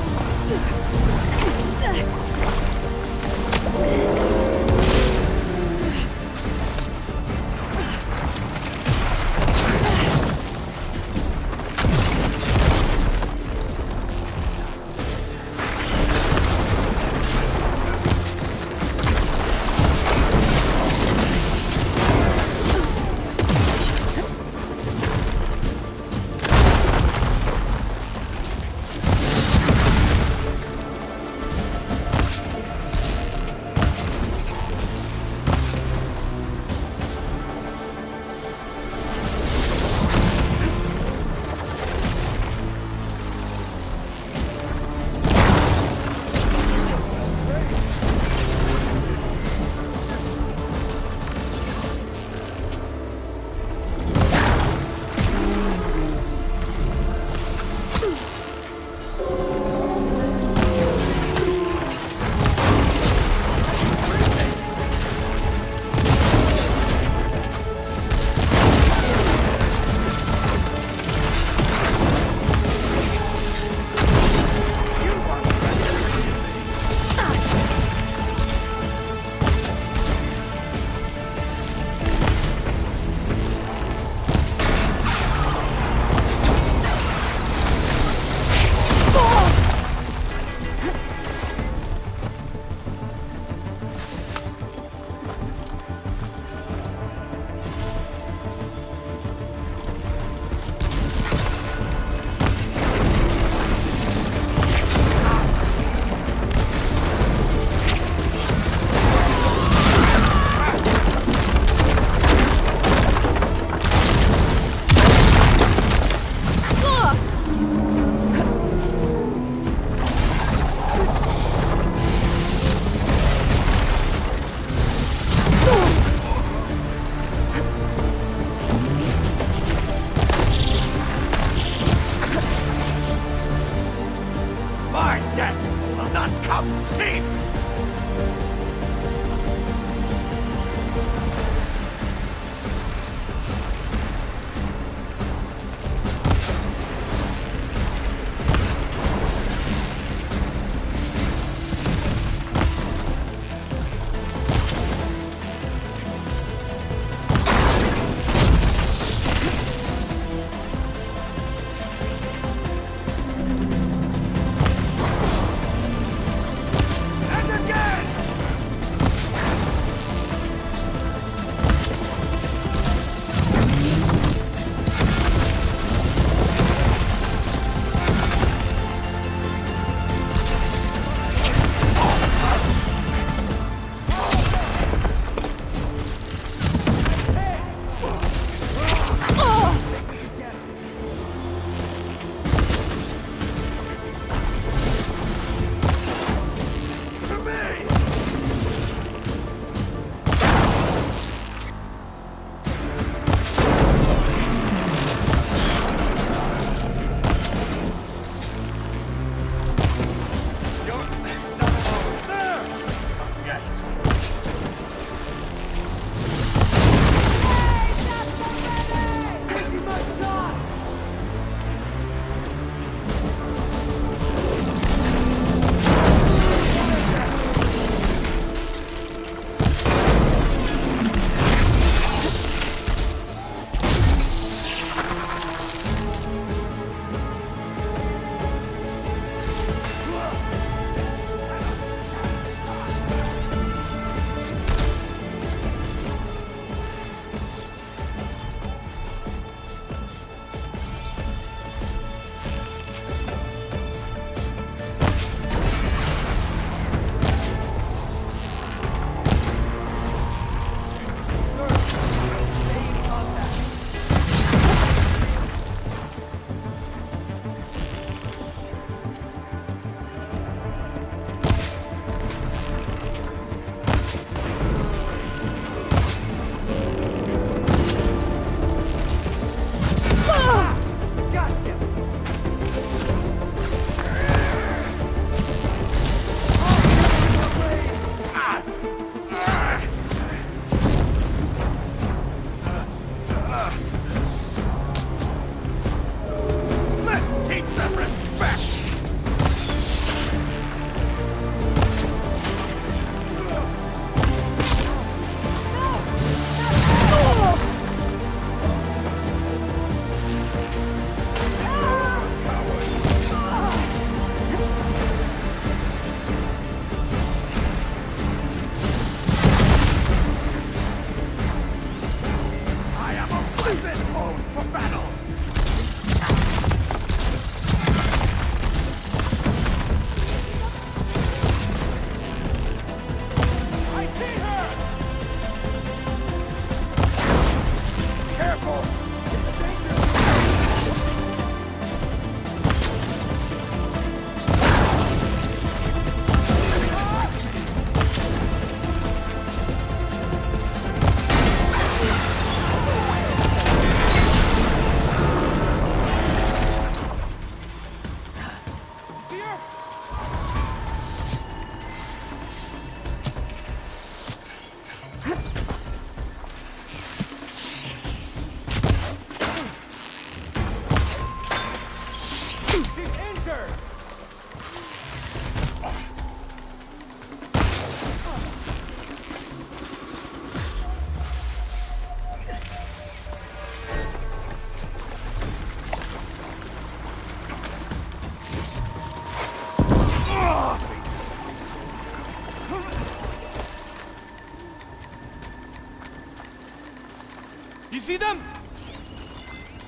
Speaker 12: see them?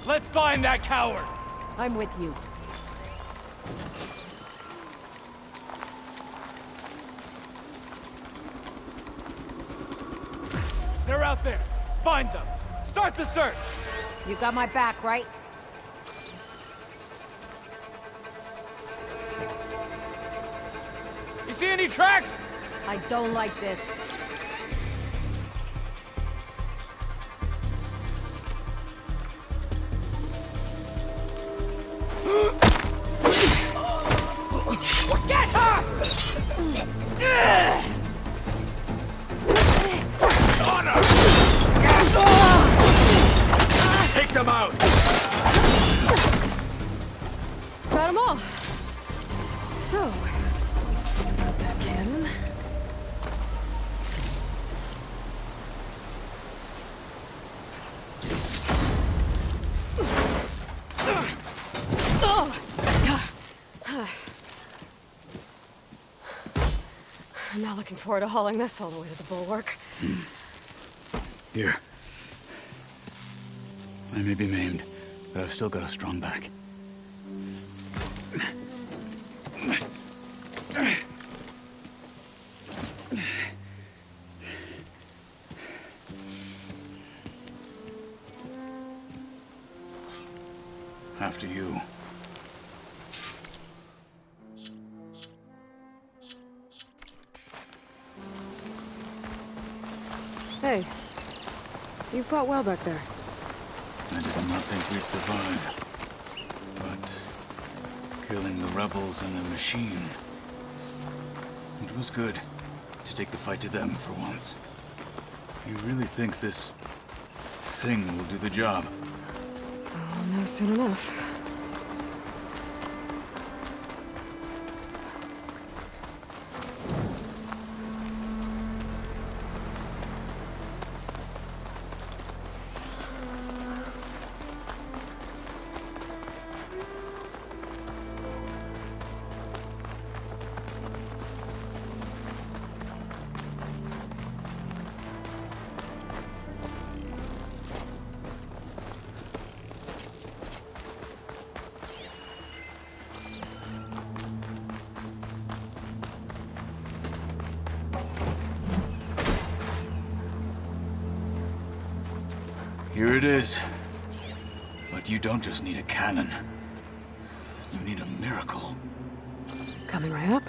Speaker 12: Let's find that coward!
Speaker 6: I'm with you.
Speaker 12: They're out there. Find them. Start the search!
Speaker 6: You got my back, right?
Speaker 12: You see any tracks?
Speaker 6: I don't like this.
Speaker 12: Get her! Take them out!
Speaker 2: Got them all. So, got that cannon. I'm not looking forward to hauling this all the way to the bulwark.
Speaker 21: Here. I may be maimed, but I've still got a strong back. After you.
Speaker 2: Hey, you fought well back there.
Speaker 21: I did not think we'd survive. But killing the rebels and the machine... it was good to take the fight to them for once. You really think this thing will do the job?
Speaker 2: I'll know soon enough.
Speaker 21: Here it is. But you don't just need a cannon. You need a miracle.
Speaker 2: Coming right up.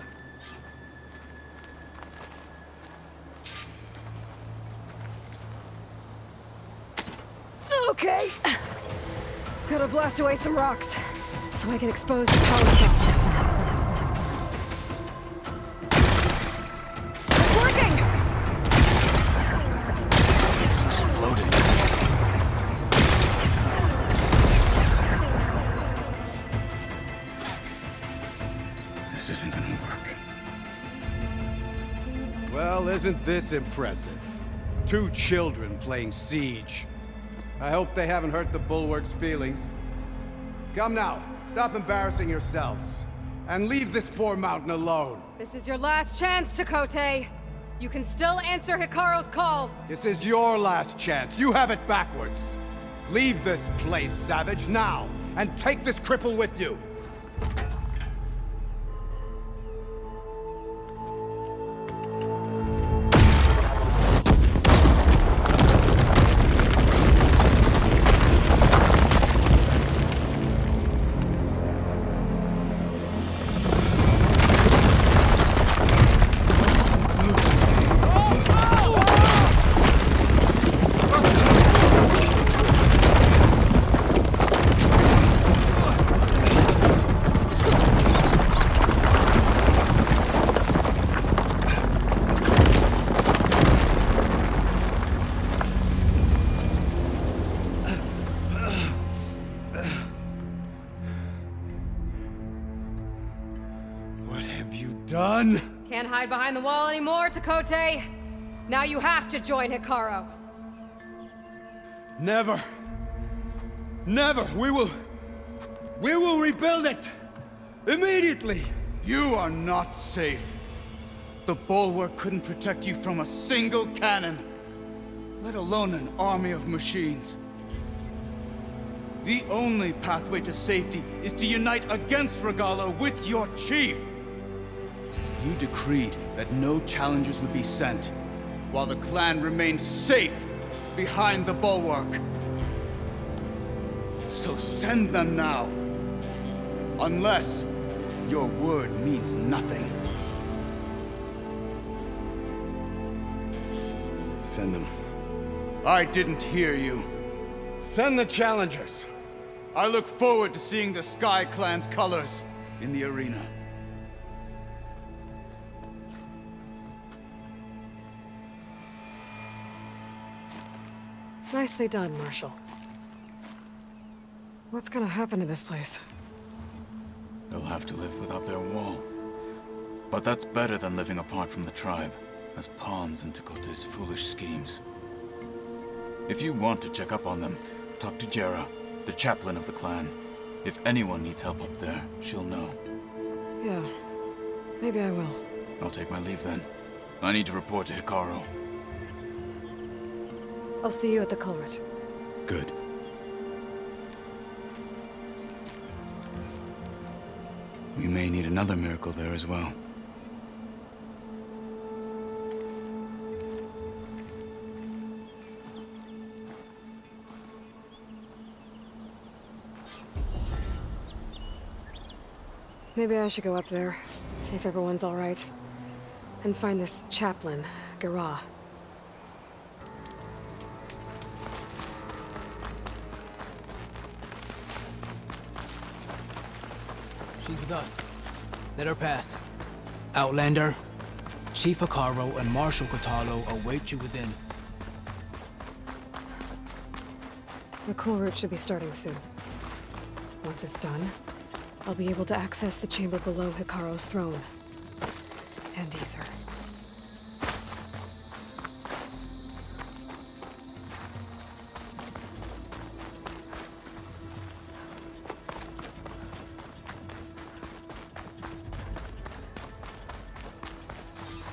Speaker 2: Okay. Gotta blast away some rocks, so I can expose the power cell. It's working!
Speaker 21: It's exploding. This isn't gonna work.
Speaker 1: Well, isn't this impressive? 2 children playing siege. I hope they haven't hurt the Bulwark's feelings. Come now, stop embarrassing yourselves. And leave this poor mountain alone.
Speaker 2: This is your last chance, Takote. You can still answer Hikaru's call.
Speaker 1: This is your last chance. You have it backwards. Leave this place, Savage, now. And take this cripple with you. Done?
Speaker 2: Can't hide behind the wall anymore, Takote. Now you have to join Hikaru.
Speaker 1: Never. Never. We will rebuild it. Immediately.
Speaker 13: You are not safe. The Bulwark couldn't protect you from a single cannon, let alone an army of machines.
Speaker 4: The only pathway to safety is to unite against Regala with your chief. You decreed that no challengers would be sent, while the clan remained safe behind the bulwark. So send them now. Unless your word means nothing.
Speaker 1: Send them.
Speaker 4: I didn't hear you.
Speaker 1: Send the challengers.
Speaker 4: I look forward to seeing the Sky Clan's colors in the arena.
Speaker 2: Nicely done, Marshal. What's gonna happen to this place?
Speaker 21: They'll have to live without their wall. But that's better than living apart from the tribe, as pawns in Tekote's foolish schemes. If you want to check up on them, talk to Jera, the chaplain of the clan. If anyone needs help up there, she'll know.
Speaker 2: Yeah, maybe I will.
Speaker 21: I'll take my leave then. I need to report to Hikaru.
Speaker 2: I'll see you at the culvert.
Speaker 21: Good. We may need another miracle there as well.
Speaker 2: Maybe I should go up there, see if everyone's all right, and find this chaplain, Gara.
Speaker 5: She's with us. Let her pass. Outlander, Chief Hikaru and Marshal Katalo await you within.
Speaker 2: The cool route should be starting soon. Once it's done, I'll be able to access the chamber below Hikaru's throne. And Ether.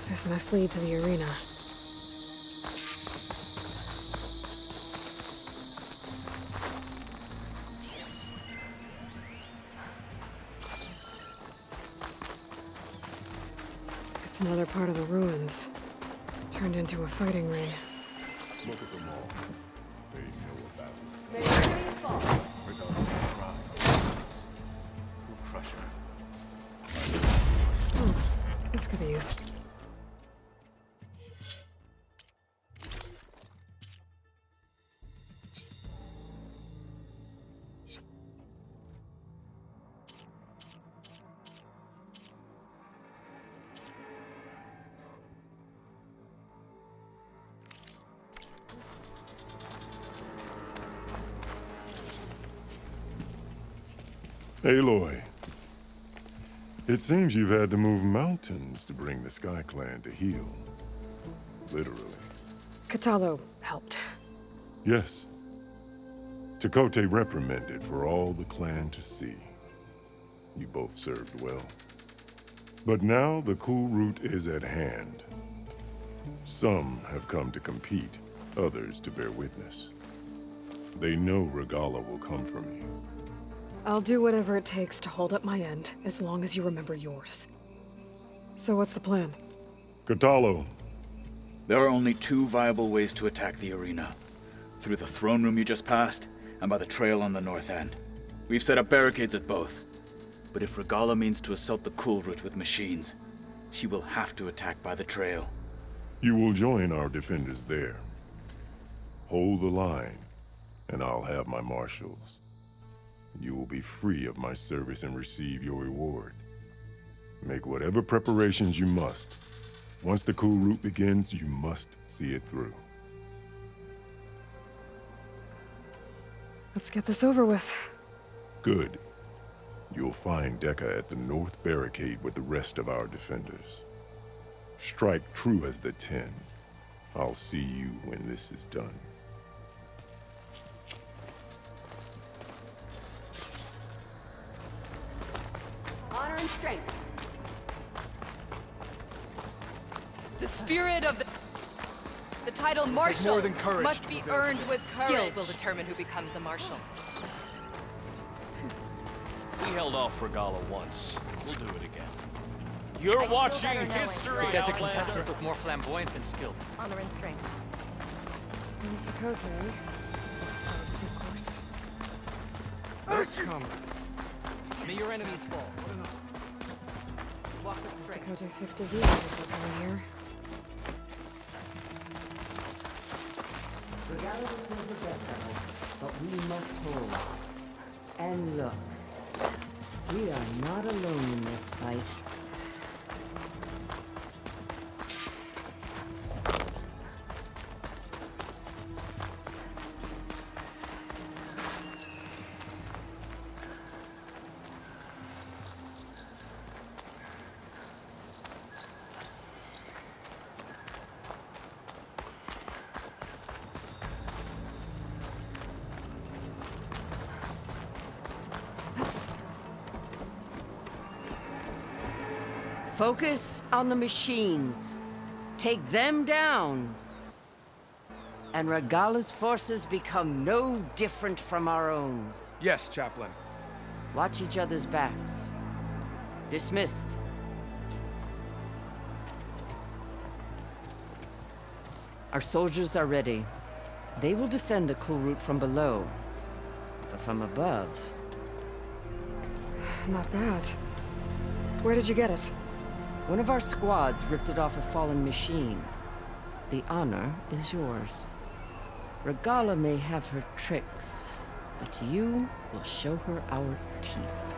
Speaker 2: This must lead to the arena. It's another part of the ruins, turned into a fighting ring.
Speaker 15: Look at them all. They know about it.
Speaker 24: May your enemies fall.
Speaker 15: We're going to cry. We'll crush her.
Speaker 2: This could be useful.
Speaker 25: Aloy, it seems you've had to move mountains to bring the Sky Clan to heel. Literally.
Speaker 2: Katalo helped.
Speaker 25: Yes. Tekote reprimanded for all the clan to see. You both served well. But now the cool route is at hand. Some have come to compete, others to bear witness. They know Regala will come for me.
Speaker 2: I'll do whatever it takes to hold up my end, as long as you remember yours. So what's the plan?
Speaker 25: Katalo.
Speaker 21: There are only two viable ways to attack the arena. Through the throne room you just passed, and by the trail on the north end. We've set up barricades at both. But if Regala means to assault the cool route with machines, she will have to attack by the trail.
Speaker 25: You will join our defenders there. Hold the line, and I'll have my marshals. You will be free of my service and receive your reward. Make whatever preparations you must. Once the cool route begins, you must see it through.
Speaker 2: Let's get this over with.
Speaker 25: Good. You'll find Deca at the north barricade with the rest of our defenders. Strike true as the 10. I'll see you when this is done.
Speaker 24: Honor and strength.
Speaker 8: The spirit of the title Marshal
Speaker 5: more than courage
Speaker 8: must
Speaker 5: to
Speaker 8: be
Speaker 5: prevail.
Speaker 8: earned with courage.
Speaker 11: Skill will determine who becomes a marshal.
Speaker 12: held off Regala once. We'll do it again. You're watching history,
Speaker 5: The desert
Speaker 12: Outlander.
Speaker 5: contestants look more flamboyant than skilled.
Speaker 24: Honor and strength.
Speaker 2: Mr. Cote, this is, of course.
Speaker 5: May your enemies fall.
Speaker 24: Walk with
Speaker 2: Mr.
Speaker 24: strength.
Speaker 2: Cote fixed his ears before coming here.
Speaker 6: Regala was the best of us, but we must hold. And look, we are not alone in this fight. Focus on the machines. Take them down. And Regala's forces become no different from our own.
Speaker 14: Yes, Chaplain.
Speaker 6: Watch each other's backs. Dismissed. Our soldiers are ready. They will defend the Kulrut from below. But from above...
Speaker 2: Not bad. Where did you get it?
Speaker 6: One of our squads ripped it off a fallen machine. The honor is yours. Regala may have her tricks, but you will show her our teeth.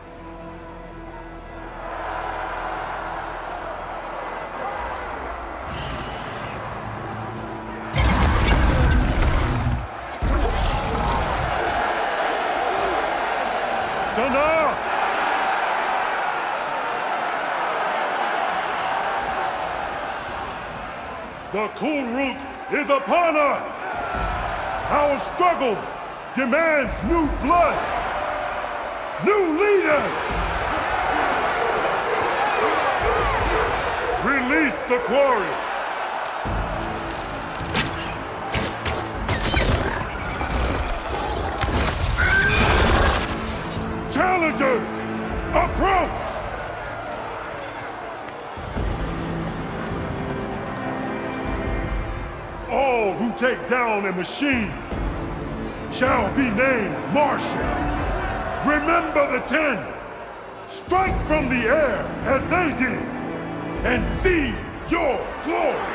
Speaker 25: The Kulrut is upon us! Our struggle demands new blood! New leaders! Release the quarry! Challengers, approach! All who take down a machine shall be named Marshal. Remember the 10. Strike from the air as they did and seize your glory.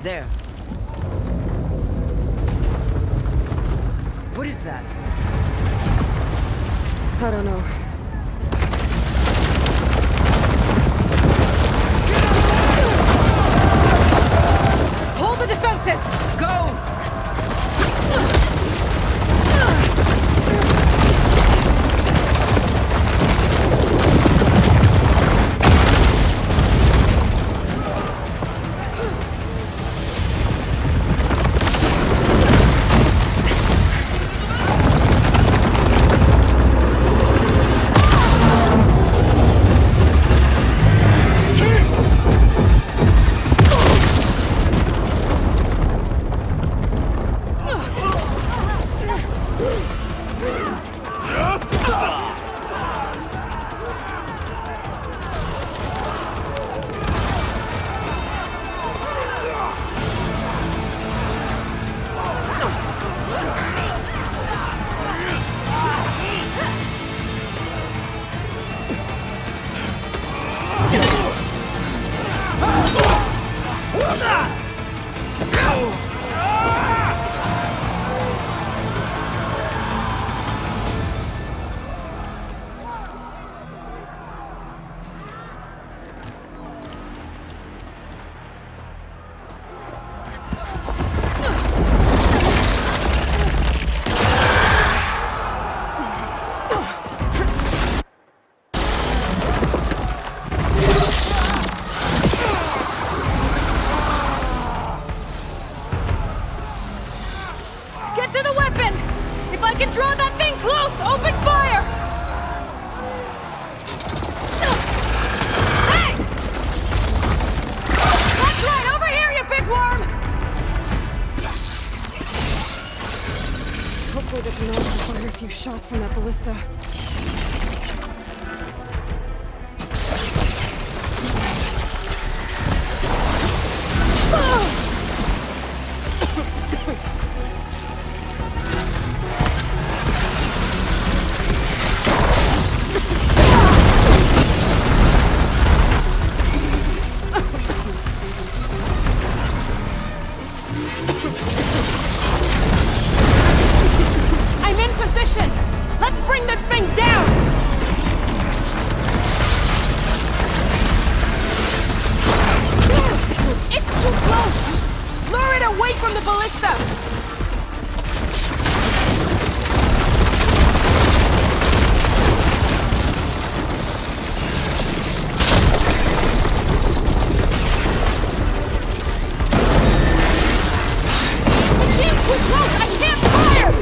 Speaker 6: There. What is that?
Speaker 2: I don't know.
Speaker 7: Hold the defenses! Go! Get to the weapon! If I can draw that thing close, open fire! Hey! That's right, over here, you big worm!
Speaker 2: Hopefully they can also fire a few shots from that ballista.
Speaker 7: I'm in position! Let's bring this thing down! It's too close! Lure it away from the ballista! Machine's too close! I can't fire!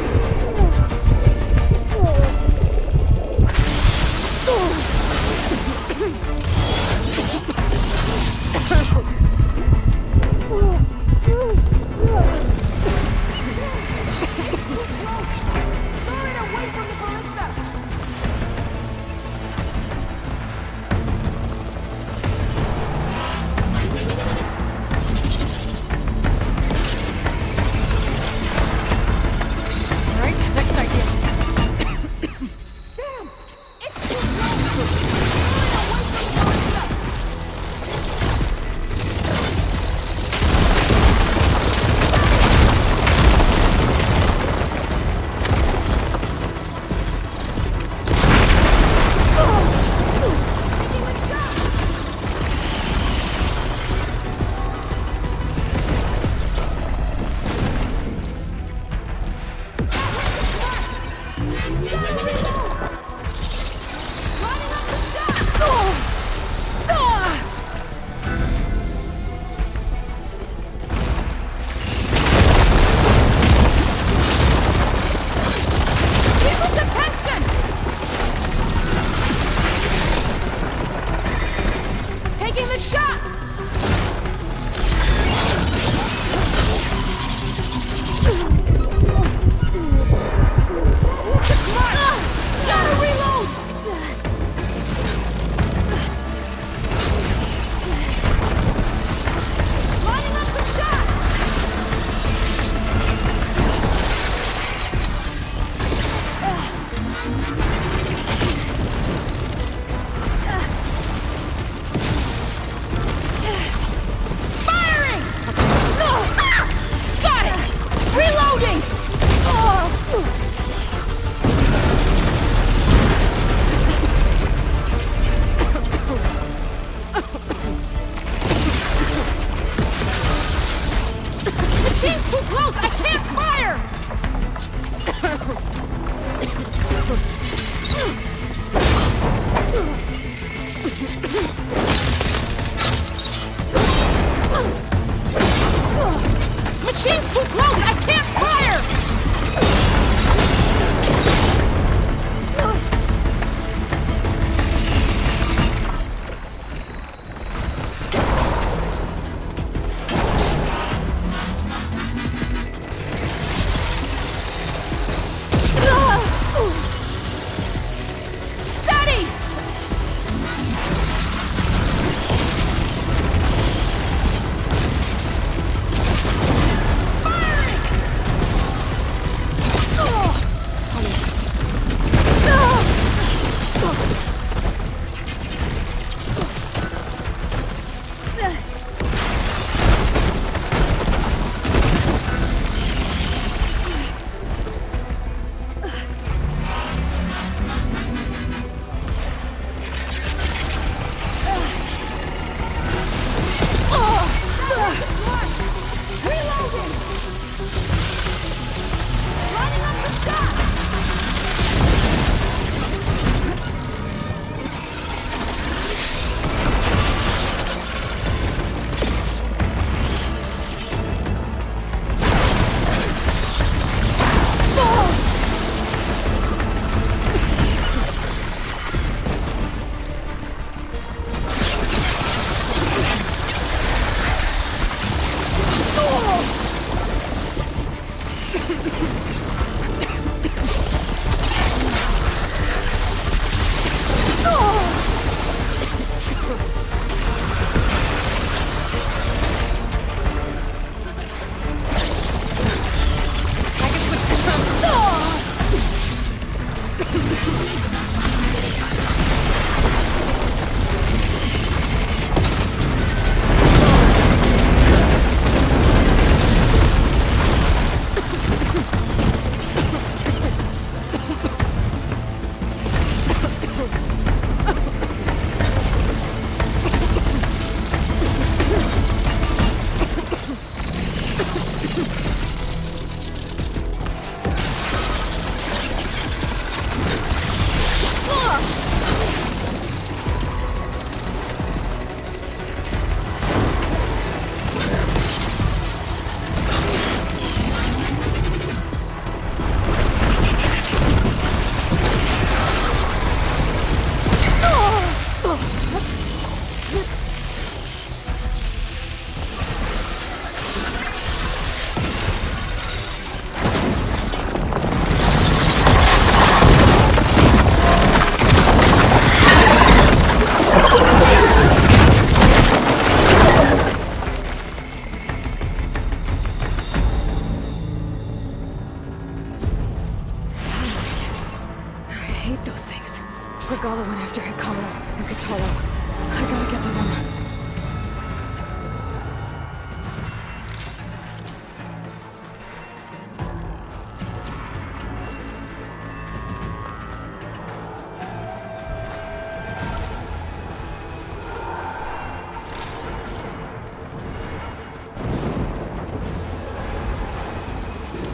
Speaker 2: I gotta get to them.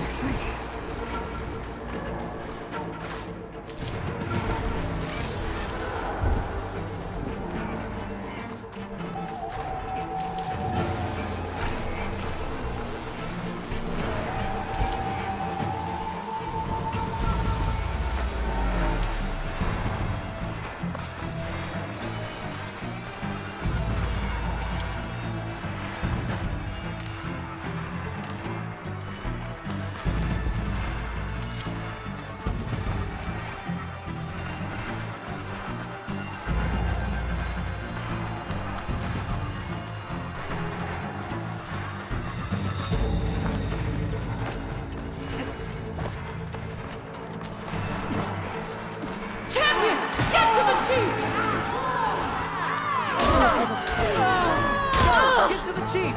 Speaker 2: Next fight.
Speaker 24: Champion, get to the chief!
Speaker 10: Get to the chief!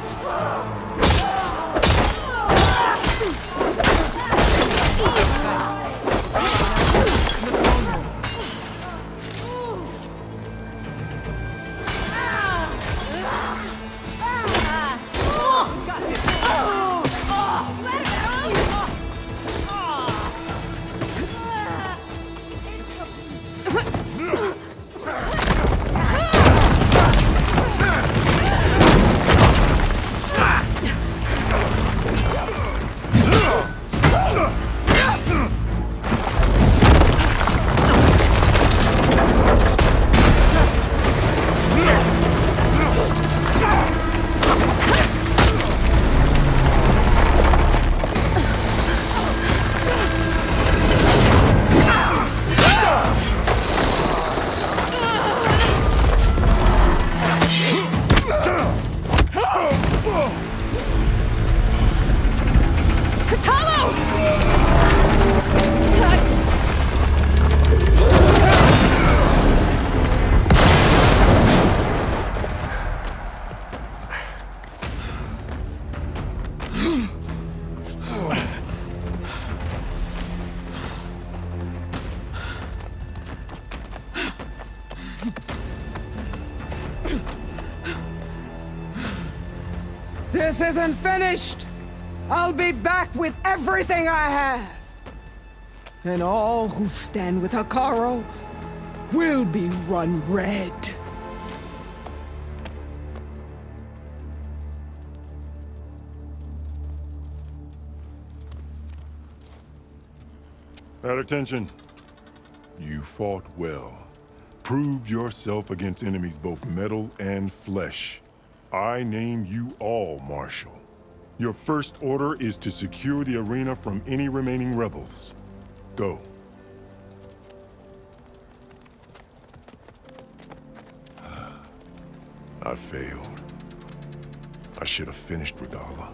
Speaker 14: This isn't finished! I'll be back with everything I have! And all who stand with Hekarro will be run red.
Speaker 25: At attention. You fought well. Proved yourself against enemies both metal and flesh. I name you all Marshal. Your first order is to secure the arena from any remaining rebels. Go. I failed. I should have finished Regala.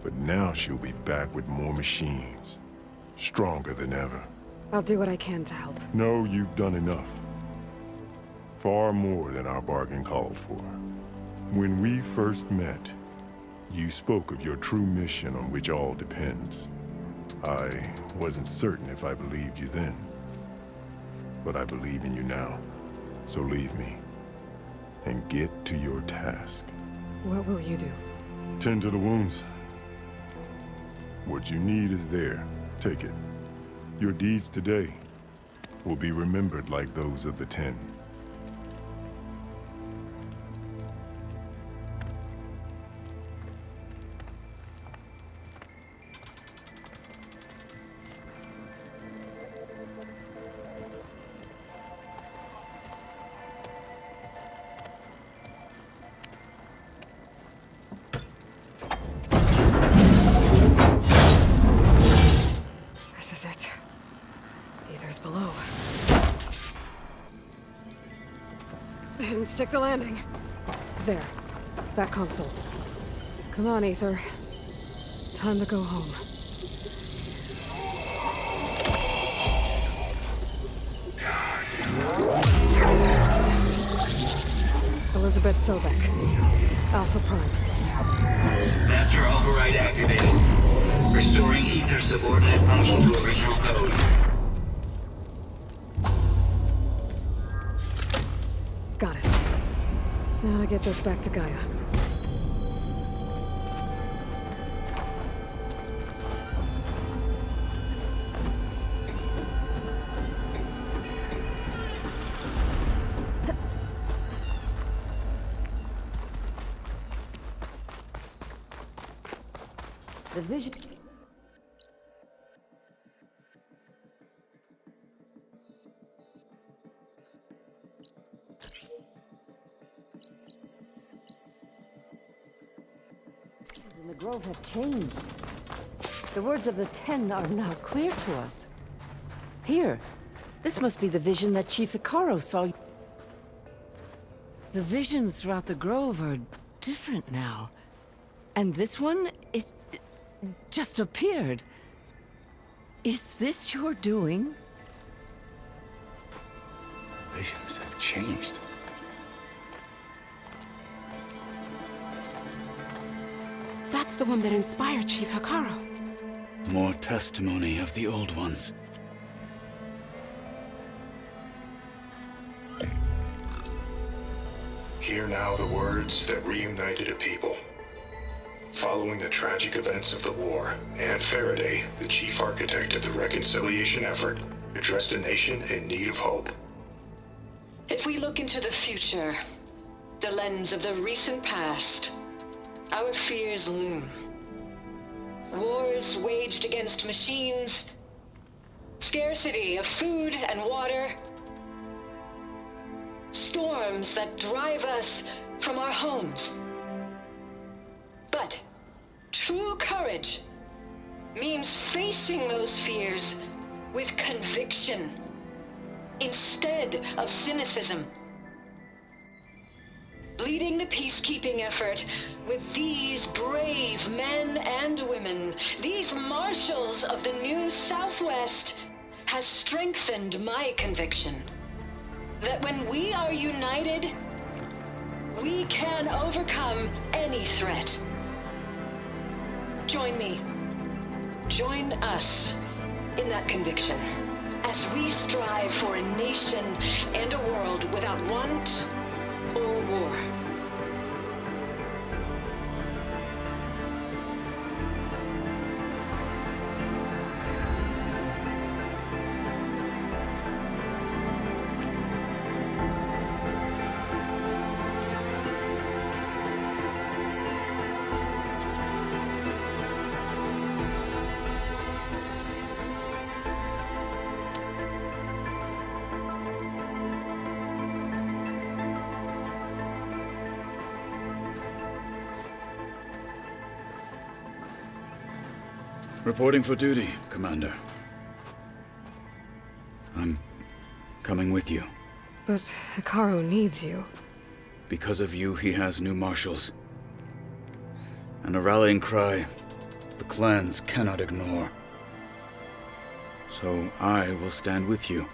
Speaker 25: But now she'll be back with more machines. Stronger than ever.
Speaker 2: I'll do what I can to help.
Speaker 25: No, you've done enough. Far more than our bargain called for. When we first met, you spoke of your true mission on which all depends. I wasn't certain if I believed you then. But I believe in you now. So leave me. And get to your task.
Speaker 2: What will you do?
Speaker 25: Tend to the wounds. What you need is there. Take it. Your deeds today will be remembered like those of the 10.
Speaker 2: This is it. Ether's below. Didn't stick the landing. There. That console. Come on, Ether. Time to go home. Yes. Elizabeth Sobek. Alpha Prime.
Speaker 9: Master override activated. Restoring ether subordinate function to original code.
Speaker 2: Got it. Now to get this back to Gaia.
Speaker 6: The vision... in the Grove have changed. The words of the Ten are now clear to us. Here, this must be the vision that Chief Icaro saw. The visions throughout the Grove are different now. And this one, it just appeared. Is this your doing?
Speaker 21: Visions have changed.
Speaker 17: That's the one that inspired Chief Icaro.
Speaker 21: More testimony of the old ones.
Speaker 20: Hear now the words that reunited a people. Following the tragic events of the war, Anne Faraday, the chief architect of the reconciliation effort, addressed a nation in need of hope.
Speaker 22: If we look into the future, the lens of the recent past, our fears loom. Wars waged against machines, scarcity of food and water, storms that drive us from our homes. But true courage means facing those fears with conviction instead of cynicism. Leading the peacekeeping effort with these brave men and women, these marshals of the new Southwest, has strengthened my conviction that when we are united, we can overcome any threat. Join me. Join us in that conviction as we strive for a nation and a world without want or war.
Speaker 21: Reporting for duty, Commander. I'm coming with you.
Speaker 2: But Icaro needs you.
Speaker 21: Because of you, he has new marshals. And a rallying cry the clans cannot ignore. So I will stand with you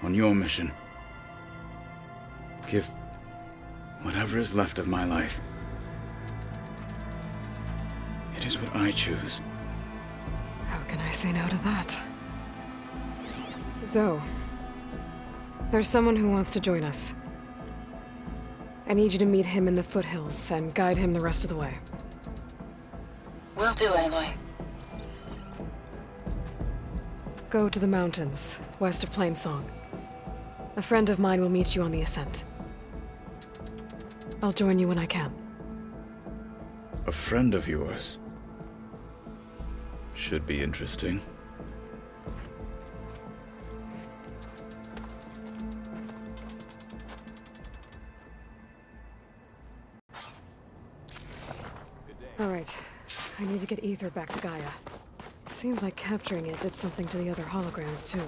Speaker 21: on your mission. Give whatever is left of my life. It is what I choose.
Speaker 2: How can I say no to that? Zoe, there's someone who wants to join us. I need you to meet him in the foothills and guide him the rest of the way.
Speaker 22: Will do, Aloy.
Speaker 2: Go to the mountains, west of Plainsong. A friend of mine will meet you on the ascent. I'll join you when I can.
Speaker 21: A friend of yours? Should be interesting.
Speaker 2: All right. I need to get ether back to Gaia. Seems like capturing it did something to the other holograms, too.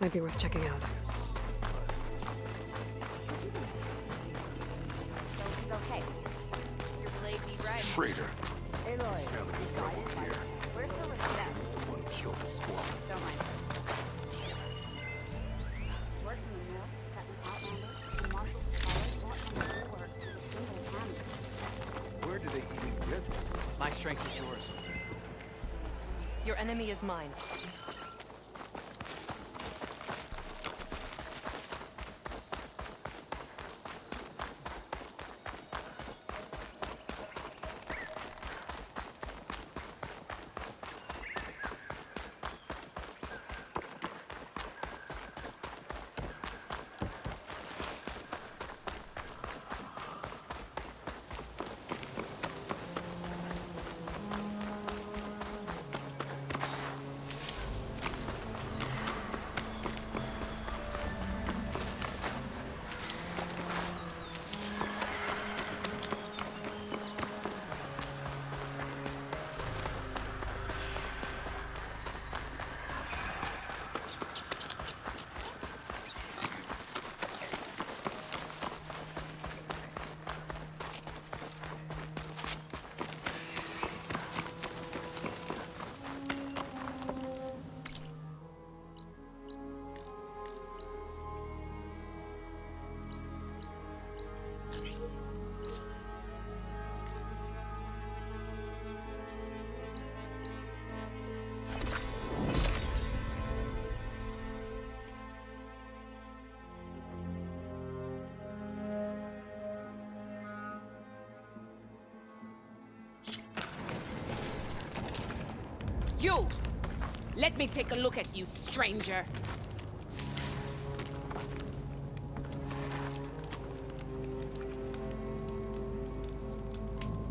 Speaker 2: Might be worth checking out.
Speaker 24: Okay. Your blade be right.
Speaker 15: Traitor.
Speaker 24: Aloy.
Speaker 15: Here.
Speaker 24: Where's her respect?
Speaker 15: The one who killed the squad.
Speaker 24: Don't mind her. Working the mill, cutting outlanders, and marshals scholars want to do their work.
Speaker 10: strength is yours.
Speaker 8: Your enemy is mine.
Speaker 17: You! Let me take a look at you, stranger.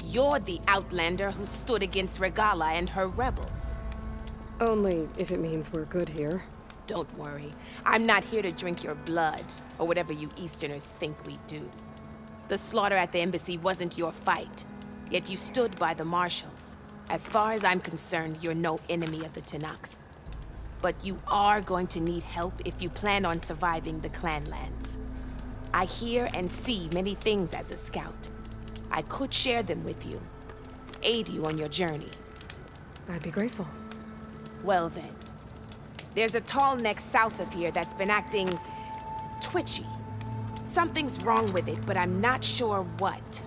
Speaker 17: You're the outlander who stood against Regala and her rebels.
Speaker 2: Only if it means we're good here.
Speaker 17: Don't worry. I'm not here to drink your blood, or whatever you Easterners think we do. The slaughter at the embassy wasn't your fight, yet you stood by the marshals. As far as I'm concerned, you're no enemy of the Tenakth. But you are going to need help if you plan on surviving the clanlands. I hear and see many things as a scout. I could share them with you, aid you on your journey.
Speaker 2: I'd be grateful.
Speaker 17: Well then, there's a tall neck south of here that's been acting twitchy. Something's wrong with it, but I'm not sure what.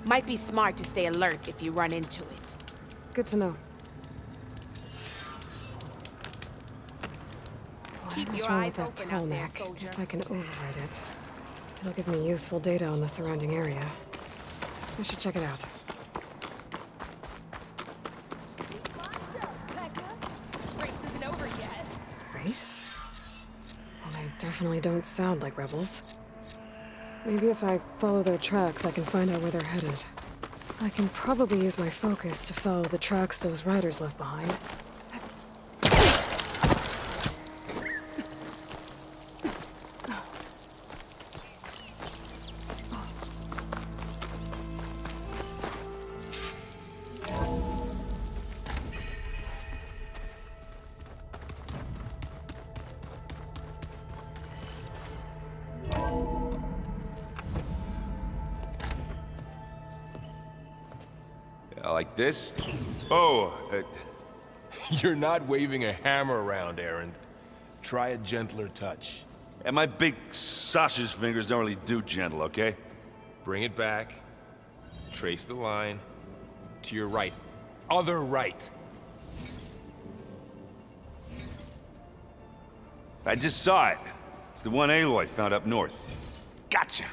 Speaker 17: Might be smart to stay alert if you run into it.
Speaker 2: Good to know.
Speaker 17: Keep
Speaker 2: What's
Speaker 17: your
Speaker 2: wrong
Speaker 17: eyes
Speaker 2: with that
Speaker 17: open
Speaker 2: tall
Speaker 17: out there,
Speaker 2: neck?
Speaker 17: soldier.
Speaker 2: If I can override it, it'll give me useful data on the surrounding area. I should check it out.
Speaker 17: Race isn't over yet.
Speaker 2: Race? Well, they definitely don't sound like rebels. Maybe if I follow their tracks, I can find out where they're headed. I can probably use my focus to follow the tracks those riders left behind.
Speaker 3: Like this? Oh,
Speaker 16: You're not waving a hammer around, Aaron. Try a gentler touch.
Speaker 3: and my big sausage fingers don't really do gentle, okay?
Speaker 16: Bring it back. Trace the line. To your right. Other right.
Speaker 3: I just saw it. It's the one Aloy found up north. Gotcha!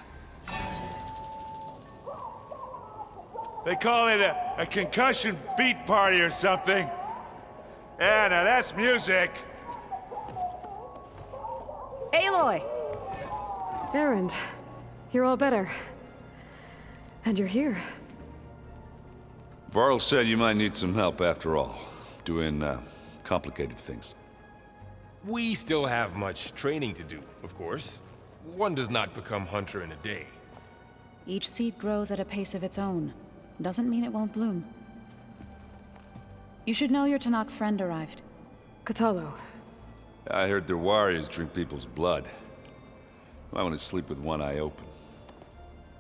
Speaker 3: They call it a concussion beat party or something. Yeah, now that's music.
Speaker 17: Aloy!
Speaker 2: Erend, you're all better. And you're here.
Speaker 3: Varl said you might need some help after all, doing complicated things.
Speaker 16: We still have much training to do, of course. One does not become hunter in a day.
Speaker 7: Each seed grows at a pace of its own. Doesn't mean it won't bloom. You should know your Tenakth friend arrived.
Speaker 2: Katalo.
Speaker 3: I heard their warriors drink people's blood. I want to sleep with one eye open.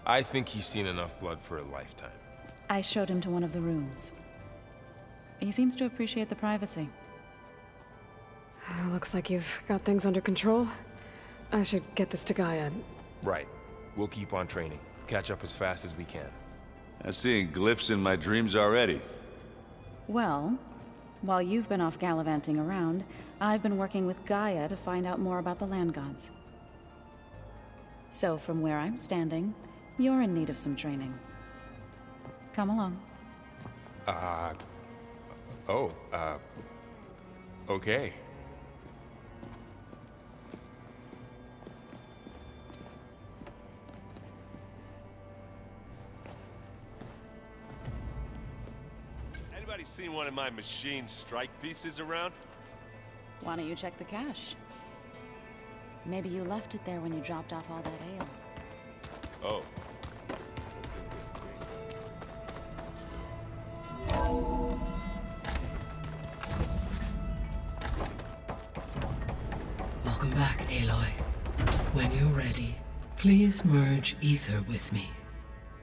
Speaker 16: I think he's seen enough blood for a lifetime.
Speaker 7: I showed him to one of the rooms. He seems to appreciate the privacy.
Speaker 2: Looks like you've got things under control. I should get this to Gaia.
Speaker 16: Right. We'll keep on training. Catch up as fast as we can.
Speaker 3: I'm seeing glyphs in my dreams already.
Speaker 7: Well, while you've been off gallivanting around, I've been working with Gaia to find out more about the land gods. So from where I'm standing, you're in need of some training. Come along.
Speaker 16: Okay.
Speaker 3: Anybody seen one of my machine strike pieces around?
Speaker 7: Why don't you check the cache? Maybe you left it there when you dropped off all that ale.
Speaker 3: Oh.
Speaker 1: Welcome back, Aloy. When you're ready, please merge ether with me.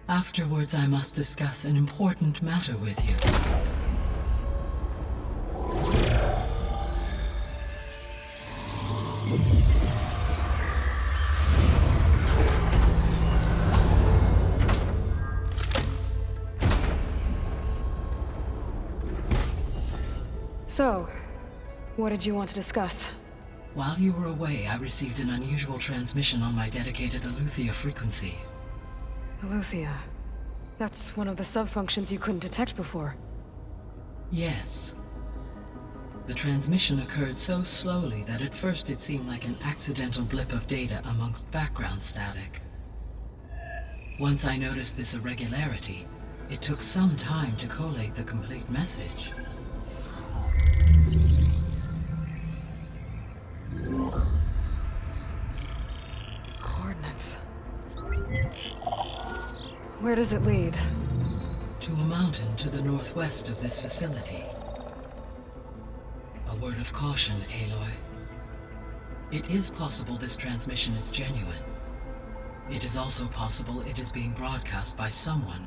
Speaker 1: Afterwards, I must discuss an important matter with you.
Speaker 2: So, what did you want to discuss?
Speaker 1: While you were away, I received an unusual transmission on my dedicated Aletheia frequency.
Speaker 2: Aletheia. That's one of the sub-functions you couldn't detect before.
Speaker 1: Yes. The transmission occurred so slowly that at first it seemed like an accidental blip of data amongst background static. Once I noticed this irregularity, it took some time to collate the complete message.
Speaker 2: Coordinates. Where does it lead?
Speaker 1: To a mountain to the northwest of this facility. A word of caution, Aloy. It is possible this transmission is genuine. It is also possible it is being broadcast by someone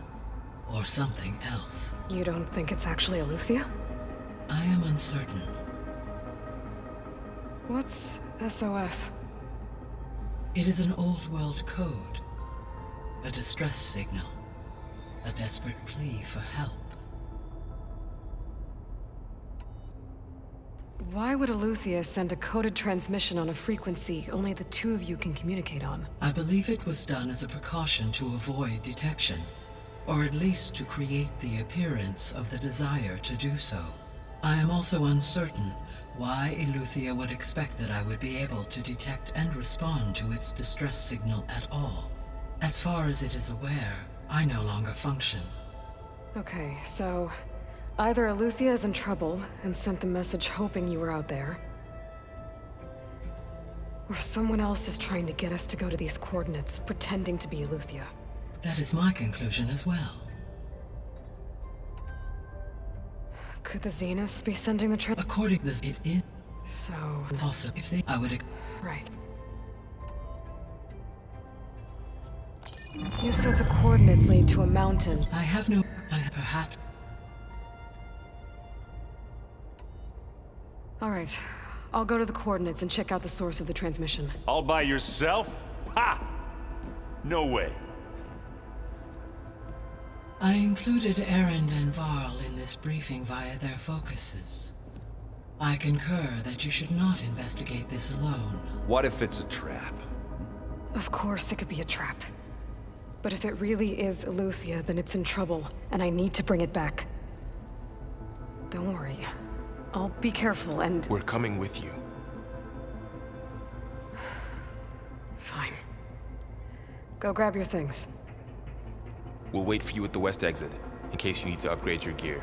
Speaker 1: or something else.
Speaker 2: You don't think it's actually Aletheia?
Speaker 1: I am uncertain.
Speaker 2: What's SOS?
Speaker 1: It is an old world code. A distress signal. A desperate plea for help.
Speaker 2: Why would Aletheia send a coded transmission on a frequency only the two of you can communicate on?
Speaker 1: I believe it was done as a precaution to avoid detection, or at least to create the appearance of the desire to do so. I am also uncertain why Aletheia would expect that I would be able to detect and respond to its distress signal at all. As far as it is aware, I no longer function.
Speaker 2: Okay, so either Aletheia is in trouble and sent the message hoping you were out there, or someone else is trying to get us to go to these coordinates, pretending to be Aletheia.
Speaker 1: That is my conclusion as well.
Speaker 2: Could the Zeniths be sending the
Speaker 1: According to this, it is.
Speaker 2: So...
Speaker 1: Also, if they... I would...
Speaker 2: Right. You said the coordinates lead to a mountain.
Speaker 1: I have no... perhaps...
Speaker 2: Alright. I'll go to the coordinates and check out the source of the transmission.
Speaker 3: All by yourself? Ha! No way.
Speaker 1: I included Erend and Varl in this briefing via their focuses. I concur that you should not investigate this alone.
Speaker 13: What if it's a trap?
Speaker 2: Of course it could be a trap. But if it really is Aletheia, then it's in trouble, and I need to bring it back. Don't worry. I'll be careful and...
Speaker 16: We're coming with you.
Speaker 2: Fine. Go grab your things.
Speaker 16: We'll wait for you at the west exit, in case you need to upgrade your gear.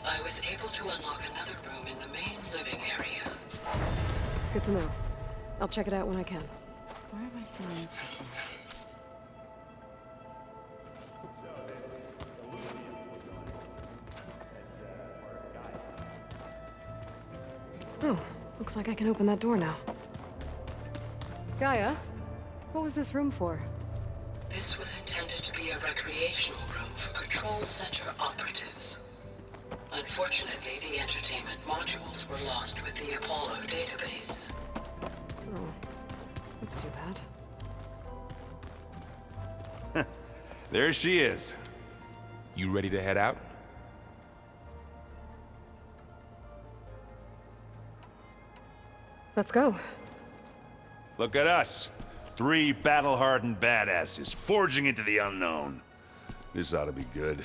Speaker 1: I was able to unlock another room in the main living area.
Speaker 2: Good to know. I'll check it out when I can.
Speaker 7: Where have I seen this before?
Speaker 2: Oh, looks like I can open that door now. Gaia, what was this room for?
Speaker 1: This was intended to be a recreational room for Control Center operatives. Unfortunately, the entertainment modules were lost with the Apollo database.
Speaker 2: Oh, that's too bad.
Speaker 3: There she is.
Speaker 16: You ready to head out?
Speaker 2: Let's go.
Speaker 3: Look at us. 3 battle-hardened badasses forging into the unknown. This ought to be good.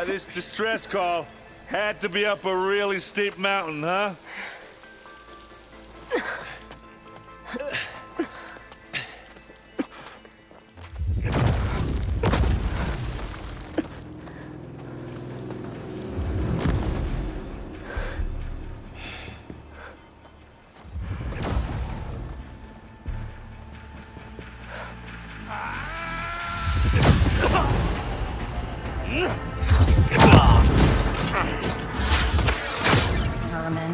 Speaker 3: This distress call had to be up a really steep mountain, huh?
Speaker 8: Vermin.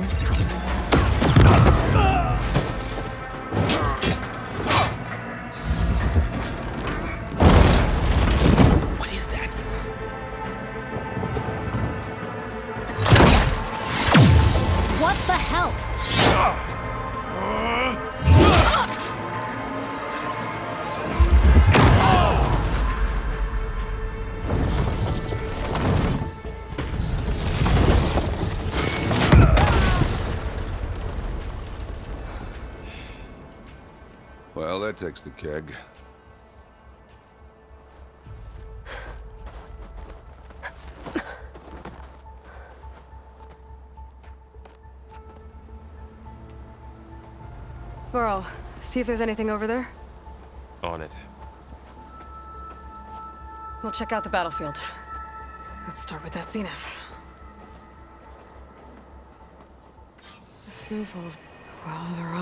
Speaker 5: What is that?
Speaker 8: What the hell?
Speaker 3: Well, that takes the keg.
Speaker 2: Burrow, see if there's anything over there.
Speaker 16: On it.
Speaker 2: We'll check out the battlefield. Let's start with that zenith. The snow falls. Well, they're all